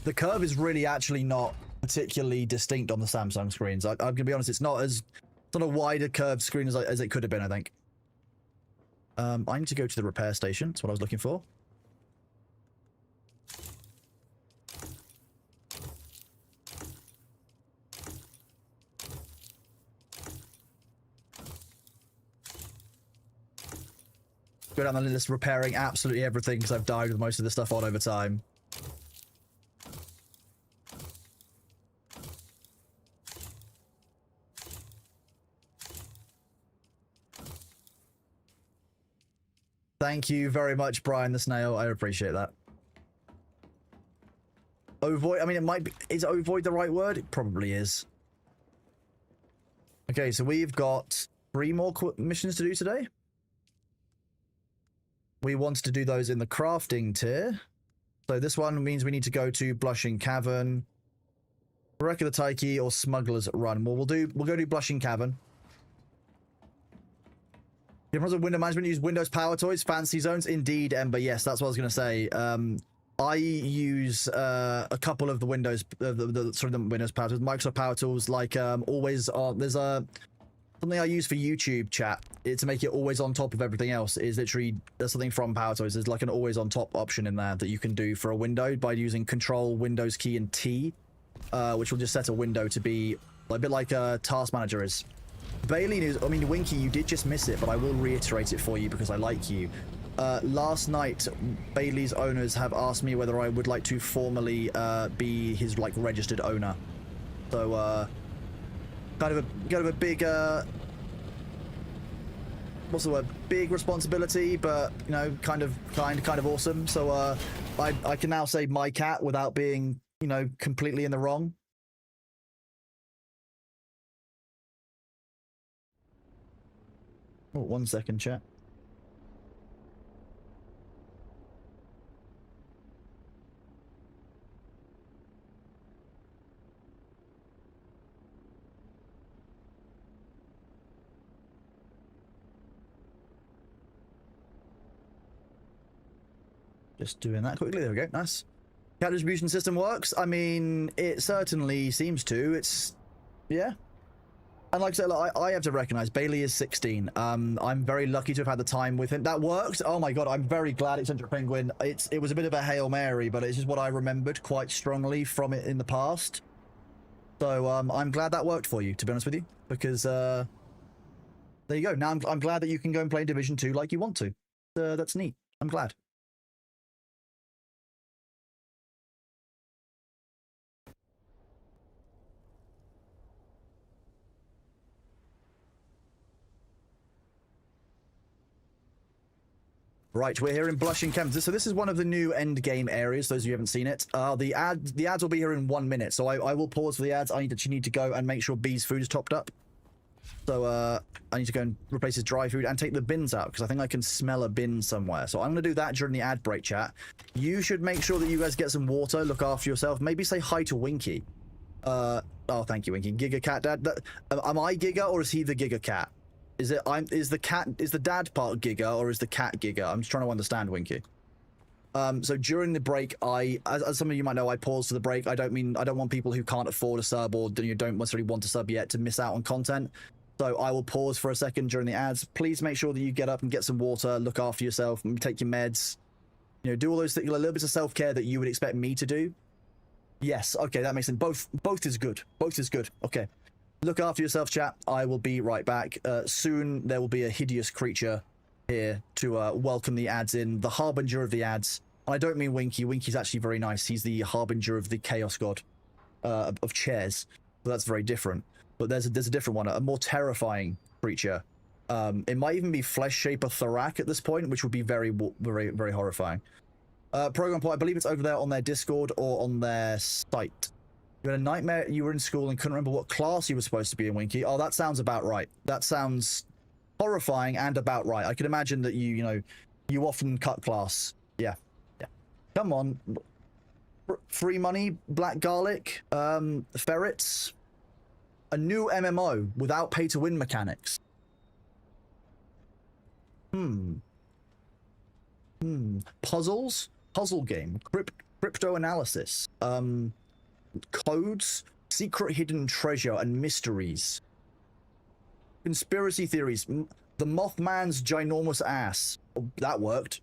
The curve is really actually not particularly distinct on the Samsung screens. I'm gonna be honest, it's not a wider curved screen as it could have been, I think. I need to go to the repair station. That's what I was looking for. Go down the list repairing absolutely everything because I've died with most of the stuff on over time. Thank you very much, Brian the Snail. I appreciate that. Ovoid, I mean, it might be... Is ovoid the right word? It probably is. Okay, so we've got 3 more missions to do today. We wanted to do those in the crafting tier. So this one means we need to go to Blushing Cavern, Wreck of the Taiki, or Smuggler's Run. Well, we'll go do Blushing Cavern. In terms of window management, use Windows Power Toys, Fancy Zones. Indeed, Ember. Yes, that's what I was going to say. I use a couple of the Windows, the Windows Power Tools, Microsoft Power Tools, like always on. There's something I use for YouTube chat to make it always on top of everything else. Is literally there's something from Power Tools. There's like an always on top option in there that you can do for a window by using Control, Windows key, and T, which will just set a window to be a bit like a Task Manager is. Bailey, I mean, Winky, you did just miss it, but I will reiterate it for you because I like you. Last night, Bailey's owners have asked me whether I would like to formally be his like registered owner. So, kind of a big, what's the word? Big responsibility, but you know, kind of awesome. So, I can now say my cat without being, you know, completely in the wrong. Oh, 1 second, chat. Just doing that quickly. There we go. Nice. Cat distribution system works. I mean, it certainly seems to. It's, yeah. And like I said, like, I have to recognize Bailey is 16. I'm very lucky to have had the time with him. That worked. Oh my god, I'm very glad it's Eccentric Penguin. It was a bit of a Hail Mary, but it's just what I remembered quite strongly from it in the past. So I'm glad that worked for you, to be honest with you, because there you go. Now I'm glad that you can go and play Division 2 like you want to. That's neat. I'm glad. Right, we're here in Blushing Kempton. So this is one of the new end game areas. Those of you who haven't seen it, the ads will be here in 1 minute. So I will pause for the ads. I need to go and make sure B's food is topped up. So I need to go and replace his dry food and take the bins out because I think I can smell a bin somewhere. So I'm going to do that during the ad break chat. You should make sure that you guys get some water. Look after yourself. Maybe say hi to Winky. Oh, thank you, Winky. Giga Cat Dad. Am I Giga or is he the Giga Cat? Is the dad part Giga or is the cat Giga? I'm just trying to understand, Winky. So during the break, as some of you might know, I pause for the break. I don't want people who can't afford a sub or don't necessarily want a sub yet to miss out on content. So I will pause for a second during the ads. Please make sure that you get up and get some water, look after yourself, and take your meds. Do all those things, a little bit of self-care that you would expect me to do. Yes, okay, that makes sense. Both is good. Both is good. Okay. Look after yourself, chat. I will be right back. Soon there will be a hideous creature here to welcome the ads in. The harbinger of the ads. And I don't mean Winky. Winky's actually very nice. He's the harbinger of the chaos god of chairs. So that's very different. But there's a different one, a more terrifying creature. It might even be Flesh Shaper Thorak at this point, which would be very, very, very horrifying. Program point, I believe it's over there on their Discord or on their site. You had a nightmare, you were in school and couldn't remember what class you were supposed to be in, Winky. Oh, that sounds about right. That sounds horrifying and about right. I can imagine that you often cut class. Yeah. Yeah. Come on. Free money, black garlic, ferrets. A new MMO without pay-to-win mechanics. Puzzles? Puzzle game. Crypto analysis. Codes, secret hidden treasure, and mysteries. Conspiracy theories. The Mothman's ginormous ass. Oh, that worked.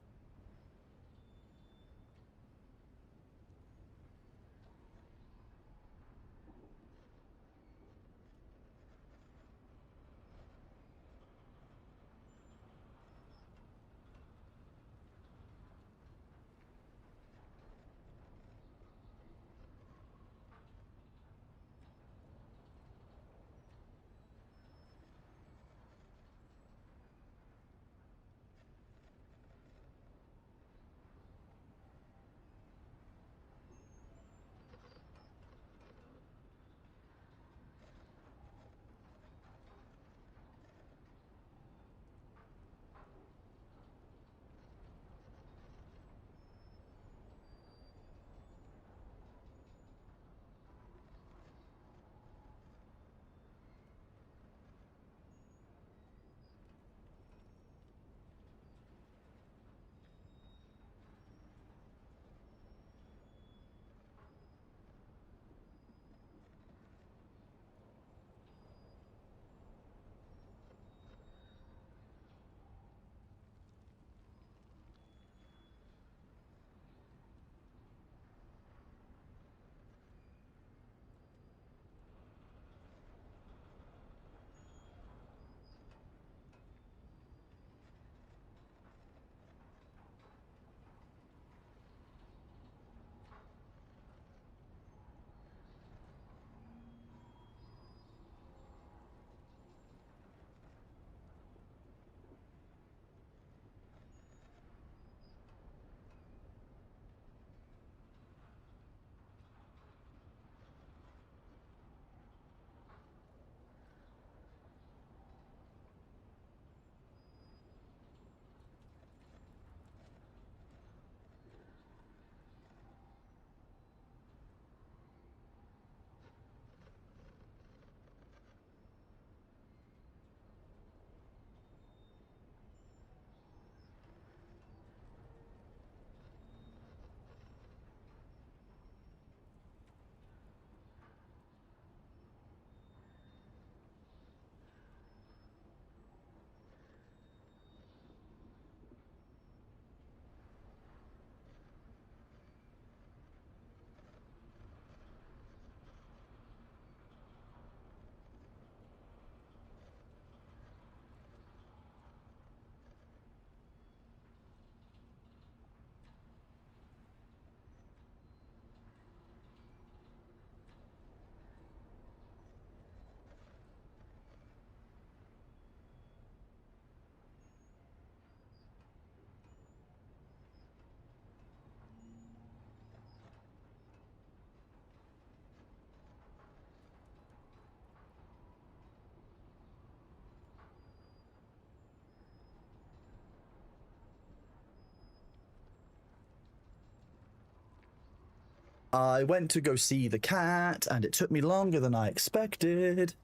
I went to go see the cat, and it took me longer than I expected.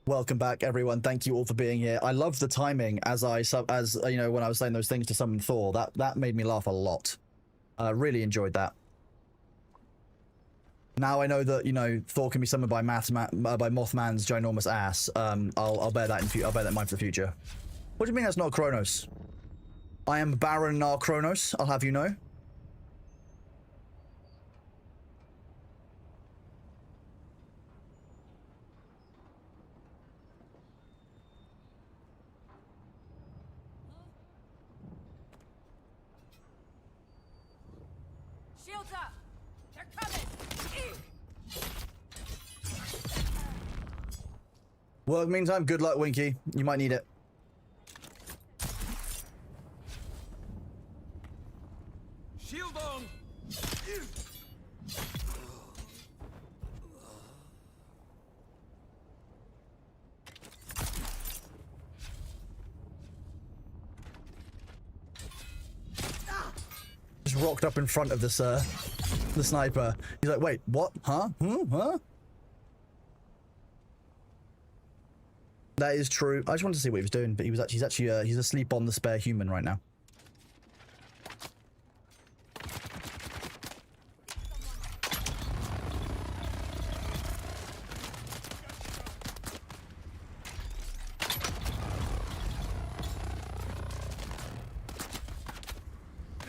Welcome back, everyone. Thank you all for being here. I love the timing as you know, when I was saying those things to summon Thor. That made me laugh a lot. I really enjoyed that. Now I know that, you know, Thor can be summoned by Mothman's ginormous ass. I'll bear that I'll bear that in mind for the future. What do you mean that's not Kronos? I am Baron Nar Kronos, I'll have you know. Shields up! They're coming! Well, meantime, good luck, Winky. You might need it. Shield on! Just rocked up in front of this, the sniper. He's like, wait, what? Huh? Huh? That is true. I just wanted to see what he was doing, but he's actually he's asleep on the spare human right now.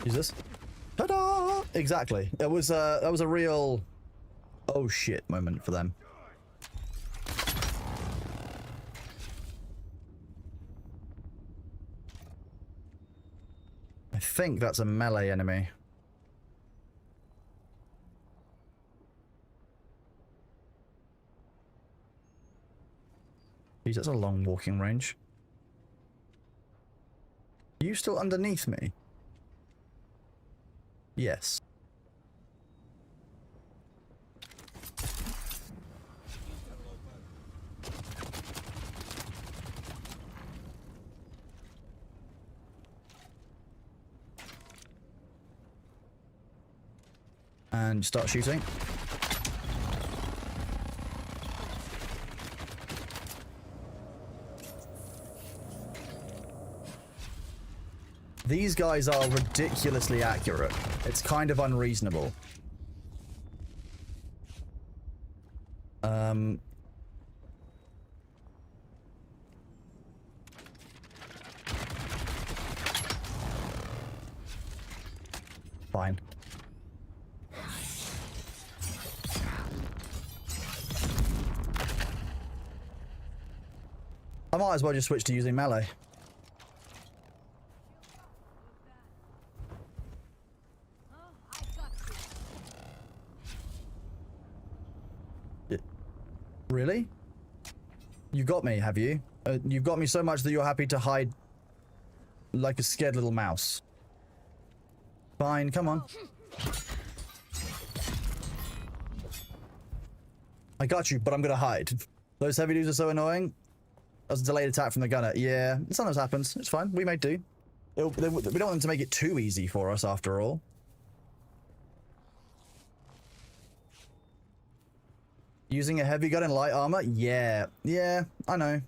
Use this. Ta-da! Exactly. That was a real oh shit moment for them. I think that's a melee enemy. Jeez, that's a long walking range. Are you still underneath me? Yes. And start shooting. These guys are ridiculously accurate. It's kind of unreasonable. Fine. I might as well just switch to using melee. Really? You got me, have you? You've got me so much that you're happy to hide like a scared little mouse. Fine, come on. I got you, but I'm gonna hide. Those heavy dudes are so annoying. That was a delayed attack from the gunner. Yeah, it sometimes happens. It's fine. We may do. We don't want them to make it too easy for us, after all. Using a heavy gun in light armor? Yeah. Yeah, I know,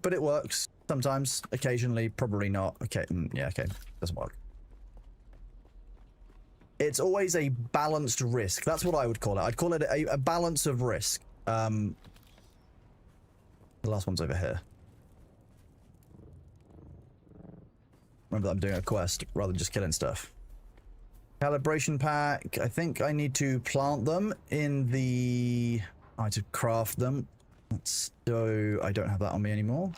but it works. Sometimes, occasionally, probably not. Okay, yeah, okay. Doesn't work. It's always a balanced risk. That's what I would call it. I'd call it a balance of risk. The last one's over here. Remember that I'm doing a quest rather than just killing stuff. Calibration pack. I think I need to plant them in the... I need to craft them. So I don't have that on me anymore.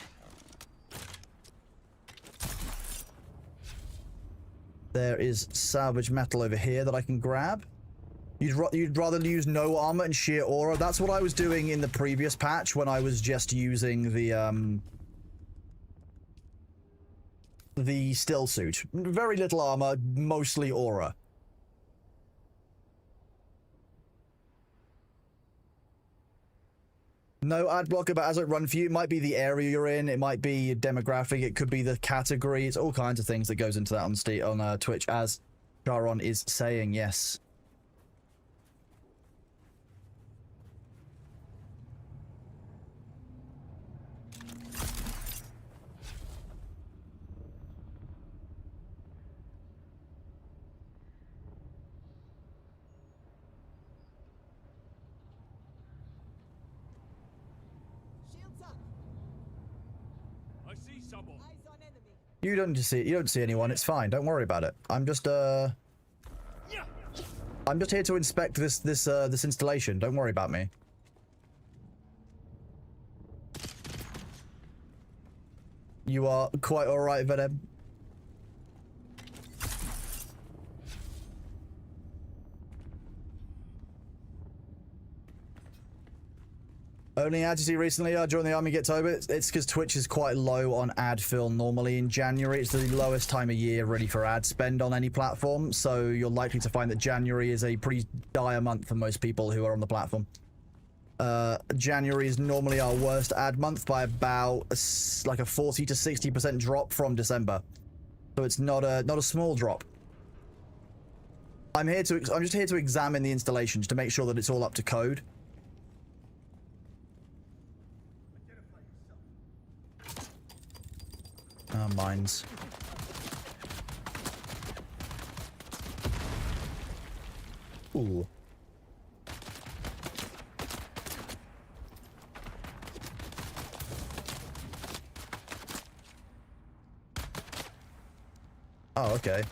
There is salvage metal over here that I can grab. You'd rather use no armor and sheer aura. That's what I was doing in the previous patch when I was just using the still suit. Very little armor, mostly aura. No ad blocker, but as it run for you, it might be the area you're in, it might be your demographic, it could be the category. It's all kinds of things that goes into that on Twitch, as Charon is saying. Yes. I see someone. You don't see anyone. It's fine. Don't worry about it. I'm just here to inspect this installation. Don't worry about me. You are quite all right, Venom. Only ad you see recently, I joined the army, get over it. It's because Twitch is quite low on ad fill normally in January. It's the lowest time of year really for ad spend on any platform. So you're likely to find that January is a pretty dire month for most people who are on the platform. January is normally our worst ad month by about like a 40 to 60% drop from December. So it's not a small drop. I'm just here to examine the installations to make sure that it's all up to code. Mines. Ooh. Oh, okay.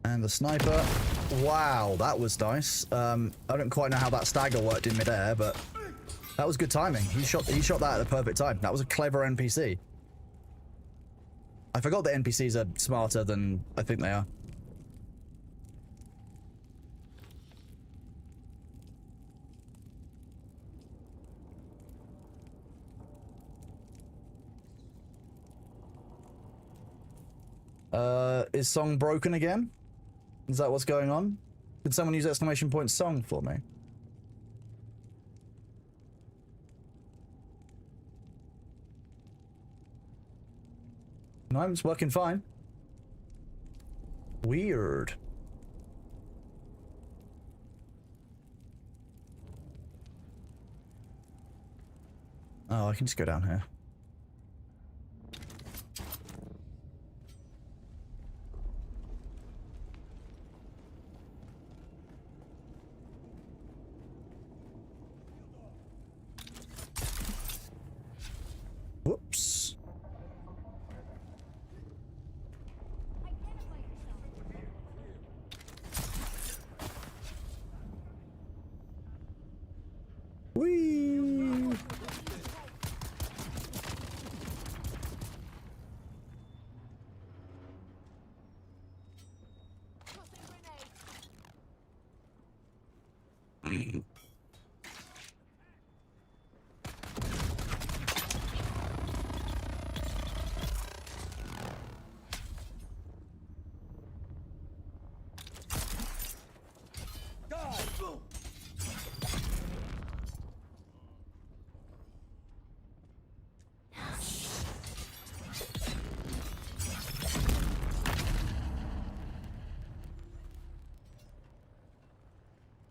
And the sniper. Wow, that was nice. I don't quite know how that stagger worked in midair, but that was good timing. He shot that at the perfect time. That was a clever NPC. I forgot that NPCs are smarter than I think they are. Is song broken again? Is that what's going on? Did someone use exclamation point song for me? No, it's working fine. Weird. Oh, I can just go down here. Whoops. Whee!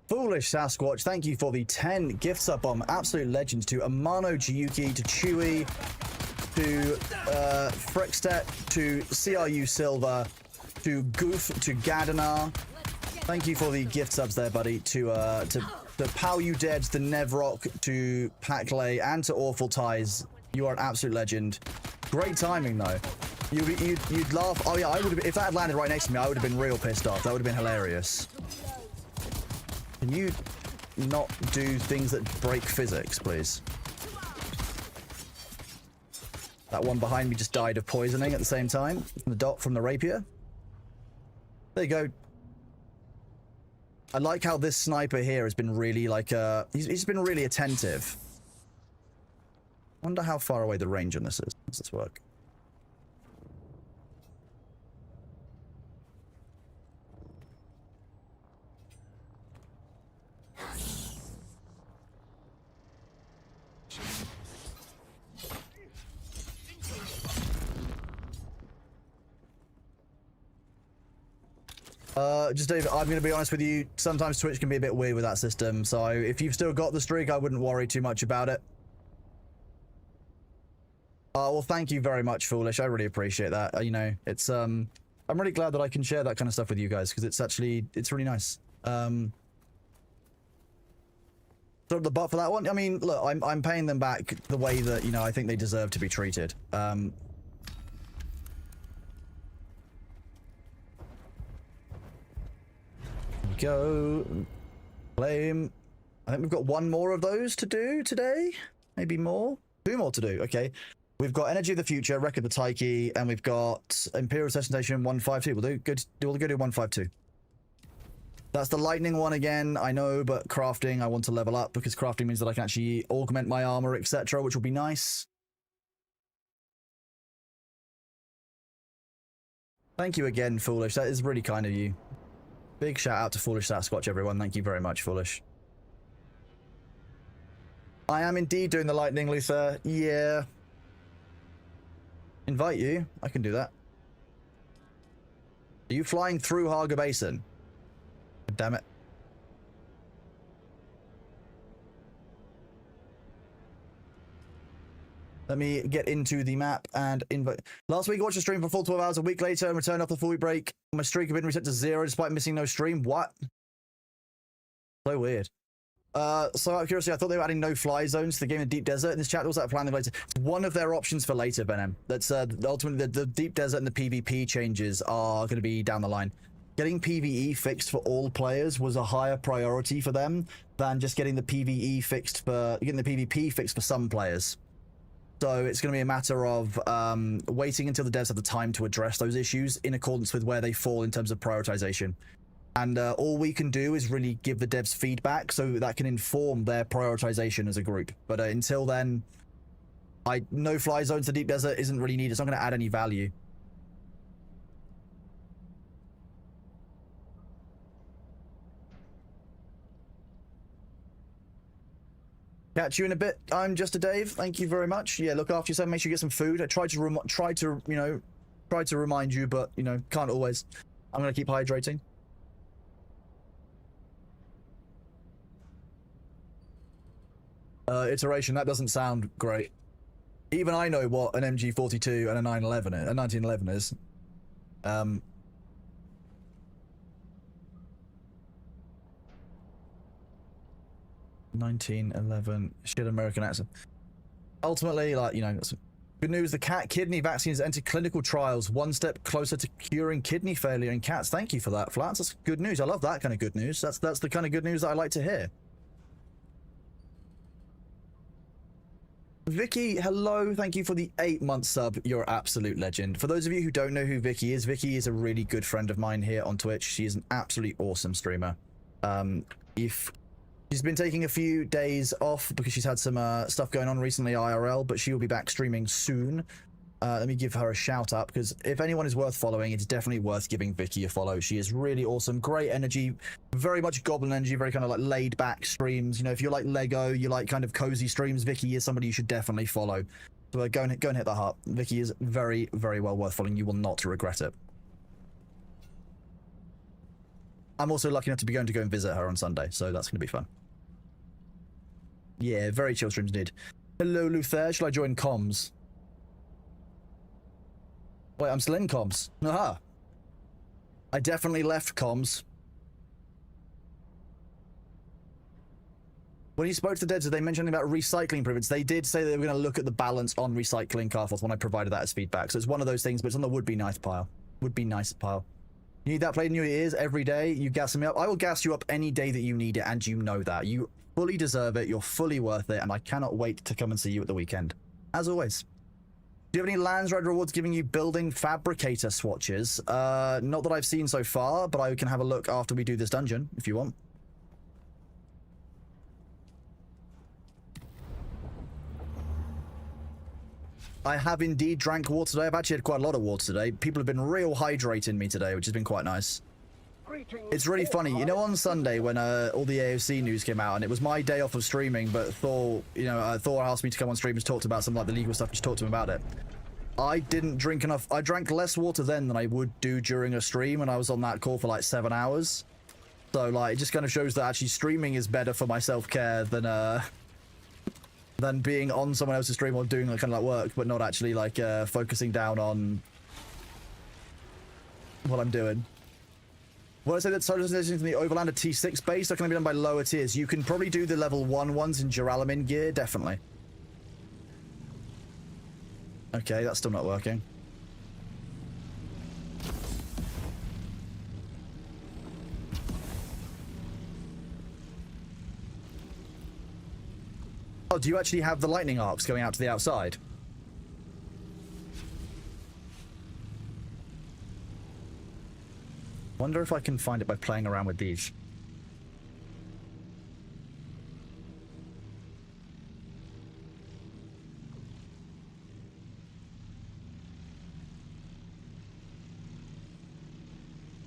Foolish Sasquatch, thank you for the 10 gifts up on absolute legends to Amano Jiyuki, to Chewy, to Frickstedt, to CRU Silver, to Goof, to Gadanar. Thank you for the gift subs there, buddy. To Pow You Dead, to Nevrock, to Packlay, and to Awful Ties. You are an absolute legend. Great timing though. You'd laugh. Oh yeah, I would have, if that had landed right next to me, I would have been real pissed off. That would have been hilarious. Can you not do things that break physics, please? That one behind me just died of poisoning at the same time. The dot from the rapier. There you go. I like how this sniper here has been really like he's been really attentive. Wonder how far away the range on this is. Does this work? Just Dave, I'm going to be honest with you, sometimes Twitch can be a bit weird with that system, so if you've still got the streak, I wouldn't worry too much about it. Well, thank you very much, Foolish. I really appreciate that. You know, it's, I'm really glad that I can share that kind of stuff with you guys, because it's really nice. So the butt for that one, I mean, look, I'm paying them back the way that, you know, I think they deserve to be treated. Go claim. I think we've got one more of those to do today, maybe more. 2 more to do. Okay, we've got Energy of the Future, Wreck of the Taiki, and we've got Imperial Session Station 152. We'll do good. We'll go do 152. That's the lightning one again, I know, but crafting I want to level up because crafting means that I can actually augment my armor, etc., which will be nice. Thank you again, Foolish. That is really kind of you. Big shout out to Foolish Sasquatch, everyone. Thank you very much, Foolish. I am indeed doing the lightning, Luther. Yeah. Invite you. I can do that. Are you flying through Haga Basin? Damn it. Let me get into the map and invite. Last week I watched a stream for full 12 hours. A week later and returned off the full week break. My streak had been reset to 0 despite missing no stream. What? So weird. So out of curiosity, I thought they were adding no fly zones to the game of Deep Desert. In this chat, also planning later. It's one of their options for later, Venom. That's ultimately the Deep Desert and the PvP changes are going to be down the line. Getting PvE fixed for all players was a higher priority for them than just getting the PvP fixed for some players. So it's going to be a matter of waiting until the devs have the time to address those issues in accordance with where they fall in terms of prioritization. And all we can do is really give the devs feedback so that can inform their prioritization as a group. But until then, no fly zones to Deep Desert isn't really needed. It's not going to add any value. Catch you in a bit. I'm just a Dave. Thank you very much. Yeah, look after yourself. Make sure you get some food. I tried to remind you, but you know, can't always. I'm gonna keep hydrating. Iteration. That doesn't sound great. Even I know what an MG42 and a 1911 is. 1911 shit American accent. Ultimately, like, you know, good news, the cat kidney vaccines entered clinical trials, one step closer to curing kidney failure in cats. Thank you for that, Flats. That's good news. I love that kind of good news. That's the kind of good news that I like to hear. Vicky, hello. Thank you for the 8-month sub. You're an absolute legend. For those of you who don't know who Vicky is a really good friend of mine here on Twitch. She is an absolutely awesome streamer. She's been taking a few days off because she's had some stuff going on recently IRL, but she will be back streaming soon. Let me give her a shout out, because if anyone is worth following, it's definitely worth giving Vicky a follow. She is really awesome, great energy, very much goblin energy, very kind of like laid back streams. You know, if you like Lego, you like kind of cozy streams, Vicky is somebody you should definitely follow. So go and hit the heart. Vicky is very, very well worth following. You will not regret it. I'm also lucky enough to be going to go and visit her on Sunday, so that's going to be fun. Yeah, very chill streams indeed. Hello, Luther. Shall I join comms? Wait, I'm still in comms. Aha. I definitely left comms. When you spoke to the devs, did they mention anything about recycling improvements? They did say they were going to look at the balance on recycling Carforth when I provided that as feedback. So it's one of those things, but it's on the would be nice pile. Would be nice pile. You need that played in your ears every day. You gas me up. I will gas you up any day that you need it, and you know that. You fully deserve it. You're fully worth it, and I cannot wait to come and see you at the weekend. As always. Do you have any Lands Red rewards giving you building fabricator swatches? Not that I've seen so far, but I can have a look after we do this dungeon, if you want. I have indeed drank water today. I've actually had quite a lot of water today. People have been real hydrating me today, which has been quite nice. It's really funny, you know, on Sunday when all the AOC news came out, and it was my day off of streaming, but Thor, Thor asked me to come on stream and talk about some like the legal stuff, just talk to him about it. I didn't drink enough. I drank less water then than I would do during a stream, and I was on that call for like 7 hours. So like, it just kind of shows that actually streaming is better for my self-care than being on someone else's stream or doing like kind of like work, but not actually like focusing down on what I'm doing. When I say that social distancing from the Overlander T6 base are going to be done by lower tiers, you can probably do the level 1 ones in Juralamin gear, definitely. Okay, that's still not working. Oh, do you actually have the lightning arcs going out to the outside? Wonder if I can find it by playing around with these.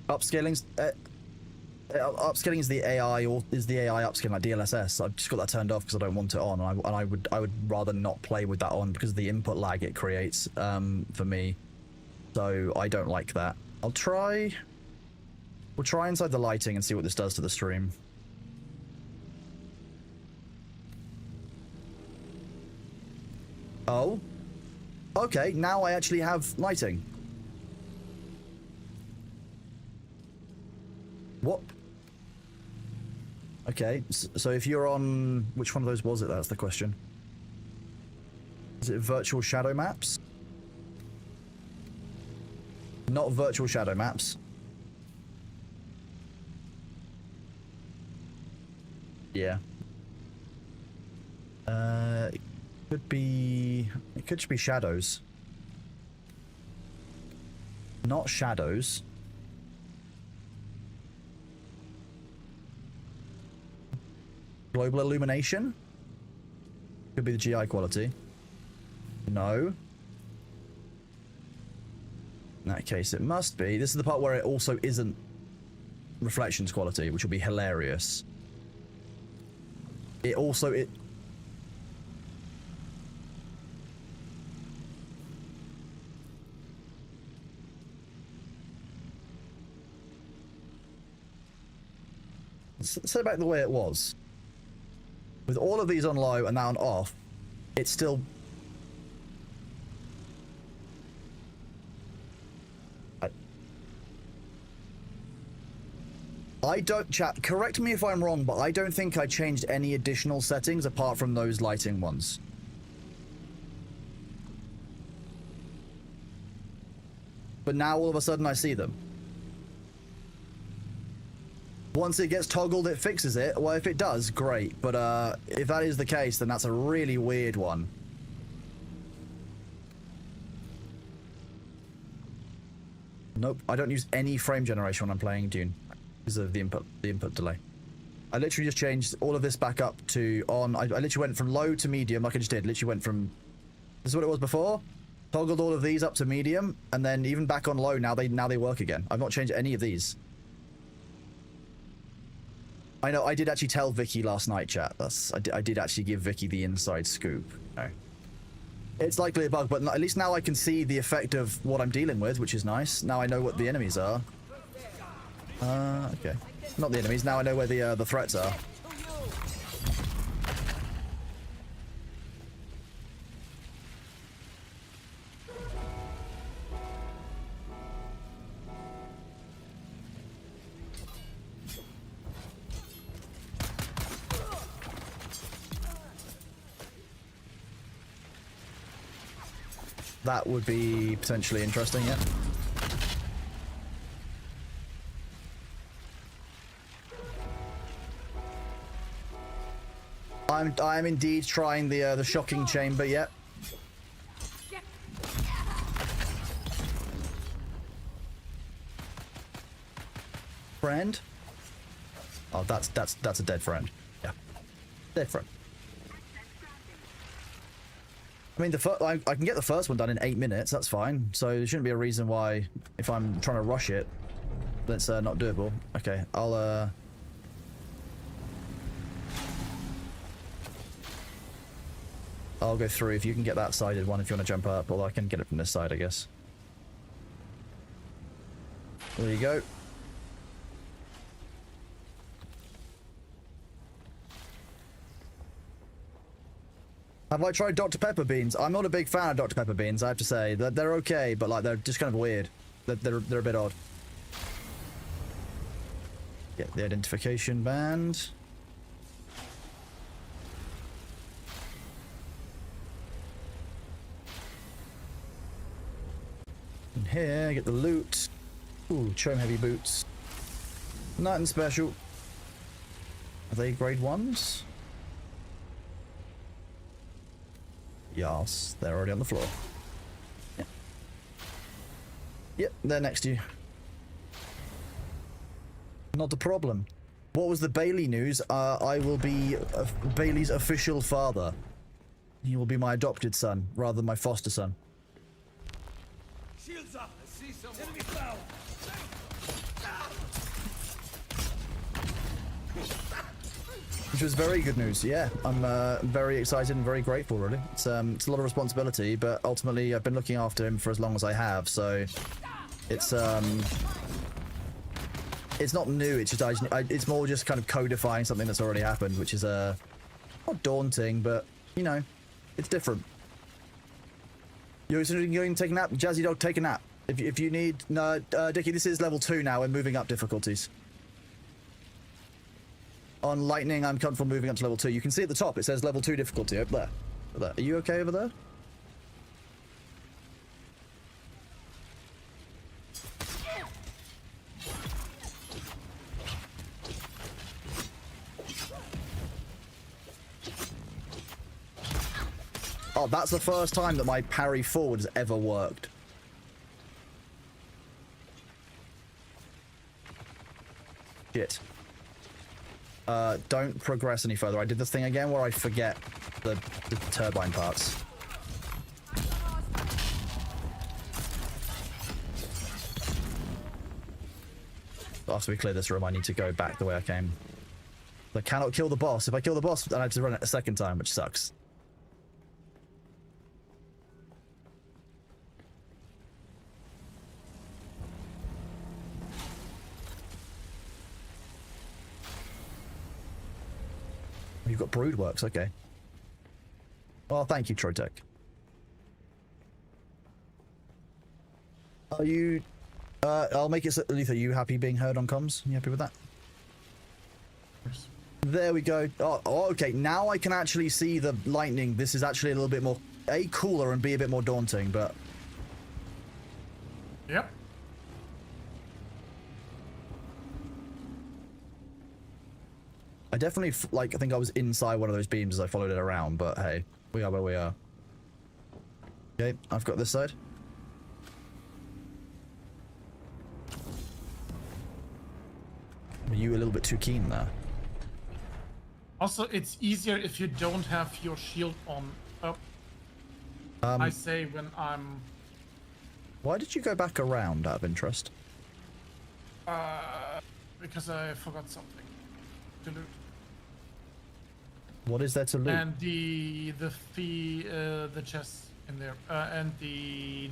Upscaling is the AI, or is the AI upscaling like DLSS? I've just got that turned off because I don't want it on, and I would rather not play with that on because of the input lag it creates for me. So I don't like that. We'll try inside the lighting and see what this does to the stream. Oh, okay. Now I actually have lighting. What? Okay, so if you're on... Which one of those was it? That's the question. Is it virtual shadow maps? Not virtual shadow maps. Yeah. It could be... It could just be shadows. Not shadows. Global illumination? Could be the GI quality. No. In that case, it must be. This is the part where it also isn't reflections quality, which will be hilarious. It also... Say back the way it was. With all of these on low and that on off, it's still... I don't... Chat, correct me if I'm wrong, but I don't think I changed any additional settings apart from those lighting ones. But now all of a sudden I see them. Once it gets toggled, it fixes it. Well, if it does, great. But if that is the case, then that's a really weird one. Nope, I don't use any frame generation when I'm playing Dune because of the input delay. I literally just changed all of this back up to on. I literally went from low to medium, like I just did. Literally went from... This is what it was before. Toggled all of these up to medium, and then even back on low. Now they work again. I've not changed any of these. I know, I did actually tell Vicky last night, chat. I did actually give Vicky the inside scoop. No. It's likely a bug, but at least now I can see the effect of what I'm dealing with, which is nice. Now I know what the enemies are. Okay. Not the enemies, now I know where the threats are. That would be potentially interesting, yeah. I am indeed trying the shocking chamber, yeah. friend. Oh, that's a dead friend. Yeah, dead friend. I mean, I can get the first one done in 8 minutes. That's fine. So there shouldn't be a reason why, if I'm trying to rush it, that's not doable. Okay, I'll go through. If you can get that sided one, if you want to jump up, or I can get it from this side, I guess. There you go. Have I tried Dr. Pepper beans? I'm not a big fan of Dr. Pepper beans, I have to say. They're okay, but like they're just kind of weird. They're a bit odd. Get the identification band. In here, get the loot. Ooh, chrome heavy boots. Nothing special. Are they grade 1s? Yes, they're already on the floor. Yeah. Yep, they're next to you. Not a problem. What was the Bailey news? I will be Bailey's official father. He will be my adopted son, rather than my foster son. Shields up. I see someone. Enemy foul. Which was very good news. Yeah, I'm very excited and very grateful, really. It's a lot of responsibility, but ultimately I've been looking after him for as long as I have, so it's not new. It's just it's more just kind of codifying something that's already happened, which is not daunting, but you know, it's different. You're going to take a nap, Jazzy Dog. Take a nap if you need. No, Dickie, this is level 2 now. We're moving up difficulties. On Lightning, I'm comfortable moving up to level 2. You can see at the top, it says level 2 difficulty over there. Are you okay over there? Oh, that's the first time that my parry forward has ever worked. Shit. Don't progress any further. I did this thing again where I forget the turbine parts. After we clear this room, I need to go back the way I came. I cannot kill the boss. If I kill the boss, then I have to run it a second time, which sucks. You've got Broodworks, okay. Well, thank you, Trotec. Are you... I'll make it... Letha, are you happy being heard on comms? You happy with that? Yes. There we go. Oh, okay. Now I can actually see the lightning. This is actually a little bit more... A, cooler, and B, a bit more daunting, but... Yep. I definitely, I think I was inside one of those beams as I followed it around, but hey, we are where we are. Okay, I've got this side. Are you a little bit too keen there? Also, it's easier if you don't have your shield on. Oh. I say when I'm... Why did you go back around, out of interest? Because I forgot something to loot. What is there to loot? And the chest in there, and the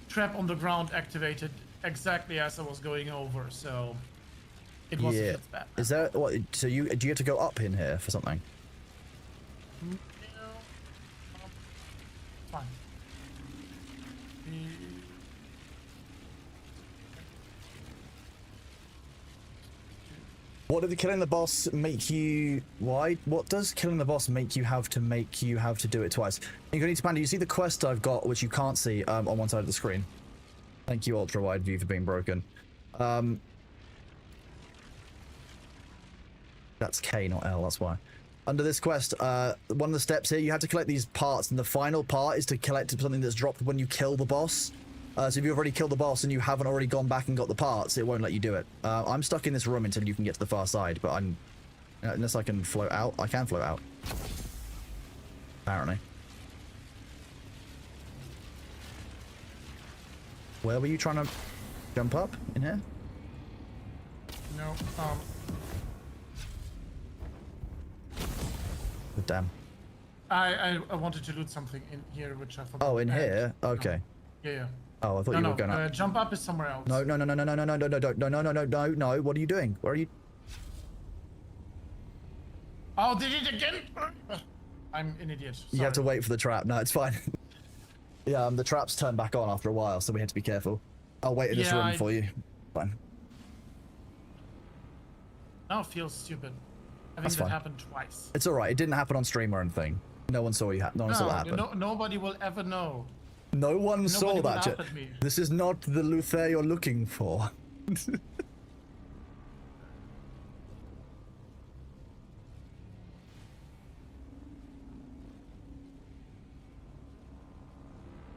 trap on the ground activated exactly as I was going over, so it wasn't that bad. Is there what? So do you have to go up in here for something? No, fine. What did killing the boss make you... Why? What does killing the boss make you have to do it twice? Incognito Panda, you see the quest I've got, which you can't see on one side of the screen. Thank you, Ultra Wide View, for being broken. That's K, not L, that's why. Under this quest, one of the steps here, you have to collect these parts, and the final part is to collect something that's dropped when you kill the boss. So if you've already killed the boss and you haven't already gone back and got the parts, it won't let you do it. I'm stuck in this room until you can get to the far side, but I'm... unless I can float out. I can float out. Apparently. Where were you trying to jump up? In here? No, Oh, damn. I wanted to loot something in here, which I forgot. Oh, in And- here? Okay. Yeah, yeah. Oh, I thought No, you no, were going up. jump up is somewhere else. No, no, no, no, no, no, no, no, no, no, no, no, no, no, no, no. What are you doing? Where are you? Oh, did it again? I'm an idiot. You have to Sorry. wait for the trap. No, it's fine. Yeah, the traps turn back on after a while, so we have to be careful. I'll wait in this Yeah, room I- for you. Fine. Now it feels stupid. I think That's that fine. happened twice. It's all right. It didn't happen on stream or anything. No one saw you. No one saw that happen. Nobody will ever know. No one saw Nobody will that. laugh at me. This is not the Luther you're looking for.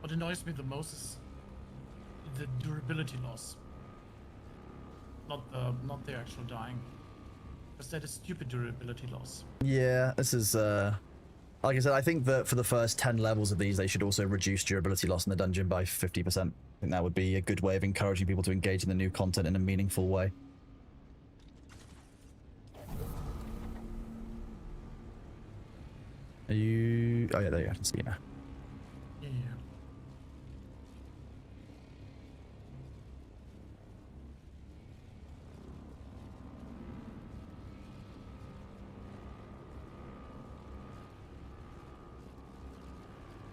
What annoys me the most is the durability loss. Not the actual dying. Because that is stupid durability loss. Yeah, this is like I said, I think that for the first 10 levels of these, they should also reduce durability loss in the dungeon by 50%. I think that would be a good way of encouraging people to engage in the new content in a meaningful way. Are you... Oh yeah, there you go. I can see you now. Yeah.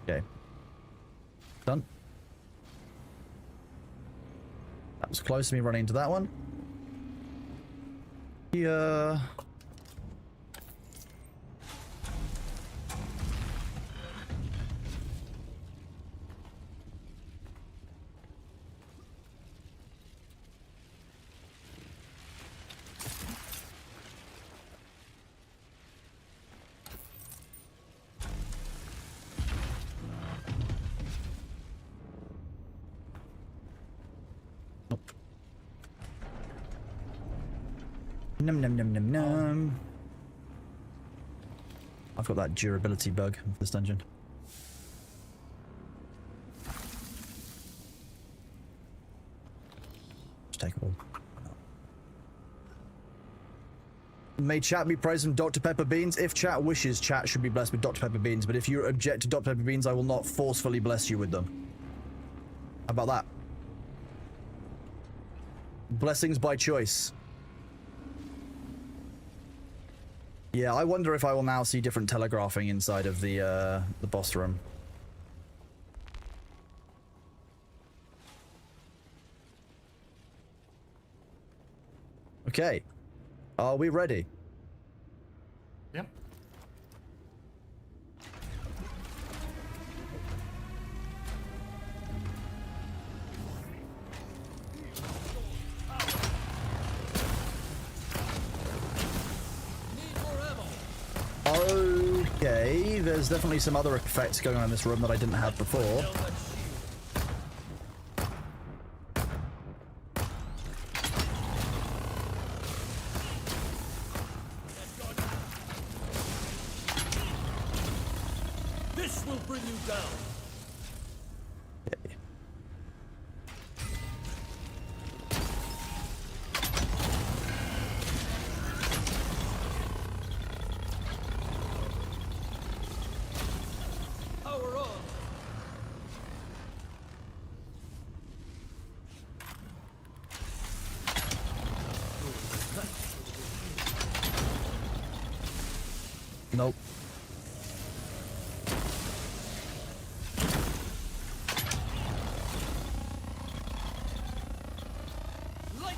Okay. Done. That was close to me running into that one. Yeah. Nope. Num num num num num. I've got that durability bug for this dungeon. Just take it all. May chat be praised from Dr. Pepper Beans? If chat wishes, chat should be blessed with Dr. Pepper Beans, but if you object to Dr. Pepper Beans, I will not forcefully bless you with them. How about that? Blessings by choice. Yeah, I wonder if I will now see different telegraphing inside of the boss room. Okay. Are we ready? Yep. Okay, there's definitely some other effects going on in this room that I didn't have before. This will bring you down. Okay. Power on. Nope. Light.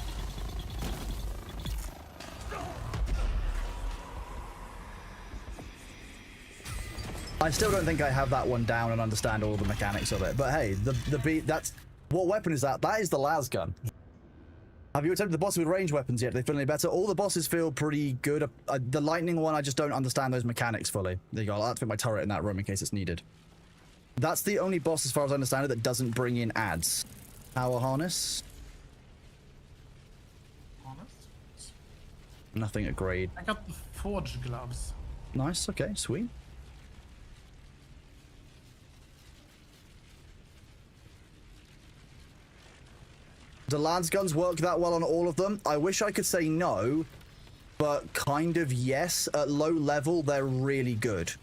I still don't think I have that one down and understand all the mechanics of it. But hey, the beat, that's... What weapon is that? That is the las gun. Have you attempted the boss with range weapons yet? Do they feel any better? All the bosses feel pretty good. The lightning one, I just don't understand those mechanics fully. There you go. I'll have to put my turret in that room in case it's needed. That's the only boss, as far as I understand it, that doesn't bring in ads. Power harness. Honest. Nothing at grade. I got the forge gloves. Nice. Okay. Sweet. Do Lance guns work that well on all of them? I wish I could say no, but kind of yes. At low level, they're really good.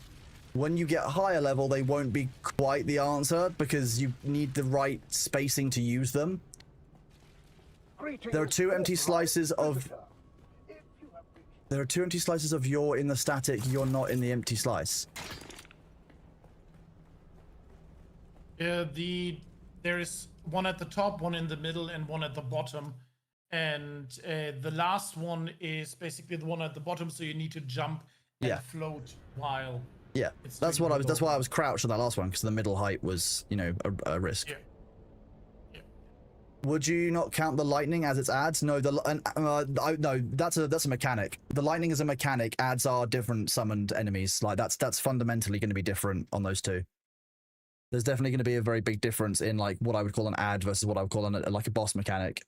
When you get higher level, they won't be quite the answer because you need the right spacing to use them. There are two empty slices of... There are two empty slices of you're in the static, you're not in the empty slice. There is one at the top, one in the middle, and one at the bottom. And the last one is basically the one at the bottom, so you need to jump and float while. Yeah, that's what I was. That's why I was crouched on that last one because the middle height was, you know, a risk. Yeah. Yeah. Would you not count the lightning as its adds? No, no, that's a mechanic. The lightning as a mechanic. Adds are different summoned enemies. Like that's fundamentally going to be different on those two. There's definitely going to be a very big difference in like what I would call an add versus what I would call like a boss mechanic.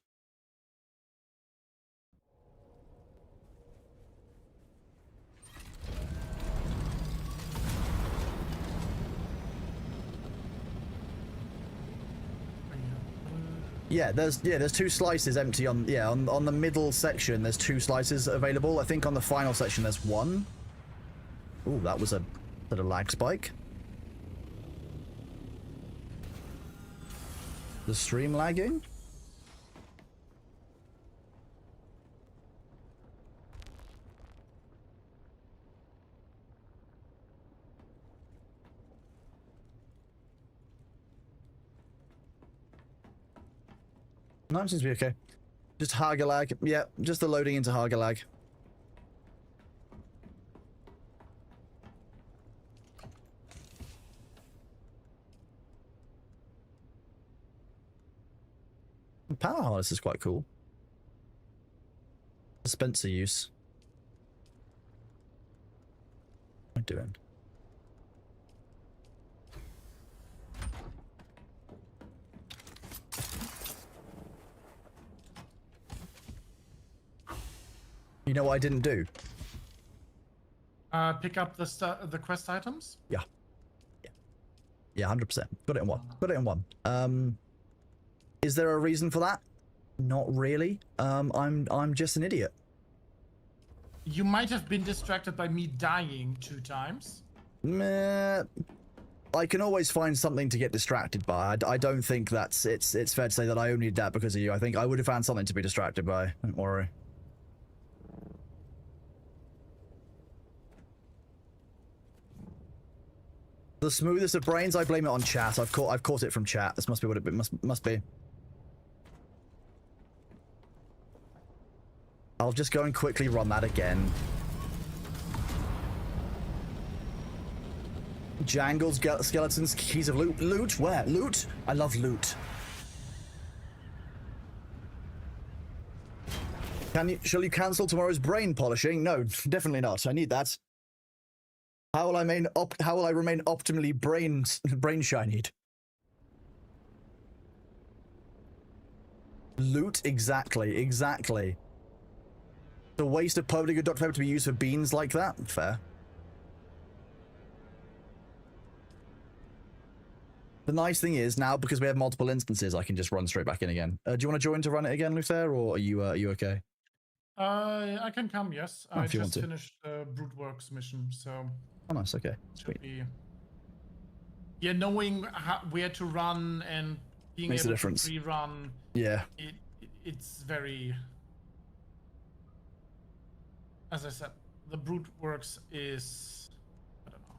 Yeah, there's two slices empty on the middle section. There's two slices available. I think on the final section there's one. Ooh, that was a bit of lag spike. The stream lagging? No, it seems to be okay. Just Haga lag. Yeah, just the loading into Haga lag. The power harness is quite cool. Dispenser use. What am I doing? You know what I didn't do? Pick up the quest items. Yeah. Yeah, 100%. Got it in one. Got it in one. Is there a reason for that? Not really. I'm just an idiot. You might have been distracted by me dying 2 times. Meh. I can always find something to get distracted by. I don't think that's it's fair to say that I only did that because of you. I think I would have found something to be distracted by. Don't worry. The smoothest of brains, I blame it on chat. I've caught it from chat. This must be what it must be. I'll just go and quickly run that again. Jangles, skeletons, keys of loot. Loot? Where? Loot? I love loot. Shall you cancel tomorrow's brain polishing? No, definitely not. I need that. How will I remain optimally brain shinied? Loot? Exactly. The waste of perfectly good Dr. Pepper to be used for beans like that? Fair. The nice thing is now, because we have multiple instances, I can just run straight back in again. Do you want to join to run it again, Luther, or are you okay? I can come, yes. Oh, I just finished the Broodworks mission, so... Oh, nice, okay. Sweet. Yeah, knowing where to run and being Makes a able difference. to pre-run, Yeah. It's very... As I said, the Broodworks is... I don't know.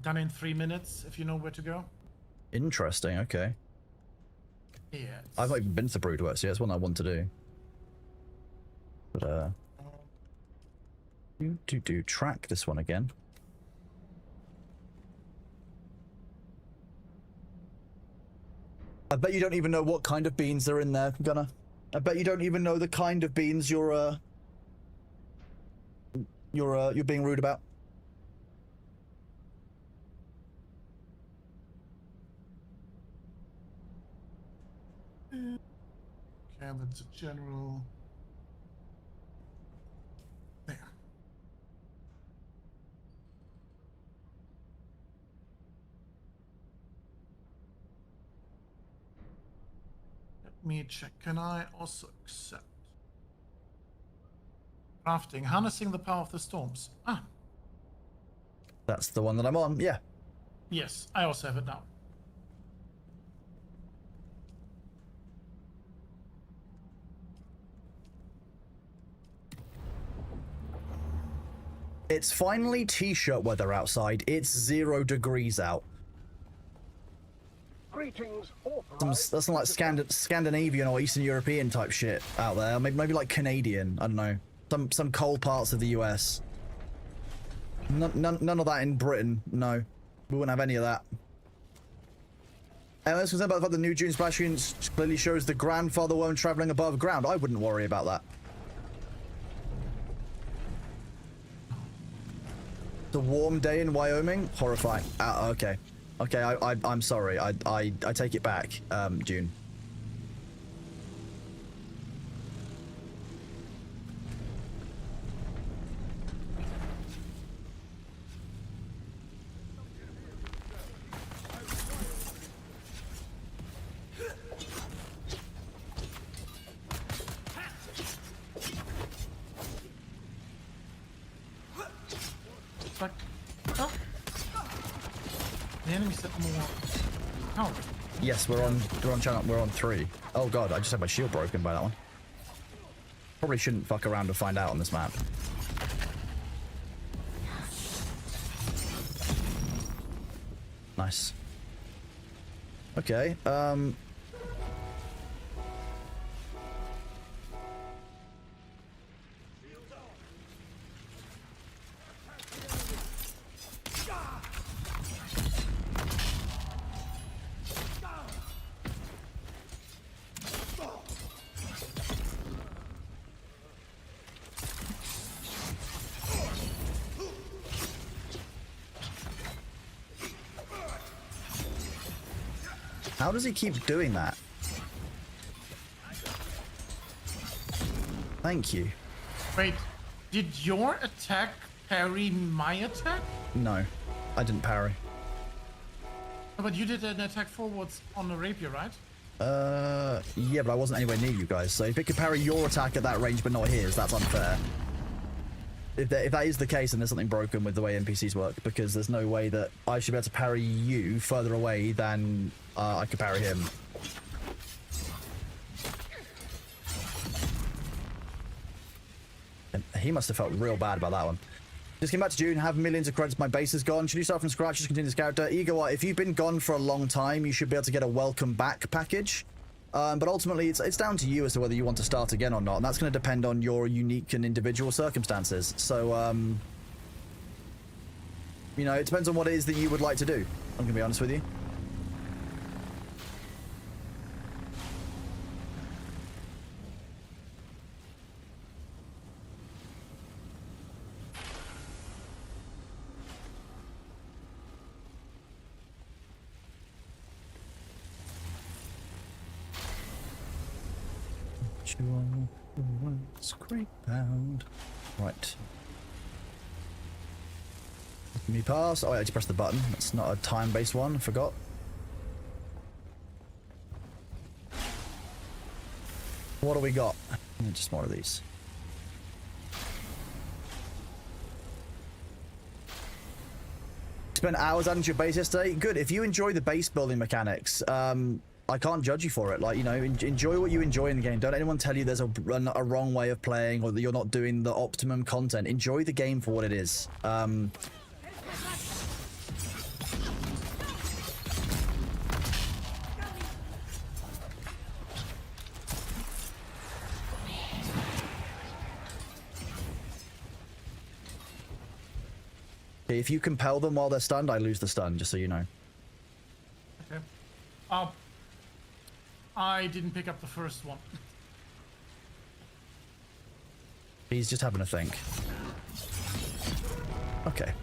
Done in 3 minutes, if you know where to go. Interesting, okay. Yeah. I've not even been to Broodworks, yeah, it's one I want to do. But, track this one again. I bet you don't even know what kind of beans are in there, Gunnar. I bet you don't even know the kind of beans you're being rude about. Okay, that's a general. There. Let me check. Can I also accept? Crafting, harnessing the power of the storms. Ah, That's the one that I'm on. Yeah. yes, I also have it now. It's finally t-shirt weather outside. It's 0 degrees out. Greetings, That's not like Scandinavian or Eastern European type shit out there. Maybe like Canadian. I don't know. Some cold parts of the US. None of that in Britain. No, we wouldn't have any of that. And I was concerned about the fact the new Dune splash screen clearly shows the grandfather worm traveling above ground. I wouldn't worry about that. It's a warm day in Wyoming. Horrifying. Okay. Okay, I'm sorry. I take it back, Dune. Like, oh. The enemy said more. Oh. Yes, we're on channel. We're on 3. Oh god, I just had my shield broken by that one. Probably shouldn't fuck around to find out on this map. Nice. Okay, how does he keep doing that? Thank you. Wait, did your attack parry my attack? No, I didn't parry. Oh, but you did an attack forwards on the rapier, right? Yeah, but I wasn't anywhere near you guys, so if it could parry your attack at that range but not his, that's unfair. If that is the case, then there's something broken with the way NPCs work, because there's no way that I should be able to parry you further away than I could parry him. And he must have felt real bad about that one. Just came back to Dune, have millions of credits, my base is gone. Should you start from scratch, just continue this character? Igor, if you've been gone for a long time, you should be able to get a welcome back package. But ultimately, it's down to you as to whether you want to start again or not, and that's going to depend on your unique and individual circumstances. So, you know, it depends on what it is that you would like to do. I'm going to be honest with you. Scrape bound. Right. Let me pass. Oh, I had to press the button. That's not a time-based one. I forgot. What do we got? Just more of these. Spent hours adding to your base yesterday. Good. If you enjoy the base building mechanics, I can't judge you for it. Like, you know, enjoy what you enjoy in the game. Don't anyone tell you there's a wrong way of playing or that you're not doing the optimum content. Enjoy the game for what it is. If you compel them while they're stunned, I lose the stun, just so you know. Okay. I didn't pick up the first one. He's just having a think. Okay.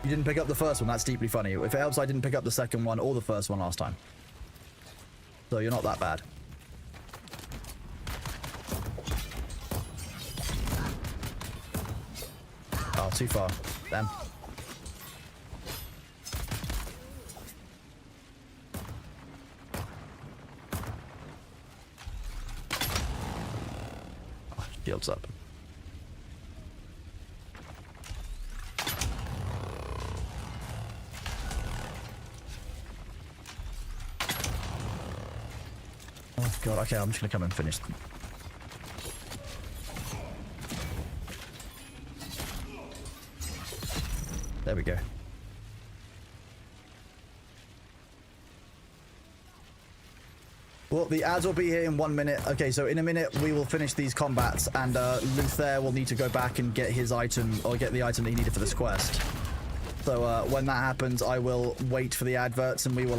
You didn't pick up the first one, that's deeply funny. If it helps, I didn't pick up the second one or the first one last time. So you're not that bad. Oh, too far. Damn. Oh, shields up. Oh god, okay, I'm just gonna come and finish them. There we go. Well, the ads will be here in 1 minute. Okay, so in a minute we will finish these combats, and Luther will need to go back and get his item, or get the item that he needed for this quest. So when that happens, I will wait for the adverts, and we will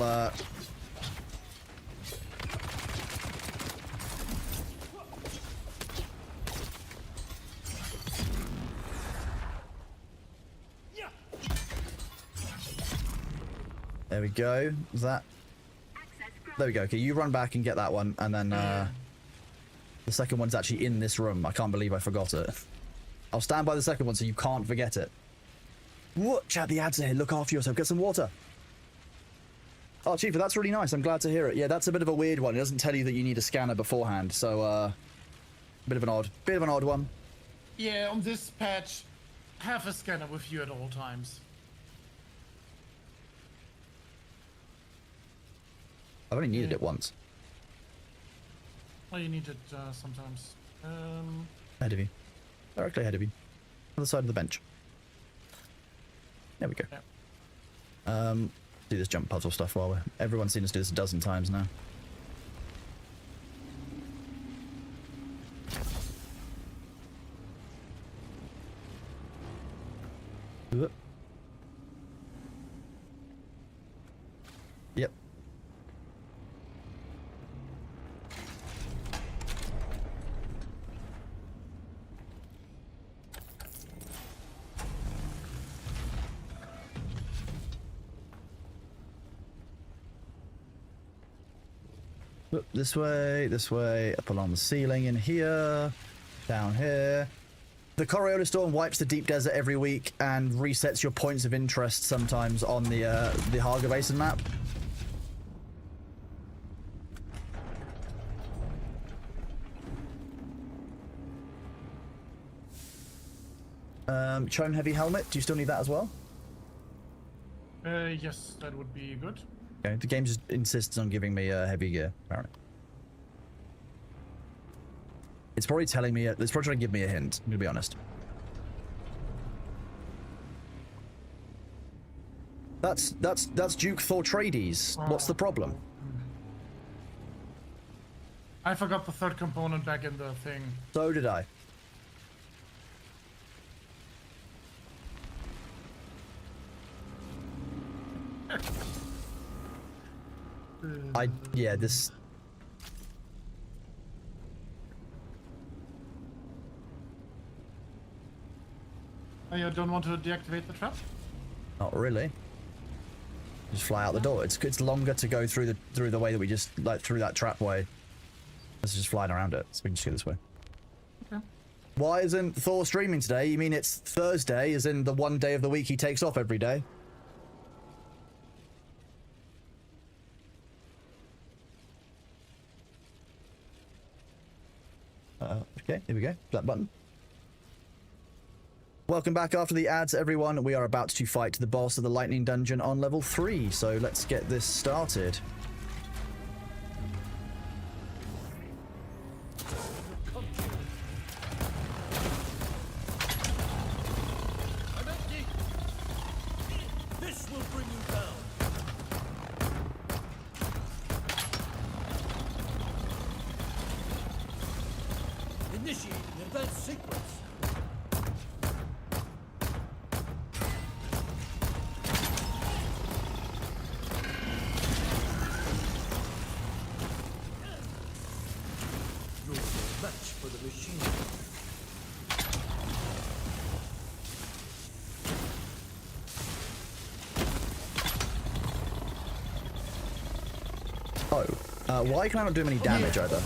there we go. Is that? There we go. Okay, you run back and get that one, and then the second one's actually in this room. I can't believe I forgot it. I'll stand by the second one so you can't forget it. What? Chat, the ads are here. Look after yourself. Get some water. Oh, Chief, that's really nice. I'm glad to hear it. Yeah, that's a bit of a weird one. It doesn't tell you that you need a scanner beforehand, so bit of an odd one. Yeah, on this patch, have a scanner with you at all times. I've only needed it once. Well, you need it sometimes. Ahead of you. Directly ahead of you. Other side of the bench. There we go. Yeah. Do this jump puzzle stuff while everyone's seen us do this a dozen times now. Whoop. Yep. This way, up along the ceiling in here, down here. The Coriolis Storm wipes the deep desert every week and resets your points of interest sometimes on the Haga Basin map. Chone Heavy Helmet, do you still need that as well? Yes, that would be good. Okay, the game just insists on giving me heavy gear, apparently. It's probably telling me, it's probably trying to give me a hint, I'm gonna be honest. That's Duke Thortrades. What's the problem? I forgot the third component back in the thing. So did I. Yeah, this... Oh, you don't want to deactivate the trap? Not really. Just fly out the door. It's longer to go through the way that we just, like, through that trap way. Let's just flying around it, so we can just go this way. Okay. Why isn't Thor streaming today? You mean it's Thursday, as in the one day of the week he takes off every day? Okay, here we go. That button. Welcome back after the ads, everyone. We are about to fight the boss of the Lightning Dungeon on level 3, so let's get this started. This will bring you down. Initiating advanced sequence. You're no match for the machine. Why can I not do any damage either?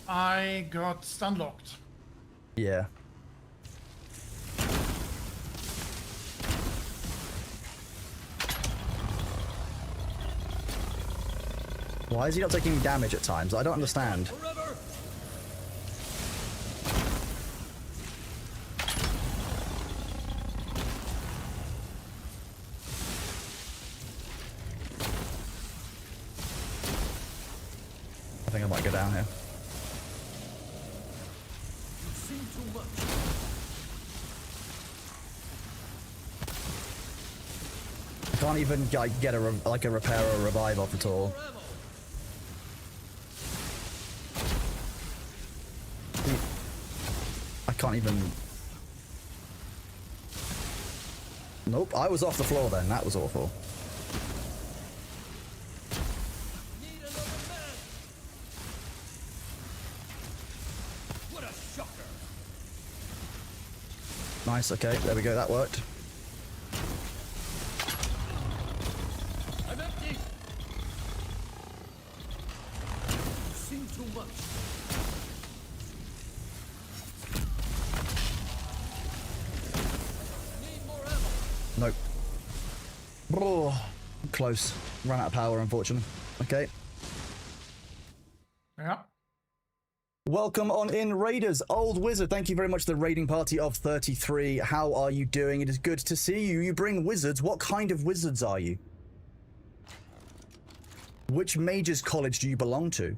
I got stun locked. Yeah. Why is he not taking damage at times? I don't understand. Forever. I think I might go down here. You've seen too much. I can't even like, get a repair or a revive off at all. More ammo. I can't even... Nope, I was off the floor then. That was awful. Need another man. What a shocker. Nice, okay, there we go, that worked. I'm empty. You've seen too much. Need more ammo. Nope. Oh, close. Ran out of power, unfortunately. Okay. Yeah. Welcome on in, Raiders. Old Wizard, thank you very much to the raiding party of 33. How are you doing? It is good to see you. You bring wizards. What kind of wizards are you? Which mage's college do you belong to?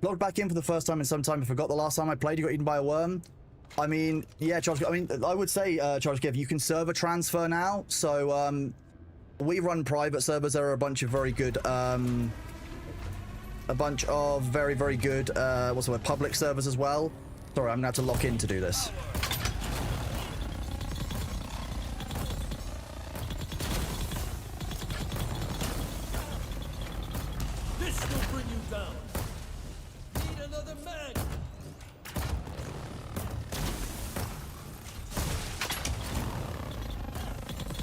Logged back in for the first time in some time. I forgot the last time I played. You got eaten by a worm. I mean, yeah, Charles. I mean, I would say, Charles Giv, you can server transfer now. So, we run private servers. There are a bunch of very good, very good, what's the word, public servers as well. Sorry, I'm gonna have to lock in to do this. This will bring you down. Need another mag.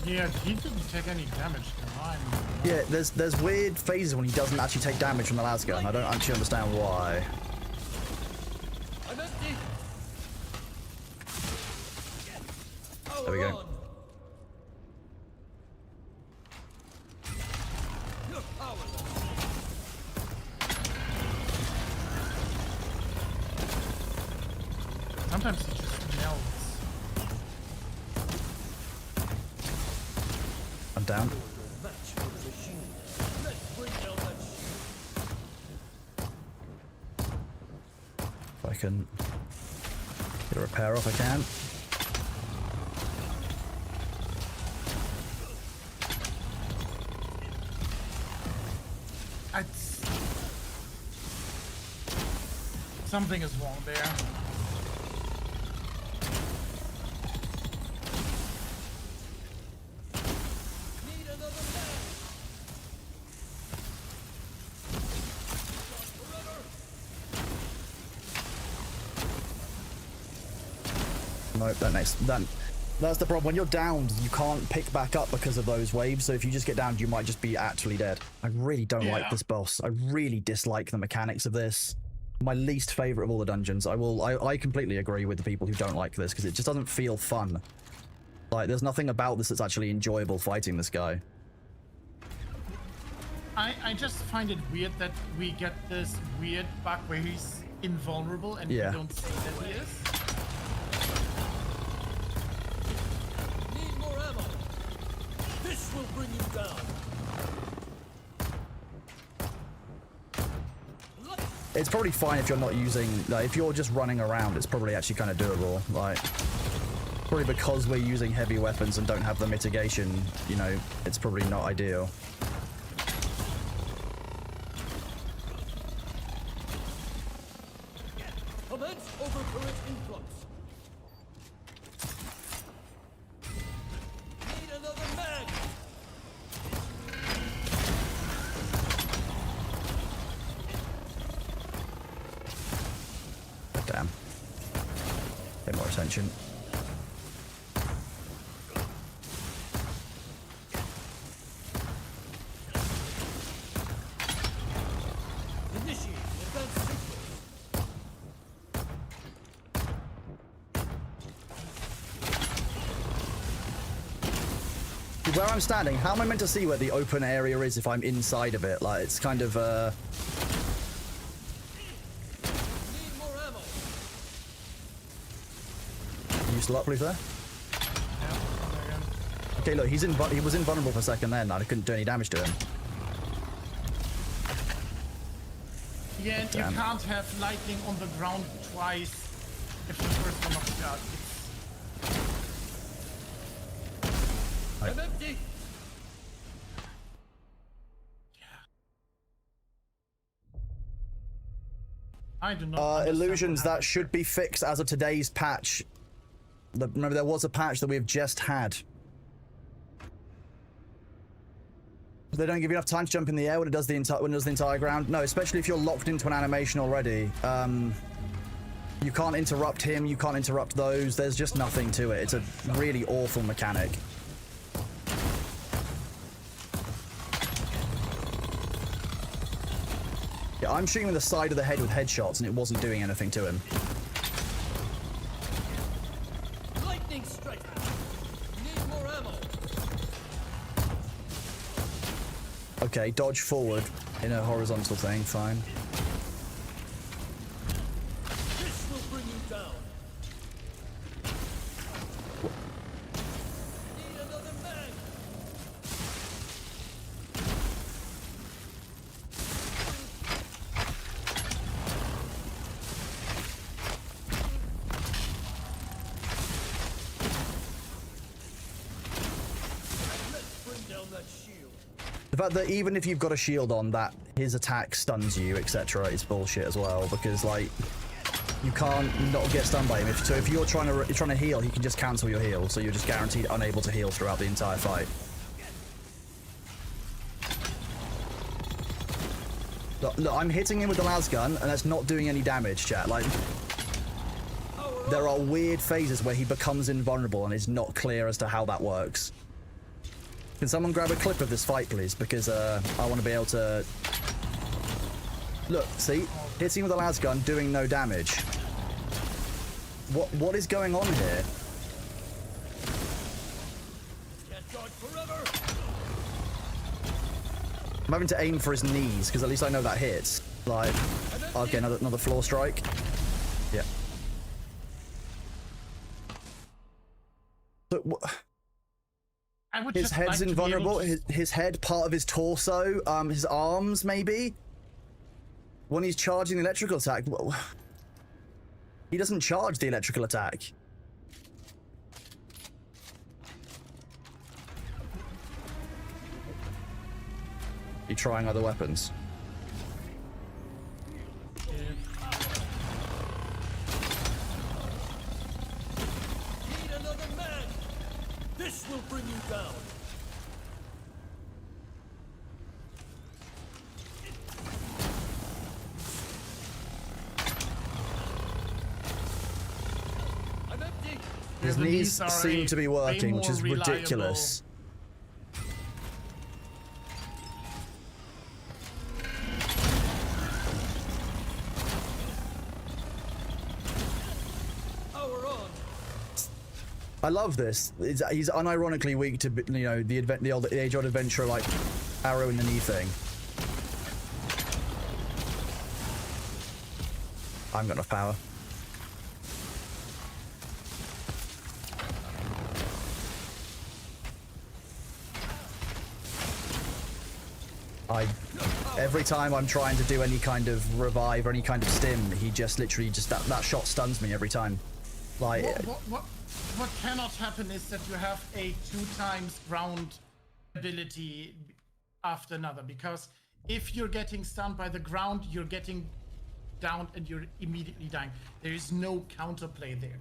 Yeah, he didn't take any damage to mine. Yeah, there's weird phases when he doesn't actually take damage from the lasgun. I don't actually understand why. I'm empty. There we go. On. You're powerless. Sometimes he just melts. I'm down. Match for the machine. Let's bring down that If I can get a repair off, I can. Something is wrong there. Need another man. Nope, that's the problem. When you're downed, you can't pick back up because of those waves. So if you just get downed, you might just be actually dead. I really don't like this boss. I really dislike the mechanics of this. My least favorite of all the dungeons. I completely agree with the people who don't like this because it just doesn't feel fun. Like, there's nothing about this that's actually enjoyable fighting this guy. I just find it weird that we get this weird bug where he's invulnerable and Yeah. we don't see that he is. Need more ammo. This will bring you down. It's probably fine if you're not using, like, if you're just running around, it's probably actually kind of doable. Like, probably because we're using heavy weapons and don't have the mitigation, you know, it's probably not ideal. Commence overcurrent influx. Need another mag. Damn. Pay more attention. Initiate advanced sequence. Where I'm standing, how am I meant to see where the open area is if I'm inside of it? Like, it's kind of, You still up, please, there? Yeah, again. Okay, look, he was invulnerable for a second then. I couldn't do any damage to him. Yeah, and Damn. you can't have lightning on the ground twice if the first one knocks you out. I'm empty. I do not understand Illusions, what that happened should be fixed as of today's patch. Remember, there was a patch that we've just had. They don't give you enough time to jump in the air when it does the entire ground. No, especially if you're locked into an animation already. You can't interrupt him. You can't interrupt those. There's just nothing to it. It's a really awful mechanic. Yeah, I'm shooting in the side of the head with headshots, and it wasn't doing anything to him. Lightning strike. Need more ammo. Okay, dodge forward in a horizontal thing, fine. This will bring you down. Need another mag. Let's bring down that shield. The fact that even if you've got a shield on, that his attack stuns you, etc., is bullshit as well, because, like, you can't not get stunned by him. So if you're trying to heal, he can just cancel your heal, so you're just guaranteed unable to heal throughout the entire fight. Look, I'm hitting him with the las gun, and that's not doing any damage, chat. Like, there are weird phases where he becomes invulnerable, and it's not clear as to how that works. Can someone grab a clip of this fight, please? Because I want to be able to... Look, see? Hitting with a las gun, doing no damage. What is going on here? Can't dodge forever. I'm having to aim for his knees, because at least I know that hits. Like, okay, another floor strike. Yeah. But what... I would His just head's like to be invulnerable. able to- His head, part of his torso, his arms, maybe. When he's charging the electrical attack, he doesn't charge the electrical attack. You trying other weapons? Need another mag. This will bring you down. I'm empty. His the knees are seem a to be way working, which more is reliable- ridiculous. Power on. I love this. He's unironically weak to, you know, the age-old adventurer, like, arrow in the knee thing. I haven't got enough power. Every time I'm trying to do any kind of revive or any kind of stim, he just literally that shot stuns me every time. Like, What cannot happen is that you have a 2x ground ability after another, because if you're getting stunned by the ground, you're getting down and you're immediately dying. There is no counterplay there.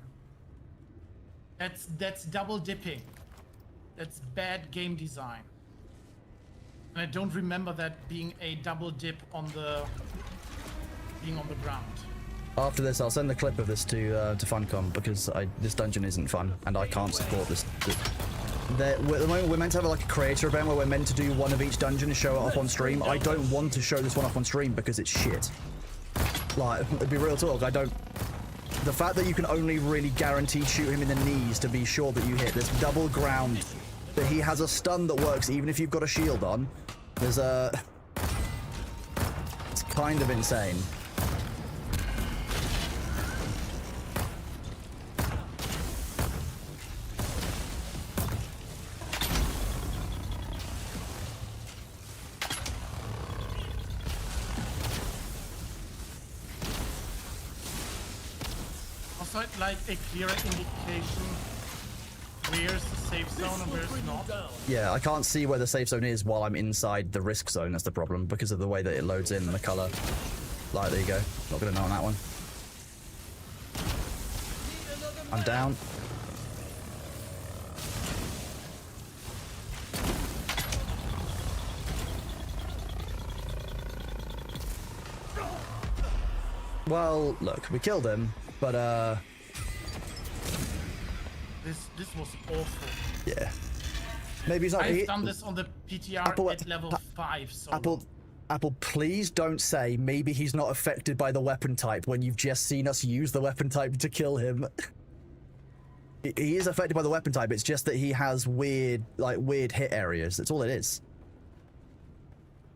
That's double dipping. That's bad game design. And I don't remember that being a double dip on being on the ground. after this, I'll send the clip of this to Funcom, because this dungeon isn't fun, and I can't support this. At the moment, we're meant to have like a creator event where we're meant to do one of each dungeon and show it off on stream. I don't want to show this one off on stream because it's shit. Like, it'd be real talk, I don't... The fact that you can only really guarantee shoot him in the knees to be sure that you hit this double ground, that he has a stun that works even if you've got a shield on, there's a... It's kind of insane. also like a clearer indication where's the safe This zone and will where's bring you not. down. Yeah, I can't see where the safe zone is while I'm inside the risk zone. That's the problem because of the way that it loads in and the color. Like, there you go. Not gonna know on that one. Need another I'm map. down. Well, look, we killed him, but This was awful. yeah. Maybe he's not. I've done this on the PTR Apple- at level 5, so Apple, please don't say maybe he's not affected by the weapon type when you've just seen us use the weapon type to kill him. He is affected by the weapon type. It's just that he has weird hit areas. That's all it is.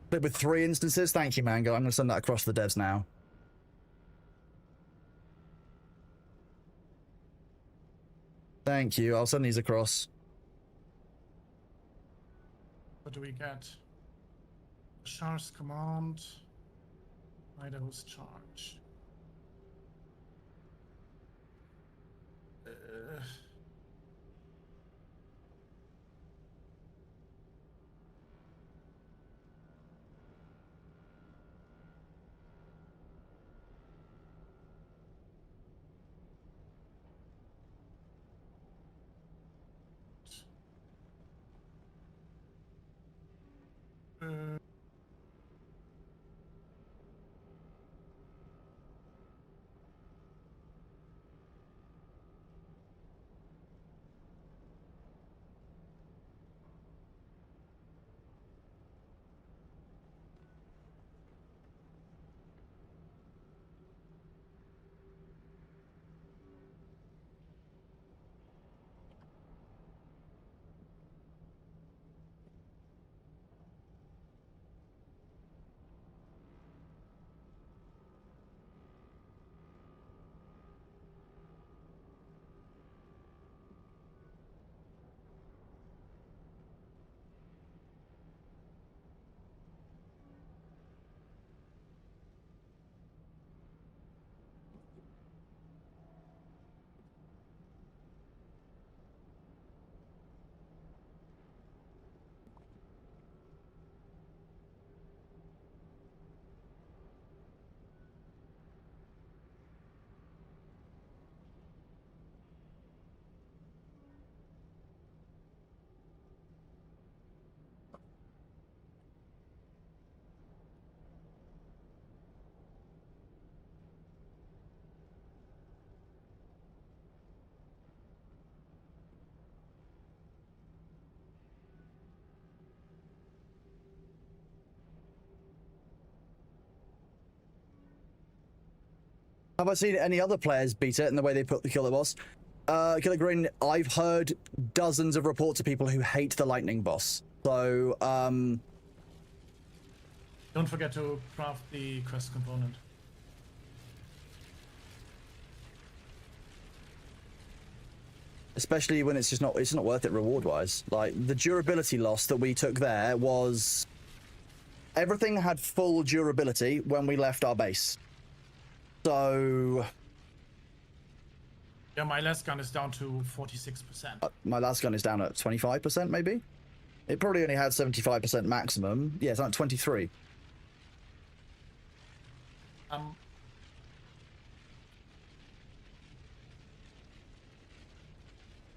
But with 3 instances, thank you, Mango. I'm gonna send that across to the devs now. Thank you. I'll send these across. what do we get? Bashar's command. Idaho's charge. Have I seen any other players beat it in the way they put the killer boss? Killer Green, I've heard dozens of reports of people who hate the lightning boss. So, Don't forget to craft the quest component. especially when it's not worth it reward-wise. Like, the durability loss that we took there was... Everything had full durability when we left our base. So... Yeah, my last gun is down to 46%. my last gun is down at 25%, maybe? It probably only had 75% maximum. Yeah, it's at 23.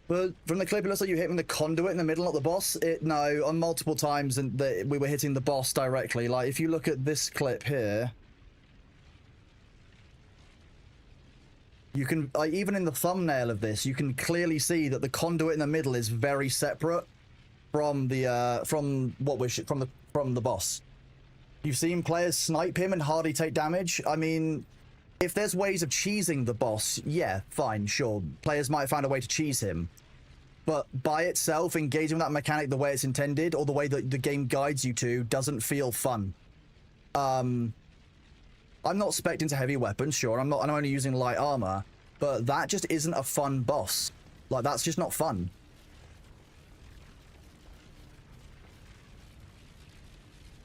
But from the clip, it looks like you hit him in the conduit in the middle, not the boss. No, on multiple times, and we were hitting the boss directly. Like, if you look at this clip here, you can, like, even in the thumbnail of this, you can clearly see that the conduit in the middle is very separate from the from the boss. You've seen players snipe him and hardly take damage. I mean, if there's ways of cheesing the boss, yeah, fine, sure. Players might have found a way to cheese him. But by itself, engaging with that mechanic the way it's intended, or the way that the game guides you to, doesn't feel fun. I'm not spec'd into heavy weapons, sure. I'm only using light armor, but that just isn't a fun boss. Like, that's just not fun.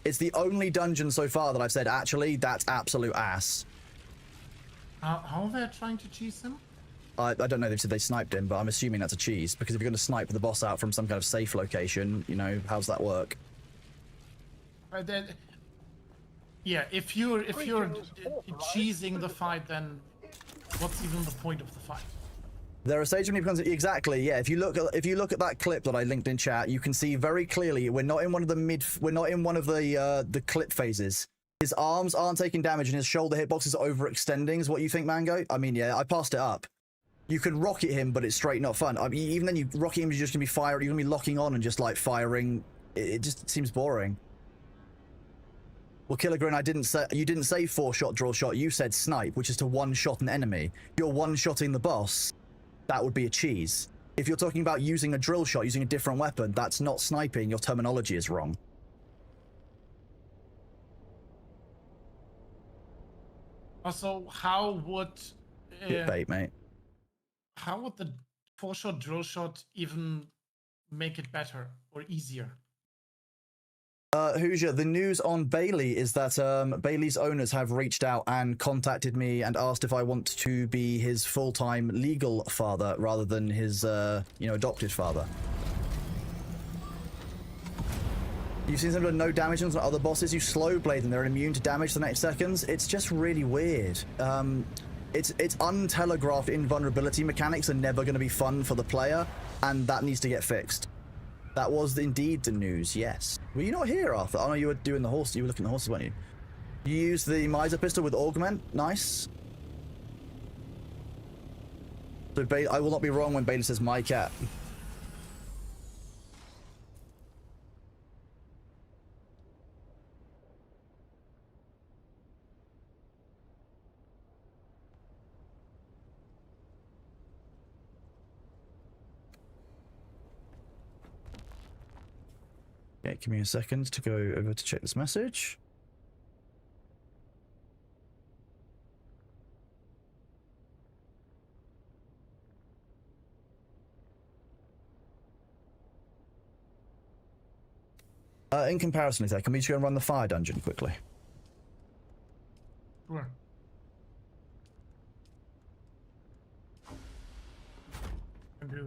It's the only dungeon so far that I've said, actually, that's absolute ass. How they're trying to cheese him? I don't know, they said they sniped him, but I'm assuming that's a cheese, because if you're going to snipe the boss out from some kind of safe location, you know, how's that work? Yeah, if you're cheesing the fight, then what's even the point of the fight? There are stage when exactly, yeah. If you look at that clip that I linked in chat, you can see very clearly we're not in one of the clip phases. His arms aren't taking damage and his shoulder hitbox is overextending. Is what you think, Mango? I mean, yeah, I passed it up. You can rocket him, but it's straight not fun. I mean, even then, you rocket him, you're just gonna be firing. You're gonna be locking on and just like firing. It just seems boring. Well, Killigren, you didn't say 4-shot drill shot. You said snipe, which is to one-shot an enemy. If you're one-shotting the boss, that would be a cheese. If you're talking about using a drill shot, using a different weapon, that's not sniping. Your terminology is wrong. Also, how would Bait, mate. how would the 4-shot drill shot even make it better or easier? Hoosier, the news on Bailey is that Bailey's owners have reached out and contacted me and asked if I want to be his full-time legal father rather than his, adopted father. You've seen some of the no damage on other bosses. You slow blade them, they're immune to damage the next seconds. It's just really weird. It's untelegraphed invulnerability mechanics are never going to be fun for the player, and that needs to get fixed. That was indeed the news, yes. Were you not here, Arthur? Oh no, you were doing the horse. You were looking at the horses, weren't you? You used the Miser pistol with Augment. Nice. So I will not be wrong when Bailey says my cat. Okay, give me a second to go over to check this message. In comparison to that, can we just go and run the fire dungeon quickly? Sure.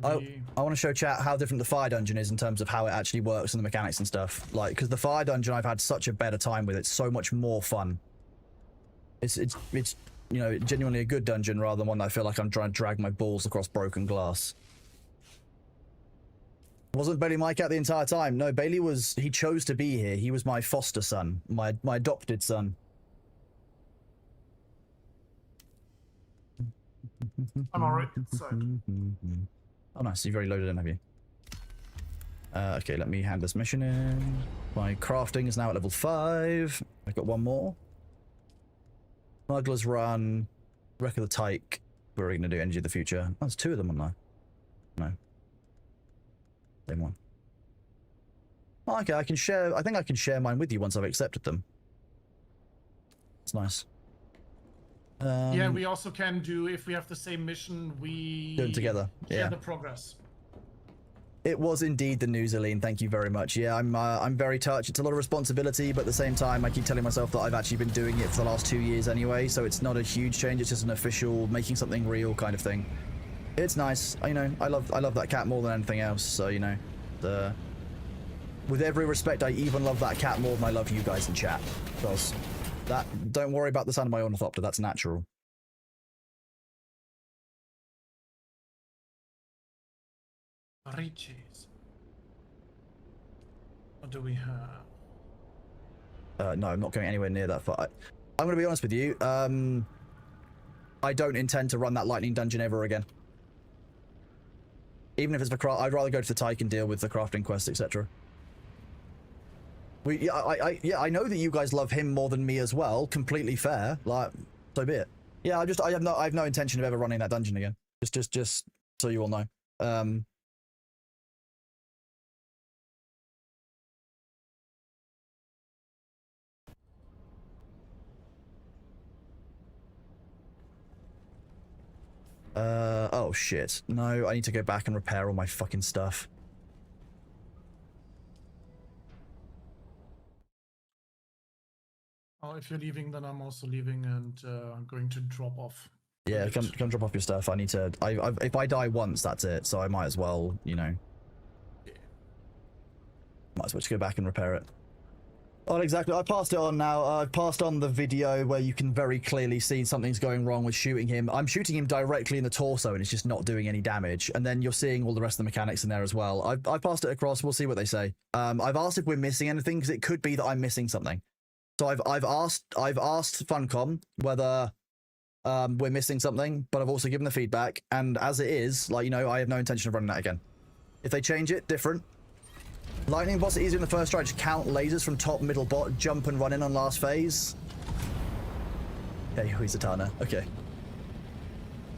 I want to show chat how different the fire dungeon is in terms of how it actually works and the mechanics and stuff. Like, because the fire dungeon I've had such a better time with. It's so much more fun. It's genuinely a good dungeon rather than one that I feel like I'm trying to drag my balls across broken glass. Wasn't Bailey my cat the entire time? No, Bailey was. He chose to be here. He was my foster son, my adopted son. I'm alright inside. Oh, nice. You've already loaded in, have you? Okay, let me hand this mission in. My crafting is now at level 5. I've got one more. Smuggler's Run. Wreck of the Tyke. We're going to do Energy of the Future. Oh, there's 2 of them on there. No. Same one. Oh, okay, I can share. I think I can share mine with you once I've accepted them. It's nice. Yeah, we also can do, if we have the same mission, we do it together. Share the progress. It was indeed the news, Aline. Thank you very much. Yeah, I'm very touched. It's a lot of responsibility, but at the same time, I keep telling myself that I've actually been doing it for the last 2 years anyway, so it's not a huge change. It's just an official making something real kind of thing. It's nice. I love that cat more than anything else. So with every respect, I even love that cat more than I love you guys in chat. Because don't worry about the sound of my ornithopter. That's natural. Riches. What do we have? No, I'm not going anywhere near that far. I'm going to be honest with you. I don't intend to run that lightning dungeon ever again. Even if it's for craft, I'd rather go to the Tyke and deal with the crafting quest, etc. I know that you guys love him more than me as well. Completely fair. Like, so be it. Yeah, I have no intention of ever running that dungeon again. Just so you all know. Oh shit. No, I need to go back and repair all my fucking stuff. Oh, if you're leaving, then I'm also leaving, and I'm going to drop off Yeah, come drop off your stuff. I need to. If I die once, that's it. So I might as well, you know. Yeah. Might as well just go back and repair it. Oh, exactly. I passed it on now. I've passed on the video where you can very clearly see something's going wrong with shooting him. I'm shooting him directly in the torso and it's just not doing any damage. And then you're seeing all the rest of the mechanics in there as well. I passed it across. We'll see what they say. I've asked if we're missing anything because it could be that I'm missing something. So I've asked Funcom whether we're missing something, but I've also given the feedback. And as it is, like, you know, I have no intention of running that again. If they change it, different. Lightning boss easier in the first strike. Count lasers from top, middle, bot. Jump and run in on last phase. Okay, Huizatana. Okay.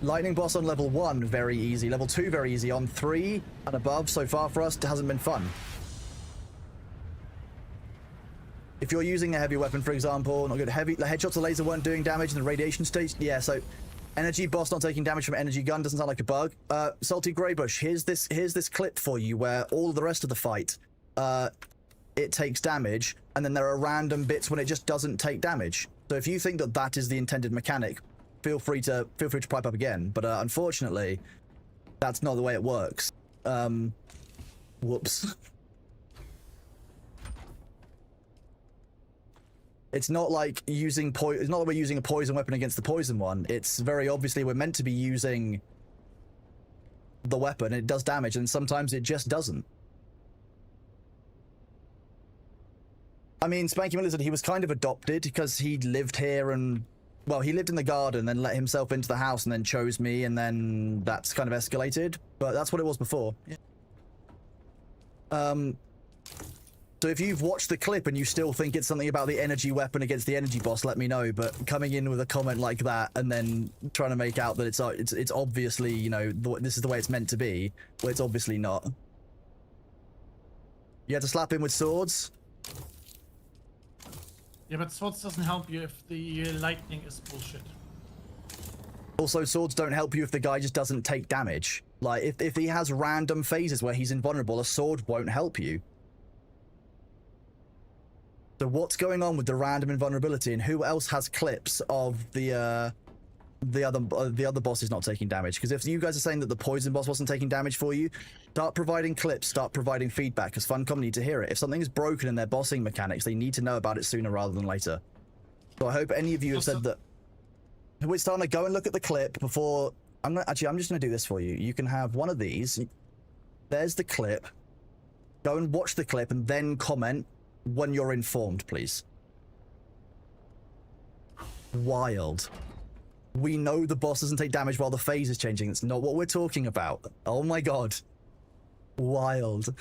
Lightning boss on level 1, very easy. Level 2, very easy. On 3 and above, so far for us, it hasn't been fun. If you're using a heavy weapon, for example, not good. The headshots of laser weren't doing damage in the radiation stage. Yeah, so energy boss not taking damage from energy gun doesn't sound like a bug. Salty Greybush, here's this clip for you where all the rest of the fight, it takes damage, and then there are random bits when it just doesn't take damage. So if you think that that is the intended mechanic, feel free to pipe up again. But unfortunately, that's not the way it works. Whoops. It's not like using it's not like we're using a poison weapon against the poison one. It's very obviously we're meant to be using the weapon. It does damage, and sometimes it just doesn't. I mean, Spanky Lizard, he was kind of adopted because he lived here and, well, he lived in the garden, then let himself into the house, and then chose me, and then that's kind of escalated. But that's what it was before. Yeah. So if you've watched the clip and you still think it's something about the energy weapon against the energy boss, let me know. But coming in with a comment like that and then trying to make out that it's obviously, you know, this is the way it's meant to be, well, it's obviously not. You had to slap him with swords? Yeah, but swords doesn't help you if the lightning is bullshit. Also, swords don't help you if the guy just doesn't take damage. Like, if he has random phases where he's invulnerable, a sword won't help you. So what's going on with the random invulnerability, and who else has clips of the other bosses not taking damage? Because if you guys are saying that the poison boss wasn't taking damage for you, start providing clips, start providing feedback, because Funcom need to hear it. If something is broken in their bossing mechanics, they need to know about it sooner rather than later. So I hope any of you have said that. We're starting to go and look at the clip before. I'm just going to do this for you. You can have one of these. There's the clip. Go and watch the clip and then comment when you're informed, please. Wild. We know the boss doesn't take damage while the phase is changing. That's not what we're talking about. Oh my god. Wild.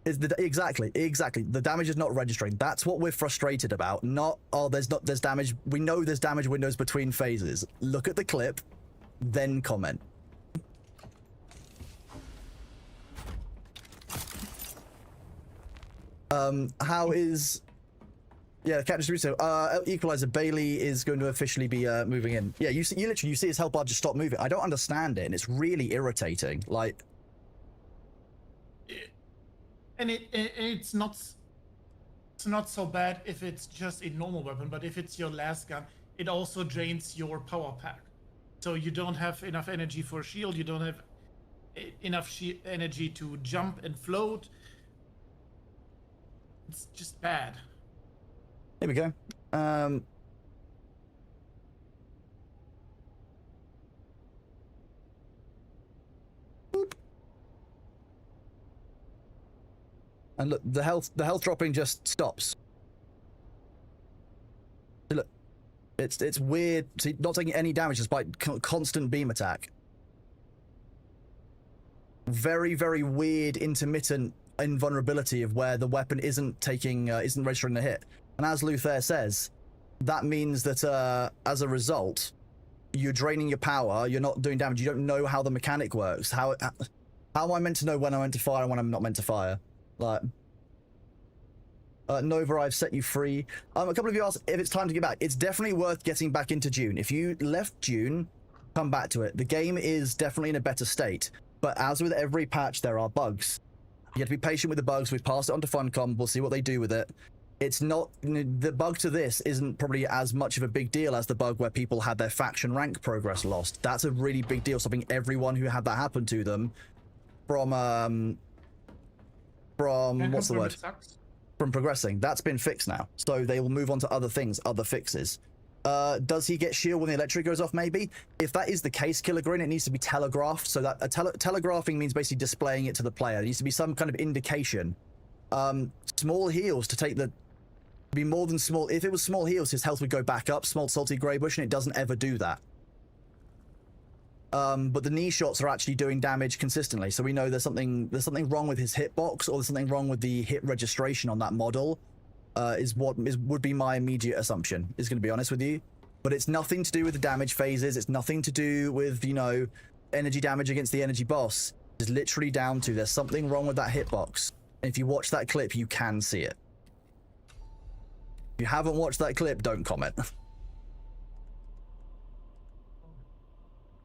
Exactly. The damage is not registering. That's what we're frustrated about. Not, oh, there's damage. We know there's damage windows between phases. Look at the clip, then comment. How is... Yeah, Captain Russo. Equalizer, Bailey is going to officially be moving in. Yeah, you literally see his health bar just stop moving. I don't understand it, and it's really irritating. Like... And it's not so bad if it's just a normal weapon, but if it's your last gun, it also drains your power pack. So you don't have enough energy for a shield, you don't have enough energy to jump and float. It's just bad. Here we go. Boop. And look, the health dropping just stops. Look, it's weird. See, not taking any damage despite constant beam attack. Very, very weird intermittent invulnerability of where the weapon isn't registering the hit. And as Luther says, that means that as a result, you're draining your power, you're not doing damage, you don't know how the mechanic works. How am I meant to know when I'm meant to fire and when I'm not meant to fire? Like, Nova, I've set you free. A couple of you asked if it's time to get back. It's definitely worth getting back into Dune. If you left Dune, come back to it. The game is definitely in a better state. But as with every patch, there are bugs. You have to be patient with the bugs. We've passed it on to Funcom. We'll see what they do with it. It's not, the bug to this isn't probably as much of a big deal as the bug where people had their faction rank progress lost. That's a really big deal, stopping everyone who had that happen to them from what's the word? From progressing. That's been fixed now. So they will move on to other things, other fixes. Does he get shield when the electric goes off? Maybe. If that is the case, Killer Green, it needs to be telegraphed. So that telegraphing means basically displaying it to the player. There needs to be some kind of indication. Small heals to take the... be more than small. If it was small heals, his health would go back up. Small salty grey bush, and it doesn't ever do that. But the knee shots are actually doing damage consistently, so we know there's something wrong with his hitbox, or there's something wrong with the hit registration on that model. Would be my immediate assumption. Is going to be honest with you, but it's nothing to do with the damage phases. It's nothing to do with, you know, energy damage against the energy boss. It's literally down to there's something wrong with that hitbox. And if you watch that clip, you can see it. If you haven't watched that clip, don't comment.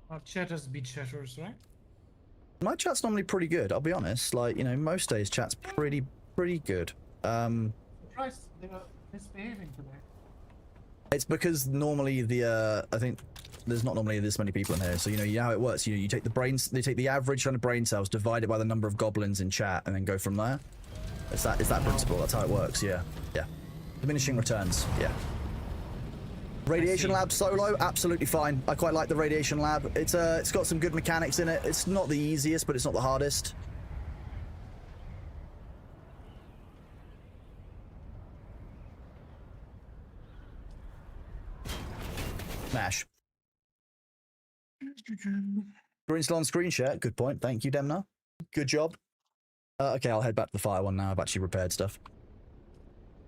Our chatters be chatters, right? My chat's normally pretty good, I'll be honest. Like, you know, most days chat's pretty good. Surprised they were misbehaving today. It's because normally I think there's not normally this many people in here, so you know how it works. You take they take the average kind of brain cells, divide it by the number of goblins in chat, and then go from there. It's that principle. That's how it works. Yeah. Diminishing returns. Yeah. Radiation Lab solo, absolutely fine. I quite like the Radiation Lab. It's got some good mechanics in it. It's not the easiest, but it's not the hardest. Smash. Green still on screen share. Good point. Thank you, Demna. Good job. Okay, I'll head back to the fire one now. I've actually repaired stuff.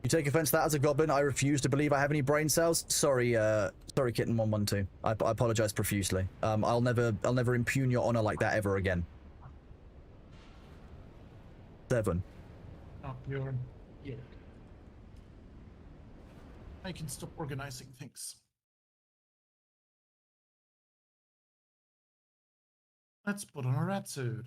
You take offense to that as a goblin. I refuse to believe I have any brain cells. Sorry, Kitten 112. I apologize profusely. I'll never impugn your honor like that ever again. 7. Oh, you're here. I can stop organizing things. Let's put on a rat suit.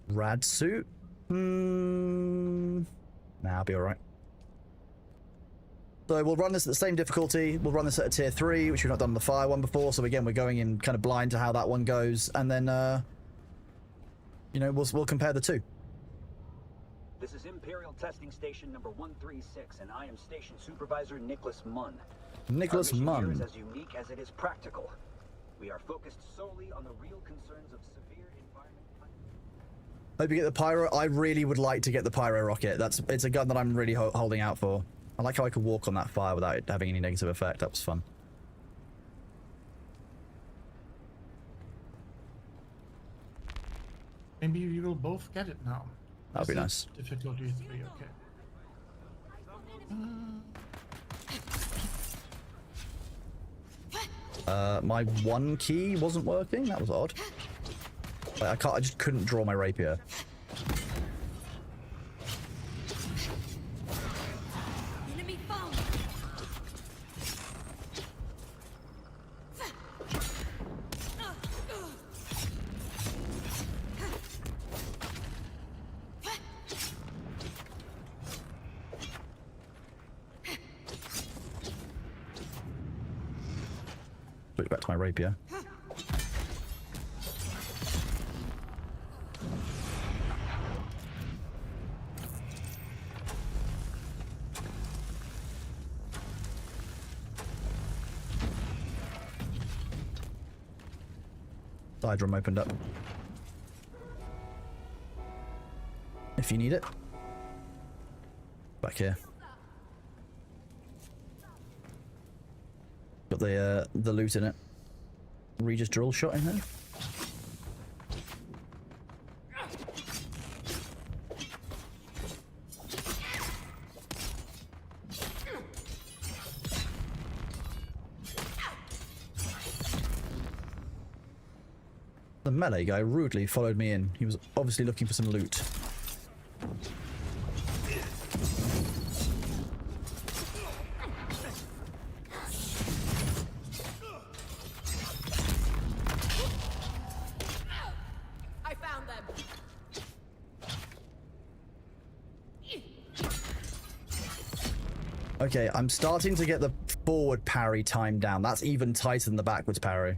Rad suit? Nah, I'll be alright. So we'll run this at the same difficulty. We'll run this at a tier 3, which we've not done on the fire one before. So again, we're going in kind of blind to how that one goes. And then, you know, we'll compare the two. This is Imperial Testing Station number 136, and I am Station Supervisor Nicholas Munn. Nicholas Munn. Our mission here is as unique as it is practical. We are focused solely on the real concerns of severe environment. Hope you get the pyro. I really would like to get the pyro rocket. It's a gun that I'm really holding out for. I like how I could walk on that fire without it having any negative effect. That was fun. Maybe you will both get it now. That'd be nice. Difficulty 3, okay. My one key wasn't working. That was odd. Like, I just couldn't draw my rapier. Enemy found. Switch back to my rapier. Side room opened up. If you need it. Back here. Got the loot in it. Regis drill shot in there. The melee guy rudely followed me in. He was obviously looking for some loot. Okay, I'm starting to get the forward parry time down. That's even tighter than the backwards parry.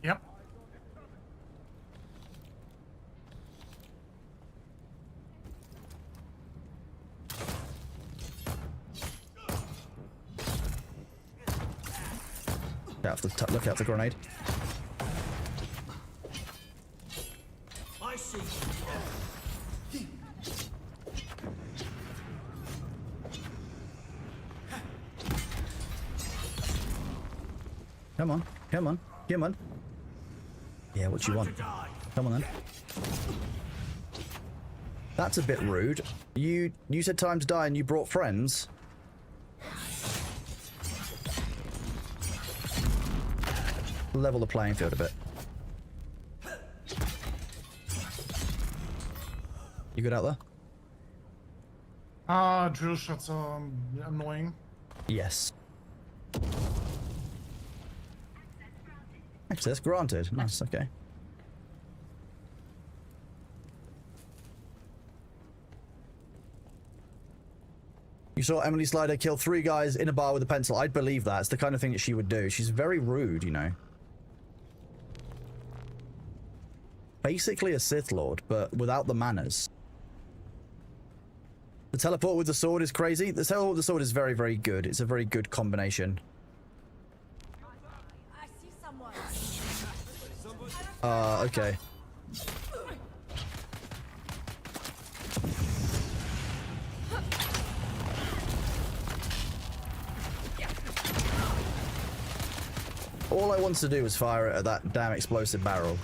Yep. Look out for the grenade. I see. Come on, come on, come on. Yeah, what you want? Come on then. That's a bit rude. You said time to die and you brought friends. Level the playing field a bit. You good out there? Drill shots are annoying. Yes. Access granted. Nice, okay. You saw Emily Slider kill 3 guys in a bar with a pencil. I'd believe that. It's the kind of thing that she would do. She's very rude, you know. Basically a Sith Lord, but without the manners. The teleport with the sword is crazy. The teleport with the sword is very, very good. It's a very good combination. I see someone. Okay. All I wanted to do was fire it at that damn explosive barrel.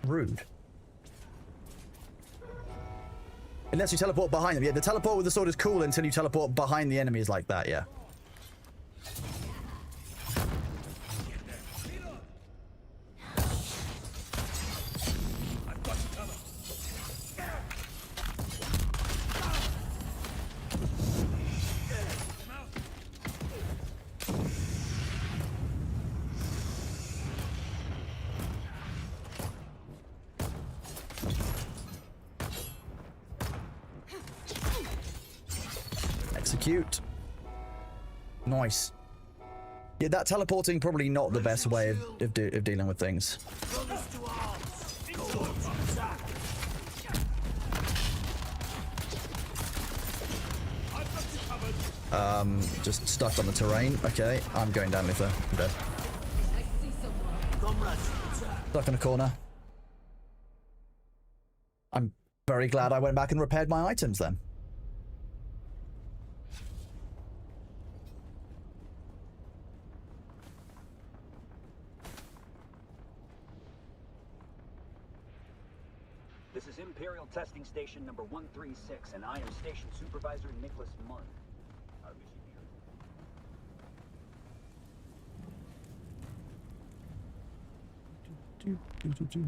Rude. Unless you teleport behind them. Yeah, the teleport with the sword is cool until you teleport behind the enemies like that, yeah. Execute. Nice. Yeah, that teleporting probably not the best way of dealing with things. Just stuck on the terrain. Okay, I'm going down Luther. I'm dead. I see someone. Stuck in a corner. I'm very glad I went back and repaired my items then. This is Imperial Testing Station number 136, and I am Station Supervisor Nicholas Munn. Our mission here.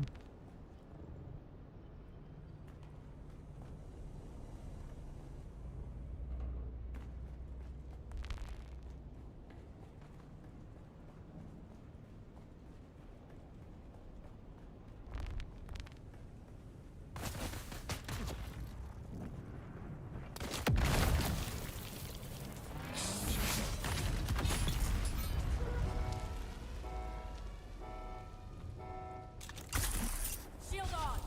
Shield on.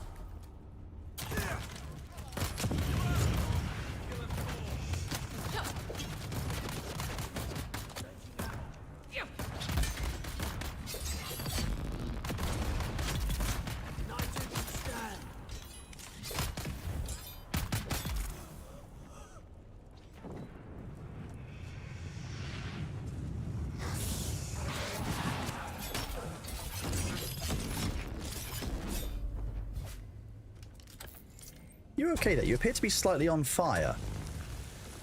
You're okay there. You appear to be slightly on fire.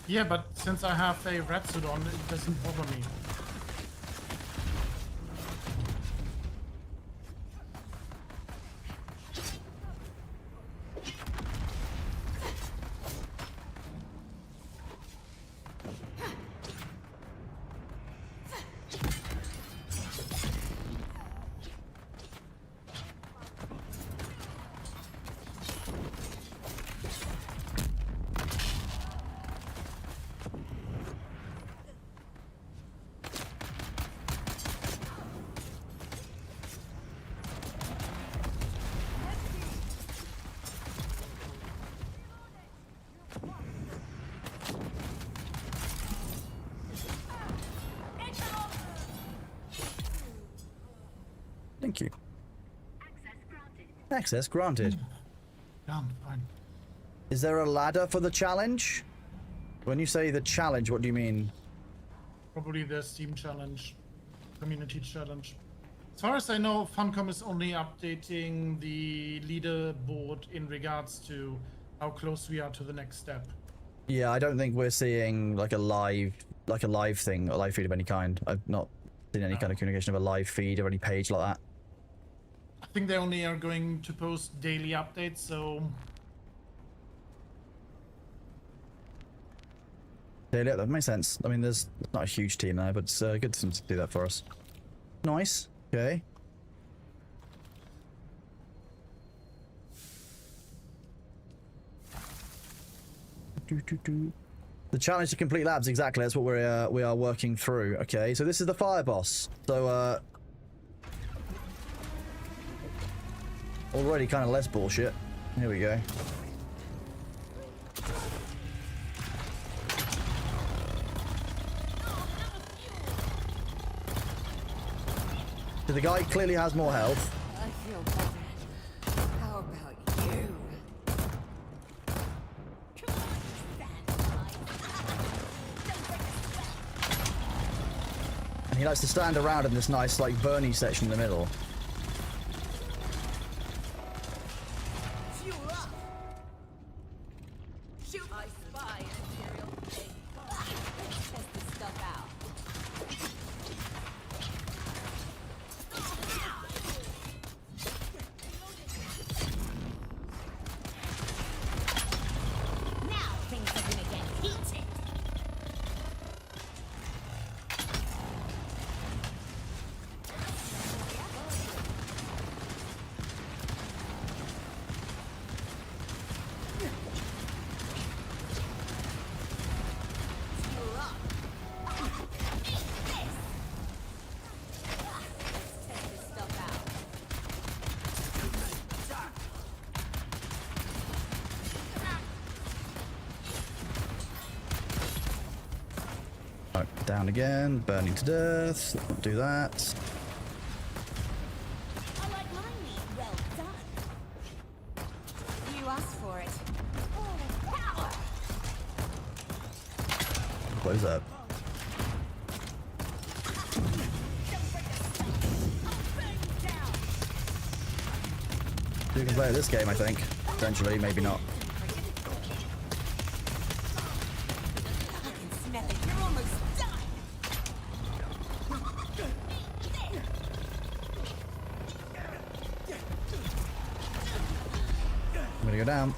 Yeah, but since I have a red suit on, it doesn't bother me. Access granted. Done. Fine. Is there a ladder for the challenge? When you say the challenge, what do you mean? Probably the Steam challenge, community challenge. As far as I know, Funcom is only updating the leaderboard in regards to how close we are to the next step. Yeah, I don't think we're seeing like a live thing, a live feed of any kind. I've not seen any kind of communication of a live feed or any page like that. I think they only are going to post daily updates, so Yeah, that makes sense. I mean, there's not a huge team there, but it's good to do that for us. Nice. Okay. The challenge to complete labs, exactly. That's what we are working through. Okay, so this is the fire boss. So already kind of less bullshit. Here we go. So the guy clearly has more health. I feel better. How about you? Come on, And he likes to stand around in this nice, like, Bernie section in the middle. fuel up. Shoot! I spy an Imperial thing. Test this stuff out. Now things are gonna get heated. Fuel up. Eat this. Test this stuff out. Oh, down again, burning to death. Don't do that. I like my meat well done. You asked for it. Oh, power! What is that? You can play this game, I think. Potentially, maybe not. I can smell it. You're almost done. I'm gonna go down.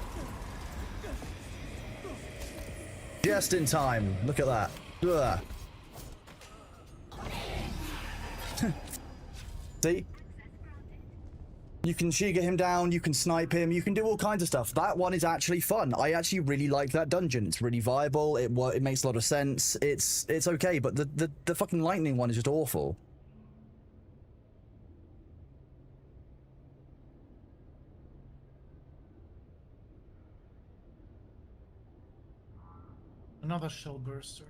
Just in time. Look at that. Ugh. See? You can Shiga him down, you can snipe him, you can do all kinds of stuff. That one is actually fun. I actually really like that dungeon. It's really viable. It makes a lot of sense. It's okay, but the fucking lightning one is just awful. another shell burster.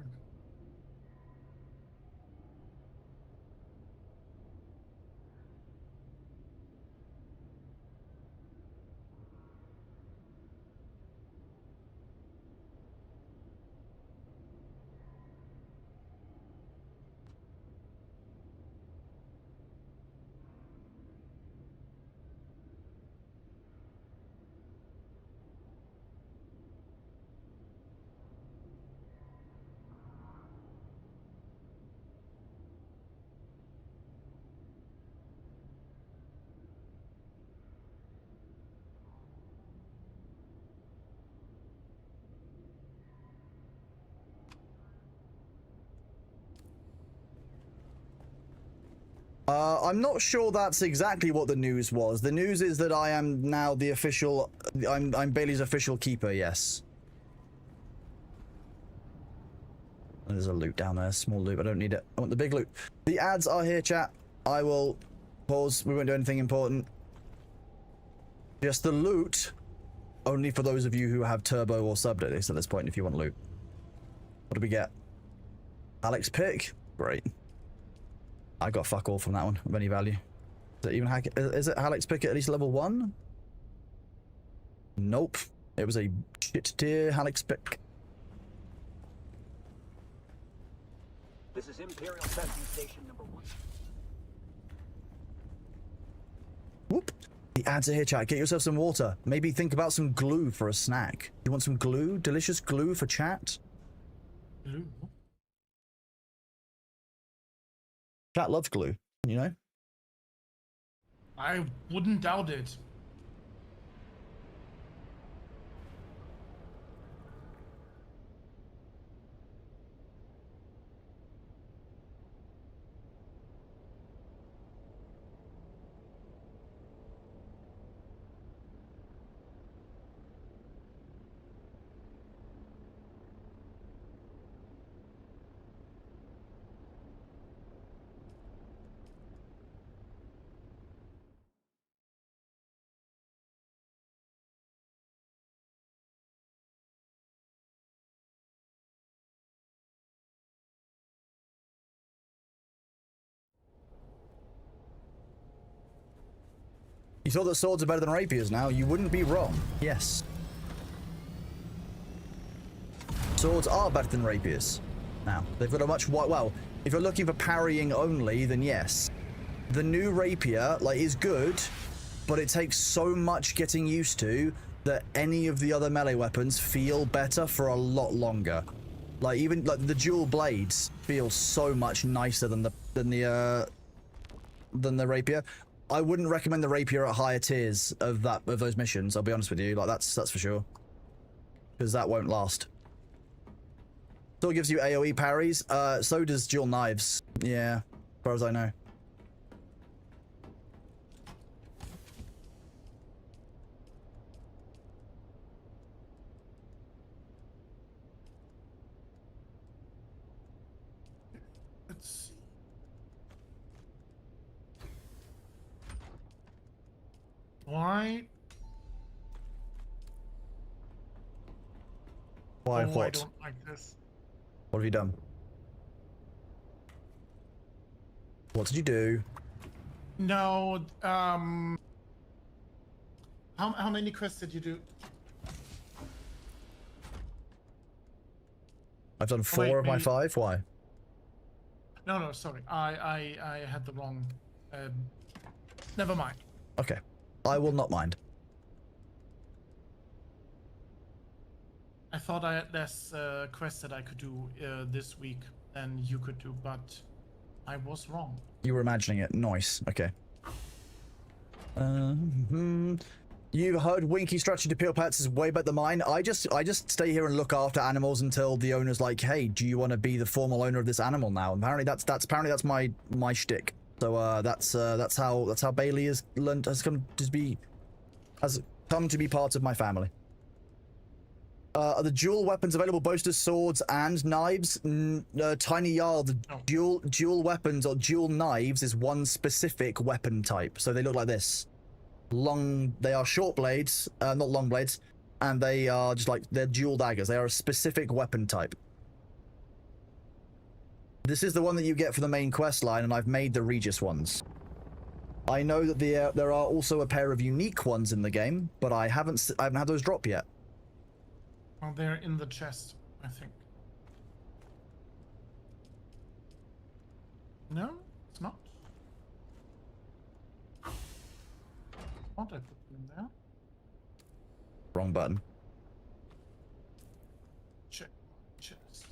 I'm not sure that's exactly what the news was. The news is that I am now the official... I'm Bailey's official keeper, yes. There's a loot down there, small loot, I don't need it. I want the big loot. The ads are here, chat. I will pause, we won't do anything important. Just the loot, only for those of you who have turbo or subbed at least at this point if you want loot. What do we get? Alex pick? Great. I got fuck all from that one of any value. Is it even is it Alex pick at least level 1? Nope. It was a shit tier Halleck spec. This is Imperial Testing Station number 1. Whoop. The ads are here, chat. Get yourself some water. Maybe think about some glue for a snack. You want some glue? Delicious glue for chat? Blue. Chat loves glue, you know? I wouldn't doubt it. You thought that swords are better than rapiers now? You wouldn't be wrong. Yes. Swords are better than rapiers. Now, they've got a much well, if you're looking for parrying only, then yes. The new rapier, like, is good, but it takes so much getting used to that any of the other melee weapons feel better for a lot longer. Like, even like the dual blades feel so much nicer than the rapier. I wouldn't recommend the rapier at higher tiers of those missions. I'll be honest with you, like that's for sure, because that won't last. Still gives you AOE parries. So does dual knives. Yeah, as far as I know. Let's see. Why? Why? Oh, What? I don't like this. What have you done? What did you do? No, how many quests did you do? I've done 4 of my 5. Why? No, sorry. I had the wrong. Never mind. Okay. I will not mind. I thought there's quests that I could do this week and you could do, but I was wrong. You were imagining it. Nice. Okay. You heard Winky strategy to peel pets is way better than mine. I just stay here and look after animals until the owner's like, hey, do you want to be the formal owner of this animal now? And apparently that's my shtick. So that's how Bailey has come to be part of my family. Are the dual weapons available? Boasters, swords, and knives? Tiny Jarl, the dual weapons or dual knives is one specific weapon type. So they look like this. They are short blades, not long blades, and they are just like, they're dual daggers. They are a specific weapon type. This is the one that you get for the main quest line, and I've made the Regis ones. I know that there are also a pair of unique ones in the game, but I haven't had those drop yet. Well, they're in the chest, I think. No, it's not. What I put them in there? Wrong button. Check chest.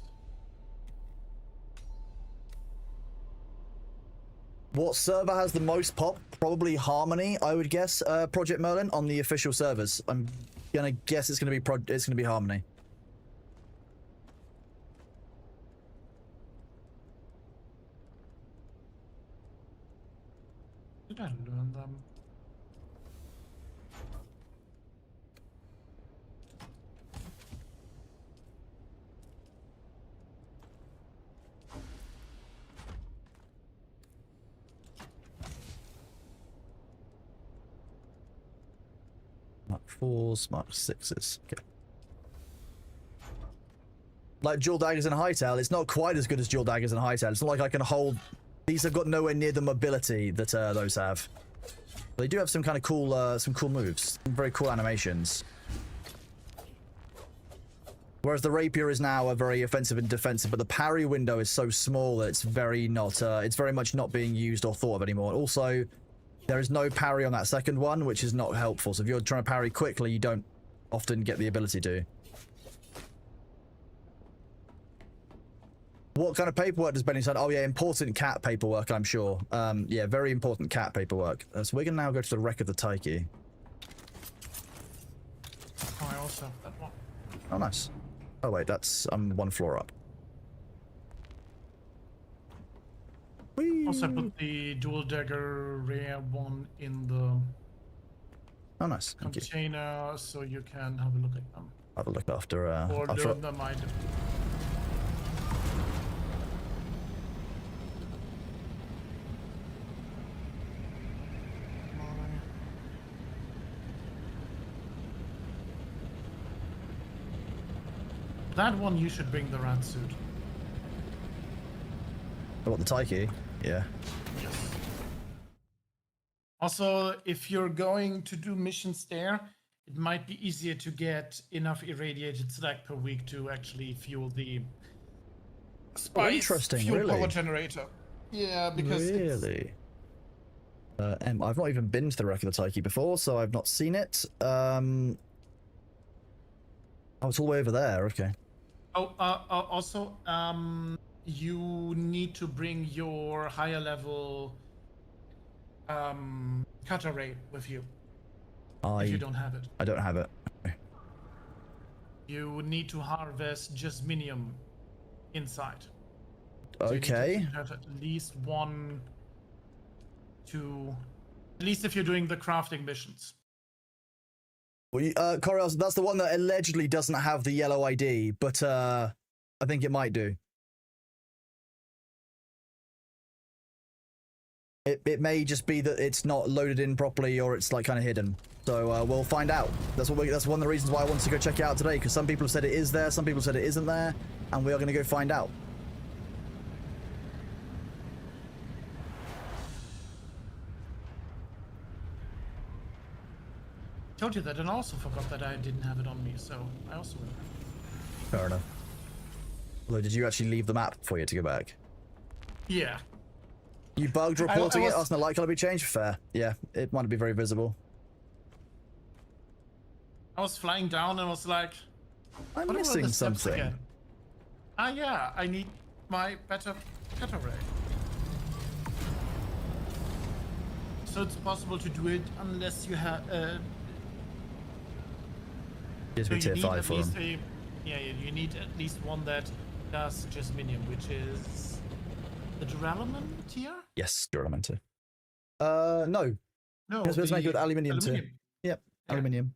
What server has the most pop? Probably Harmony, I would guess. Project Merlin on the official servers. I'm gonna guess it's gonna be Harmony. Did I learn them? Mark 4s, Mark 6s. Okay. Like dual daggers and hightail, it's not quite as good as dual daggers and hightail. It's not like I can hold. These have got nowhere near the mobility that those have. They do have some kind of cool, some cool moves, some very cool animations. Whereas the rapier is now a very offensive and defensive, but the parry window is so small that it's very not, it's very much not being used or thought of anymore. Also, there is no parry on that second one, which is not helpful. So if you're trying to parry quickly, you don't often get the ability to. What kind of paperwork does Benny say? Oh yeah, important cat paperwork, I'm sure. Yeah, very important cat paperwork. So we're gonna now go to the wreck of the Taiki. Oh, I also have that one. Oh, nice. Oh wait, that's one floor up. Whee! Also put the dual dagger rare one in the Oh, nice. Thank you. container so you can have a look at them. Have a look after. Or after learn them item. That one you should bring the rat suit. what, the Taiki? Yeah. Yes. Also, if you're going to do missions there, it might be easier to get enough irradiated slag per week to actually fuel the spice interesting, fuel really? power generator. Yeah, because it's, Really? I've not even been to the wreck of the Taiki before, so I've not seen it. Oh, it's all the way over there. Okay. also, you need to bring your higher level cutter ray with you if you don't have it. I don't have it. You need to harvest jasminium inside. So you need to Okay. have at least one, two, at least if you're doing the crafting missions. Well, Coriel, that's the one that allegedly doesn't have the yellow ID, but I think it might do. It may just be that it's not loaded in properly, or it's like kind of hidden. So we'll find out. That's one of the reasons why I wanted to go check it out today, because some people have said it is there, some people said it isn't there, and we are going to go find out. Told you that, and I also forgot that I didn't have it on me, so I also will. Fair enough. Although, did you actually leave the map for you to go back? Yeah. You bugged reporting was- it, asking the light color be changed? Fair. Yeah, it might be very visible. I was flying down and was like, I'm what are missing the steps something. again? Ah, yeah, I need my better cutter ray. So it's possible to do it unless you have. Just So be you tier need 5 at for least them. you need at least one that does jasminium, which is the duralumin tier. Yes, Duramentor. No. No, Let's make it with the aluminium too. aluminum. Yep, Yeah. aluminium.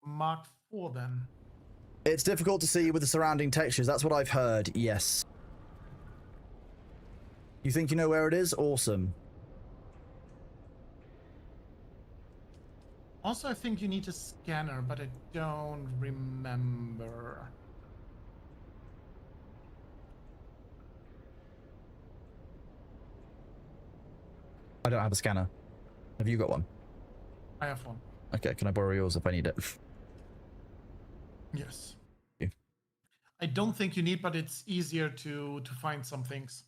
Mark 4 then. It's difficult to see with the surrounding textures. That's what I've heard. Yes. You think you know where it is? Awesome. Also, I think you need a scanner, but I don't remember. I don't have a scanner. Have you got one? I have one. Okay, can I borrow yours if I need it? Yes. Yeah. I don't think you need, but it's easier to find some things.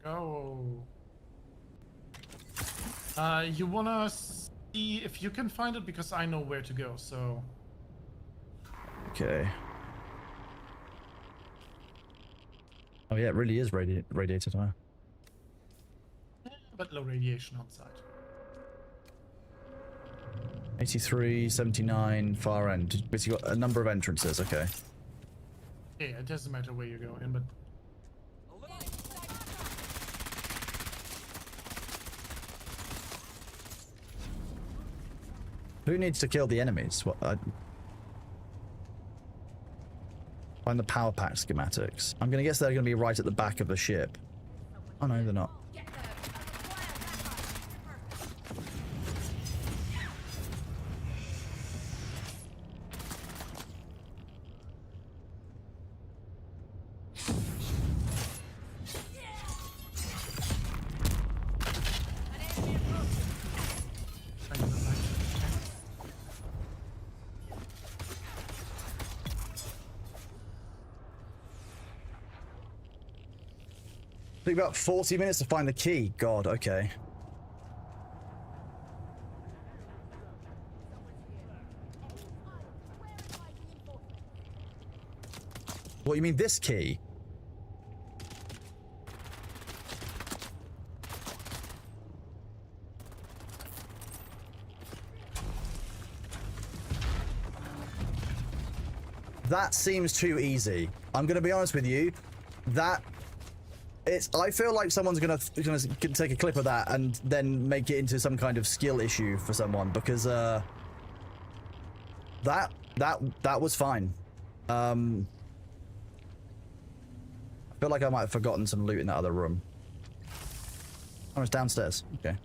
Go. You wanna see if you can find it, because I know where to go. So Okay. Oh yeah, it really is radiated, huh? but low radiation on site. 83, 79, far end. But you got a number of entrances, okay. Yeah, it doesn't matter where you go in, but Who needs to kill the enemies? What? Find the power pack schematics. I'm gonna guess they're gonna be right at the back of the ship. Oh no, they're not. Took about 40 minutes to find the key. God, okay. What, you mean this key? That seems too easy. I'm gonna be honest with you. I feel like someone's gonna take a clip of that and then make it into some kind of skill issue for someone, because that was fine. I feel like I might have forgotten some loot in that other room. Oh, it's downstairs. Okay.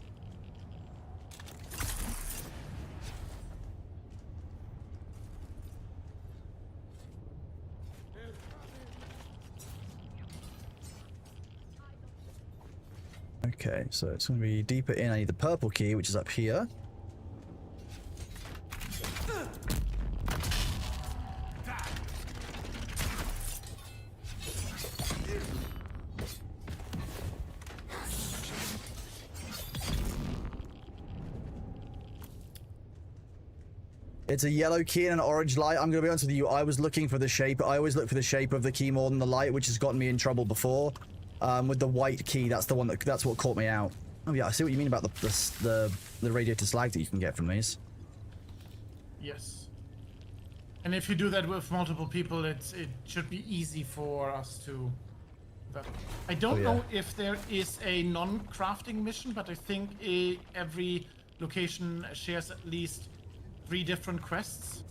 Okay, so it's going to be deeper in. I need the purple key, which is up here. It's a yellow key and an orange light. I'm going to be honest with you. I was looking for the shape. I always look for the shape of the key more than the light, which has gotten me in trouble before. With the white key, that's what caught me out. Oh yeah, I see what you mean about the radiated slag that you can get from these. Yes. And if you do that with multiple people, it should be easy for us to... I don't know if there is a non-crafting mission, but I think every location shares at least 3 different quests.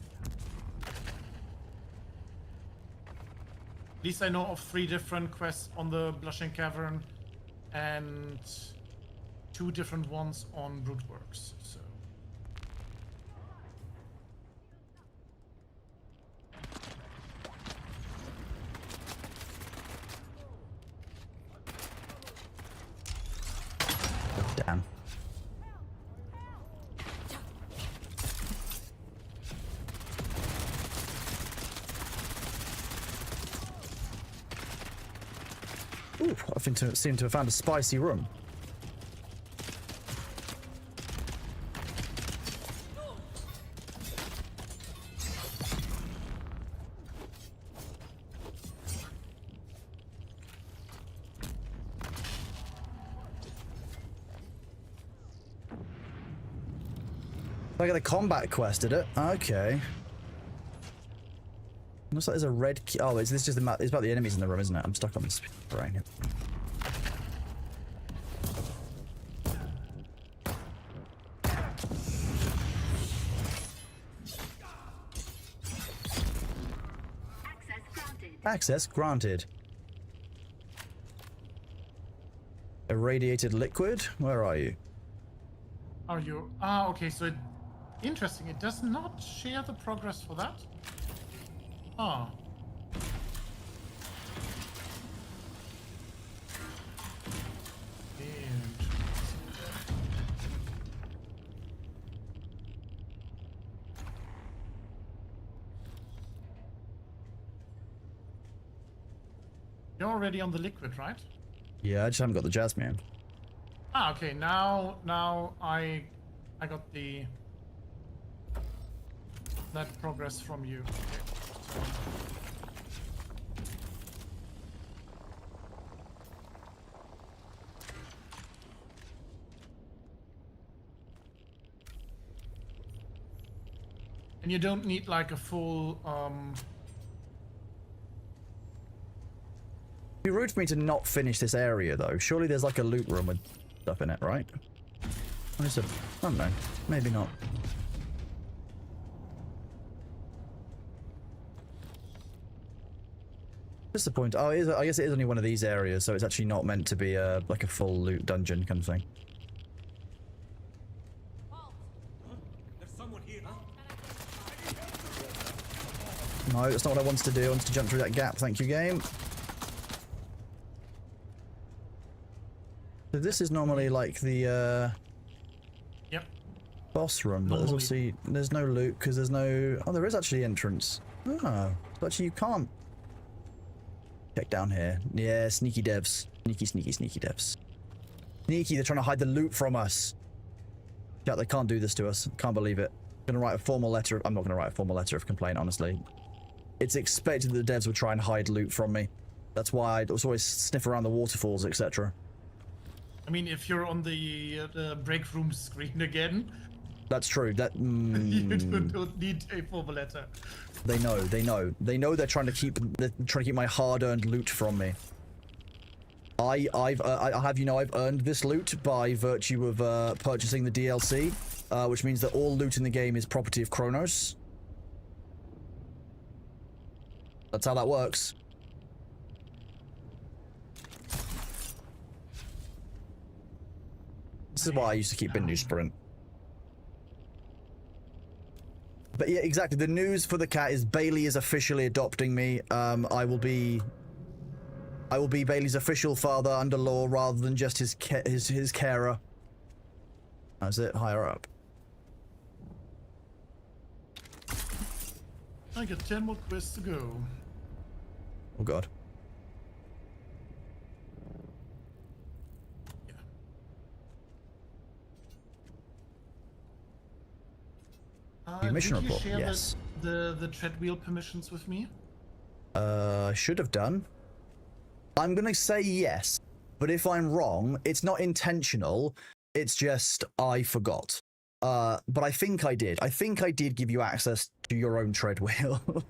At least I know of 3 different quests on the Blushing Cavern and 2 different ones on Broodworks. So. Damn. Ooh, I seem to have found a spicy room. I got a combat quest, did it? Okay. Looks like there's a red key. Oh, is this just it's about the enemies in the room, isn't it? I'm stuck on this brain. Access granted. Irradiated liquid? Where are you? Are you? Ah, okay, so interesting. It does not share the progress for that? Oh. You're already on the liquid, right? Yeah, I just haven't got the Jasmine. Ah, okay. Now I got that progress from you. Okay. And you don't need like a full It'd be rude for me to not finish this area though. Surely there's like a loot room with stuff in it, right? What is it? I don't know. Maybe not. Disappointed. Oh, I guess it is only one of these areas, so it's actually not meant to be like a full loot dungeon kind of thing. There's someone here, huh? No, that's not what I wanted to do. I wanted to jump through that gap. Thank you, game. So this is normally like the Yep. boss room, but there's obviously there's no loot because there's no. Oh, there is actually entrance. Oh, but actually you can't. Check down here. Yeah, sneaky devs. Sneaky, sneaky, sneaky devs. Sneaky, they're trying to hide the loot from us. Yeah, they can't do this to us. Can't believe it. I'm gonna write a formal letter. I'm not gonna write a formal letter of complaint, honestly. It's expected that the devs would try and hide loot from me. That's why I'd always sniff around the waterfalls, etc. I mean, if you're on the break room screen again, That's true. That you don't need a formal letter. They know. They know. They know they're trying to keep my hard-earned loot from me. I have, you know, I've earned this loot by virtue of purchasing the DLC, which means that all loot in the game is property of Kronos. That's how that works. This is why I used to keep Bindu Sprint. But yeah, exactly. The news for the cat is Bailey is officially adopting me. I will be Bailey's official father under law rather than just his carer. That's it. Higher up. I got 10 more quests to go. Oh god. Yeah. Mission did you report, share yes. the treadwheel permissions with me? Should have done. I'm gonna say yes, but if I'm wrong, it's not intentional. It's just I forgot. But I think I did. I think I did give you access to your own treadwheel.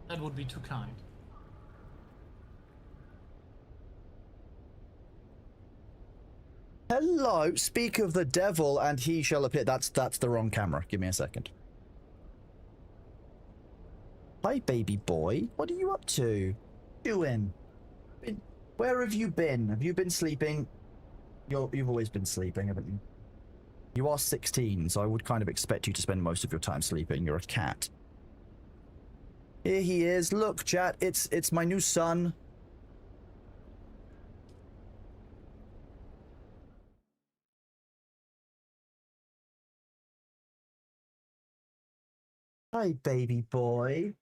That would be too kind. Hello, speak of the devil and he shall appear. That's the wrong camera. Give me a second. Hi, baby boy. What are you up to? Doing? Where have you been? Have you been sleeping? You've always been sleeping, haven't you? You are 16, so I would kind of expect you to spend most of your time sleeping. You're a cat. Here he is. Look, chat. It's my new son. Hi, baby boy.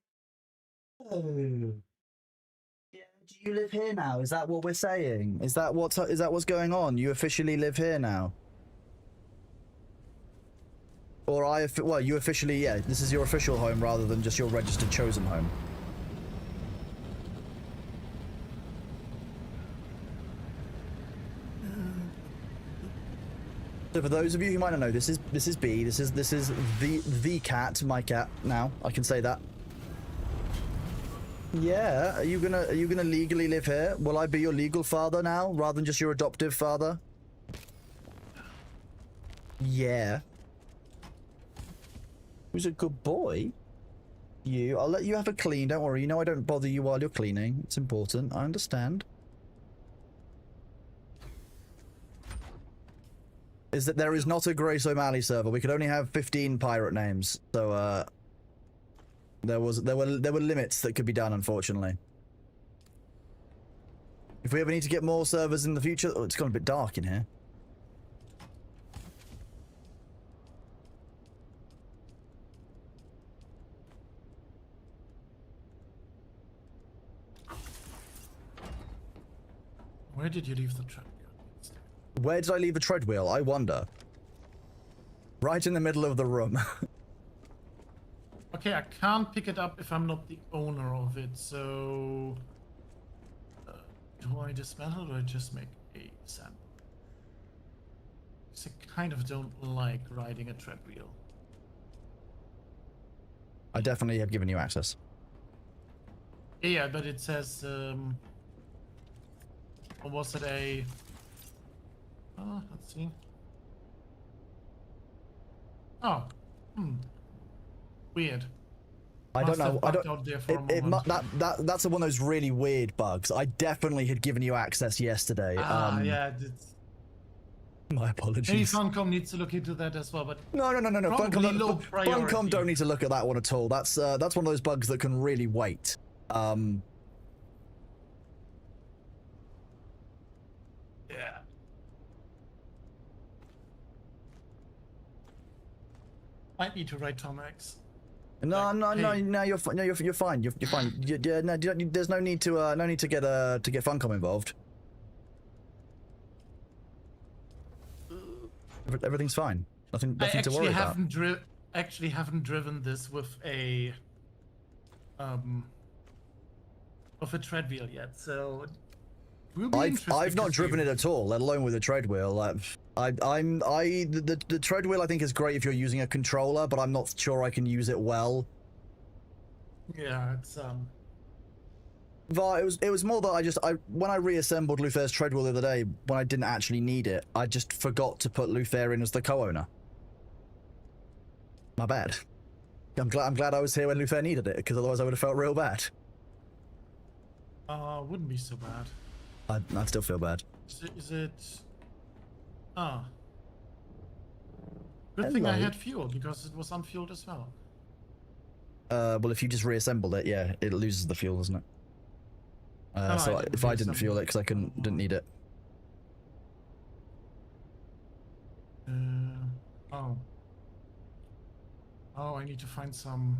Oh. Yeah, do you live here now? Is that what we're saying? Is that what's going on? You officially live here now? Or well, you officially, yeah, this is your official home rather than just your registered chosen home. So for those of you who might not know, this is B. This is the cat, my cat. Now I can say that. Yeah, are you gonna legally live here? Will I be your legal father now, rather than just your adoptive father? Yeah. Who's a good boy? You. I'll let you have a clean. Don't worry. You know I don't bother you while you're cleaning. It's important. I understand. Is that there is not a Grace O'Malley server. We could only have 15 pirate names. So there were limits that could be done, unfortunately. If we ever need to get more servers in the future, oh, it's gone a bit dark in here. Where did you leave the treadwheel? Where did I leave the treadwheel? I wonder. Right in the middle of the room. Okay, I can't pick it up if I'm not the owner of it, so... do I dismantle or do I just make a sample? Because I kind of don't like riding a treadwheel. I definitely have given you access. Yeah, but it says, or was it a... let's see. Oh, weird. I don't know. I don't. Out there for a moment. That's one of those really weird bugs. I definitely had given you access yesterday. Yeah. My apologies. Maybe Funcom needs to look into that as well. But No. probably low priority. Funcom don't need to look at that one at all. That's one of those bugs that can really wait. Yeah. Might need to write Tom X. No, Like, no, no, hey, no. You're fine. No, you're fine. You're fine. Yeah, no, you don't, there's no need to get Funcom involved. Everything's fine. Nothing I to worry about. actually haven't driven this with a tread wheel yet, so we'll be I've not driven it at all, let alone with a tread wheel. Like, the tread wheel I think is great if you're using a controller, but I'm not sure I can use it well. Yeah, it's But it was more that when I reassembled Luther's tread wheel the other day, when I didn't actually need it, I just forgot to put Luther in as the co-owner. My bad. I'm glad I was here when Luther needed it, because otherwise I would have felt real bad. wouldn't be so bad. I'd still feel bad. Is it? Ah. Good thing I Hello. had fuel, because it was unfueled as well. Well, if you just reassembled it, yeah, it loses the fuel, doesn't it? No, So I didn't if I didn't reassemble fuel it it. because I didn't need it. Oh. Oh, I need to find some.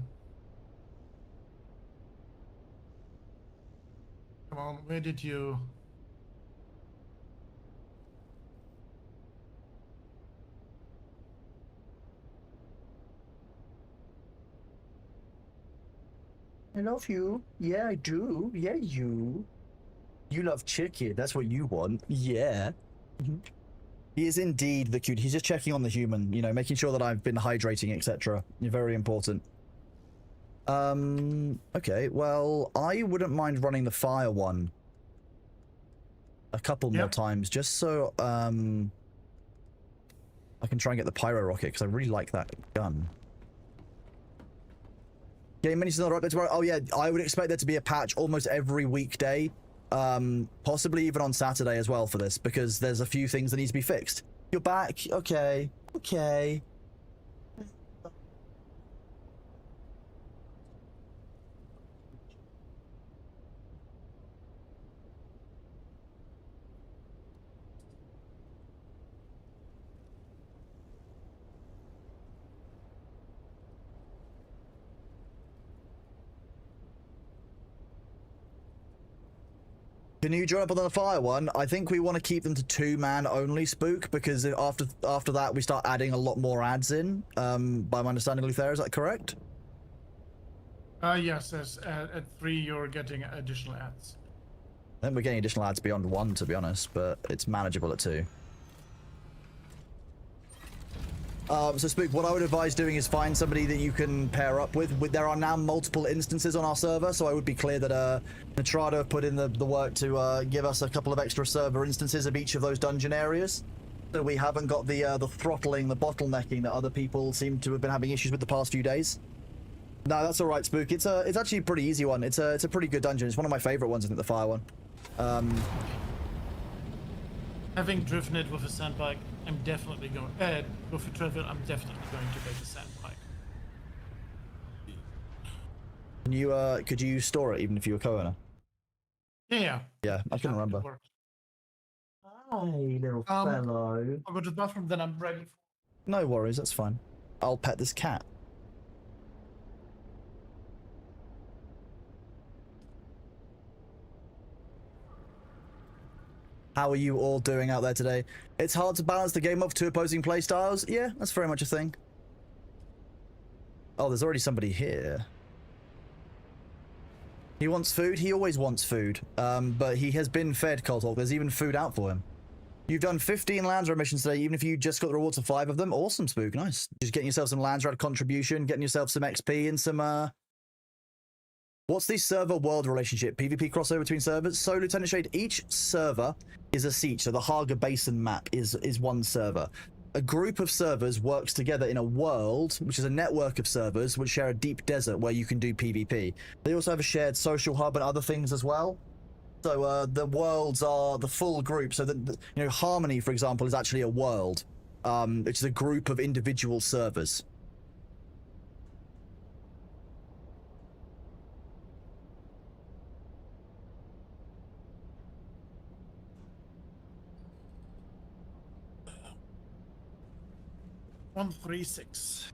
Come on, where did you? I love you. Yeah, I do. Yeah, you. You love chicken. That's what you want. Yeah. He is indeed the cute. He's just checking on the human, you know, making sure that I've been hydrating, etc. Very important. Okay, well, I wouldn't mind running the fire one a couple more times, just so, I can try and get the pyro rocket, because I really like that gun. Game minis not right tomorrow. Oh yeah, I would expect there to be a patch almost every weekday, possibly even on Saturday as well for this, because there's a few things that need to be fixed. You're back, okay, okay. Can you join up on the fire one? I think we want to keep them to 2-man only, Spook, because after that we start adding a lot more ads in. By my understanding, Luther, is that correct? Yes, at 3 you're getting additional ads. I think we're getting additional ads beyond 1, to be honest, but it's manageable at 2. So Spook, what I would advise doing is find somebody that you can pair up with. There are now multiple instances on our server, so I would be clear that Natrado have put in the work to give us a couple of extra server instances of each of those dungeon areas. So we haven't got the throttling, the bottlenecking that other people seem to have been having issues with the past few days. No, that's all right, Spook. It's actually a pretty easy one. It's a pretty good dungeon. It's one of my favorite ones, I think, the fire one. Having driven it with a sandbike, I'm definitely going. With a travel, I'm definitely going to get a sandbike. Can you could you store it even if you were co-owner? Yeah. Yeah, I can remember. Hi, little fellow. I'll go to the bathroom, then I'm ready. No worries, that's fine. I'll pet this cat. How are you all doing out there today? It's hard to balance the game of 2 opposing playstyles. Yeah, that's very much a thing. Oh, there's already somebody here. He wants food. He always wants food. But he has been fed, Coltalk. There's even food out for him. You've done 15 Landsrat missions today, even if you just got the rewards of 5 of them. Awesome, Spook. Nice. Just getting yourself some Landsrat contribution, getting yourself some XP and some, What's the server-world relationship? PvP crossover between servers? So, Lieutenant Shade, each server is a siege. So the Haga Basin map is one server. A group of servers works together in a world, which is a network of servers, which share a deep desert where you can do PvP. They also have a shared social hub and other things as well. So the worlds are the full group. So that, you know, Harmony, for example, is actually a world. Which is a group of individual servers. $136.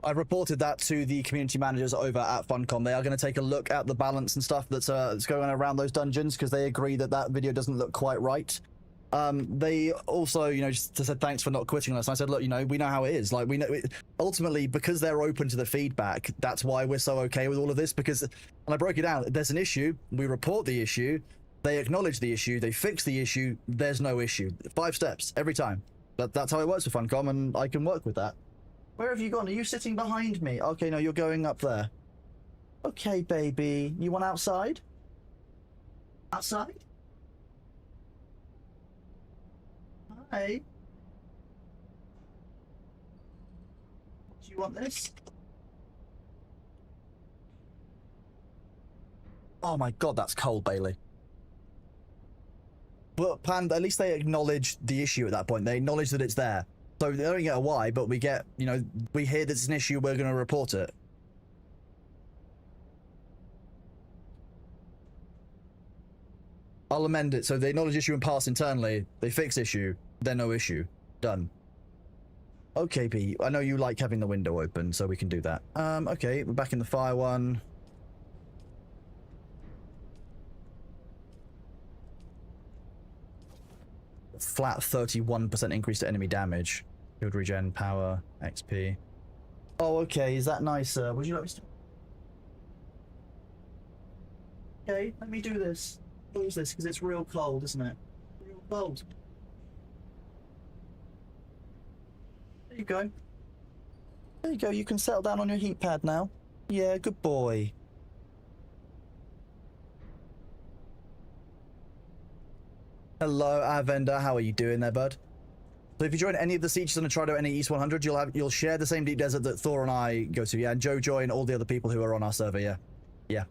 I reported that to the community managers over at Funcom. They are going to take a look at the balance and stuff that's going on around those dungeons because they agree that that video doesn't look quite right. They also, you know, just said thanks for not quitting us. And I said, look, you know, we know how it is. Like, we know ultimately because they're open to the feedback. That's why we're so okay with all of this. Because, and I broke it down. There's an issue. We report the issue. They acknowledge the issue. They fix the issue. There's no issue. 5 steps every time. That's how it works for Funcom, and I can work with that. Where have you gone? Are you sitting behind me? Okay, no, you're going up there. Okay, baby. You want outside? Outside? Hi. Do you want this? Oh my god, that's cold, Bailey. Well, Pan, at least they acknowledge the issue at that point. They acknowledge that it's there. So they don't get a why, but we get, you know, we hear that it's an issue, we're going to report it. I'll amend it. So they acknowledge issue and pass internally. They fix issue. Then no issue. Done. Okay, B. I know you like having the window open, so we can do that. Okay, we're back in the fire one. Flat 31% increase to enemy damage. Shield regen, power, XP. Oh, okay. Is that nicer? Would you like me to... Okay, let me do this. Close this, because it's real cold, isn't it? Real cold. There you go. There you go. You can settle down on your heat pad now. Yeah, good boy. Hello, Avenda. How are you doing there, bud? So if you join any of the sieges on the Trido any East 100, you'll share the same deep desert that Thor and I go to. Yeah, and Joe join all the other people who are on our server. Yeah, yeah.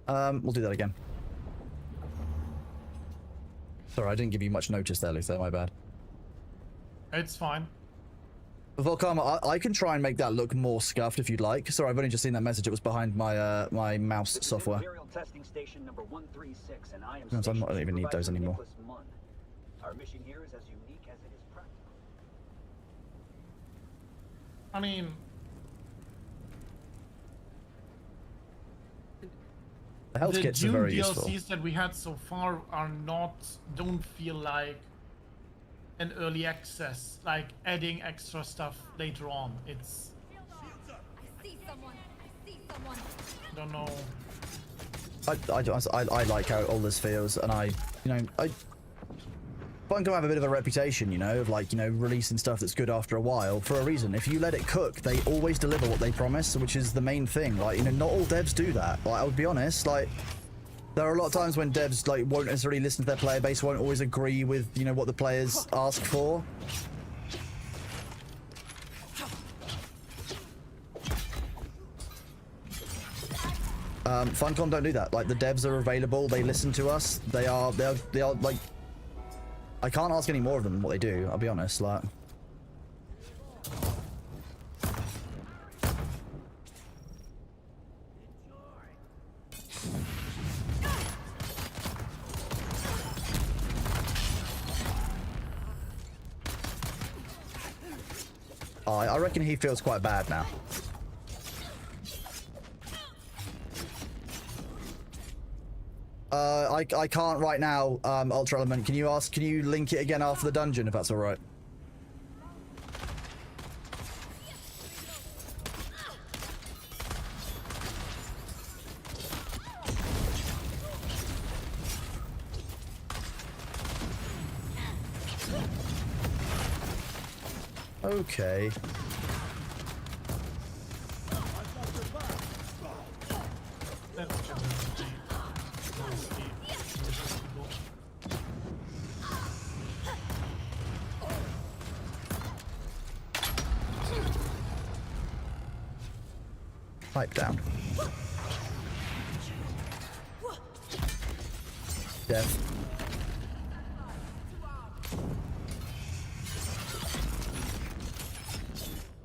We'll do that again. Sorry, I didn't give you much notice there, Luther. My bad. It's fine. Volcama, I can try and make that look more scuffed if you'd like. Sorry, I've only just seen that message. It was behind my my mouse software. Imperial testing station number 136, and I am I don't even need those anymore. Our mission here is as unique as it is practical. I mean, The health the kits are Dune very DLCs useful. that we had so far don't feel like an early access, like adding extra stuff later on. It's, I see someone. I see someone. I don't know. I like how all this feels, and Funcom have a bit of a reputation, you know, of like, you know, releasing stuff that's good after a while for a reason. If you let it cook, they always deliver what they promise, which is the main thing. Like, you know, not all devs do that. Like, I would be honest, like, there are a lot of times when devs like won't necessarily listen to their player base, won't always agree with, you know, what the players ask for. Funcom don't do that. Like, the devs are available, they listen to us, they are like, I can't ask any more of them than what they do, I'll be honest, like. I reckon he feels quite bad now. I can't right now, Ultra Element. Can you link it again after the dungeon, if that's alright? Okay. Pipe down. Death.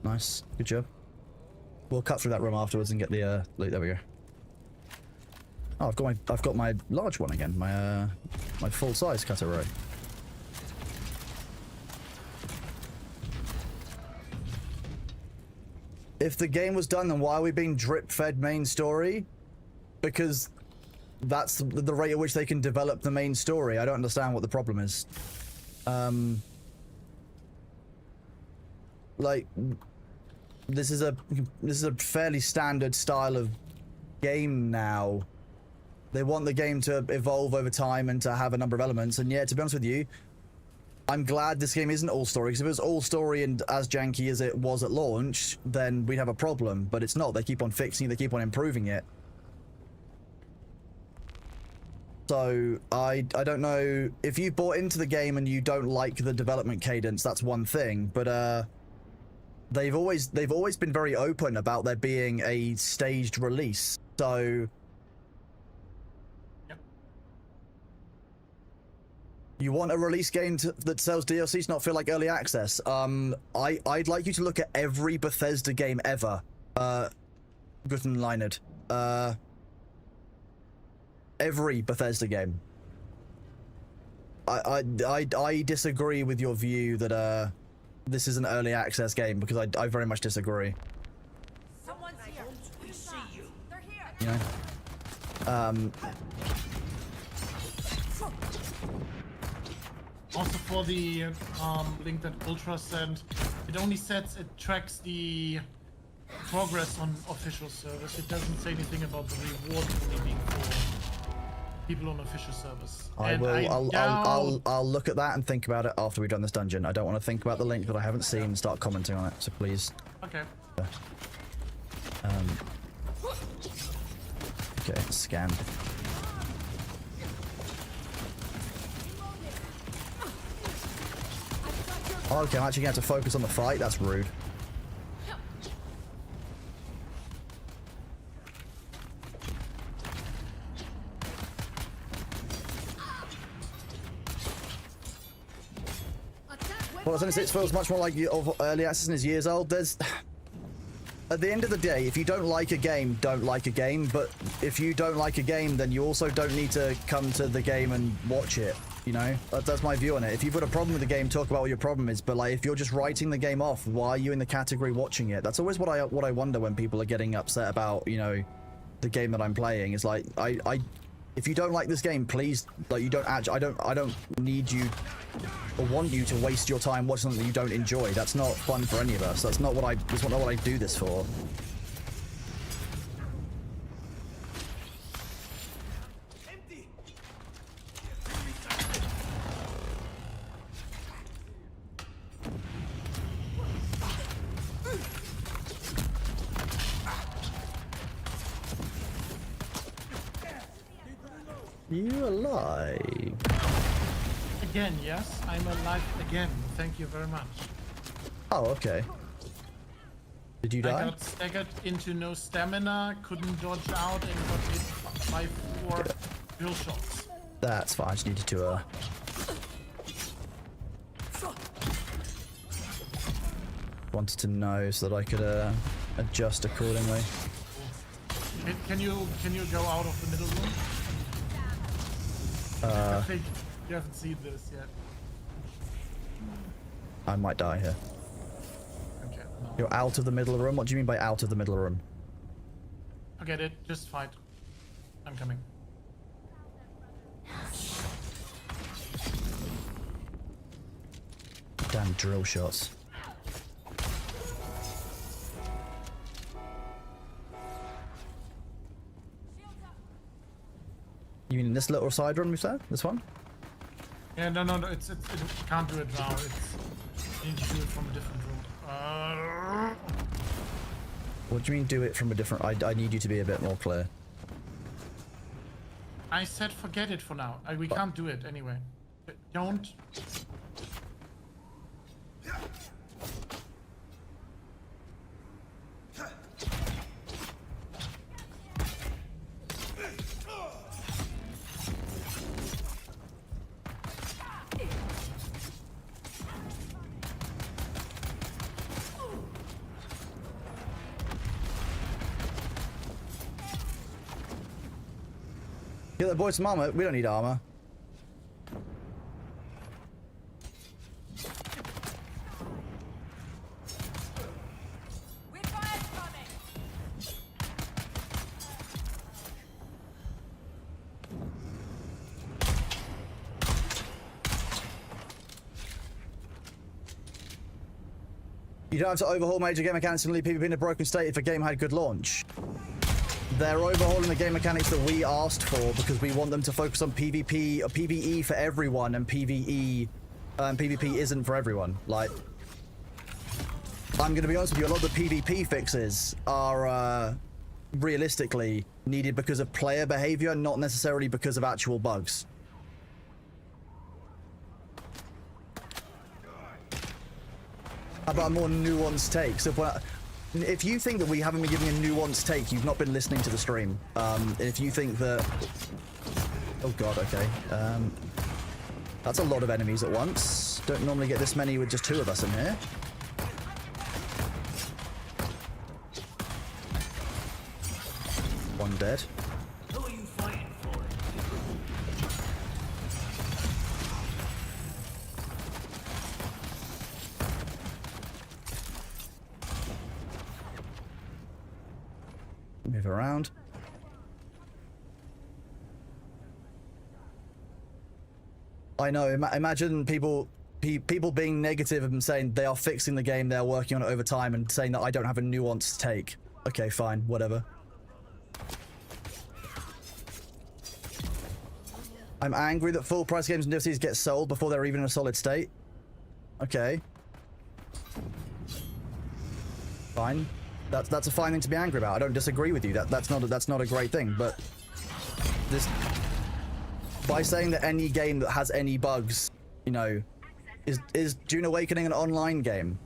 Nice. Good job. We'll cut through that room afterwards and get the loot. There we go. Oh, I've got my large one again. My my full size cutter right. if the game was done, then why are we being drip-fed main story? Because that's the rate at which they can develop the main story. I don't understand what the problem is. Like, this is a fairly standard style of game now. They want the game to evolve over time and to have a number of elements. And yeah, to be honest with you, I'm glad this game isn't all story, because if it was all story and as janky as it was at launch, then we'd have a problem. But it's not. They keep on fixing it, they keep on improving it. So I don't know if you bought into the game and you don't like the development cadence, that's one thing, but they've always been very open about there being a staged release. So you want a release game that sells DLCs, not feel like early access. I'd like you to look at every Bethesda game ever. Guten Leonard. Every Bethesda game. I disagree with your view that this is an early access game, because I very much disagree. Someone's here. We see you. They're here. You know? Also for the link that Ultra sent, it only tracks the progress on official service. It doesn't say anything about the reward only being for people on official service. I'll look at that and think about it after we've done this dungeon. I don't want to think about the link that I haven't seen and start commenting on it, so please. Okay. Okay, scan. Okay, I'm actually going to have to focus on the fight. That's rude. Well, since it feels much more like early access and is years old, there's... At the end of the day, if you don't like a game, don't like a game. But if you don't like a game, then you also don't need to come to the game and watch it. You know, that's my view on it. If you've got a problem with the game, talk about what your problem is. But like, if you're just writing the game off, why are you in the category watching it? That's always what I wonder when people are getting upset about, you know, the game that I'm playing. It's like, if you don't like this game, please, like, you don't actually, I don't need you or want you to waste your time watching something that you don't enjoy. That's not fun for any of us. That's not what I do this for. You alive? Again, yes, I'm alive again. Thank you very much. Oh, okay. Did you die? I got staggered into no stamina, couldn't dodge out, and got hit by 4 drill shots. That's fine. I just needed to wanted to know so that I could adjust accordingly. Can you go out of the middle room? I think you haven't seen this yet. I might die here. Okay, no. You're out of the middle room? What do you mean by out of the middle room? I get it. Just fight. I'm coming. Damn drill shots. You mean in this little side room you said? This one? Yeah, no, it can't do it now. You need to do it from a different room. What do you mean do it from a different... I need you to be a bit more clear. I said forget it for now. We can't do it anyway. Don't... Get that boy some armor. We don't need armor. You don't have to overhaul major game mechanics and leave PvP in a broken state if a game had good launch. They're overhauling the game mechanics that we asked for because we want them to focus on PvP or PvE for everyone, and PvP isn't for everyone. Like, I'm going to be honest with you, a lot of the PvP fixes are realistically needed because of player behavior, not necessarily because of actual bugs. How about a more nuanced take? So if you think that we haven't been giving a nuanced take, you've not been listening to the stream. If you think that... Oh god, okay. That's a lot of enemies at once. Don't normally get this many with just 2 of us in here. One dead. Who are you fighting for? Move around. I know, imagine people being negative and saying they are fixing the game, they're working on it over time, and saying that I don't have a nuanced take. Okay, fine, whatever. I'm angry that full price games and DLCs get sold before they're even in a solid state. Okay. Fine. That's a fine thing to be angry about. I don't disagree with you. That's not a great thing, but this, by saying that any game that has any bugs, you know, is Dune Awakening an online game?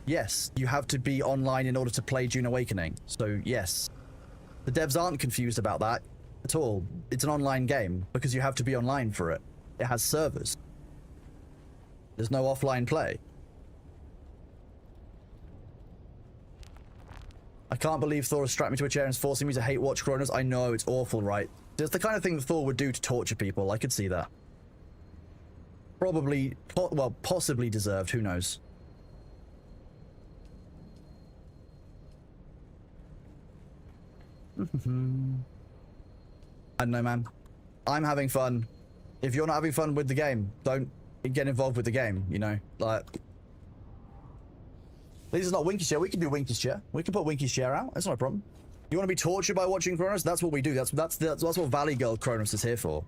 Yes, you have to be online in order to play Dune Awakening. So yes, the devs aren't confused about that at all. It's an online game because you have to be online for it. It has servers. There's no offline play. I can't believe Thor has strapped me to a chair and is forcing me to hate watch Kronos. I know, it's awful, right? It's the kind of thing that Thor would do to torture people. I could see that. Probably, well, possibly deserved. Who knows? I don't know, man. I'm having fun. If you're not having fun with the game, don't get involved with the game, you know? Like... This is not Winky's chair. We can do Winky's chair. We can put Winky's chair out. That's not a problem. You want to be tortured by watching Kronos? That's what we do. That's what Valley Girl Kronos is here for.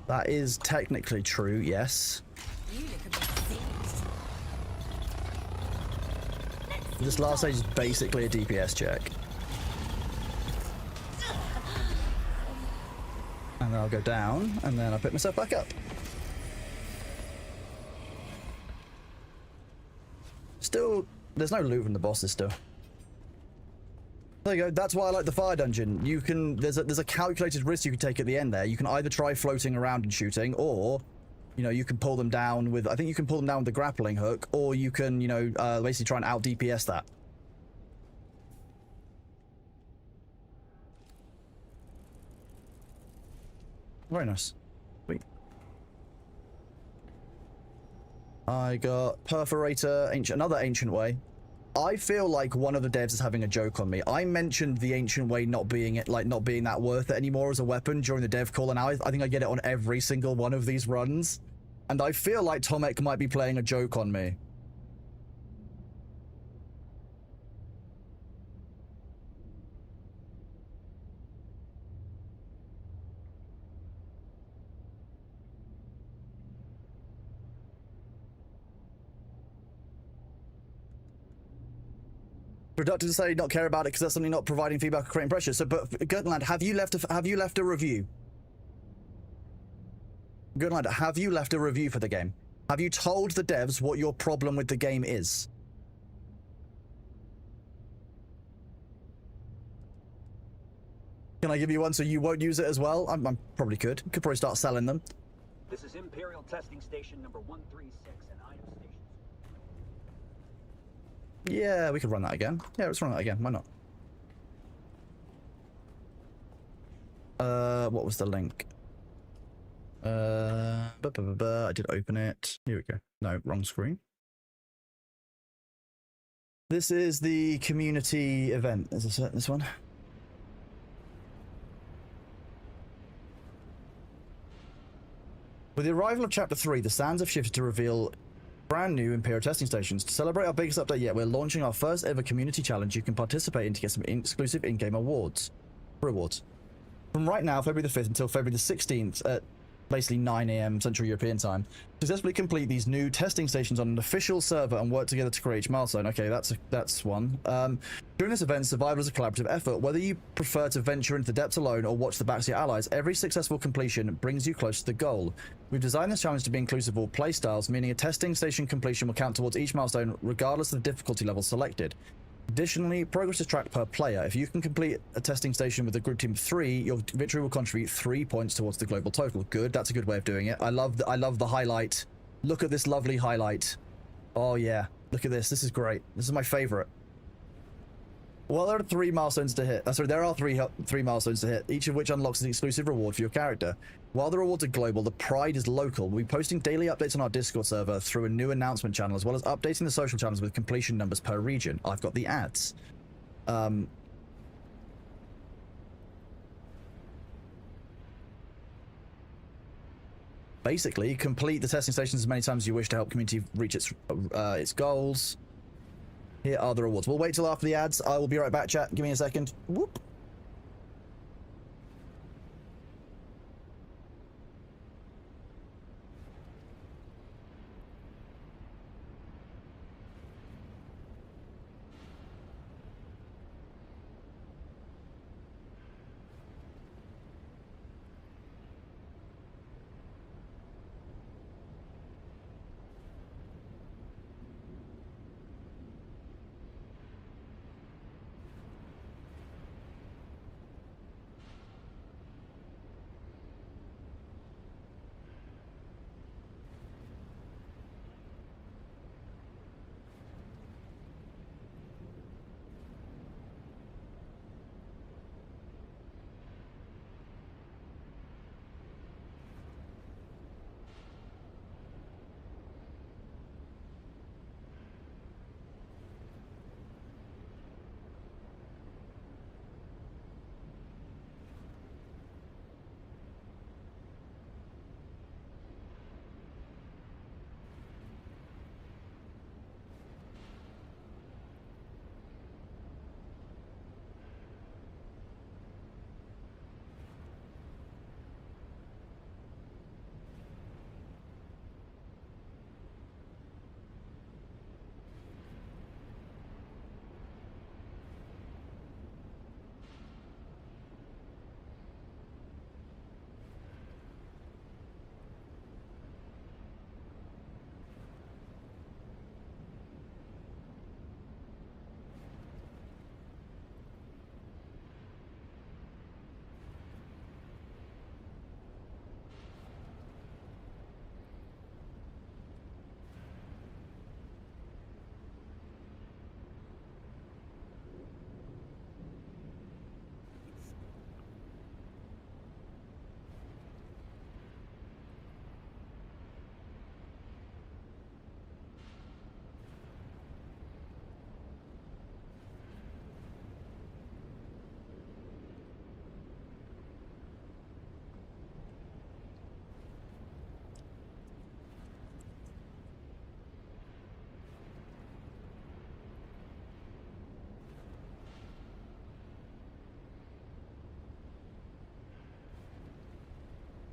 That is technically true, yes. This last stage is basically a DPS check. And then I'll go down, and then I'll pick myself back up. Still, there's no loot from the bosses still. There you go. That's why I like the fire dungeon. You can there's a calculated risk you can take at the end there. You can either try floating around and shooting, or you know, you can pull them down with, I think you can pull them down with the grappling hook, or you can, you know, basically try and out DPS that. Very nice. Sweet. I got Perforator, another ancient way. I feel like one of the devs is having a joke on me. I mentioned the Ancient Way not being that worth it anymore as a weapon during the dev call, and now I think I get it on every single one of these runs. And I feel like Tomek might be playing a joke on me. Productive to say not care about it because that's something not providing feedback or creating pressure. So, but Gutland, have you left a review? Gutland, have you left a review for the game? Have you told the devs what your problem with the game is? Can I give you one so you won't use it as well? I'm probably could. Could probably start selling them. This is Imperial Testing Station number 136, and I am station. Yeah, we could run that again. Yeah, let's run that again. Why not? What was the link? I did open it. Here we go. No, wrong screen. This is the community event. Is this one? With the arrival of Chapter 3, the sands have shifted to reveal brand new Imperial testing stations. To celebrate our biggest update yet, we're launching our first ever community challenge you can participate in to get some exclusive in-game rewards. From right now, February the 5th until February the 16th at basically 9 AM Central European time, successfully complete these new testing stations on an official server and work together to create each milestone. Okay, that's one. During this event, survival is a collaborative effort. Whether you prefer to venture into the depths alone or watch the backs of your allies, every successful completion brings you closer to the goal. We've designed this challenge to be inclusive of all playstyles, meaning a testing station completion will count towards each milestone regardless of the difficulty level selected. Additionally, progress is tracked per player. If you can complete a testing station with a group team of 3, your victory will contribute 3 points towards the global total. Good, that's a good way of doing it. I love the highlight. Look at this lovely highlight. Oh yeah, look at this. This is great. This is my favorite. Well, there are 3 milestones to hit. Sorry, there are three milestones to hit, each of which unlocks an exclusive reward for your character. While the rewards are global, the pride is local. We'll be posting daily updates on our Discord server through a new announcement channel, as well as updating the social channels with completion numbers per region. I've got the ads. Basically, complete the testing stations as many times as you wish to help community reach its goals. Here are the rewards. We'll wait till after the ads. I will be right back, chat. Give me a second. Whoop.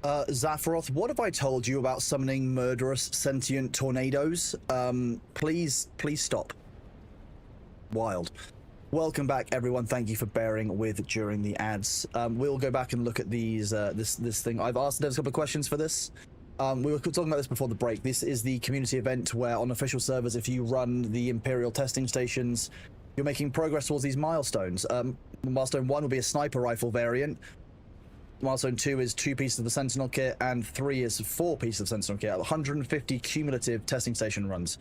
Zapharoth, what have I told you about summoning murderous sentient tornadoes? Please stop. Wild. Welcome back, everyone. Thank you for bearing with during the ads. We'll go back and look at these. This thing. I've asked Devs a couple of questions for this. We were talking about this before the break. This is the community event where, on official servers, if you run the Imperial testing stations, you're making progress towards these milestones. Milestone 1 will be a sniper rifle variant. Milestone 2 is 2 pieces of the Sentinel kit, and 3 is 4 pieces of Sentinel kit. 150 cumulative testing station runs.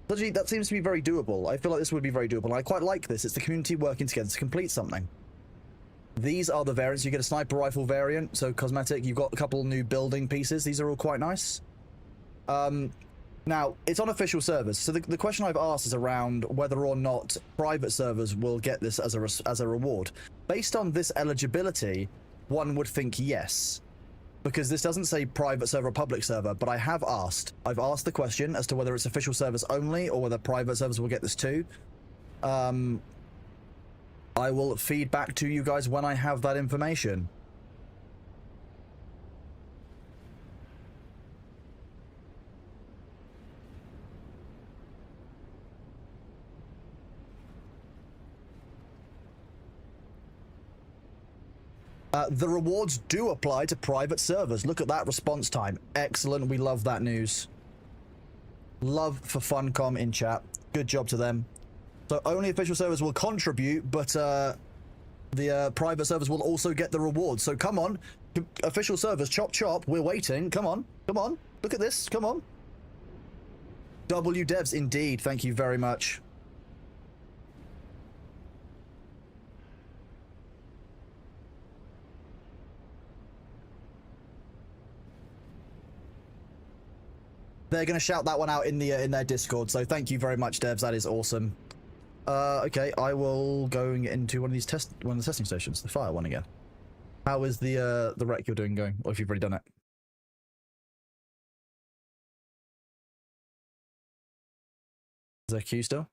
Actually, that seems to be very doable. I feel like this would be very doable, and I quite like this. It's the community working together to complete something. These are the variants. You get a sniper rifle variant, so cosmetic. You've got a couple new building pieces. These are all quite nice. Now, it's on official servers, so the question I've asked is around whether or not private servers will get this as a reward. Based on this eligibility, one would think yes, because this doesn't say private server or public server, but I've asked the question as to whether it's official servers only or whether private servers will get this too. I will feed back to you guys when I have that information. The rewards do apply to private servers. Look at that response time. Excellent. We love that news. Love for Funcom in chat. Good job to them. So only official servers will contribute, but the private servers will also get the rewards. So come on, official servers, chop chop. We're waiting. Come on, come on. Look at this. Come on. W devs, indeed. Thank you very much. They're going to shout that one out in their Discord, so thank you very much, devs. That is awesome. Okay, I will go into one of the testing stations, the fire one again. How is the wreck you're doing going, or if you've already done it? Is there a queue still?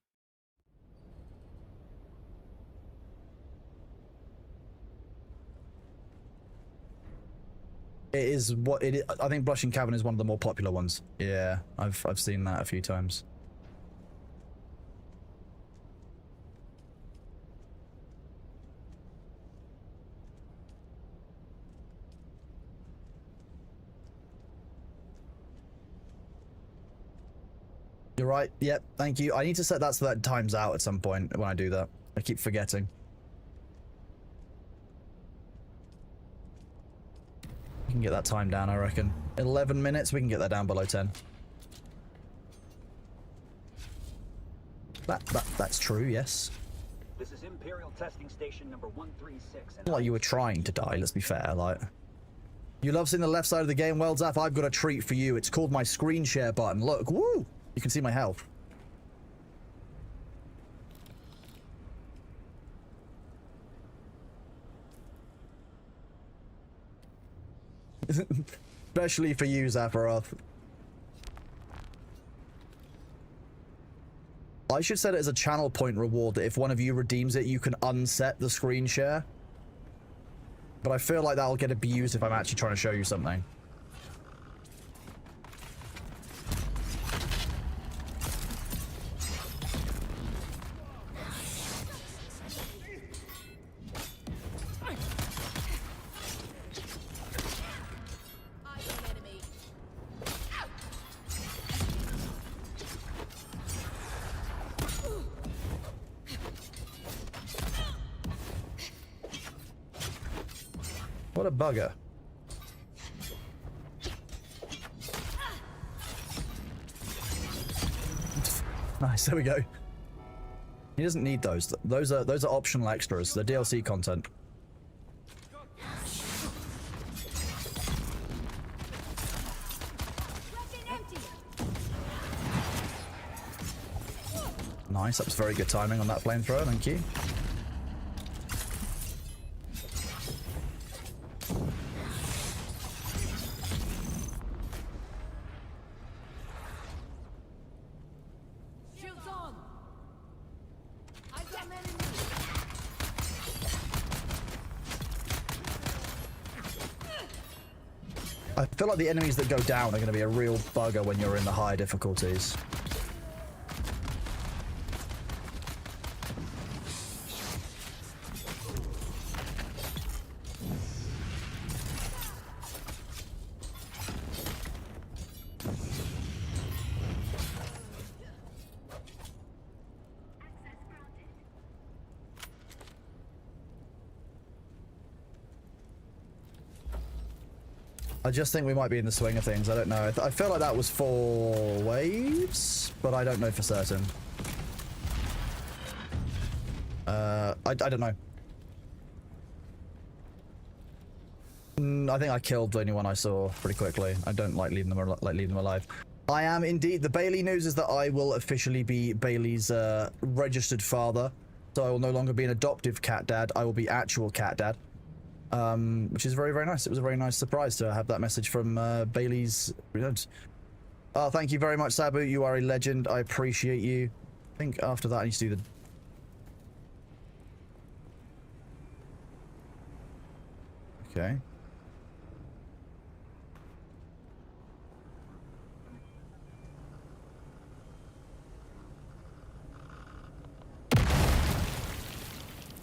It is what it is. I think Blushing Cavern is one of the more popular ones. Yeah, I've seen that a few times. You're right. Yep. Thank you. I need to set that so that times out at some point when I do that. I keep forgetting. We can get that time down, I reckon. 11 minutes, we can get that down below 10. That's true, yes. This is Imperial Testing Station number 136. Not like you were trying to die, let's be fair, like. You love seeing the left side of the game? Well, Zaf, I've got a treat for you. It's called my screen share button. Look, woo! You can see my health. Especially for you, Zapharoth. I should set it as a channel point reward that if one of you redeems it, you can unset the screen share. But I feel like that'll get abused if I'm actually trying to show you something. What a bugger. Nice, there we go. He doesn't need those. Those are optional extras. They're DLC content. Nice, that was very good timing on that flamethrower, thank you. I feel like the enemies that go down are going to be a real bugger when you're in the higher difficulties. I just think we might be in the swing of things. I don't know. I feel like that was 4 waves, but I don't know for certain. I don't know. I think I killed the only one I saw pretty quickly. I don't like leaving them alive. I am indeed. The Bailey news is that I will officially be Bailey's registered father. So I will no longer be an adoptive cat dad. I will be actual cat dad. Which is very, very nice. It was a very nice surprise to have that message from Bailey's. Oh, thank you very much, Sabu. You are a legend. I appreciate you. I think after that I need to do the... Okay.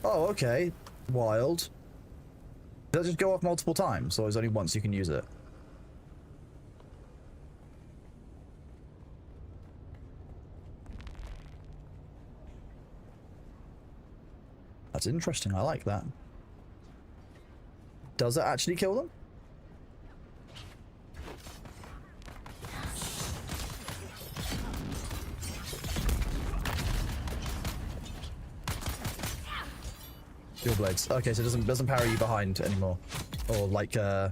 Oh, okay. Wild. Does it just go off multiple times, or is it only once you can use it? That's interesting. I like that. Does it actually kill them? Dual blades. Okay, so it doesn't parry you behind anymore, or like Oh,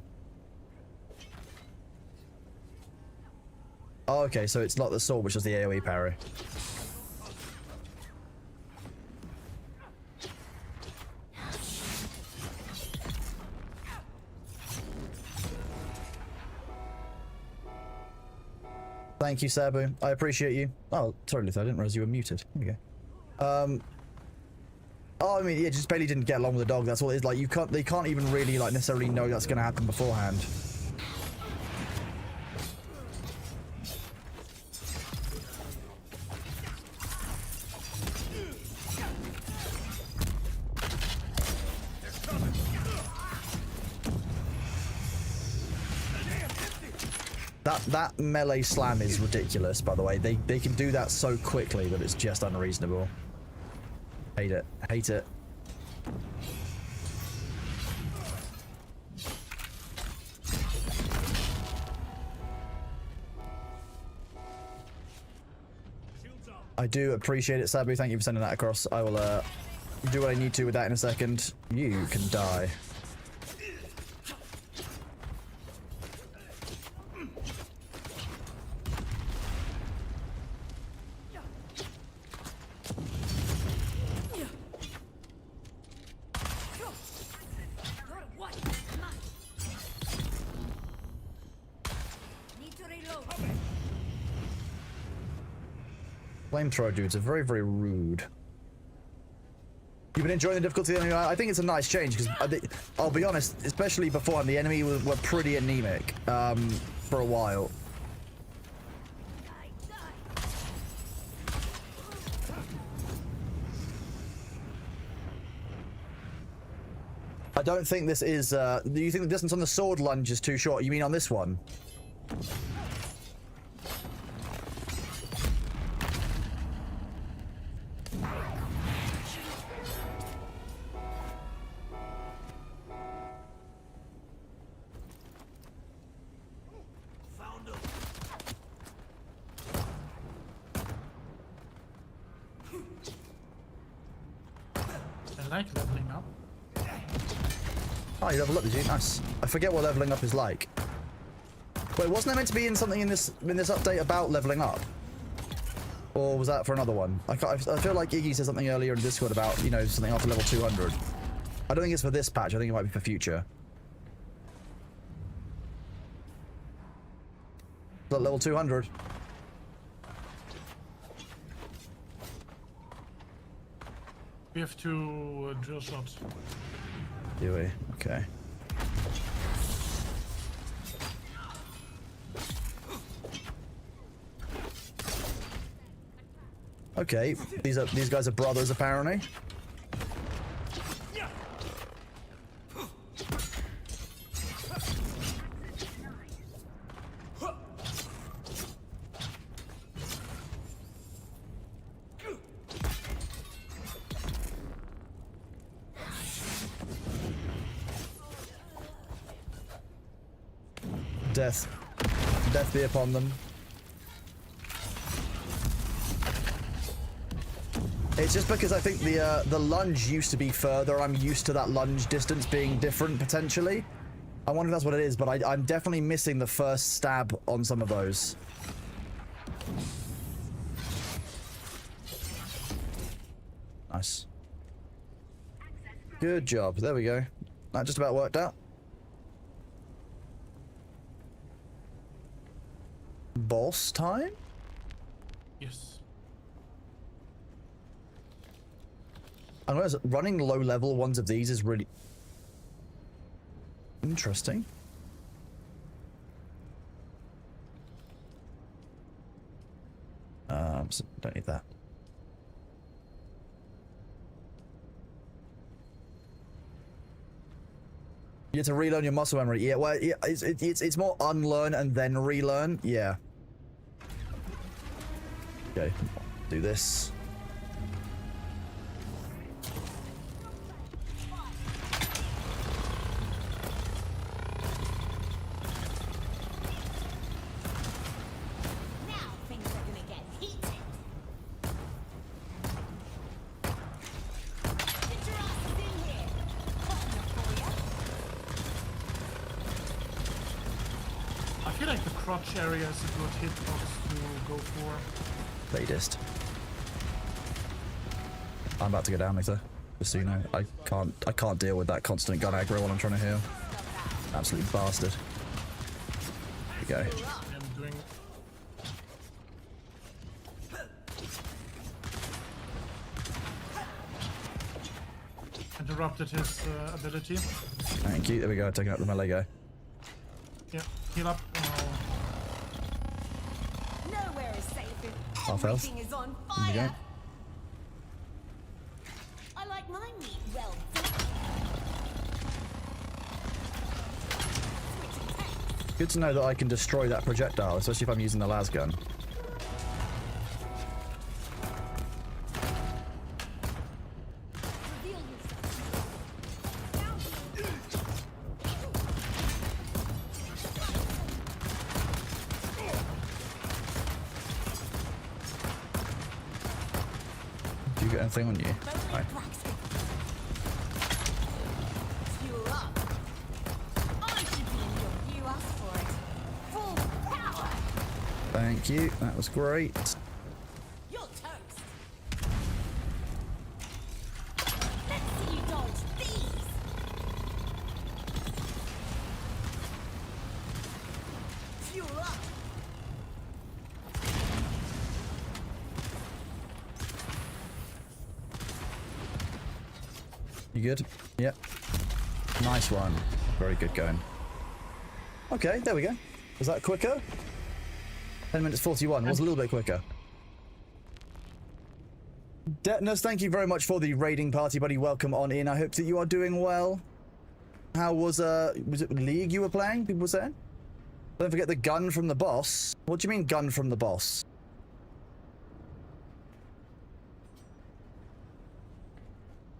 okay, so it's not the sword which is the AoE parry. Thank you, Sabu. I appreciate you. Oh, sorry, Luther. I didn't realize you were muted. There we go. Oh, I mean, yeah, just Bailey didn't get along with the dog. That's all it is. Like, they can't even really, like, necessarily know that's going to happen beforehand. That melee slam is ridiculous, by the way. They can do that so quickly that it's just unreasonable. Hate it. Hate it. I do appreciate it, Sabu. Thank you for sending that across. I will do what I need to with that in a second. You can die. Flamethrower dudes are very, very rude. You've been enjoying the difficulty? I think it's a nice change because I'll be honest, especially beforehand, the enemy were pretty anemic for a while. I don't think this is. Do you think the distance on the sword lunge is too short? You mean on this one? I like leveling up. Oh, you level up, did you? Nice. I forget what leveling up is like. Wait, wasn't there meant to be in something in this update about leveling up? Or was that for another one? I feel like Iggy said something earlier in Discord about, you know, something after level 200. I don't think it's for this patch. I think it might be for future. Is that level 200? We have two drill shots. Do we? Okay. Okay, these guys are brothers apparently. Death. Death be upon them. It's just because I think the lunge used to be further. I'm used to that lunge distance being different, potentially. I wonder if that's what it is, but I'm definitely missing the first stab on some of those. Nice. Good job. There we go. That just about worked out. Boss time? Yes. I know running low level ones of these is really interesting. So don't need that. You have to relearn your muscle memory. Yeah, well, yeah, it's more unlearn and then relearn. Yeah. Okay, do this. Now things are gonna get heated. Get your asses in here. Hot enough for ya. I feel like the crotch area is a good hitbox to go for. Latest. I'm about to go down later. Just so you know, I can't deal with that constant gun aggro while I'm trying to heal. Absolute bastard. There we go. I'm doing. Interrupted his ability. Thank you. There we go. Taking out the melee guy. Yeah, heal up. Oh. Nowhere is safe if Half health. everything is on There we go. fire. I like my meat well done. Switching tanks. Good to know that I can destroy that projectile, especially if I'm using the las gun. Reveal yourself. Down. Do you get anything on you? Right. Fuel up. I should be in your. You asked for it. Full power. Thank you. That was great. You're toast. Let's see you dodge these. Fuel up. You good? Yep. Nice one. Very good going. Okay, there we go. Was that quicker? 10 minutes 41. Was a little bit quicker. Detnus, thank you very much for the raiding party, buddy. Welcome on in. I hope that you are doing well. How was it League you were playing? People were saying? Don't forget the gun from the boss. What do you mean gun from the boss?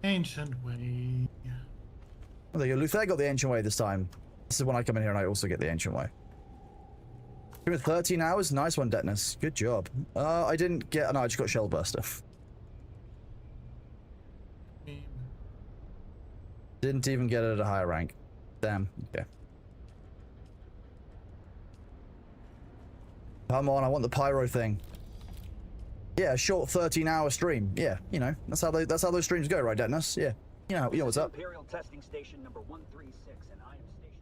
Ancient way. Oh, there you go. Luther got the ancient way this time. This is when I come in here and I also get the ancient way. 13 hours? Nice one, Detnus. Good job. I didn't get... No, I just got Shell Burster. Didn't even get it at a higher rank. Damn. Okay. Come on, I want the pyro thing. Yeah, a short 13-hour stream. Yeah, you know, that's how those streams go, right, Detnus? Yeah. You know what's up. Imperial testing station number 136, and I am station.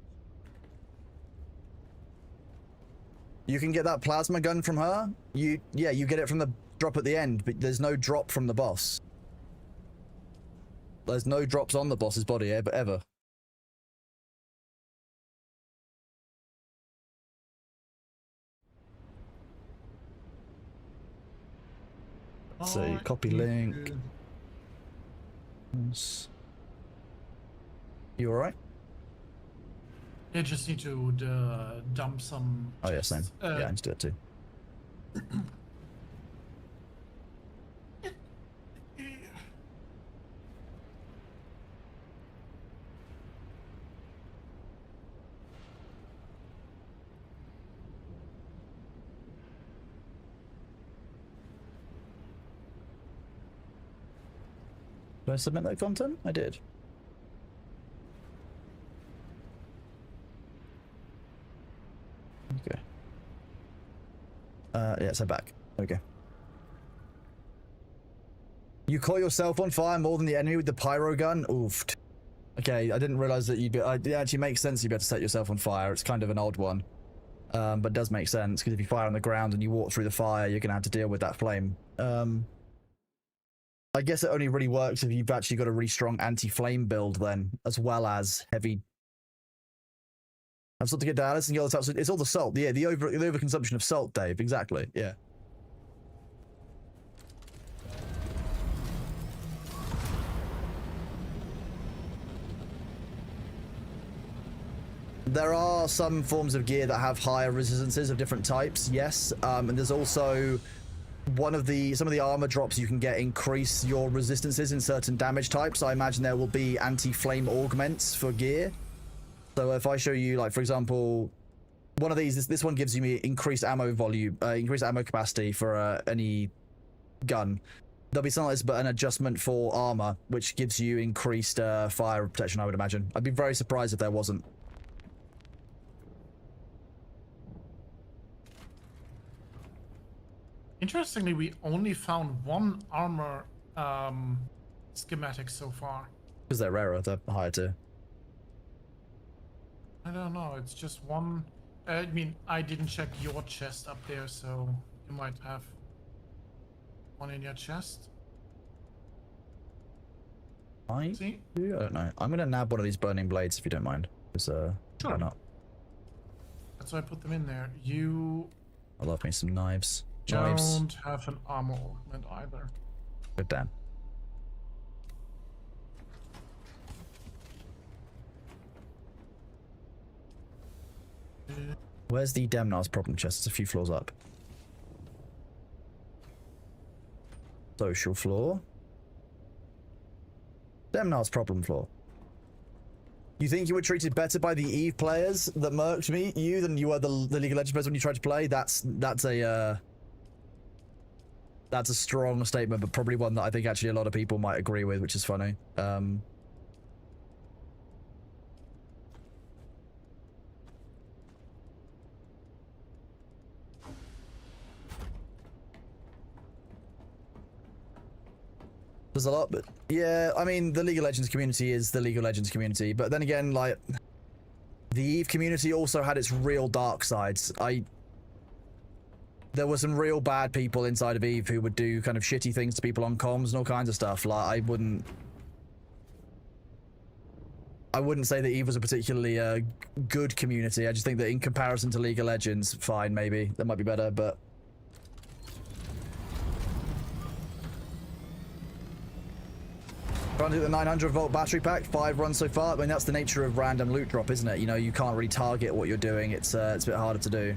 You can get that plasma gun from her. You get it from the drop at the end, but there's no drop from the boss. There's no drops on the boss's body ever. Let's see, I copy need link. to- Yes. You alright? I just need to dump some. Oh yeah, same. chests. Yeah, I need to do that too. Did I submit that content? I did. Okay. Yeah, so back. Okay. You call yourself on fire more than the enemy with the pyro gun? Oof. Okay, I didn't realize that you'd be... it actually makes sense you'd be able to set yourself on fire. It's kind of an odd one. But it does make sense, because if you fire on the ground and you walk through the fire, you're going to have to deal with that flame. I guess it only really works if you've actually got a really strong anti-flame build then, as well as heavy... I've to get Dallas and yellow. It's all the salt. Yeah, the overconsumption of salt, Dave. Exactly. Yeah. There are some forms of gear that have higher resistances of different types, yes. And there's also some of the armor drops you can get increase your resistances in certain damage types. I imagine there will be anti-flame augments for gear. So if I show you, like, for example, one of these, this one gives you increased ammo volume, increased ammo capacity for any gun. There'll be something like this, but an adjustment for armor, which gives you increased fire protection, I would imagine. I'd be very surprised if there wasn't. Interestingly, we only found one armor schematic so far. Because they're rarer, they're higher tier. I don't know, it's just one. I mean, I didn't check your chest up there, so you might have one in your chest. See? I don't know. I'm gonna nab one of these burning blades if you don't mind. Because, why not? That's why I put them in there. You I love me some knives. don't have an armor augment either. Good damn. Where's the Demnar's problem chest? It's a few floors up. Social floor. Demnar's problem floor. You think you were treated better by the Eve players that murked you than you were the League of Legends players when you tried to play? That's a strong statement, but probably one that I think actually a lot of people might agree with, which is funny. There's a lot, but yeah, I mean, the League of Legends community is the League of Legends community, but then again, like, the Eve community also had its real dark sides. There were some real bad people inside of Eve who would do kind of shitty things to people on comms and all kinds of stuff. Like, I wouldn't say that Eve was a particularly good community. I just think that in comparison to League of Legends, fine, maybe. That might be better, but... Trying to do the 900-volt battery pack, 5 runs so far. I mean, that's the nature of random loot drop, isn't it? You know, you can't really target what you're doing. It's a bit harder to do.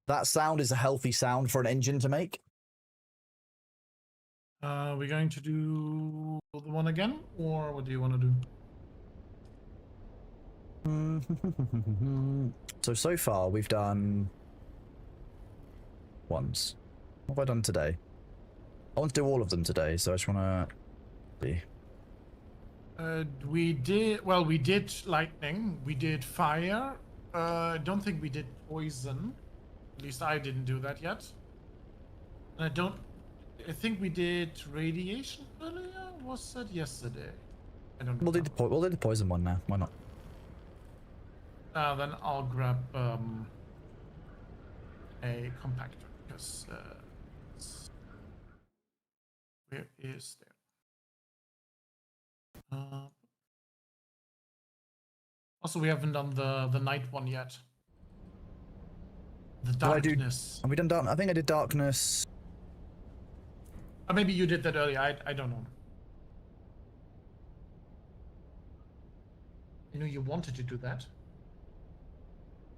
That sound is a healthy sound for an engine to make. We're going to do the one again, or what do you want to do? So far we've done ones. What have I done today? I want to do all of them today, so I just want to see. We did lightning, we did fire. I don't think we did poison. At least I didn't do that yet. And I think we did radiation earlier. Was that yesterday? I don't know. We'll do the poison one now. Why not? Then I'll grab a compactor because where is there? Also, we haven't done the night one yet. The I do- darkness. Have we done dark? I think I did darkness. Or maybe you did that earlier. I don't know. I knew you wanted to do that.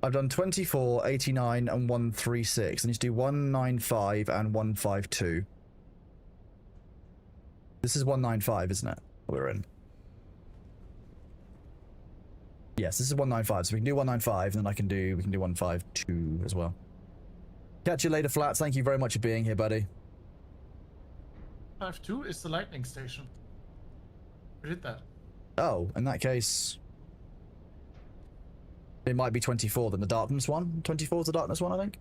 I've done 24, 89, and 136. I need to do 195 and 152. This is 195, isn't it? We're in. Yes, this is 195. So we can do 195, and then we can do 152 as well. Catch you later, Flats. Thank you very much for being here, buddy. 5-2 is the lightning station. We did that. Oh, in that case, it might be 24 then the darkness one. 24 is the darkness one, I think.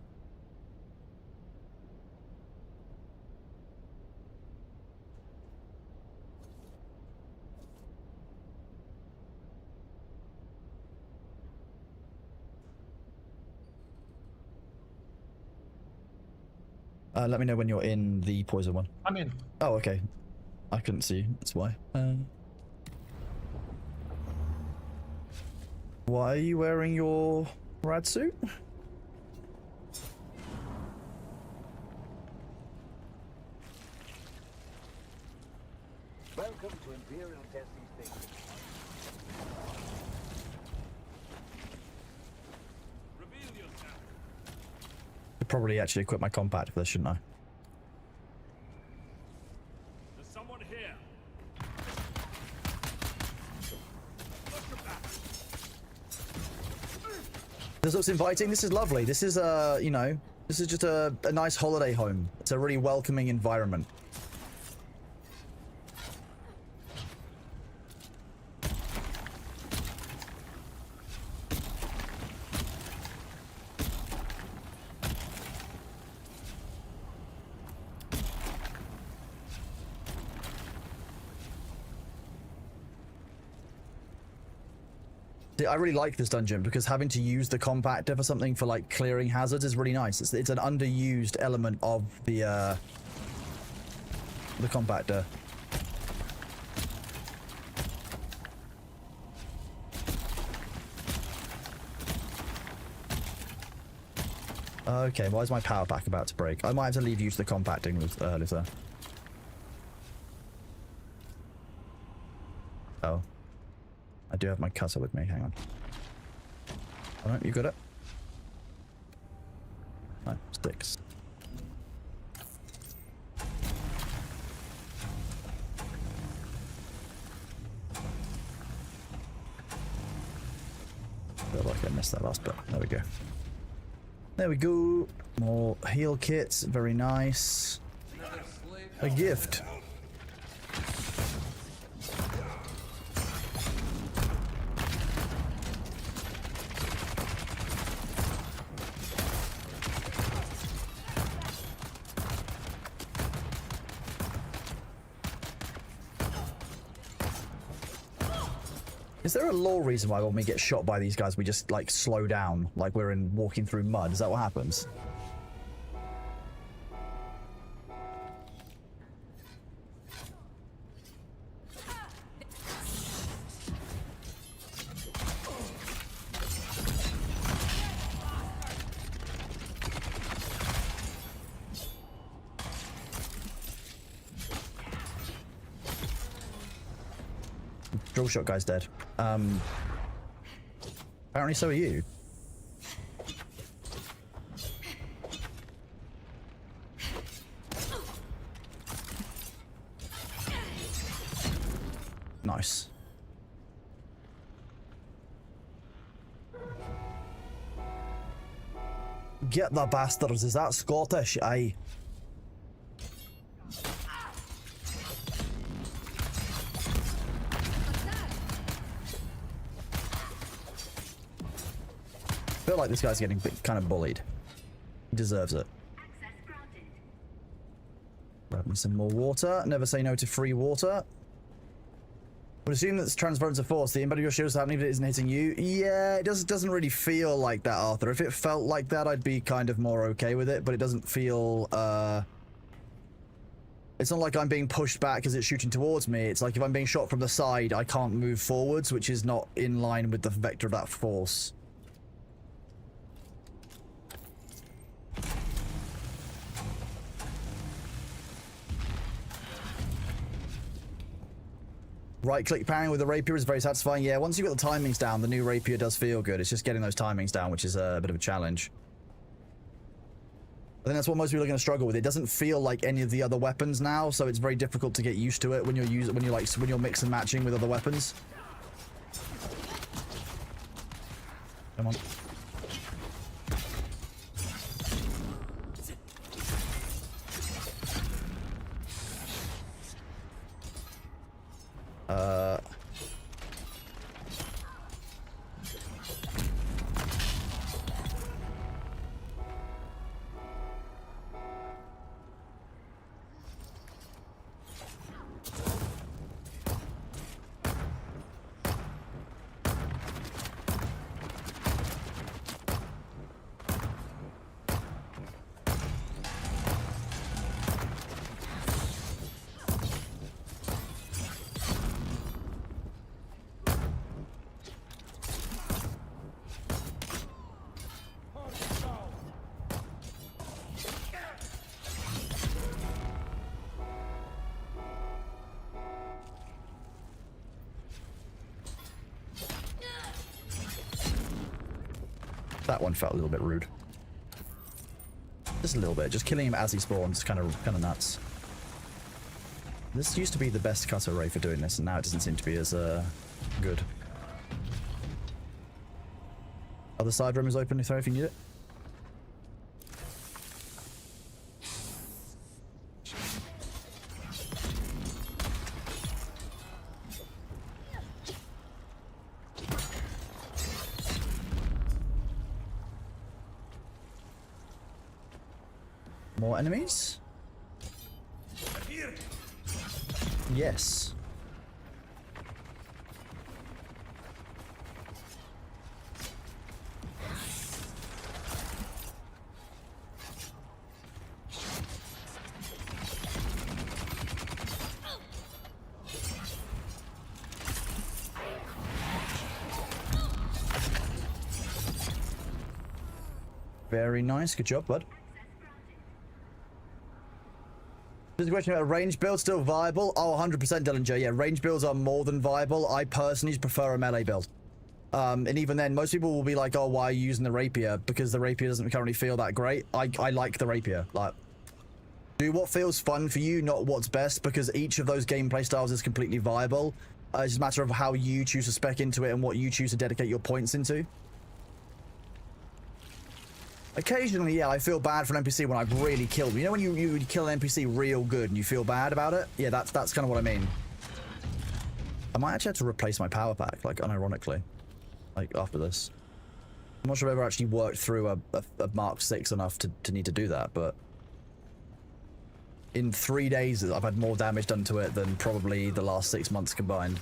Let me know when you're in the poison one. I'm in. Oh, okay. I couldn't see. That's why. Why are you wearing your rad suit? Welcome to Imperial Testing Station. Reveal yourself. I'd probably actually equip my compact for this, shouldn't I? There's someone here. Look at that. This looks inviting. This is lovely. This is, you know, this is just a nice holiday home. It's a really welcoming environment. See, I really like this dungeon because having to use the compactor for something for like clearing hazards is really nice. It's an underused element of the compactor. Okay, why is my power pack about to break? I might have to leave use the compacting with Luther. Oh. I do have my cutter with me, hang on. Alright, you got it? No, sticks. Feel like I missed that last bit. There we go. There we go. More heal kits, very nice. A gift. Is there a lore reason why when we get shot by these guys we just like slow down like we're in walking through mud? Is that what happens? Drill shot guy's dead. Apparently so are you. Nice. Get the bastards, is that Scottish? Aye. I feel like this guy's getting kind of bullied. He deserves it. Grab me some more water. Never say no to free water. Would assume that's transference of force. The impact of your shield is happening if it isn't hitting you. Yeah, it doesn't really feel like that, Arthur. If it felt like that, I'd be kind of more okay with it, but it doesn't feel It's not like I'm being pushed back because it's shooting towards me. It's like if I'm being shot from the side, I can't move forwards, which is not in line with the vector of that force. Right-click parrying with the rapier is very satisfying. Yeah, once you've got the timings down, the new rapier does feel good. It's just getting those timings down, which is a bit of a challenge. I think that's what most people are going to struggle with. It doesn't feel like any of the other weapons now, so it's very difficult to get used to it when you're mix and matching with other weapons. Come on. That one felt a little bit rude. Just a little bit. Just killing him as he spawns is kind of nuts. This used to be the best cutter array for doing this, and now it doesn't seem to be as good. Other side room is open if you need it. More enemies? Yes. Very nice. Good job, bud. There's a question about range build still viable? Oh, 100% Dylan J. Yeah, range builds are more than viable. I personally prefer a melee build. And even then, most people will be like, oh, why are you using the rapier? Because the rapier doesn't currently feel that great. I like the rapier. Like, do what feels fun for you, not what's best, because each of those gameplay styles is completely viable. It's just a matter of how you choose to spec into it and what you choose to dedicate your points into. Occasionally, yeah, I feel bad for an NPC when I've really killed them. You know when you kill an NPC real good and you feel bad about it? Yeah, that's kind of what I mean. I might actually have to replace my power pack, like, unironically. Like, after this. I'm not sure if I've ever actually worked through a Mark 6 enough to need to do that, but... in 3 days, I've had more damage done to it than probably the last 6 months combined.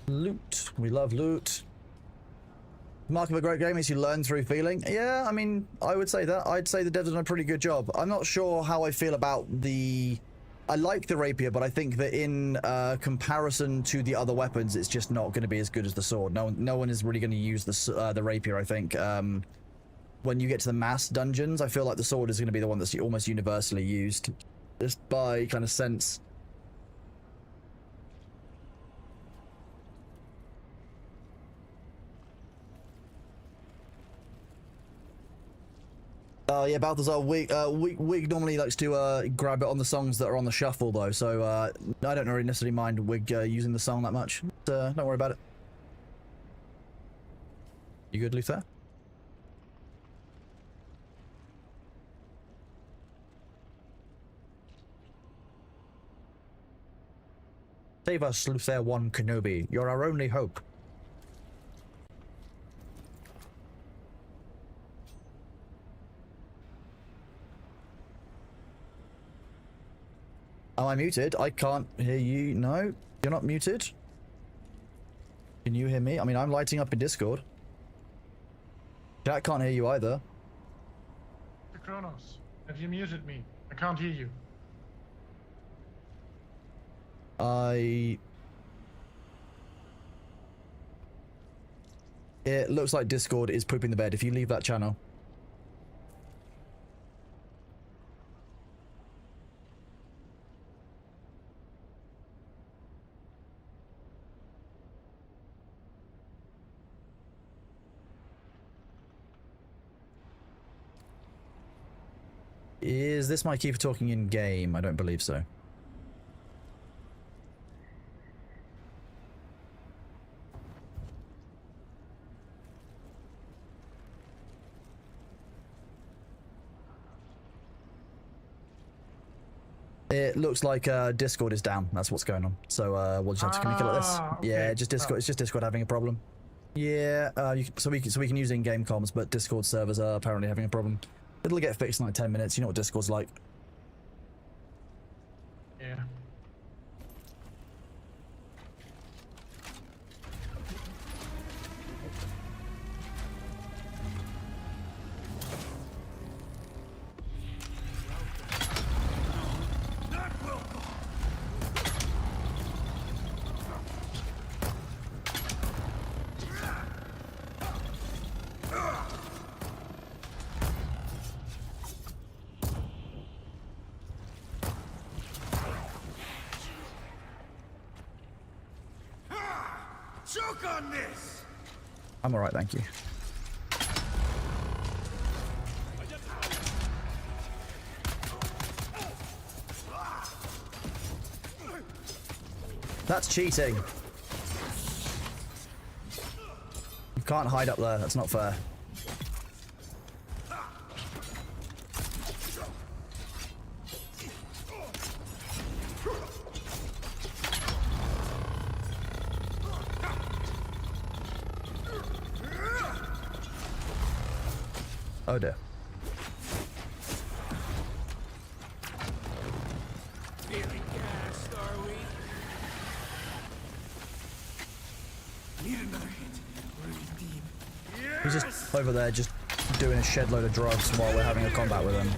Loot. We love loot. Mark of a great game is you learn through feeling. Yeah, I mean, I would say that. I'd say the devs have done a pretty good job. I'm not sure how I feel about the... I like the rapier, but I think that in comparison to the other weapons, it's just not going to be as good as the sword. No one is really going to use the rapier, I think. When you get to the mass dungeons, I feel like the sword is going to be the one that's almost universally used. Just by kind of sense. Yeah, Balthazar, Wig normally likes to grab it on the songs that are on the shuffle, though, so I don't really necessarily mind Wig using the song that much. Don't worry about it. You good, Luther? Save us, fair one Kenobi. You're our only hope. Am I muted? I can't hear you. No, you're not muted. Can you hear me? I mean, I'm lighting up in Discord. Jack can't hear you either. The Kronos, have you muted me? I can't hear you. It looks like Discord is pooping the bed. If you leave that channel. Is this my key for talking in game? I don't believe so. It looks like Discord is down. That's what's going on. So we'll just have to communicate like this. Okay. Yeah, just Discord. It's just Discord having a problem. Yeah, so we can use in-game comms, but Discord servers are apparently having a problem. It'll get fixed in like 10 minutes. You know what Discord's like. Yeah. Choke on this! I'm alright, thank you. That's cheating. You can't hide up there. That's not fair. Oh dear. Feeling gassed, are we? Need another hit. Breathe deep. He's just over there just doing a shed load of drugs while we're having a combat with him.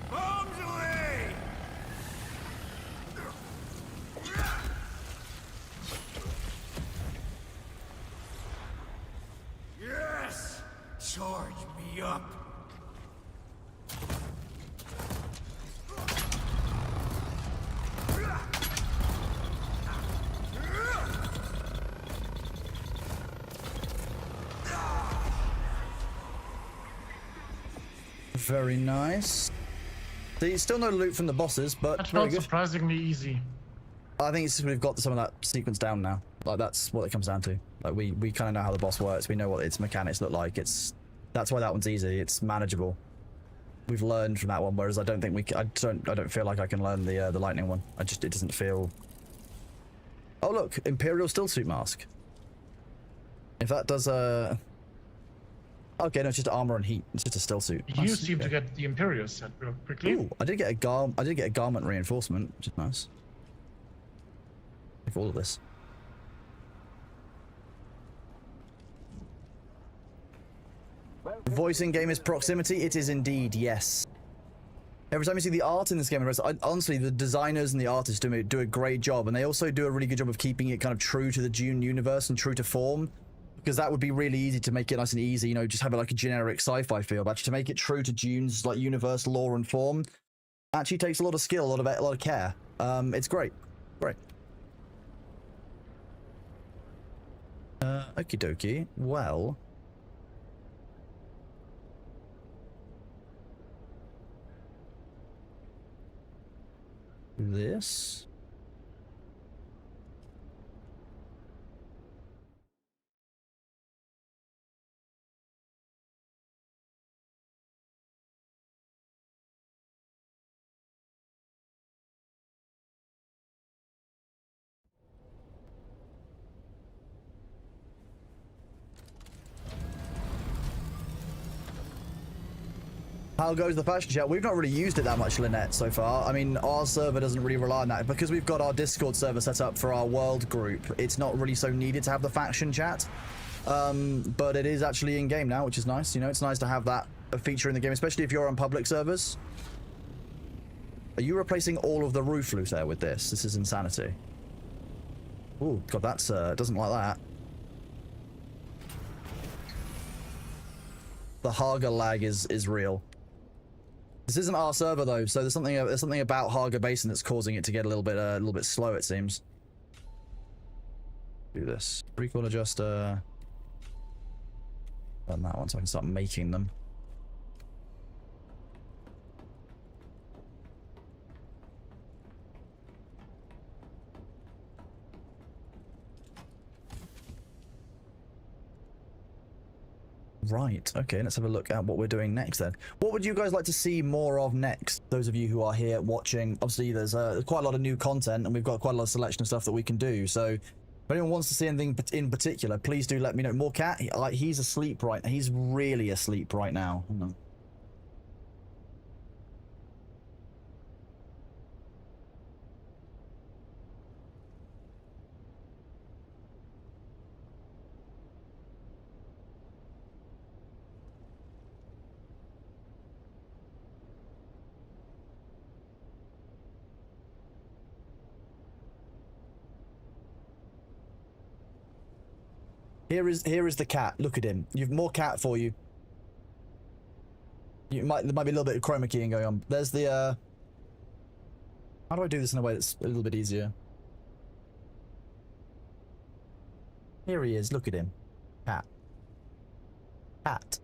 Bombs away! Yes! Charge me up! Very nice. See, still no loot from the bosses, but That very felt good. surprisingly easy. I think it's just we've got some of that sequence down now. Like that's what it comes down to. Like we kind of know how the boss works. We know what its mechanics look like. That's why that one's easy. It's manageable. We've learned from that one, whereas I don't think I don't feel like I can learn the lightning one. It doesn't feel. Oh look, Imperial still suit mask. If that does okay, no, it's just armor and heat. It's just a still suit. You Nice. seem to get the Imperial set real quickly. Ooh, I did get a garment reinforcement, which is nice. Like all of this. Voice in game is proximity. It is indeed, yes. Every time you see the art in this game, honestly, the designers and the artists do a great job, and they also do a really good job of keeping it kind of true to the Dune universe and true to form. Because that would be really easy to make it nice and easy, you know, just have it like a generic sci-fi feel. But actually to make it true to Dune's like universe, lore, and form, actually takes a lot of skill, a lot of care. It's great, great. Okie dokie. Well, This. How goes the faction chat? We've not really used it that much, Lynette, so far. I mean, our server doesn't really rely on that. Because we've got our Discord server set up for our world group, it's not really so needed to have the faction chat. But it is actually in-game now, which is nice. You know, it's nice to have that a feature in the game, especially if you're on public servers. Are you replacing all of the roof loot there with this? This is insanity. Oh, God, that's, doesn't like that. The Haga lag is real. This isn't our server though, so there's something about Haga Basin that's causing it to get a little bit slow, it seems. Do this. Recoil adjuster. Done that one so I can start making them. Right, okay, let's have a look at what we're doing next then. What would you guys like to see more of next? Those of you who are here watching, obviously there's quite a lot of new content and we've got quite a lot of selection of stuff that we can do. So if anyone wants to see anything in particular, please do let me know. More cat, he's asleep right now. He's really asleep right now. Hold on. Here is the cat. Look at him. You've more cat for you. There might be a little bit of chroma keying going on. There's the how do I do this in a way that's a little bit easier? Here he is. Look at him. Cat. Cat.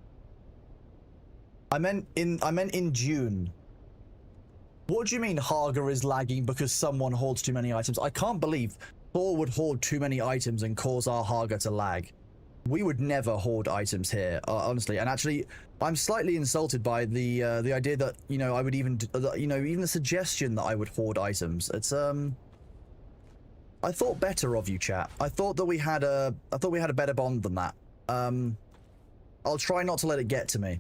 I meant in Dune. What do you mean Haga is lagging because someone hoards too many items? I can't believe Thor would hoard too many items and cause our Haga to lag. We would never hoard items here, honestly. And actually, I'm slightly insulted by the idea that, you know, I would even, you know, even the suggestion that I would hoard items. It's I thought better of you, chat. I thought we had a better bond than that. I'll try not to let it get to me.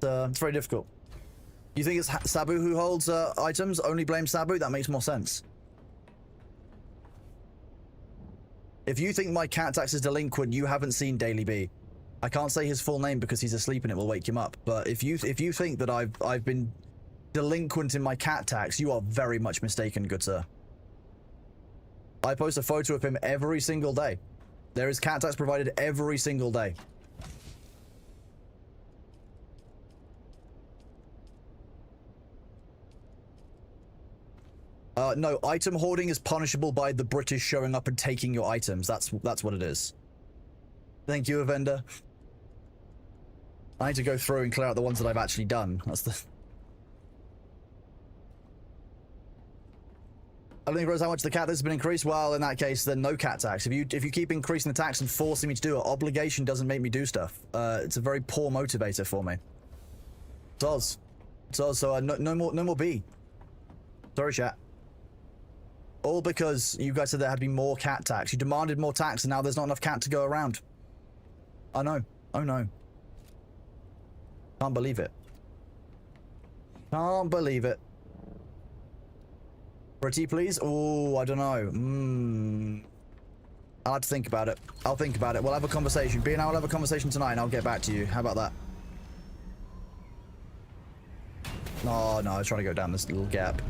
It's very difficult. You think it's Sabu who holds items? Only blame Sabu? That makes more sense. If you think my cat tax is delinquent, you haven't seen Daily B. I can't say his full name because he's asleep and it will wake him up. But if you think that I've been delinquent in my cat tax, you are very much mistaken, good sir. I post a photo of him every single day. There is cat tax provided every single day. No, item hoarding is punishable by the British showing up and taking your items. That's what it is. Thank you, Avenda. I need to go through and clear out the ones that I've actually done. That's the... I don't think realize how much the cat tax has been increased. Well, in that case, then no cat tax. If you keep increasing the tax and forcing me to do it, obligation doesn't make me do stuff. It's a very poor motivator for me. It does. So no more B. Sorry, chat. All because you guys said there had to be more cat tax. You demanded more tax and now there's not enough cat to go around. I know. Oh no. Can't believe it. Can't believe it. Pretty please? Oh, I don't know. I'll have to think about it. I'll think about it. We'll have a conversation. B and I will have a conversation tonight and I'll get back to you. How about that? Oh no, I was trying to go down this little gap.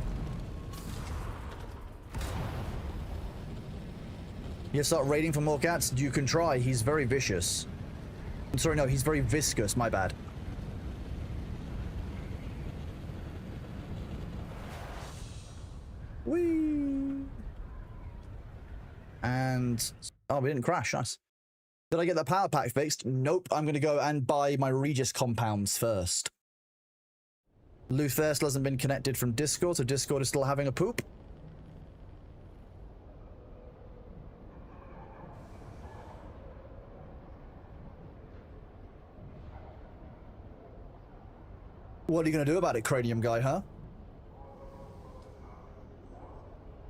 You start raiding for more cats? You can try. He's very vicious. I'm sorry, no, he's very viscous. My bad. Whee! And... oh, we didn't crash. Nice. Did I get that power pack fixed? Nope. I'm going to go and buy my Regis compounds first. Luther still hasn't been connected from Discord, so Discord is still having a poop. What are you going to do about it, Cranium Guy, huh?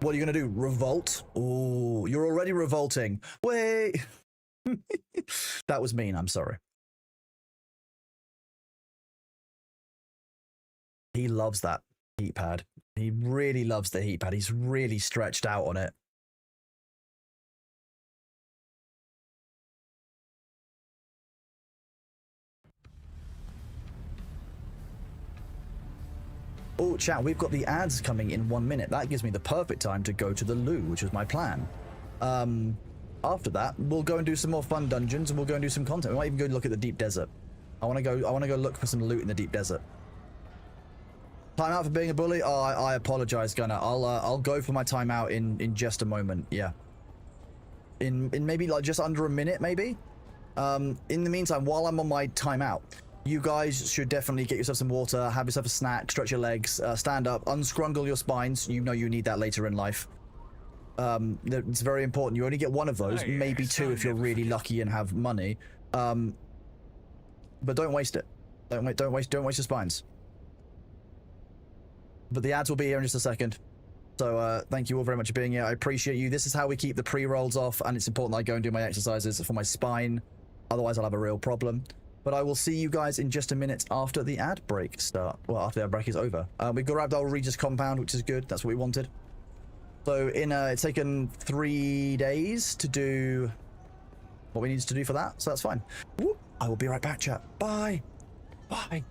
What are you going to do? Revolt? Oh, you're already revolting. Wait. That was mean, I'm sorry. He loves that heat pad. He really loves the heat pad. He's really stretched out on it. Oh, chat, we've got the ads coming in 1 minute. That gives me the perfect time to go to the loo, which was my plan. After that, we'll go and do some more fun dungeons, and we'll go and do some content. We might even go look at the deep desert. I want to go look for some loot in the deep desert. Time out for being a bully? Oh, I apologize, Gunnar. I'll go for my timeout in just a moment. Yeah. In maybe like just under a minute, maybe. In the meantime, while I'm on my timeout, you guys should definitely get yourself some water, have yourself a snack, stretch your legs, stand up, unscrungle your spines. You know you need that later in life. It's very important. You only get one of those, maybe two if you're really lucky and have money. But don't waste it. Don't waste your spines. But the ads will be here in just a second. So thank you all very much for being here. I appreciate you. This is how we keep the pre-rolls off, and it's important that I go and do my exercises for my spine. Otherwise, I'll have a real problem. But I will see you guys in just a minute after the ad break start. Well, after the ad break is over. We've got Abdul Regis compound, which is good. That's what we wanted. So it's taken 3 days to do what we needed to do for that. So that's fine. Whoop. I will be right back, chat. Bye. Bye.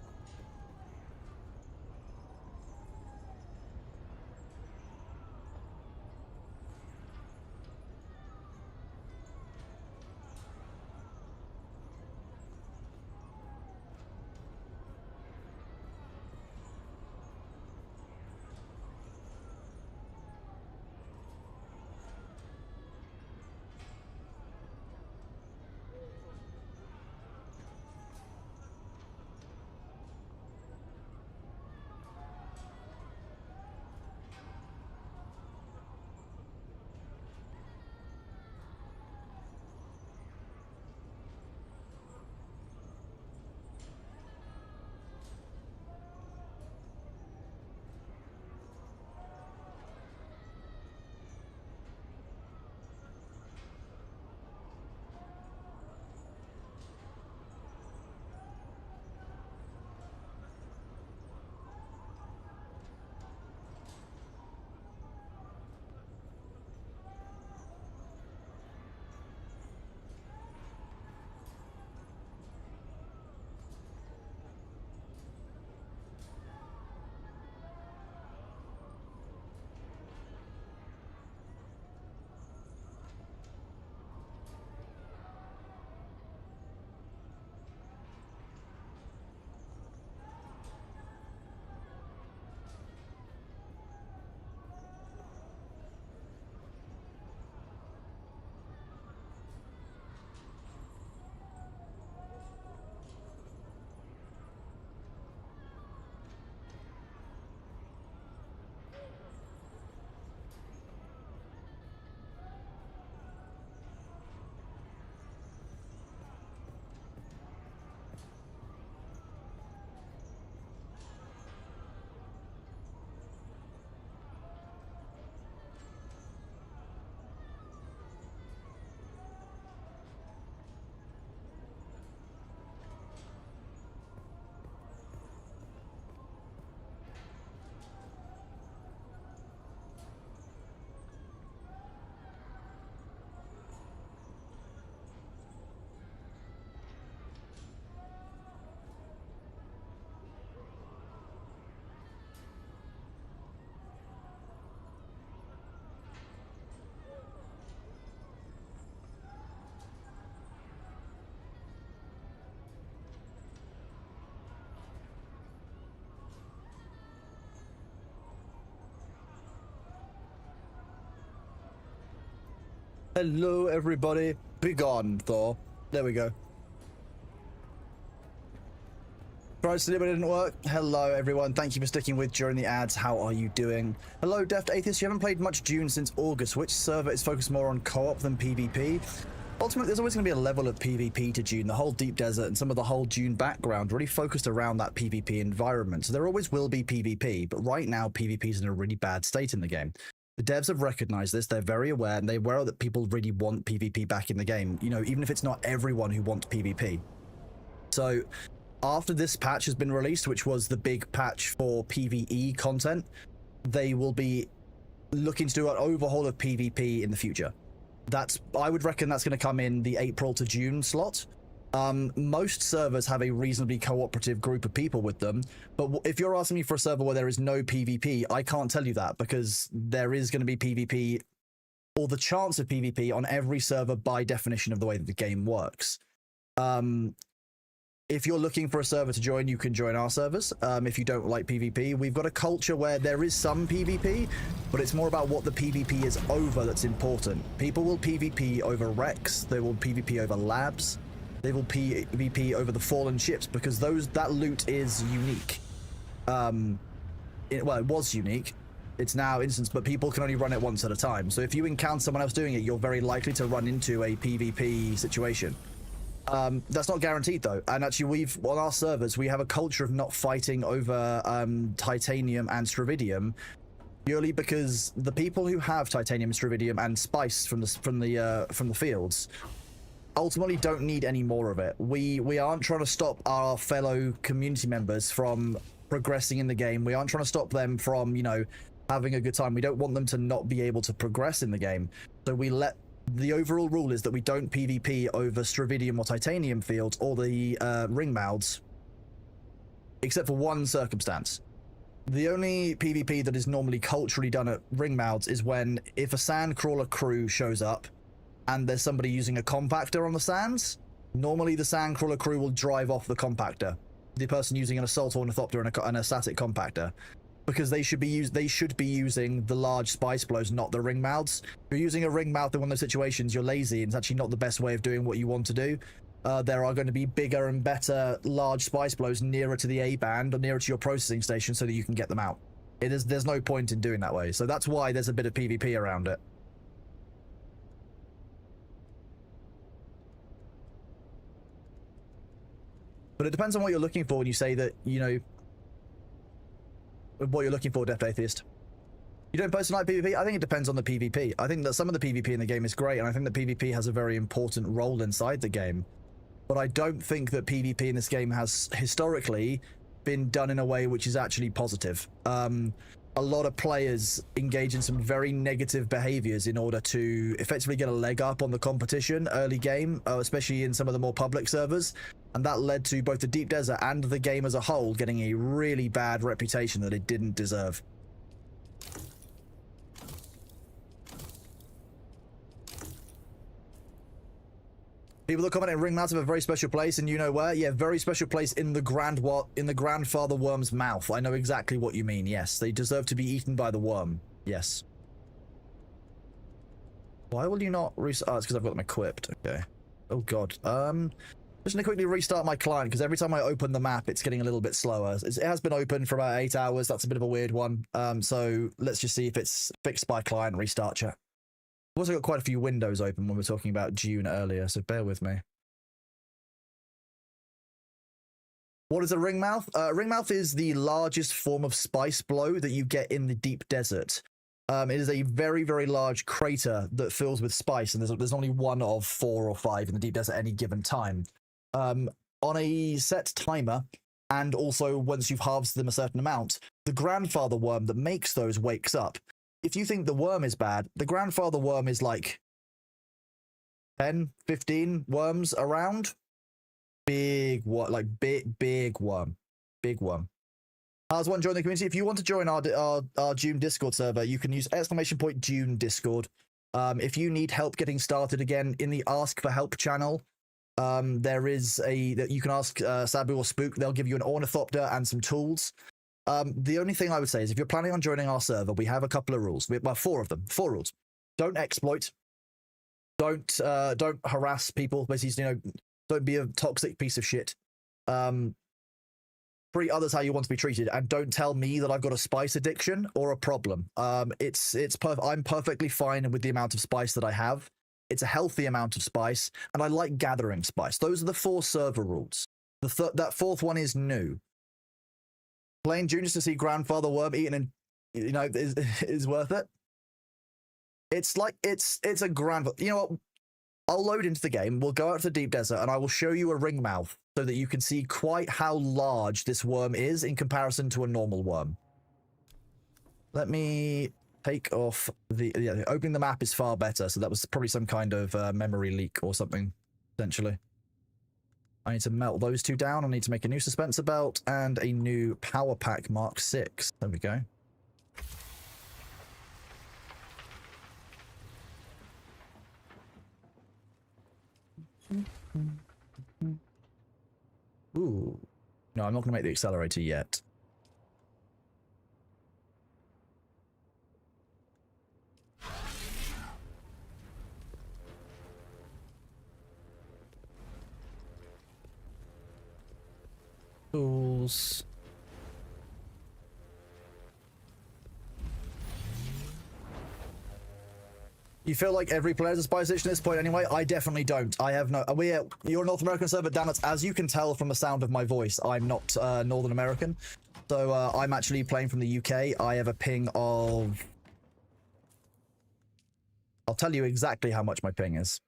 Hello, everybody. Begone, Thor. There we go. Tried to but it didn't work. Hello, everyone. Thank you for sticking with during the ads. How are you doing? Hello, Deft Atheist. You haven't played much Dune since August. Which server is focused more on co-op than PvP? Ultimately, there's always going to be a level of PvP to Dune. The whole Deep Desert and some of the whole Dune background really focused around that PvP environment. So there always will be PvP, but right now PvP is in a really bad state in the game. The devs have recognized this. They're very aware, and they're aware that people really want PvP back in the game. You know, even if it's not everyone who wants PvP. So after this patch has been released, which was the big patch for PvE content, they will be looking to do an overhaul of PvP in the future. I would reckon that's going to come in the April to June slot. Most servers have a reasonably cooperative group of people with them, but if you're asking me for a server where there is no PvP, I can't tell you that, because there is going to be PvP, or the chance of PvP, on every server by definition of the way that the game works. If you're looking for a server to join, you can join our servers. If you don't like PvP, we've got a culture where there is some PvP, but it's more about what the PvP is over that's important. People will PvP over wrecks, they will PvP over labs, they will PvP over the fallen ships, because that loot is unique. Well, it was unique. It's now instanced, but people can only run it once at a time. So if you encounter someone else doing it, you're very likely to run into a PvP situation. That's not guaranteed though, and actually on our servers we have a culture of not fighting over titanium and stravidium, purely because the people who have titanium, stravidium, and spice from the fields ultimately don't need any more of it. We aren't trying to stop our fellow community members from progressing in the game. We aren't trying to stop them from, you know, having a good time. We don't want them to not be able to progress in the game. So the overall rule is that we don't PvP over stravidium or titanium fields or the ring mouths, except for one circumstance. The only PvP that is normally culturally done at ring mouths is if a sandcrawler crew shows up and there's somebody using a compactor on the sands. Normally the sandcrawler crew will drive off the compactor, the person using an assault ornithopter and a static compactor, because they should be using the large spice blows, not the ring mouths. If you're using a ring mouth in one of those situations, you're lazy, and it's actually not the best way of doing what you want to do. There are going to be bigger and better large spice blows nearer to the A band or nearer to your processing station so that you can get them out. There's no point in doing that way. So that's why there's a bit of PvP around it. But it depends on what you're looking for when you say that, you know, what you're looking for, Deft Atheist. You don't personally like PvP? I think it depends on the PvP. I think that some of the PvP in the game is great, and I think that PvP has a very important role inside the game. But I don't think that PvP in this game has historically been done in a way which is actually positive. A lot of players engage in some very negative behaviors in order to effectively get a leg up on the competition early game, especially in some of the more public servers. And that led to both the Deep Desert and the game as a whole getting a really bad reputation that it didn't deserve. People that comment in ring mouths have a very special place, and you know where? Yeah, very special place in the grandfather worm's mouth. I know exactly what you mean. Yes, they deserve to be eaten by the worm. Yes. Why will you not restart? Oh, it's because I've got them equipped. Okay. Oh god. Just gonna quickly restart my client, because every time I open the map, it's getting a little bit slower. It has been open for about 8 hours. That's a bit of a weird one. So let's just see if it's fixed by client. Restart chat. I've also got quite a few windows open when we were talking about Dune earlier, so bear with me. What is a ringmouth? Ringmouth is the largest form of spice blow that you get in the Deep Desert. It is a very, very large crater that fills with spice, and there's only one of 4 or 5 in the Deep Desert at any given time. On a set timer, and also once you've harvested them a certain amount, the grandfather worm that makes those wakes up. If you think the worm is bad, the grandfather worm is like 10, 15 worms around. Big worm. Big worm. As one join the community, if you want to join our Dune Discord server, you can use !Dune Discord. If you need help getting started again, in the Ask for Help channel, there is that you can ask Sabu or Spook. They'll give you an ornithopter and some tools. The only thing I would say is if you're planning on joining our server, we have a couple of rules. Well, 4 of them. 4 rules. Don't exploit. Don't harass people. Basically, you know, don't be a toxic piece of shit. treat others how you want to be treated, and don't tell me that I've got a spice addiction or a problem. I'm perfectly fine with the amount of spice that I have. It's a healthy amount of spice, and I like gathering spice. Those are the 4 server rules. That 4th one is new. Playing juniors to see Grandfather Worm eaten, and is worth it. It's like it's a grand. You know what? I'll load into the game. We'll go out to the deep desert, and I will show you a ring mouth so that you can see quite how large this worm is in comparison to a normal worm. Let me take off the... Yeah, opening the map is far better, so that was probably some kind of memory leak or something, essentially. I need to melt those 2 down. I need to make a new dispenser belt and a new power pack Mark 6. There we go. Ooh. No, I'm not going to make the accelerator yet. Tools. You feel like every player has a spice addiction at this point anyway? I definitely don't. I have no... You're a North American server, damn it. As you can tell from the sound of my voice, I'm not Northern American. So I'm actually playing from the UK. I have a ping of... I'll tell you exactly how much my ping is.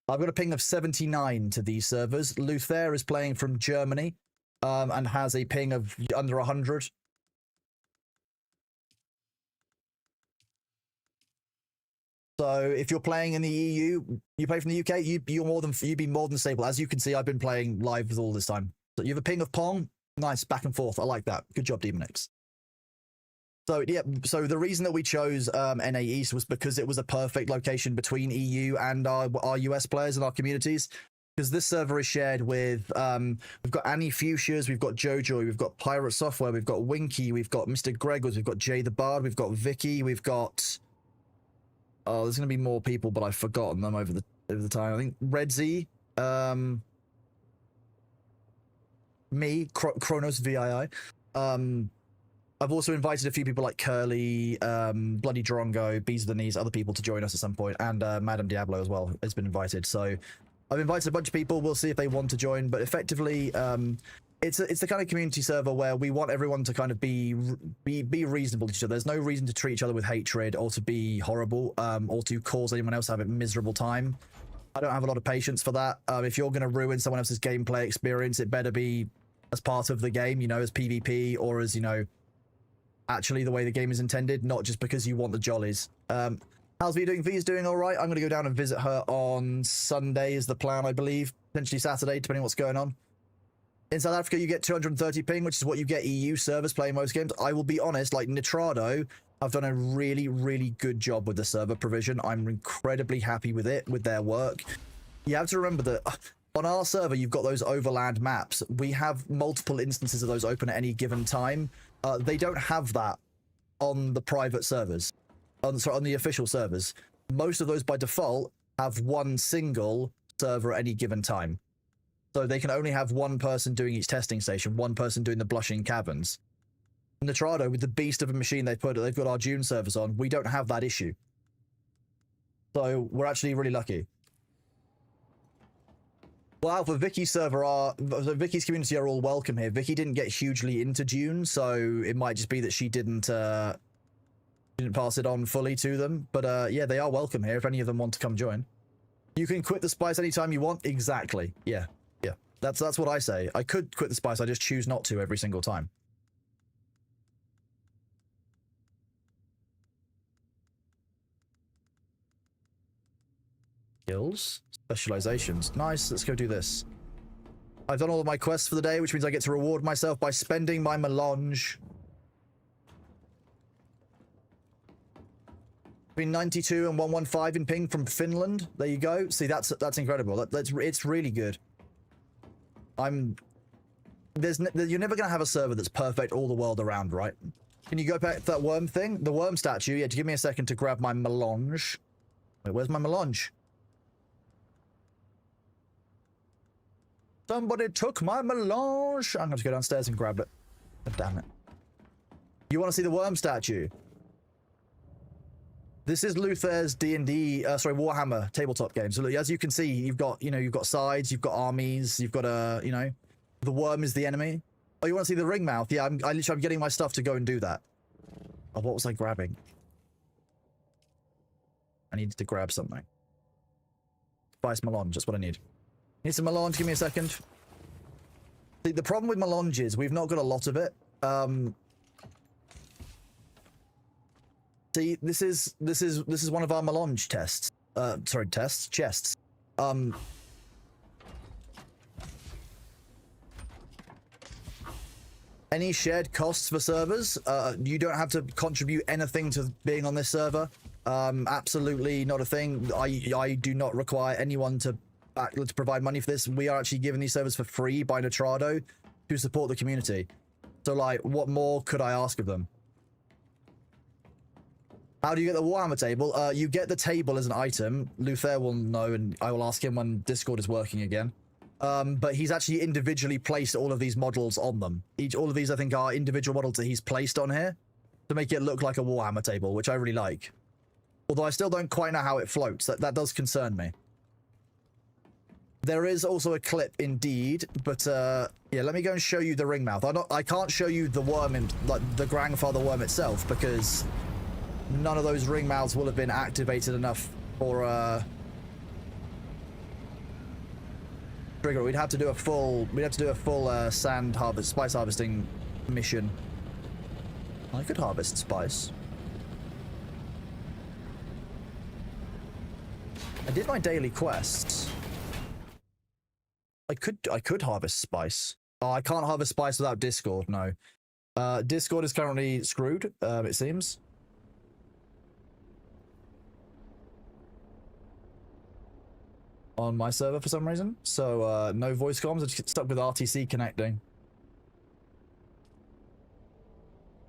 I've got a ping of 79 to these servers. Luther is playing from Germany and has a ping of under 100. So if you're playing in the EU, you play from the UK, you'd be more than stable. As you can see, I've been playing live with all this time. So you have a ping of Pong. Nice, back and forth. I like that. Good job, Demonix. So yeah, so the reason that we chose NA East was because it was a perfect location between EU and our US players and our communities. Because this server is shared with, we've got Annie Fuchsias, we've got Jojoy, we've got Pirate Software, we've got Winky, we've got Mr. Gregors, we've got Jay the Bard, we've got Vicky, we've got... Oh, there's going to be more people, but I've forgotten them over the time. I think Redzy, me, Kronos VII. I've also invited a few people like Curly, Bloody Drongo, Bees of the Knees, other people to join us at some point, and Madame Diablo as well has been invited. So I've invited a bunch of people. We'll see if they want to join, but effectively, it's the kind of community server where we want everyone to kind of be reasonable to each other. There's no reason to treat each other with hatred or to be horrible or to cause anyone else to have a miserable time. I don't have a lot of patience for that. If you're going to ruin someone else's gameplay experience, it better be as part of the game, you know, as PvP or as, you know, actually the way the game is intended, not just because you want the jollies. How's V doing? V's doing all right. I'm going to go down and visit her on Sunday is the plan, I believe. Potentially Saturday, depending on what's going on. In South Africa, you get 230 ping, which is what you get EU servers playing most games. I will be honest, like Nitrado, I've done a really, really good job with the server provision. I'm incredibly happy with it, with their work. You have to remember that on our server, you've got those overland maps. We have multiple instances of those open at any given time. They don't have that on the private servers, on the official servers. Most of those by default have one single server at any given time. So they can only have one person doing each testing station, one person doing the blushing caverns. Nitrado, with the beast of a machine they've got our Dune servers on, we don't have that issue. So we're actually really lucky. Well, for Vicky's server, Vicky's community are all welcome here. Vicky didn't get hugely into Dune, so it might just be that she didn't pass it on fully to them. But yeah, they are welcome here if any of them want to come join. You can quit the spice anytime you want. Exactly. Yeah. Yeah. That's what I say. I could quit the spice. I just choose not to every single time. Skills. Specializations. Nice. Let's go do this. I've done all of my quests for the day, which means I get to reward myself by spending my melange. Between 92 and 115 in ping from Finland. There you go. See, that's incredible. It's really good. You're never gonna have a server that's perfect all the world around, right? Can you go back to that worm thing? The worm statue. Yeah, give me a second to grab my melange. Wait, where's my melange? Somebody took my melange. I'm going to go downstairs and grab it. God damn it. You want to see the worm statue? This is Luther's D&D, sorry, Warhammer tabletop game. So look, as you can see, you've got, you've got sides, you've got armies, you've got the worm is the enemy. Oh, you want to see the ring mouth? Yeah, I'm getting my stuff to go and do that. Oh, what was I grabbing? I needed to grab something. Spice melange, that's what I need. Need some melange, give me a second. The problem with melange is we've not got a lot of it. See, this is one of our melange tests. Sorry, chests. Any shared costs for servers? You don't have to contribute anything to being on this server. Absolutely not a thing. I do not require anyone to provide money for this. We are actually giving these servers for free by Nitrado to support the community. So, like, what more could I ask of them? How do you get the Warhammer table? You get the table as an item. Luther will know, and I will ask him when Discord is working again. But he's actually individually placed all of these models on them. All of these, I think, are individual models that he's placed on here to make it look like a Warhammer table, which I really like. Although I still don't quite know how it floats. That does concern me. There is also a clip, indeed, but yeah, let me go and show you the ring mouth. I can't show you the worm, like the grandfather worm itself, because none of those ring mouths will have been activated enough for trigger. We'd have to do a full sand harvest, spice harvesting mission. I could harvest spice. I did my daily quests. I could harvest spice. Oh, I can't harvest spice without Discord, no. Discord is currently screwed, it seems. On my server for some reason. So, no voice comms, I just get stuck with RTC connecting.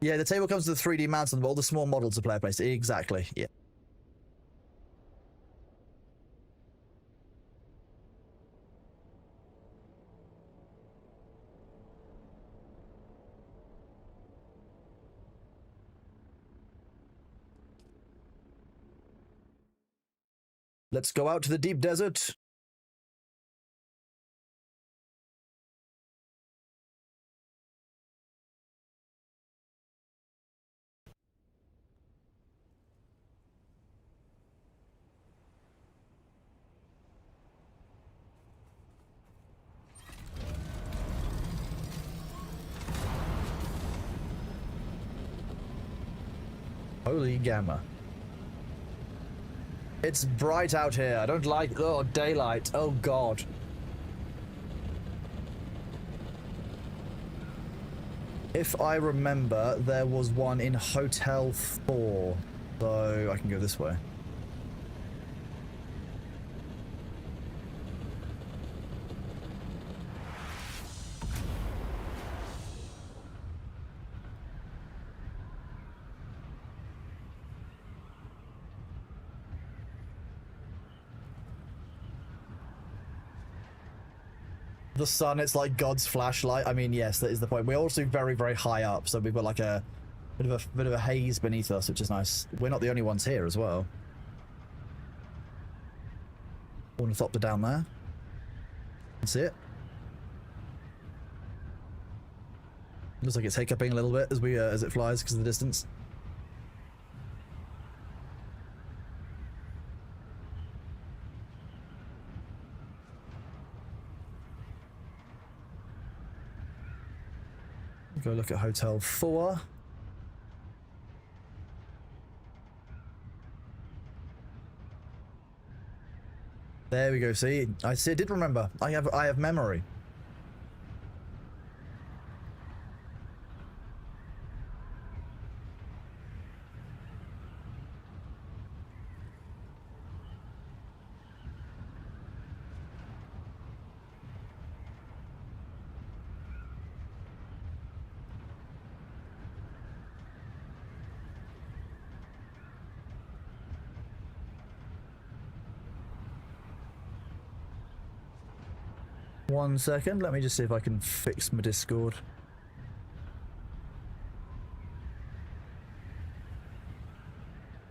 Yeah, the table comes with the 3D mounts and all the small models the player placed. Exactly, yeah. Let's go out to the deep desert. Holy gamma. It's bright out here. I don't like, oh, daylight. Oh, God. If I remember, there was one in Hotel 4. So I can go this way. The sun, it's like God's flashlight. I mean, yes, that is the point. We're also very, very high up, so we've got like a bit of a haze beneath us, which is nice. We're not the only ones here as well. Ornithopter down there. That's it. Looks like it's hiccuping a little bit as it flies because of the distance. Go look at Hotel 4. There we go. See, I did remember. I have memory. 1 second. Let me just see if I can fix my Discord.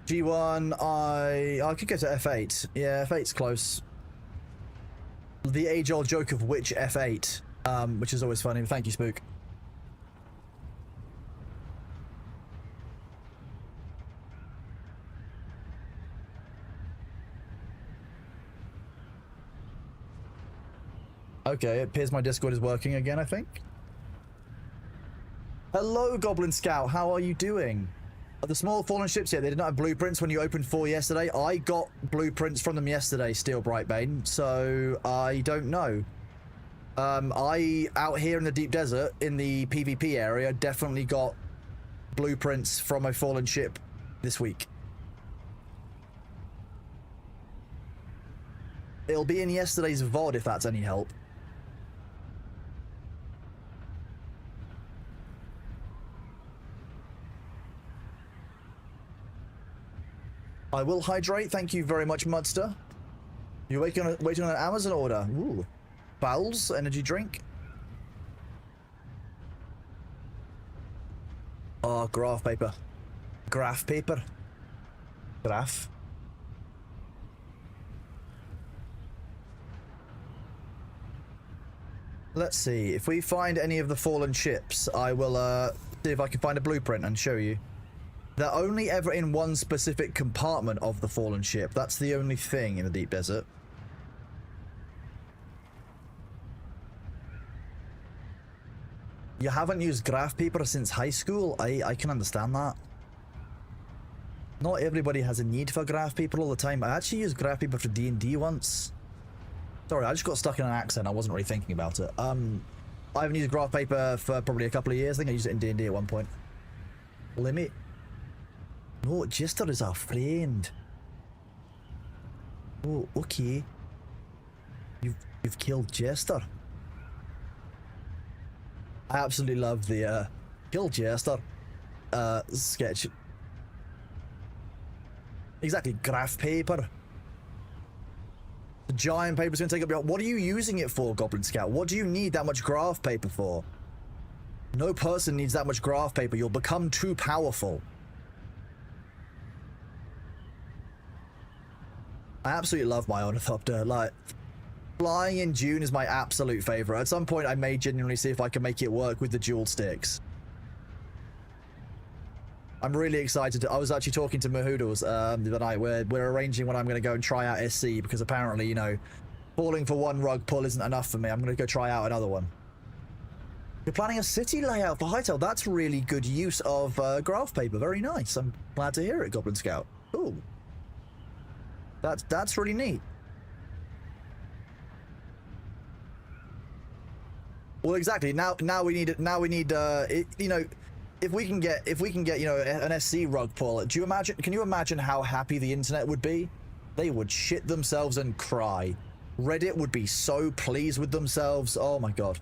G1, I could go to F8. Yeah, F8's close. The age-old joke of which F8, which is always funny. Thank you, Spook. Okay, it appears my Discord is working again, I think. Hello, Goblin Scout. How are you doing? Are the small fallen ships yet? They did not have blueprints when you opened 4 yesterday. I got blueprints from them yesterday, Steel Brightbane, so I don't know. I, out here in the deep desert, in the PvP area, definitely got blueprints from a fallen ship this week. It'll be in yesterday's VOD if that's any help. I will hydrate. Thank you very much, Mudster. You're waiting on an Amazon order. Ooh. Bowls, energy drink. Oh, graph paper. Graph paper. Graph. Let's see. If we find any of the fallen ships, I will see if I can find a blueprint and show you. They're only ever in one specific compartment of the fallen ship. That's the only thing in the deep desert. You haven't used graph paper since high school? I can understand that. Not everybody has a need for graph paper all the time. I actually used graph paper for D&D once. Sorry, I just got stuck in an accent. I wasn't really thinking about it. I haven't used graph paper for probably a couple of years. I think I used it in D&D at one point. Limit. No, Jester is our friend. Oh, okay. You've killed Jester. I absolutely love the kill Jester sketch. Exactly, graph paper. The giant paper's gonna take up your... What are you using it for, Goblin Scout? What do you need that much graph paper for? No person needs that much graph paper. You'll become too powerful. I absolutely love my ornithopter. Like, flying in Dune is my absolute favorite. At some point, I may genuinely see if I can make it work with the dual sticks. I'm really excited. I was actually talking to Mahoodles the other night. We're arranging when I'm going to go and try out SC because apparently, you know, falling for one rug pull isn't enough for me. I'm going to go try out another one. You're planning a city layout for Hytale. That's really good use of graph paper. Very nice. I'm glad to hear it, Goblin Scout. Ooh. That's really neat. Well, exactly. Now we need it. Now we need you know, if we can get you know an SC rug pull. Do you imagine? Can you imagine how happy the internet would be? They would shit themselves and cry. Reddit would be so pleased with themselves. Oh my god.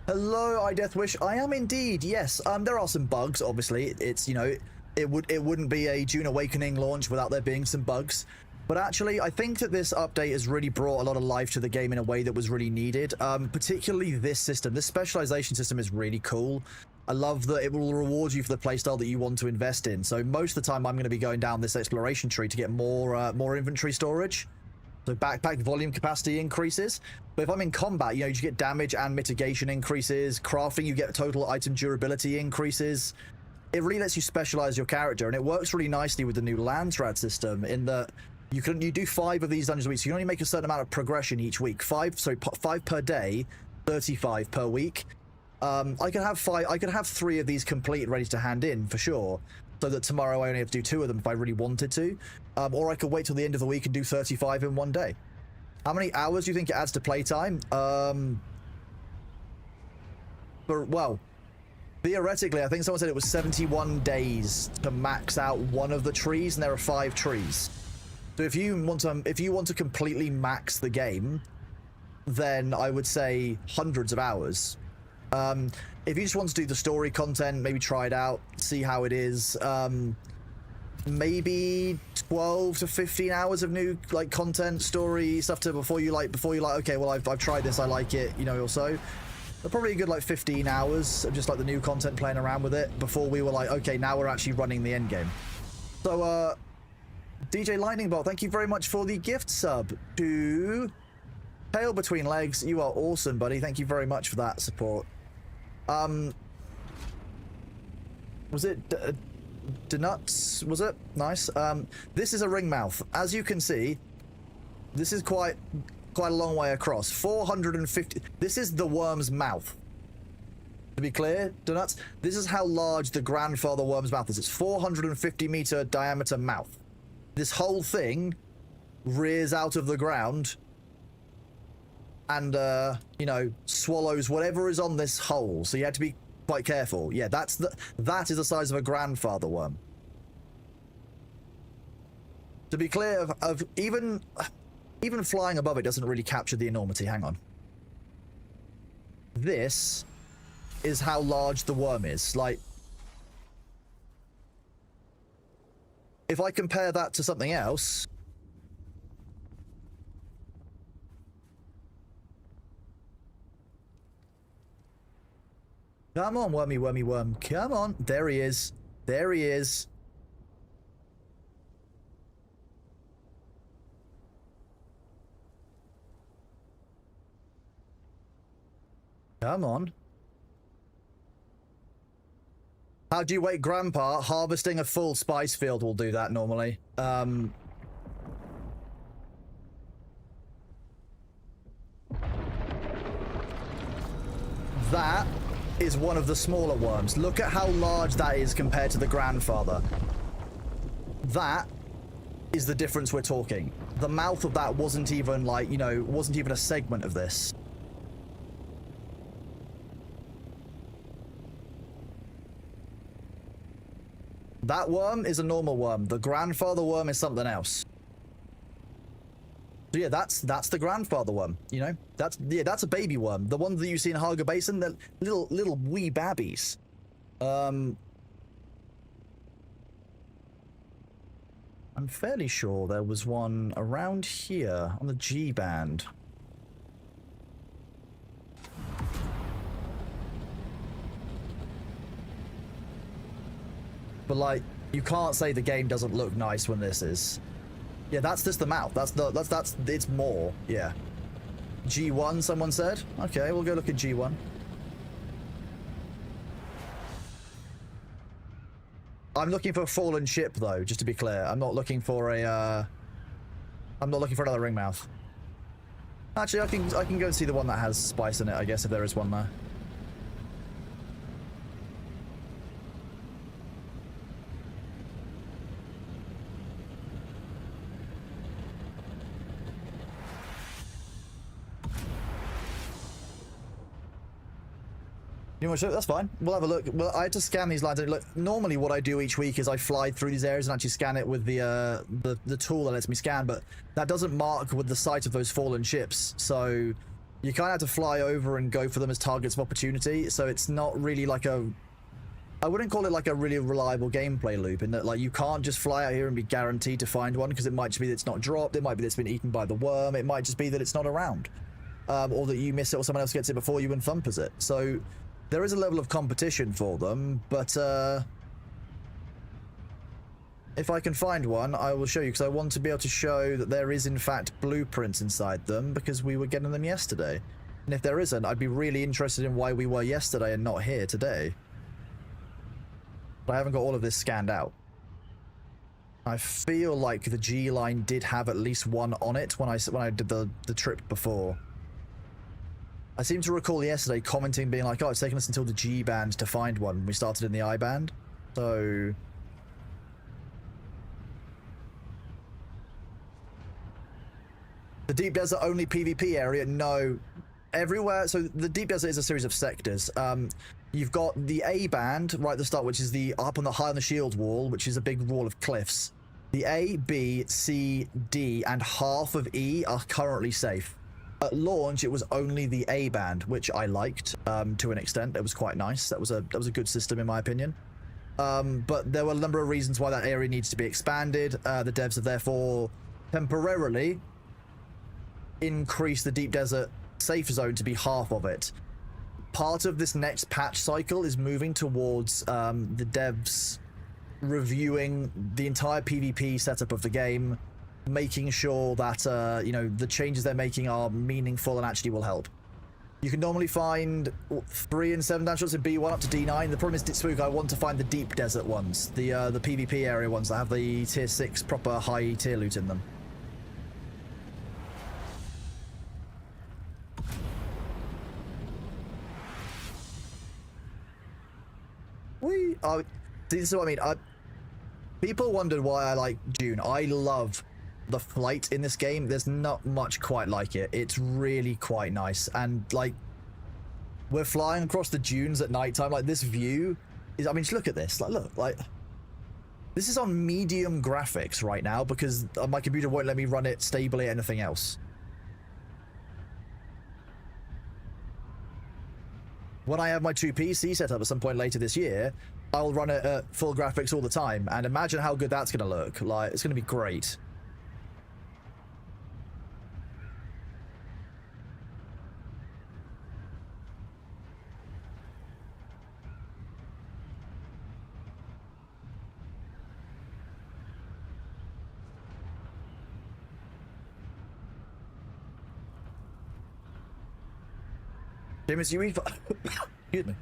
Hello, iDeathWish. I am indeed, yes. There are some bugs, obviously. It's, you know, it wouldn't be a Dune Awakening launch without there being some bugs. But actually, I think that this update has really brought a lot of life to the game in a way that was really needed. Particularly this system. This specialization system is really cool. I love that it will reward you for the playstyle that you want to invest in. So most of the time, I'm going to be going down this exploration tree to get more inventory storage. So backpack volume capacity increases. But if I'm in combat, you know, you get damage and mitigation increases. Crafting, you get total item durability increases. It really lets you specialize your character, and it works really nicely with the new Landsrad system in that you do 5 of these dungeons a week, so you can only make a certain amount of progression each week. 5 per day, 35 per week. I could have 3 of these complete ready to hand in for sure, so that tomorrow I only have to do 2 of them if I really wanted to. Or I could wait till the end of the week and do 35 in one day. How many hours do you think it adds to playtime? Well, Theoretically, I think someone said it was 71 days to max out one of the trees, and there are 5 trees. So if you want to completely max the game, then I would say hundreds of hours. If you just want to do the story content, maybe try it out, see how it is. Maybe 12 to 15 hours of new like content, story stuff to before you like okay, well I've tried this, I like it, you know, or so. But probably a good like 15 hours of just like the new content, playing around with it before we were like, okay, now we're actually running the end game. So DJ Lightning Bolt, thank you very much for the gift sub to Tail Between Legs. You are awesome, buddy. Thank you very much for that support. Was it Denuts? Was it? Nice. This is a ring mouth. As you can see, this is quite a long way across. 450. This is the worm's mouth. To be clear, Donuts, this is how large the grandfather worm's mouth is. It's 450-meter diameter mouth. This whole thing rears out of the ground and, you know, swallows whatever is on this hole. So you have to be quite careful. Yeah, that is the size of a grandfather worm. To be clear, of even flying above it doesn't really capture the enormity. Hang on. This is how large the worm is. Like, if I compare that to something else, come on, wormy, wormy, worm. Come on. There he is. There he is. Come on. How do you wait, Grandpa? Harvesting a full spice field will do that normally. That is one of the smaller worms. Look at how large that is compared to the grandfather. That is the difference we're talking. The mouth of that wasn't even like, you know, wasn't even a segment of this. That worm is a normal worm. The grandfather worm is something else. So yeah, that's the grandfather worm, you know? That's a baby worm. The ones that you see in Haga Basin, they're little wee babbies. I'm fairly sure there was one around here on the G band. But like, you can't say the game doesn't look nice when this is. Yeah, that's just the mouth. That's it's more. Yeah. G1, someone said. Okay, we'll go look at G1. I'm looking for a fallen ship though, just to be clear. I'm not looking for a I'm not looking for another ring mouth. Actually, I can go and see the one that has spice in it, I guess, if there is one there. You want to show? That's fine. We'll have a look. Well, I had to scan these lines. Look, normally what I do each week is I fly through these areas and actually scan it with the tool that lets me scan, but that doesn't mark with the sight of those fallen ships. So you kind of have to fly over and go for them as targets of opportunity. So it's not really like a... I wouldn't call it like a really reliable gameplay loop in that, like, you can't just fly out here and be guaranteed to find one, because it might just be that it's not dropped. It might be that it's been eaten by the worm. It might just be that it's not around. Or that you miss it or someone else gets it before you and thumpers it. So... there is a level of competition for them, but if I can find one, I will show you, because I want to be able to show that there is in fact blueprints inside them, because we were getting them yesterday. And if there isn't, I'd be really interested in why we were yesterday and not here today. But I haven't got all of this scanned out. I feel like the G line did have at least one on it when I did the trip before. I seem to recall yesterday commenting, being like, oh, it's taken us until the G band to find one. We started in the I band. So... the Deep Desert only PvP area? No. Everywhere... so the Deep Desert is a series of sectors. you've got the A band right at the start, which is the up on the high on the shield wall, which is a big wall of cliffs. The A, B, C, D, and half of E are currently safe. At launch, it was only the A band, which I liked to an extent. It was quite nice. That was a good system in my opinion. But there were a number of reasons why that area needs to be expanded. The devs have therefore temporarily increased the deep desert safe zone to be half of it. Part of this next patch cycle is moving towards the devs reviewing the entire PvP setup of the game, making sure that you know, the changes they're making are meaningful and actually will help. You can normally find 3 and 7 down shots in B1 up to D9. The problem is, Spook, I want to find the deep desert ones, the PvP area ones that have the tier 6 proper high tier loot in them. This is what I mean. People wondered why I like Dune. I love the flight in this game. There's not much quite like it. It's really quite nice. And like, we're flying across the dunes at nighttime. Like, this view is, I mean, just look at this. Like, look, like, this is on medium graphics right now because my computer won't let me run it stably or anything else. When I have my 2 PC set up at some point later this year, I'll run it at full graphics all the time, and imagine how good that's going to look. Like, it's going to be great. James, you excuse me.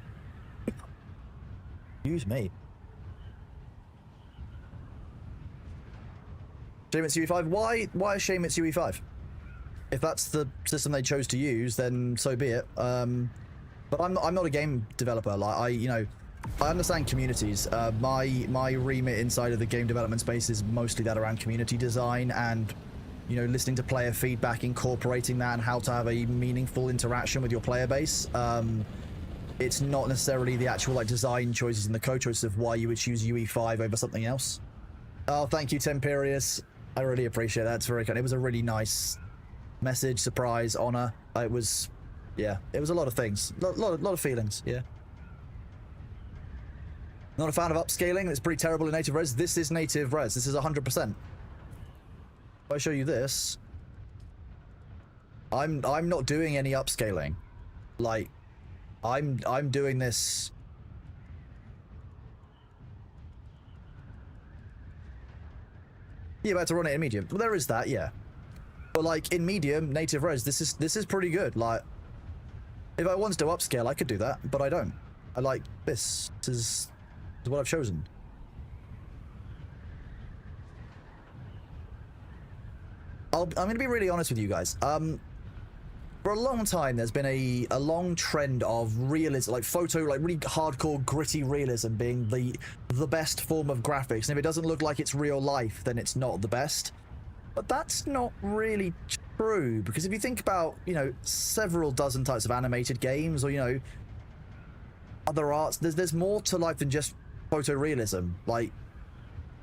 Excuse me. James UE5, why a shame it's UE5? If that's the system they chose to use, then so be it. But I'm not a game developer. Like, you know, I understand communities. My remit inside of the game development space is mostly that around community design and, you know, listening to player feedback, incorporating that, and how to have a meaningful interaction with your player base. It's not necessarily the actual like design choices and the code choices of why you would choose UE5 over something else. Oh, thank you, Temperius. I really appreciate that. It's very kind. It was a really nice message, surprise, honor. It was, yeah, it was a lot of things, lot of feelings. Yeah. Not a fan of upscaling. It's pretty terrible in native res. This is native res. This is 100%. If I show you this, I'm not doing any upscaling. Like, I'm doing this. Yeah, but to run it in medium. Well, there is that, yeah. But like in medium, native res, this is pretty good. Like, if I wanted to upscale, I could do that, but I don't. I like this. This is what I've chosen. I'm going to be really honest with you guys. For a long time, there's been a long trend of realism, like photo, like really hardcore, gritty realism being the best form of graphics. And if it doesn't look like it's real life, then it's not the best. But that's not really true, because if you think about, you know, several dozen types of animated games, or, you know, other arts, there's more to life than just photorealism. Like,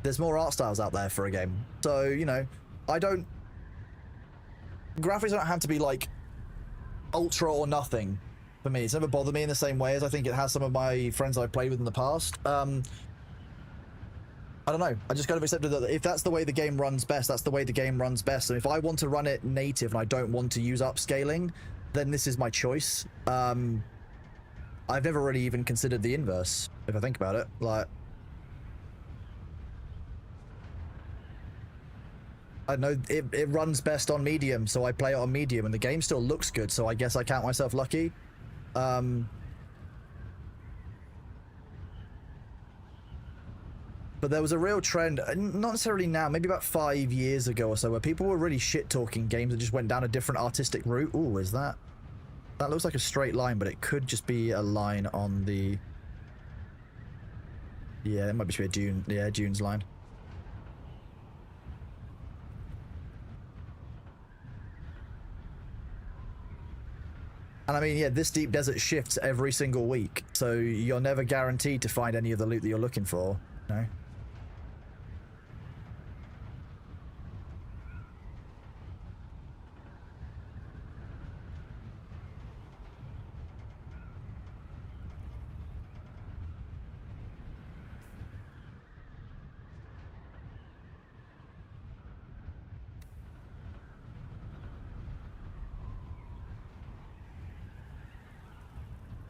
there's more art styles out there for a game. So, you know, graphics don't have to be like ultra or nothing for me. It's never bothered me in the same way as I think it has some of my friends I've played with in the past. I don't know. I just kind of accepted that if that's the way the game runs best, that's the way the game runs best. And if I want to run it native and I don't want to use upscaling, then this is my choice. I've never really even considered the inverse, if I think about it. Like, I know it runs best on medium, so I play it on medium, and the game still looks good, so I guess I count myself lucky. But there was a real trend, not necessarily now, maybe about 5 years ago or so, where people were really shit-talking games that just went down a different artistic route. Ooh, is that? That looks like a straight line, but it could just be a line on the... Yeah, it might just be a Dune. Yeah, Dune's line. And I mean, yeah, this deep desert shifts every single week, so you're never guaranteed to find any of the loot that you're looking for, you know?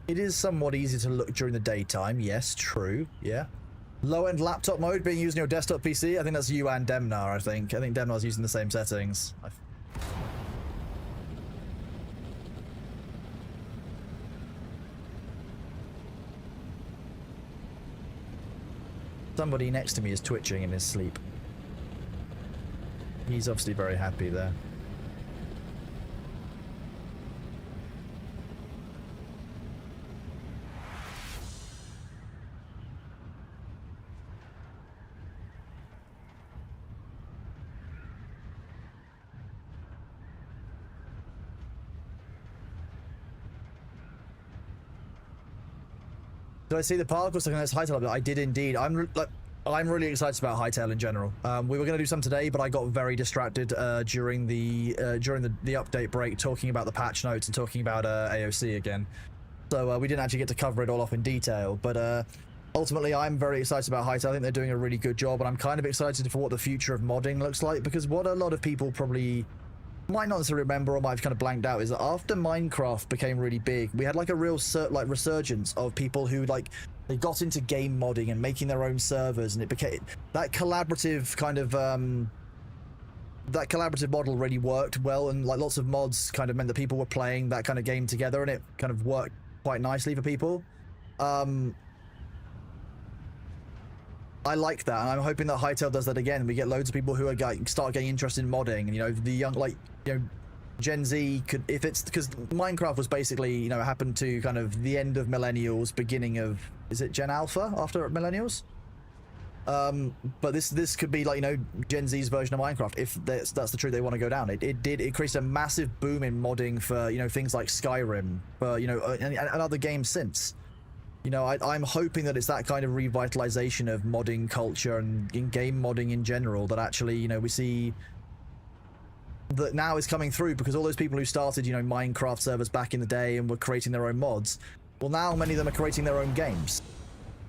It is somewhat easy to look during the daytime. Yes, true. Yeah. Low-end laptop mode being used on your desktop PC. I think that's you and Demnar, I think. I think Demnar's using the same settings. Somebody next to me is twitching in his sleep. He's obviously very happy there. Did I see the particle stuck in this Hightail? I did indeed. I'm really excited about Hightail in general. We were going to do some today, but I got very distracted during the update break, talking about the patch notes and talking about AOC again. So we didn't actually get to cover it all off in detail. But ultimately, I'm very excited about Hightail. I think they're doing a really good job, and I'm kind of excited for what the future of modding looks like, because what a lot of people probably might not necessarily remember or might have kind of blanked out is that after Minecraft became really big, we had like a real resurgence of people who they got into game modding and making their own servers, and it became that collaborative kind of that collaborative model really worked well, and like lots of mods kind of meant that people were playing that kind of game together, and it kind of worked quite nicely for people. I like that, and I'm hoping that Hightail does that again. We get loads of people who are start getting interested in modding, and you know, the young, like, you know, Gen Z could, if it's because Minecraft was basically, you know, happened to kind of the end of millennials, beginning of, is it Gen Alpha after millennials? But this could be like, you know, Gen Z's version of Minecraft if that's the truth they want to go down. It created a massive boom in modding for, you know, things like Skyrim, for, you know, and other games since. You know, I'm hoping that it's that kind of revitalization of modding culture and in game modding in general that actually, you know, we see that now is coming through, because all those people who started, you know, Minecraft servers back in the day and were creating their own mods, well, now many of them are creating their own games.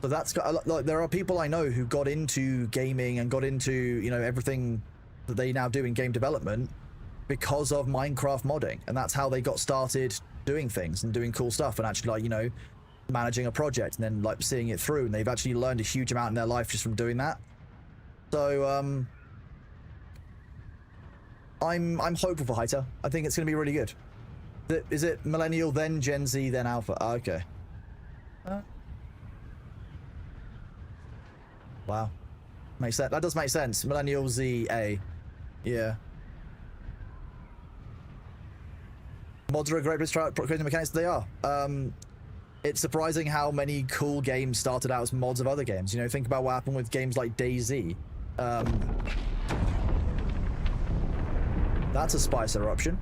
So that's got, like, there are people I know who got into gaming and got into, you know, everything that they now do in game development because of Minecraft modding, and that's how they got started doing things and doing cool stuff and actually, like, you know, managing a project and then like seeing it through, and they've actually learned a huge amount in their life just from doing that. So I'm hopeful for Hightail. I think it's going to be really good. Is it millennial, then Gen Z, then Alpha? Okay. Wow, makes sense. That does make sense. Millennial, Z, A. Yeah. Mods are a great place to create the mechanics. They are. It's surprising how many cool games started out as mods of other games. You know, think about what happened with games like DayZ. That's a spice eruption.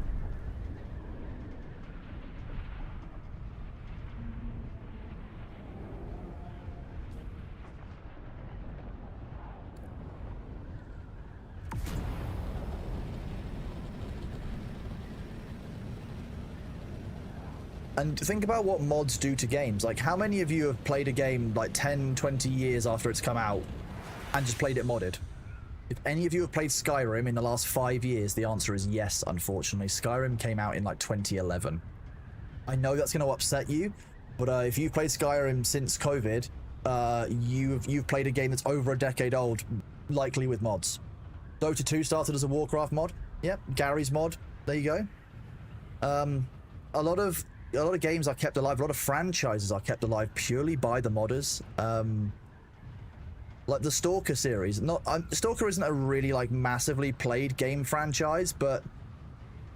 And think about what mods do to games. Like, how many of you have played a game like 10, 20 years after it's come out and just played it modded? If any of you have played Skyrim in the last 5 years, the answer is yes, unfortunately. Skyrim came out in like 2011. I know that's going to upset you, but if you've played Skyrim since COVID, you've played a game that's over a decade old, likely with mods. Dota 2 started as a Warcraft mod. Yep, Gary's mod. There you go. A lot of games are kept alive. A lot of franchises are kept alive purely by the modders. Like the Stalker series. Stalker isn't a really like massively played game franchise, but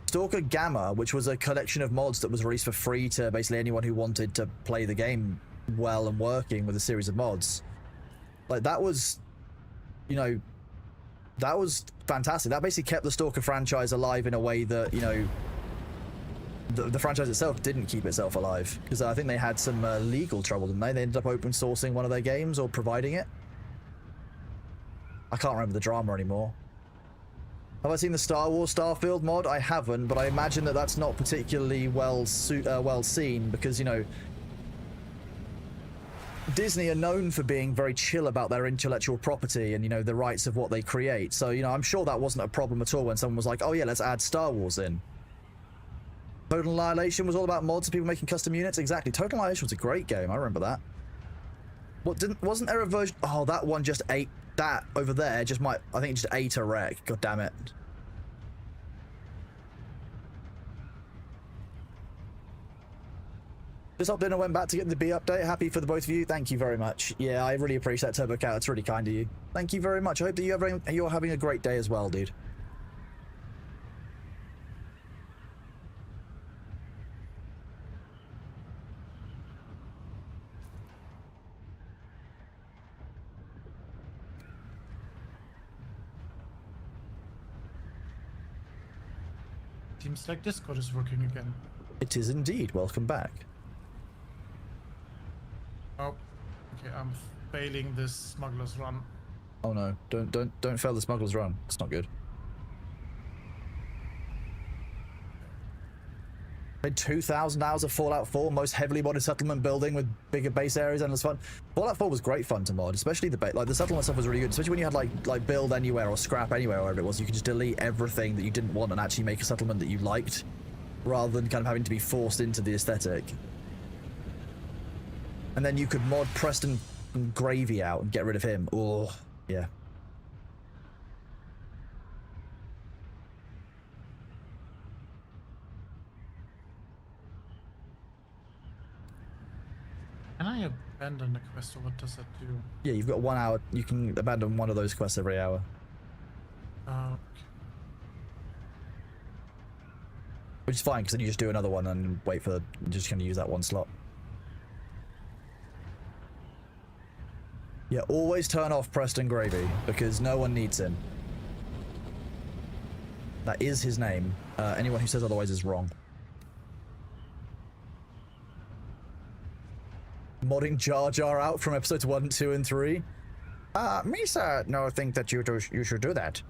Stalker Gamma, which was a collection of mods that was released for free to basically anyone who wanted to play the game well and working with a series of mods. Like, that was, you know, that was fantastic. That basically kept the Stalker franchise alive in a way that, you know, the franchise itself didn't keep itself alive because I think they had some legal trouble, didn't they? They ended up open sourcing one of their games or providing it. I can't remember the drama anymore. Have I seen the Star Wars Starfield mod? I haven't, but I imagine that that's not particularly well seen because, you know, Disney are known for being very chill about their intellectual property and, you know, the rights of what they create. So, you know, I'm sure that wasn't a problem at all when someone was like, oh yeah, let's add Star Wars in. Total Annihilation was all about mods and people making custom units. Exactly. Total Annihilation was a great game. I remember that. Wasn't there a version? Oh, that one just ate that over there. Just might. I think it just ate a wreck. God damn it. Just hopped in and went back to get the B update. Happy for the both of you. Thank you very much. Yeah, I really appreciate that, Turbo Cat. It's really kind of you. Thank you very much. I hope that you're having a great day as well, dude. Seems like Discord is working again. It is indeed. Welcome back. Oh, okay. I'm failing this smuggler's run. Oh no! Don't fail the smuggler's run. It's not good. Played 2,000 hours of Fallout 4, most heavily modded settlement building with bigger base areas, endless fun. Fallout 4 was great fun to mod, especially the settlement stuff was really good, especially when you had like build anywhere or scrap anywhere or whatever it was. You could just delete everything that you didn't want and actually make a settlement that you liked, rather than kind of having to be forced into the aesthetic. And then you could mod Preston Gravy out and get rid of him. Oh, yeah. Can I abandon the quest, or what does that do? Yeah, you've got 1 hour. You can abandon one of those quests every hour. Okay. Which is fine, because then you just do another one and wait for the... You're just going to use that one slot. Yeah, always turn off Preston Gravy, because no one needs him. That is his name. Anyone who says otherwise is wrong. Modding Jar Jar out from episodes 1, 2, and 3. Misa, no, I think that you should do that.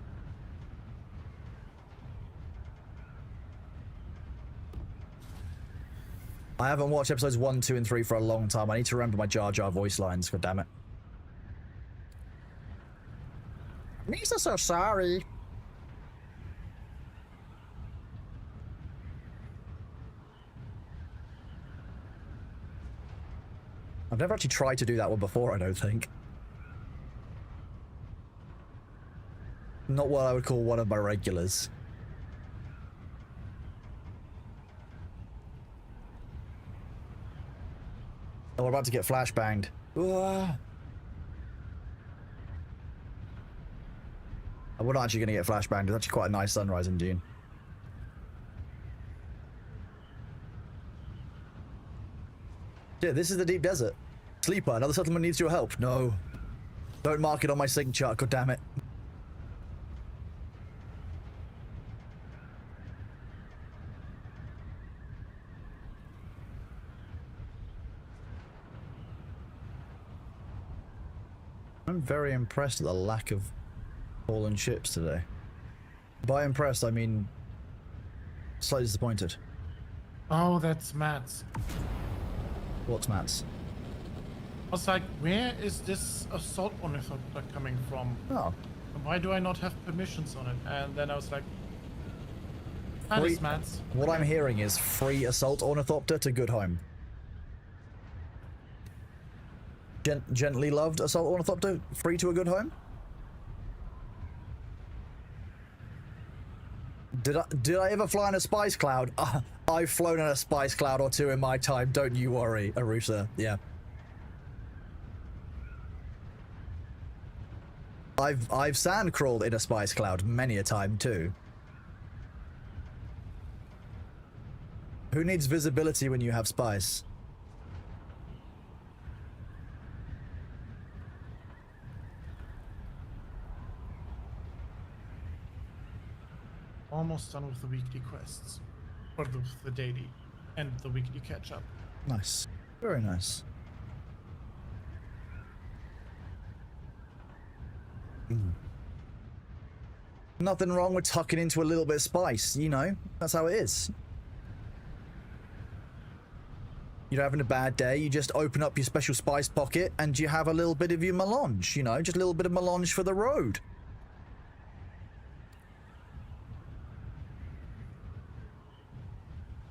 I haven't watched episodes 1, 2, and 3 for a long time. I need to remember my Jar Jar voice lines, god damn it. Misa's so sorry. I've never actually tried to do that one before, I don't think. Not what I would call one of my regulars. Oh, we're about to get flashbanged. I we're not actually going to get flashbanged. It's actually quite a nice sunrise in Dune. Yeah, this is the deep desert. Sleeper, another settlement needs your help. No. Don't mark it on my sync chart, god damn it. I'm very impressed at the lack of fallen ships today. By impressed, I mean slightly disappointed. Oh, that's Matt's. What's Matt's? I was like, where is this assault ornithopter coming from? Oh. And why do I not have permissions on it? And then I was like, that is Matt's. What I'm hearing is free assault ornithopter to good home. Gently loved assault ornithopter free to a good home? Did I ever fly in a spice cloud? I've flown in a spice cloud or two in my time, don't you worry, Arusa. Yeah. I've sand crawled in a spice cloud many a time too. Who needs visibility when you have spice? Almost done with the weekly quests. or the daily and the weekly catch up. Nice. Very nice. Nothing wrong with tucking into a little bit of spice, you know. That's how it is. You're having a bad day, you just open up your special spice pocket and you have a little bit of your melange, you know, just a little bit of melange for the road.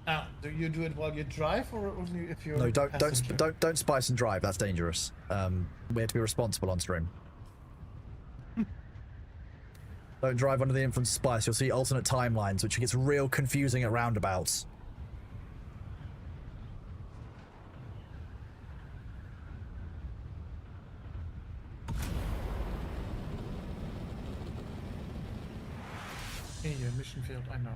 Now, do you do it while you drive, or only if you're No, a don't passenger? don't spice and drive. That's dangerous. We have to be responsible on stream. Don't drive under the influence of spice. You'll see alternate timelines, which gets real confusing at roundabouts. Hey, mission failed. I know.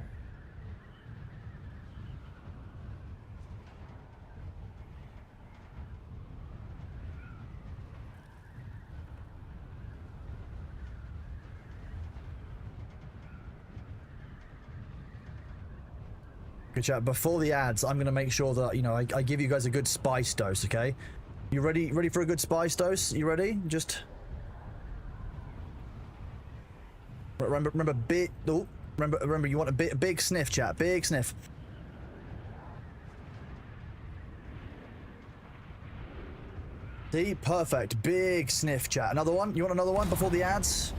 Good chat. Before the ads, I'm going to make sure that, you know, I give you guys a good spice dose, okay? You ready for a good spice dose? You ready? Just... Remember, big... Oh, remember, you want a big sniff, chat. Big sniff. See? Perfect. Big sniff, chat. Another one? You want another one before the ads?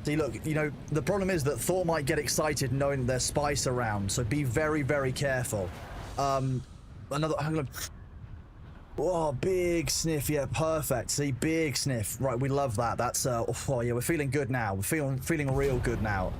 See, look, you know, the problem is that Thor might get excited knowing there's spice around, so be very, very careful. Another... Oh, big sniff, yeah, perfect. See, big sniff. Right, we love that. That's, oh, yeah, we're feeling good now. We're feeling real good now.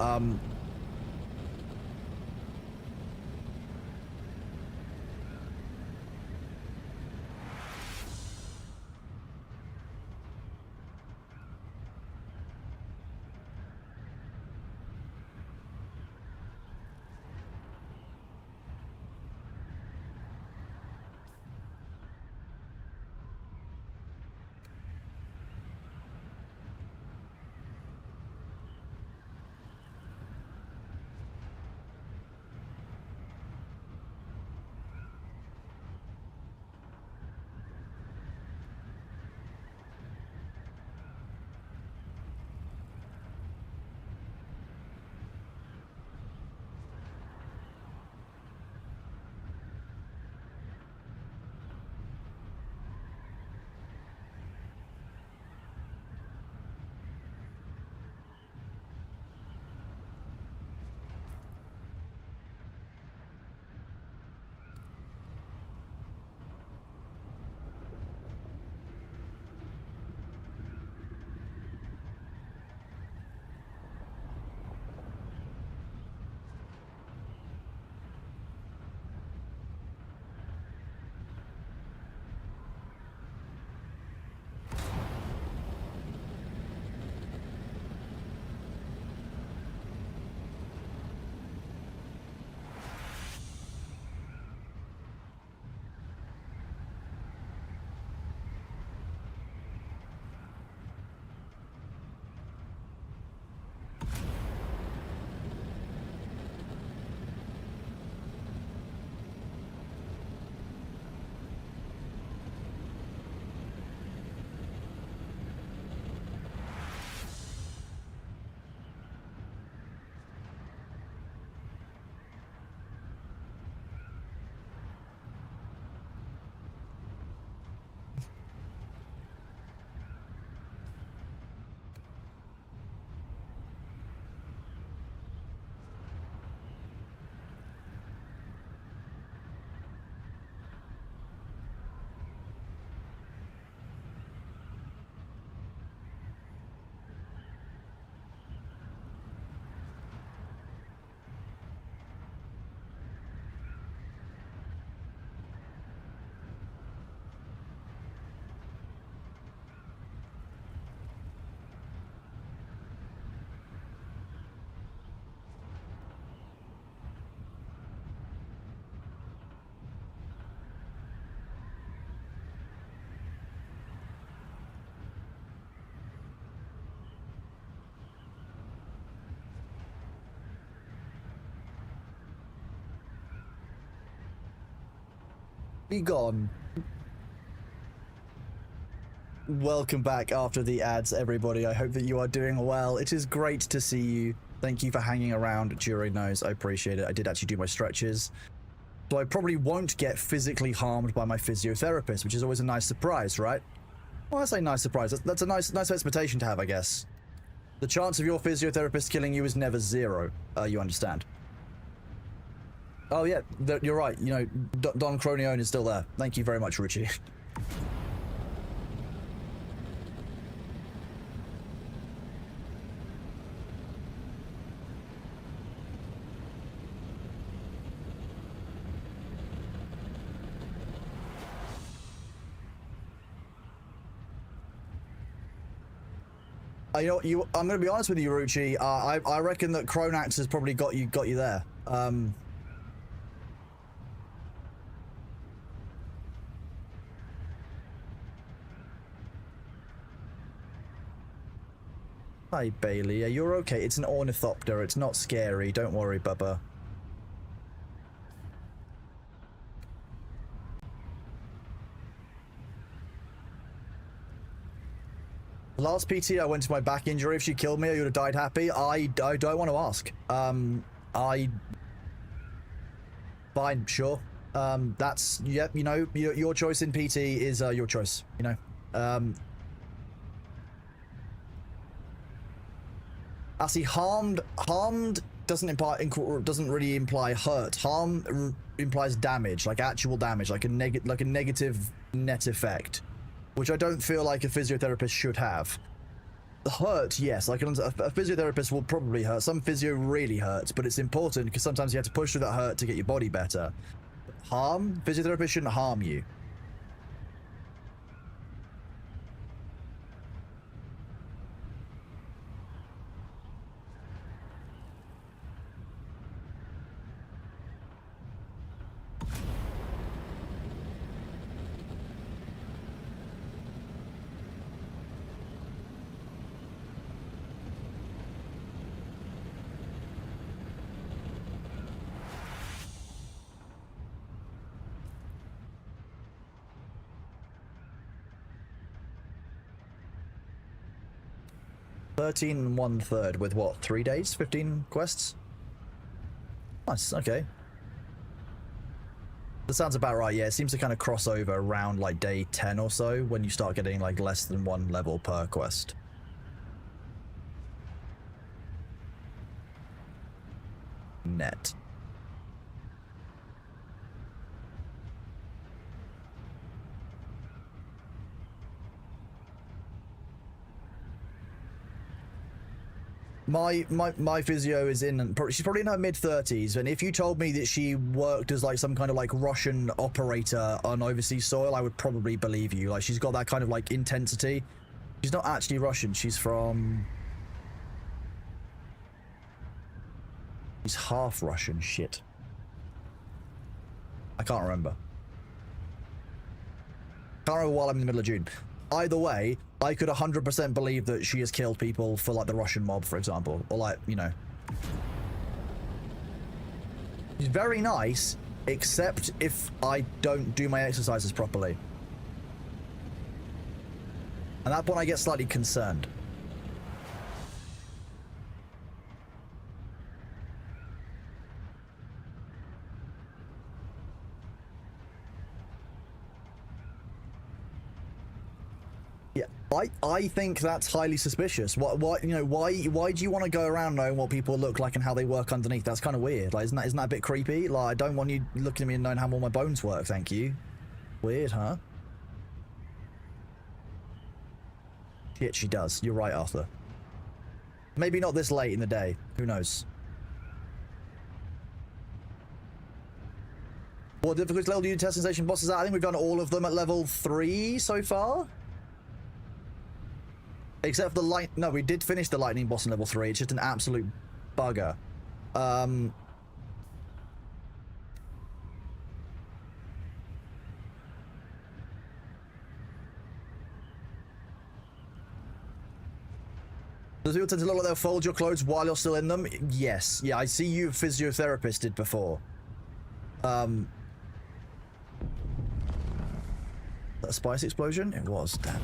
Be gone. Welcome back after the ads, everybody. I hope that you are doing well. It is great to see you. Thank you for hanging around during those. I appreciate it. I did actually do my stretches. So I probably won't get physically harmed by my physiotherapist, which is always a nice surprise, right? Well, I say nice surprise. That's a nice expectation to have, I guess. The chance of your physiotherapist killing you is never zero. You understand? Oh yeah, you're right. You know, Don Cronione is still there. Thank you very much, Richie. You know, I'm going to be honest with you, Ruchi. I reckon that Cronax has probably got you there. Hi, Bailey. You're okay. It's an ornithopter. It's not scary. Don't worry, Bubba. Last PT, I went to my back injury. If she killed me, I would have died happy. I don't want to ask. Fine, sure. That's, yep, you know, your choice in PT is your choice, you know. I see harmed doesn't really imply hurt. Harm implies damage, like actual damage, like a negative net effect, which I don't feel like a physiotherapist should have. Hurt, yes, like a physiotherapist will probably hurt. Some physio really hurts, but it's important because sometimes you have to push through that hurt to get your body better. Harm? Physiotherapist shouldn't harm you. $13 1/3 with what? 3 days? 15 quests? Nice, okay. That sounds about right, yeah. It seems to kind of cross over around like day 10 or so when you start getting like less than 1 level per quest. Net. My physio is she's probably in her mid-30s, and if you told me that she worked as like some kind of like Russian operator on overseas soil, I would probably believe you. Like, she's got that kind of like intensity. She's not actually Russian. She's half Russian. Shit. I can't remember. Can't remember while I'm in the middle of June. Either way, I could 100% believe that she has killed people for like the Russian mob, for example, or like, you know. She's very nice, except if I don't do my exercises properly. At that point, I get slightly concerned. I think that's highly suspicious. Why you know, why do you want to go around knowing what people look like and how they work underneath? That's kind of weird. Like, isn't that a bit creepy? Like, I don't want you looking at me and knowing how all my bones work, thank you. Weird, huh? Shit, she does. You're right, Arthur. Maybe not this late in the day. Who knows? What difficulty level do you do testing station bosses at? I think we've done all of them at level 3 so far. Except for the no, we did finish the lightning boss in level 3. It's just an absolute bugger. Does it tend to look like they'll fold your clothes while you're still in them? Yes. Yeah, I see you physiotherapist did before. a spice explosion? It was, damn.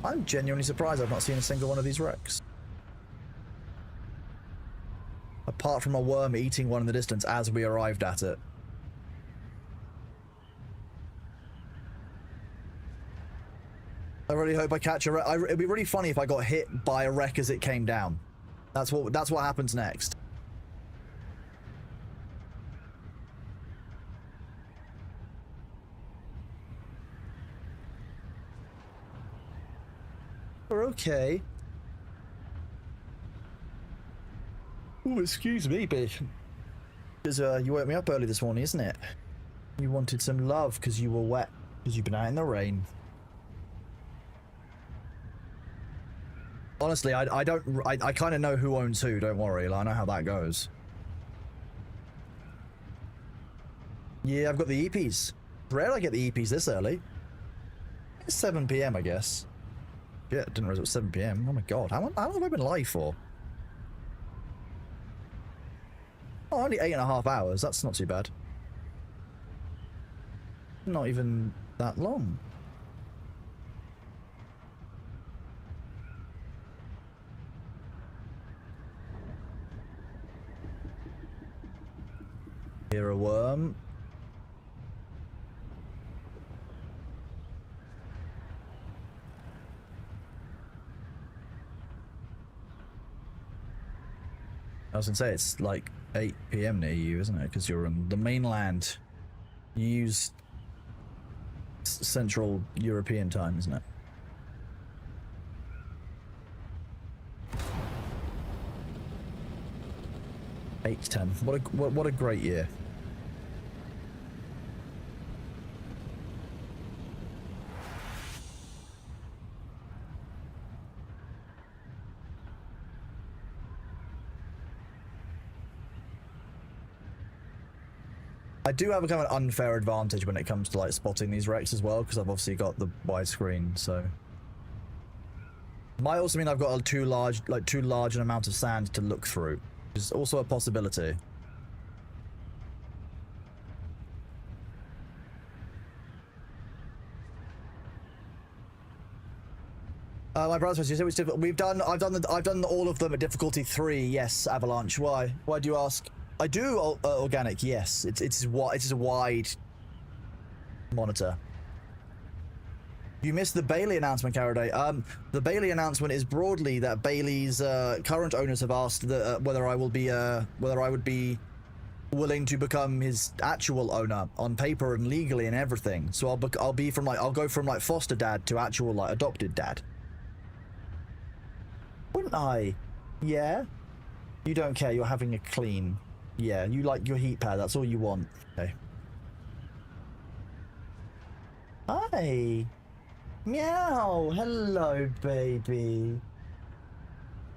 I'm genuinely surprised I've not seen a single one of these wrecks. Apart from a worm eating one in the distance as we arrived at it. I really hope I catch a wreck. It'd be really funny if I got hit by a wreck as it came down. That's what happens next. We're okay. Oh, excuse me, bitch. Because you woke me up early this morning, isn't it? You wanted some love because you were wet, because you've been out in the rain. Honestly, I kind of know who owns who, don't worry. Like, I know how that goes. Yeah, I've got the EPs. Rare I get the EPs this early. It's 7 PM, I guess. Yeah, didn't realize it was 7 PM. Oh my god, how long have I been live for? Oh, only 8.5 hours. That's not too bad. Not even that long. Hear a worm. I was gonna say it's like 8 PM near you, isn't it? Because you're on the mainland. You use Central European time, isn't it? Eight to 10. What a great year. I do have a kind of an unfair advantage when it comes to like spotting these wrecks as well, because I've obviously got the widescreen, so might also mean I've got too large an amount of sand to look through, which is also a possibility. My brother says it's difficult. I've done all of them at difficulty 3. Yes, Avalanche. Why do you ask? I do organic. Yes, it's a wide monitor. You missed the Bailey announcement, Caraday. The Bailey announcement is broadly that Bailey's current owners have asked that, whether I would be willing to become his actual owner on paper and legally and everything. So I'll go from like foster dad to actual like adopted dad. Wouldn't I? Yeah. You don't care. You're having a clean. Yeah. You like your heat pad. That's all you want. Okay. Hi. Meow. Hello, baby.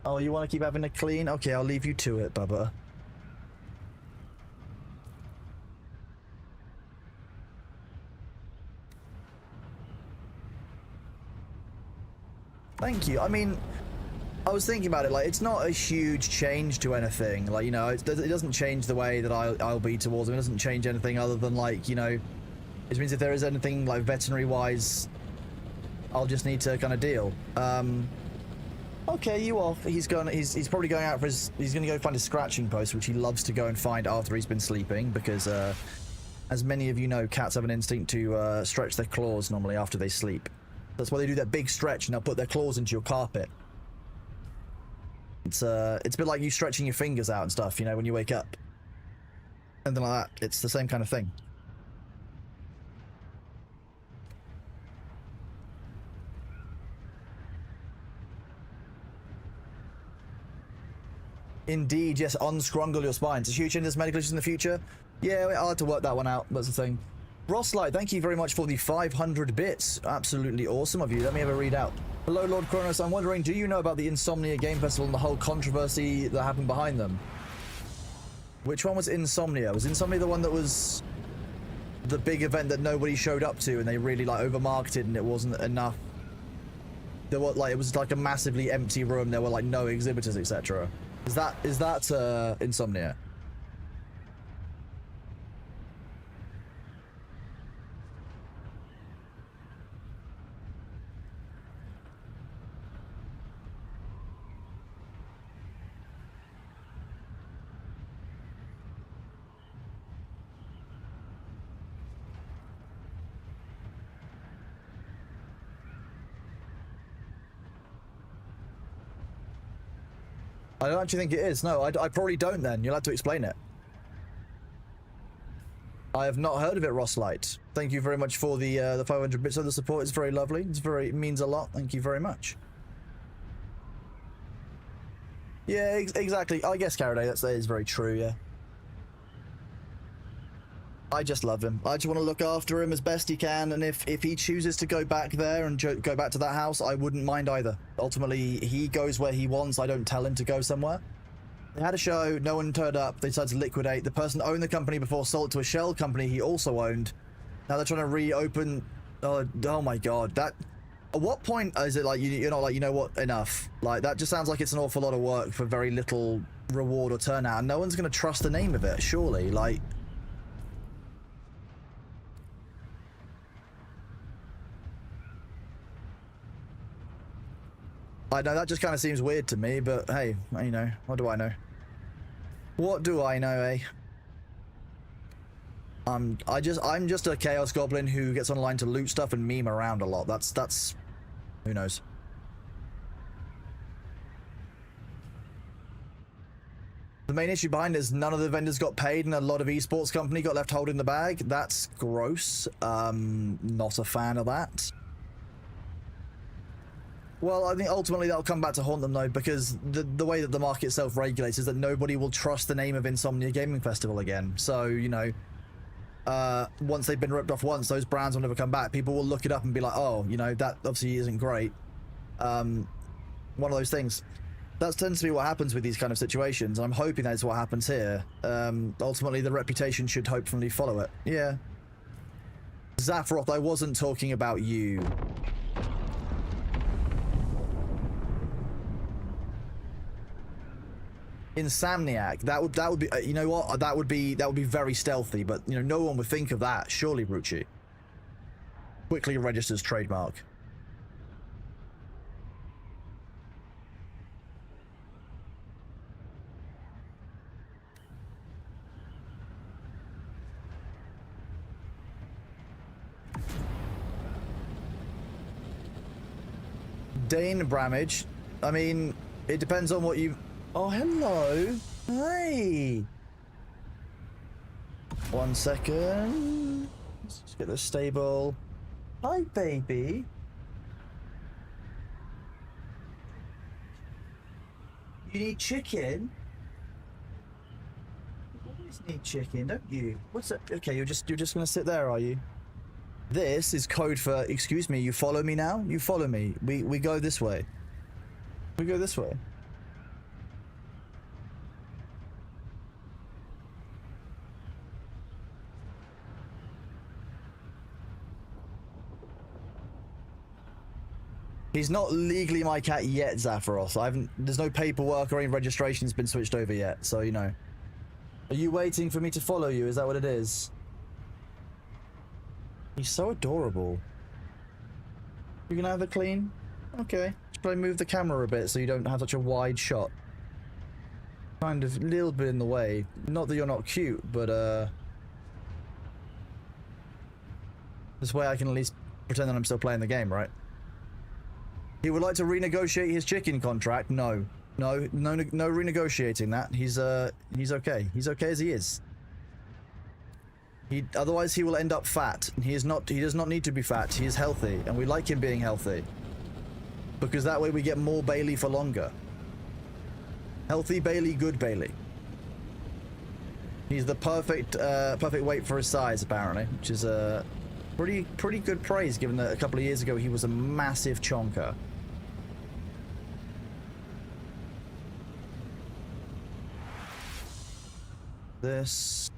Oh, you want to keep having a clean? Okay, I'll leave you to it, Bubba. Thank you. I mean, I was thinking about it, like, it's not a huge change to anything. Like, you know, it doesn't change the way that I'll be towards him. It doesn't change anything other than, like, you know, it means if there is anything, like, veterinary-wise, I'll just need to kind of deal. Okay, you off. He's probably going out for he's going to go find a scratching post, which he loves to go and find after he's been sleeping, because, as many of you know, cats have an instinct to stretch their claws normally after they sleep. That's why they do that big stretch and they'll put their claws into your carpet. It's a bit like you stretching your fingers out and stuff, you know, when you wake up. Something like that. It's the same kind of thing. Indeed, yes, unscrungle your spine. It's a huge into medical issues in the future. Yeah, I'll have to work that one out. That's the thing. Rosslight, thank you very much for the 500 bits. Absolutely awesome of you. Let me have a read out. Hello, Lord Kronos. I'm wondering, do you know about the Insomnia Game Festival and the whole controversy that happened behind them? Which one was Insomnia? Was Insomnia the one that was the big event that nobody showed up to and they really like over-marketed and it wasn't enough? There were like, it was like a massively empty room. There were like no exhibitors, etc. Is that Insomnia? I don't actually think it is. No, I probably don't then. You'll have to explain it. I have not heard of it, Ross Light. Thank you very much for the 500 bits of the support. It's very lovely. It means a lot. Thank you very much. Yeah, exactly. I guess Caraday, that is very true, yeah. I just love him. I just want to look after him as best he can, and if he chooses to go back there and go back to that house, I wouldn't mind either. Ultimately, he goes where he wants. I don't tell him to go somewhere. They had a show, no one turned up, they decided to liquidate. The person that owned the company before sold it to a shell company he also owned. Now they're trying to reopen. Oh my god, that... At what point is it like you're not like, you know what, enough? Like, that just sounds like it's an awful lot of work for very little reward or turnout, and no one's going to trust the name of it, surely. Like... I know, that just kind of seems weird to me, but hey, you know, what do I know? What do I know, eh? I'm just a Chaos Goblin who gets online to loot stuff and meme around a lot. That's... Who knows? The main issue behind it is none of the vendors got paid and a lot of esports company got left holding the bag. That's gross. Not a fan of that. Well, I think ultimately that'll come back to haunt them though, because the way that the market itself regulates is that nobody will trust the name of Insomnia Gaming Festival again. So, you know, once they've been ripped off once, those brands will never come back. People will look it up and be like, oh, you know, that obviously isn't great. One of those things. That tends to be what happens with these kind of situations, and I'm hoping that's what happens here. Ultimately, the reputation should hopefully follow it. Yeah. Zaphiroth, I wasn't talking about you. Insomniac, that would be, you know what, that would be very stealthy, but you know, no one would think of that, surely. Rucci quickly registers trademark. Dane Bramage, I mean, it depends on what you... Oh, hello. Hey. 1 second. Let's just get this stable. Hi, baby. You need chicken? You always need chicken, don't you? What's that? Okay, you're just gonna sit there, are you? This is code for, excuse me, you follow me now? You follow me. We go this way. We go this way. He's not legally my cat yet, Zaphiroth. There's no paperwork or any registration's been switched over yet, so you know. Are you waiting for me to follow you? Is that what it is? He's so adorable. You gonna have a clean? Okay. Should I move the camera a bit so you don't have such a wide shot? Kind of a little bit in the way. Not that you're not cute, but this way I can at least pretend that I'm still playing the game, right? He would like to renegotiate his chicken contract. No renegotiating that. He's okay. He's okay as he is. Otherwise he will end up fat. He does not need to be fat. He is healthy, and we like him being healthy. Because that way we get more Bailey for longer. Healthy Bailey, good Bailey. He's the perfect weight for his size, apparently, which is pretty good praise, given that a couple of years ago he was a massive chonker. This...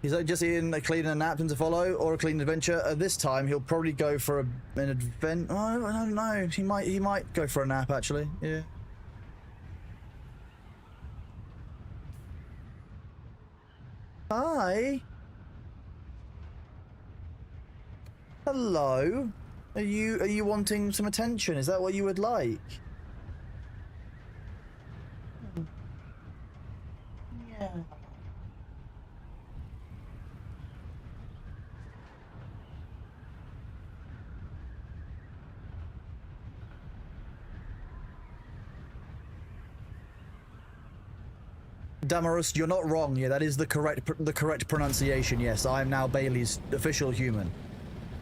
He's just in a clean and napkin to follow, or a clean adventure. This time, he'll probably go for an advent. Oh, I don't know. He might go for a nap, actually. Yeah. Hi. Hello. Are you wanting some attention? Is that what you would like? Yeah. Damarus, you're not wrong. Yeah, that is the correct pronunciation. Yes, I am now Bailey's official human.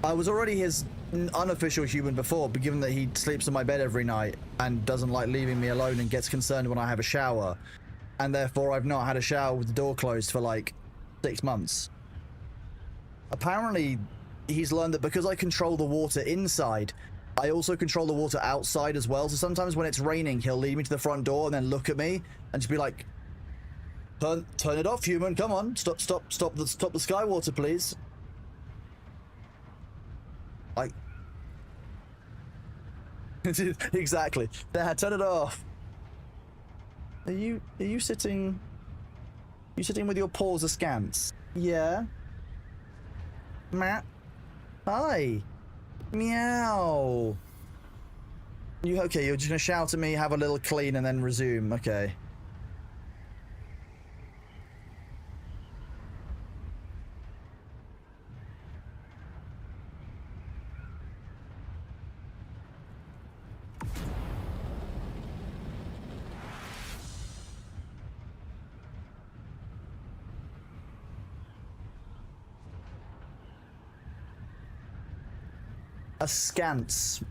I was already his unofficial human before, but given that he sleeps in my bed every night and doesn't like leaving me alone and gets concerned when I have a shower, and therefore I've not had a shower with the door closed for like 6 months. Apparently, he's learned that because I control the water inside, I also control the water outside as well. So sometimes when it's raining, he'll lead me to the front door and then look at me and just be like, Turn it off, human. Come on, stop the sky water, please." Exactly. Dad, turn it off. Are you sitting? You sitting with your paws askance? Yeah. Matt. Hi. Meow. You okay? You're just gonna shout at me, have a little clean, and then resume. Okay. Askance.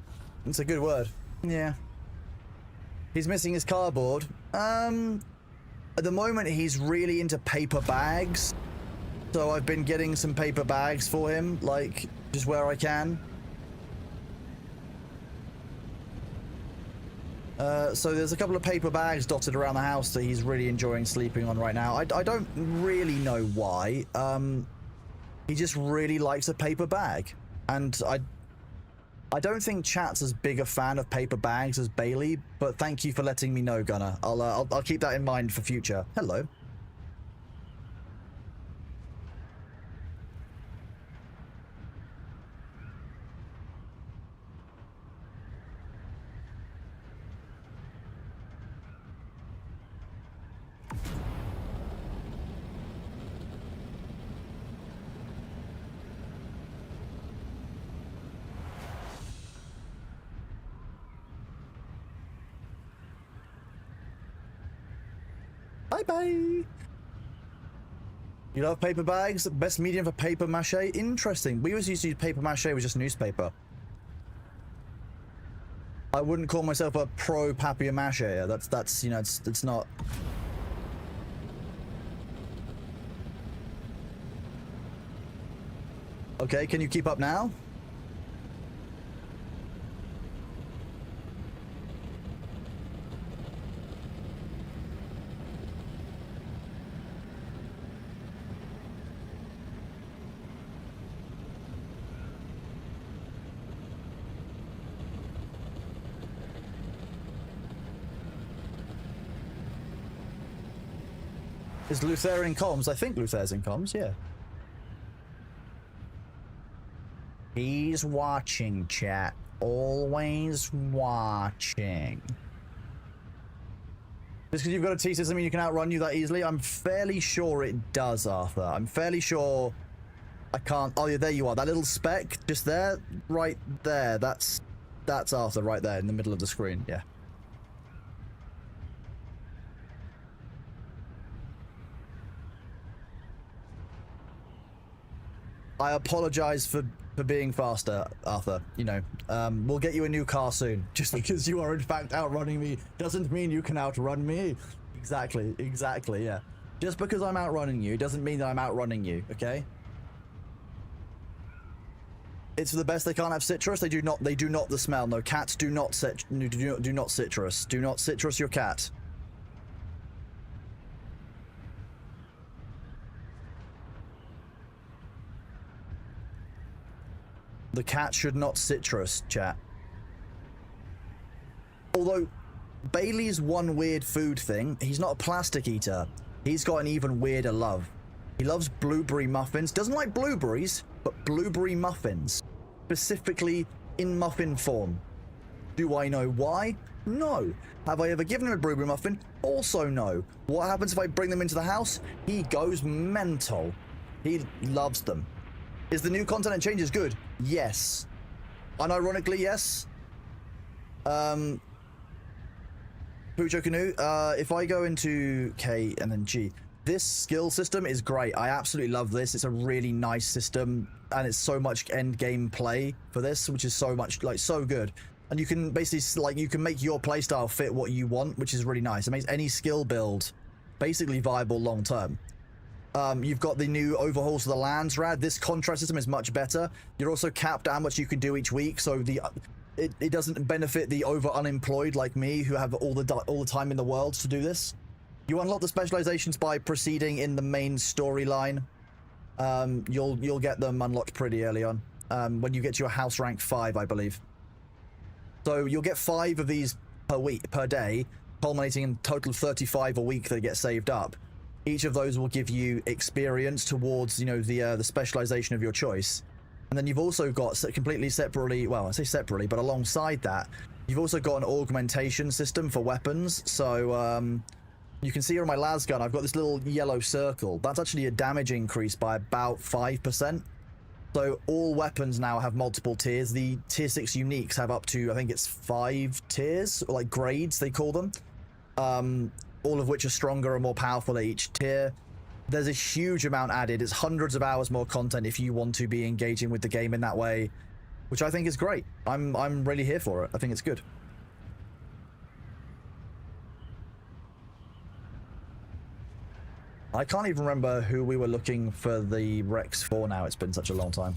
It's a good word. Yeah. He's missing his cardboard. At the moment, he's really into paper bags. So I've been getting some paper bags for him, like, just where I can. So there's a couple of paper bags dotted around the house that he's really enjoying sleeping on right now. I don't really know why. He just really likes a paper bag. And I don't think chat's as big a fan of paper bags as Bailey, but thank you for letting me know, Gunnar. I'll keep that in mind for future. Hello. Bye-bye. You love paper bags? Best medium for paper mache? Interesting. We always used to use paper mache with just newspaper. I wouldn't call myself a pro papier mache. That's you know, it's not. Okay, can you keep up now? Is Luther in comms? I think Luther's in comms, yeah. He's watching, chat. Always watching. Just because you've got a T doesn't mean you can outrun you that easily. I'm fairly sure it does, Arthur. I'm fairly sure I can't. Oh, yeah, there you are. That little speck just there, right there. That's Arthur right there in the middle of the screen. Yeah. I apologize for being faster, Arthur. You know, we'll get you a new car soon. Just because you are in fact outrunning me doesn't mean you can outrun me. Exactly, yeah. Just because I'm outrunning you doesn't mean that I'm outrunning you, okay? It's for the best. They can't have citrus. They do not the smell. No, cats do not do not citrus. Do not citrus your cat. The cat should not citrus, chat. Although, Bailey's one weird food thing, he's not a plastic eater. He's got an even weirder love. He loves blueberry muffins. Doesn't like blueberries, but blueberry muffins. Specifically in muffin form. Do I know why? No. Have I ever given him a blueberry muffin? Also no. What happens if I bring them into the house? He goes mental. He loves them. Is the new content and changes good? Yes. Unironically, yes. Pucho Canoe, if I go into K and then G, this skill system is great. I absolutely love this. It's a really nice system, and it's so much end game play for this, which is so much, like, so good. And you can basically, like, you can make your playstyle fit what you want, which is really nice. It makes any skill build basically viable long term. You've got the new overhauls to the lands rad. This contract system is much better. You're also capped how much you can do each week, so it doesn't benefit the over unemployed like me who have all the time in the world to do this. You unlock the specializations by proceeding in the main storyline. You'll get them unlocked pretty early on when you get to your house rank 5, I believe. So you'll get 5 of these per day, culminating in a total of 35 a week that get saved up. Each of those will give you experience towards, you know, the specialization of your choice. And then you've also got completely separately, well, I say separately, but alongside that, you've also got an augmentation system for weapons. So you can see here on my las gun, I've got this little yellow circle. That's actually a damage increase by about 5%. So all weapons now have multiple tiers. The tier 6 uniques have up to, I think it's 5 tiers, or like grades they call them. All of which are stronger and more powerful at each tier. There's a huge amount added. It's hundreds of hours more content if you want to be engaging with the game in that way, which I think is great. I'm really here for it. I think it's good. I can't even remember who we were looking for the Rex for now. It's been such a long time.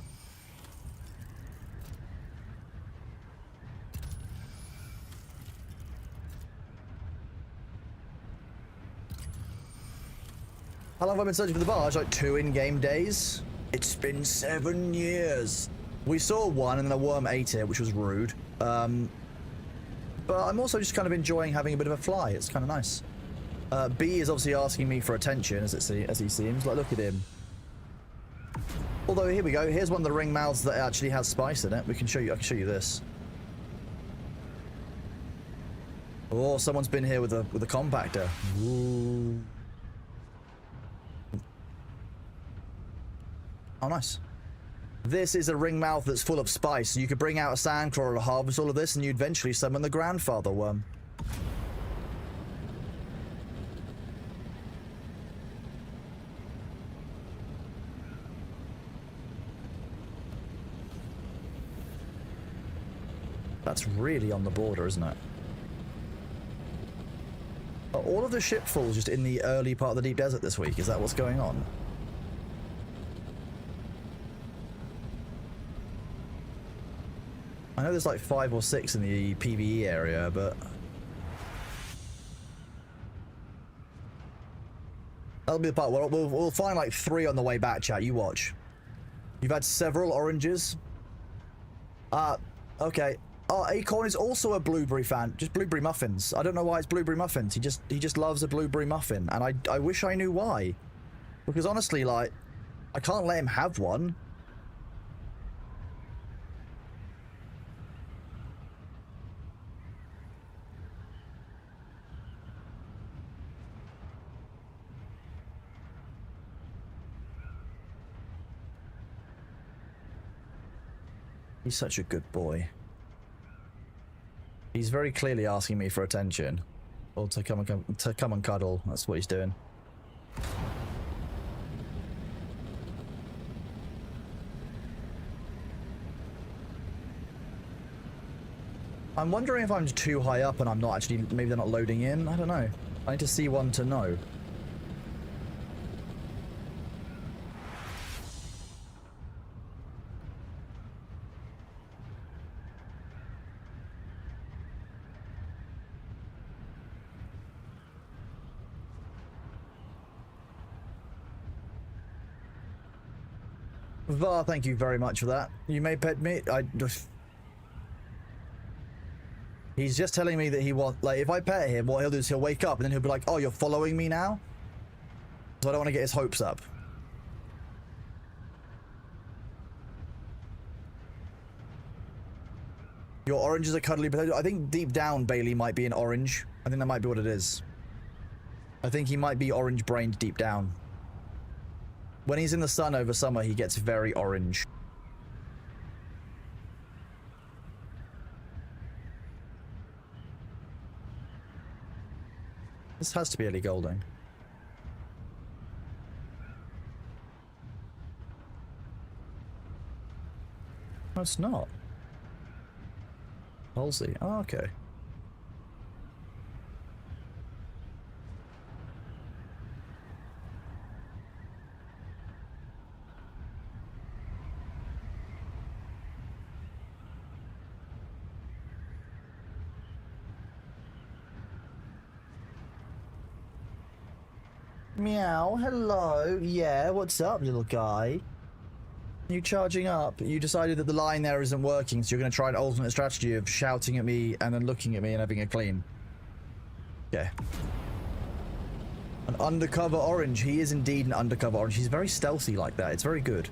How long have I been searching for the barge? Like 2 in-game days? It's been 7 years. We saw one and then a worm ate it, which was rude. But I'm also just kind of enjoying having a bit of a fly. It's kind of nice. B is obviously asking me for attention, as he seems. Like, look at him. Although, here we go. Here's one of the ring mouths that actually has spice in it. I can show you this. Oh, someone's been here with a compactor. Ooh. Oh, nice. This is a ring mouth that's full of spice. So you could bring out a sandcrawler to harvest all of this, and you'd eventually summon the grandfather worm. That's really on the border, isn't it? Are all of the shipfalls just in the early part of the deep desert this week? Is that what's going on? I know there's like 5 or 6 in the PvE area, but that'll be the part where we'll find like 3 on the way back, chat. You watch. You've had several oranges. Okay. Acorn is also a blueberry fan. Just blueberry muffins. I don't know why it's blueberry muffins. He just loves a blueberry muffin, and I wish I knew why. Because honestly, like, I can't let him have one. He's such a good boy. He's very clearly asking me for attention, or to come and cuddle. That's what he's doing. I'm wondering if I'm too high up and I'm not actually, maybe they're not loading in. I don't know. I need to see one to know. Var, thank you very much for that. You may pet me. He's just telling me that he wants, like, if I pet him, what he'll do is he'll wake up and then he'll be like, oh, you're following me now? So I don't want to get his hopes up. Your orange is a cuddly potato. I think deep down Bailey might be an orange. I think that might be what it is. I think he might be orange-brained deep down. When he's in the sun over summer, he gets very orange. This has to be Ellie Goulding. No, it's not. Halsey. Oh, okay. Meow, hello. Yeah, what's up, little guy? You charging up? You decided that the line there isn't working, so you're going to try an alternate strategy of shouting at me and then looking at me and having a clean. Okay. An undercover orange. He is indeed an undercover orange. He's very stealthy like that. It's very good.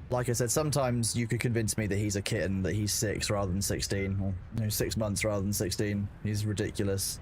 Like I said, sometimes you could convince me that he's a kitten, that he's 6 rather than 16, or 6 months rather than 16. He's ridiculous.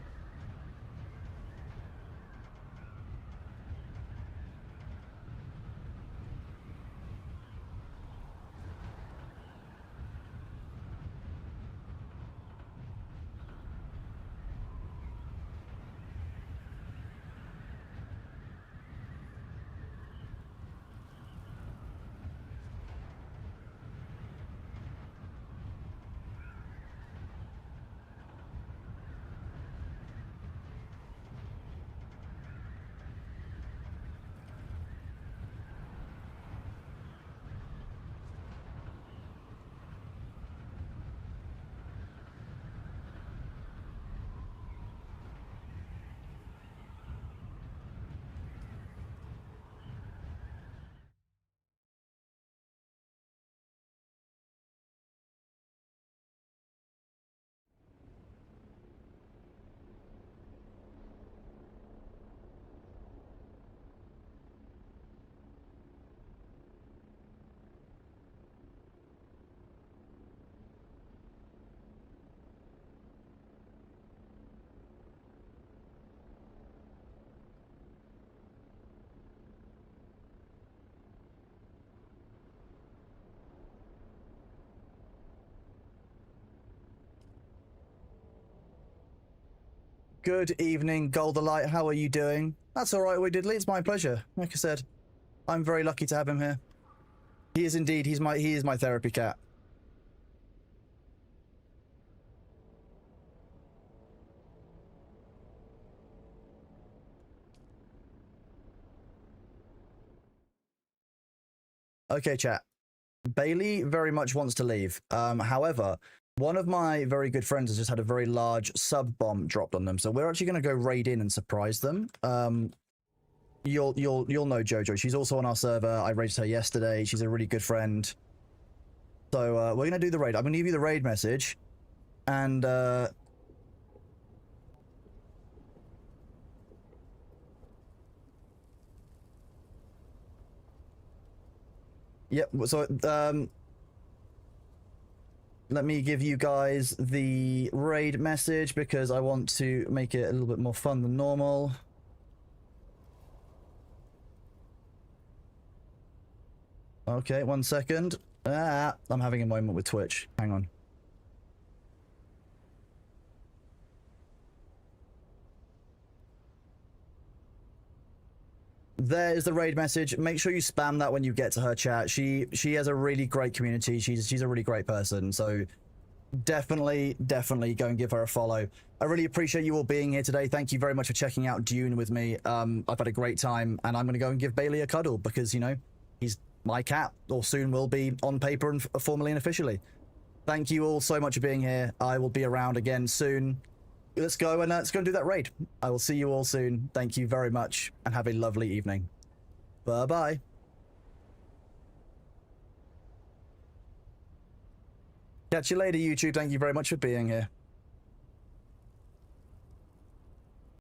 Good evening, Goldalight. How are you doing? That's all right, Wiggly. It's my pleasure. Like I said, I'm very lucky to have him here. He is indeed. He is my therapy cat. Okay, chat. Bailey very much wants to leave. However, one of my very good friends has just had a very large sub bomb dropped on them, so we're actually going to go raid in and surprise them. You'll know Jojo. She's also on our server. I raided her yesterday. She's a really good friend. So we're going to do the raid. I'm going to give you the raid message, and yep. So let me give you guys the raid message because I want to make it a little bit more fun than normal. Okay, 1 second. I'm having a moment with Twitch. Hang on. There is the raid message. Make sure you spam that when you get to her chat. She has a really great community. She's a really great person. So definitely go and give her a follow. I really appreciate you all being here today. Thank you very much for checking out Dune with me. I've had a great time, and I'm going to go and give Bailey a cuddle because, you know, he's my cat, or soon will be on paper and formally and officially. Thank you all so much for being here. I will be around again soon. Let's go and do that raid. I will see you all soon. Thank you very much, and have a lovely evening. Bye-bye. Catch you later, YouTube. Thank you very much for being here.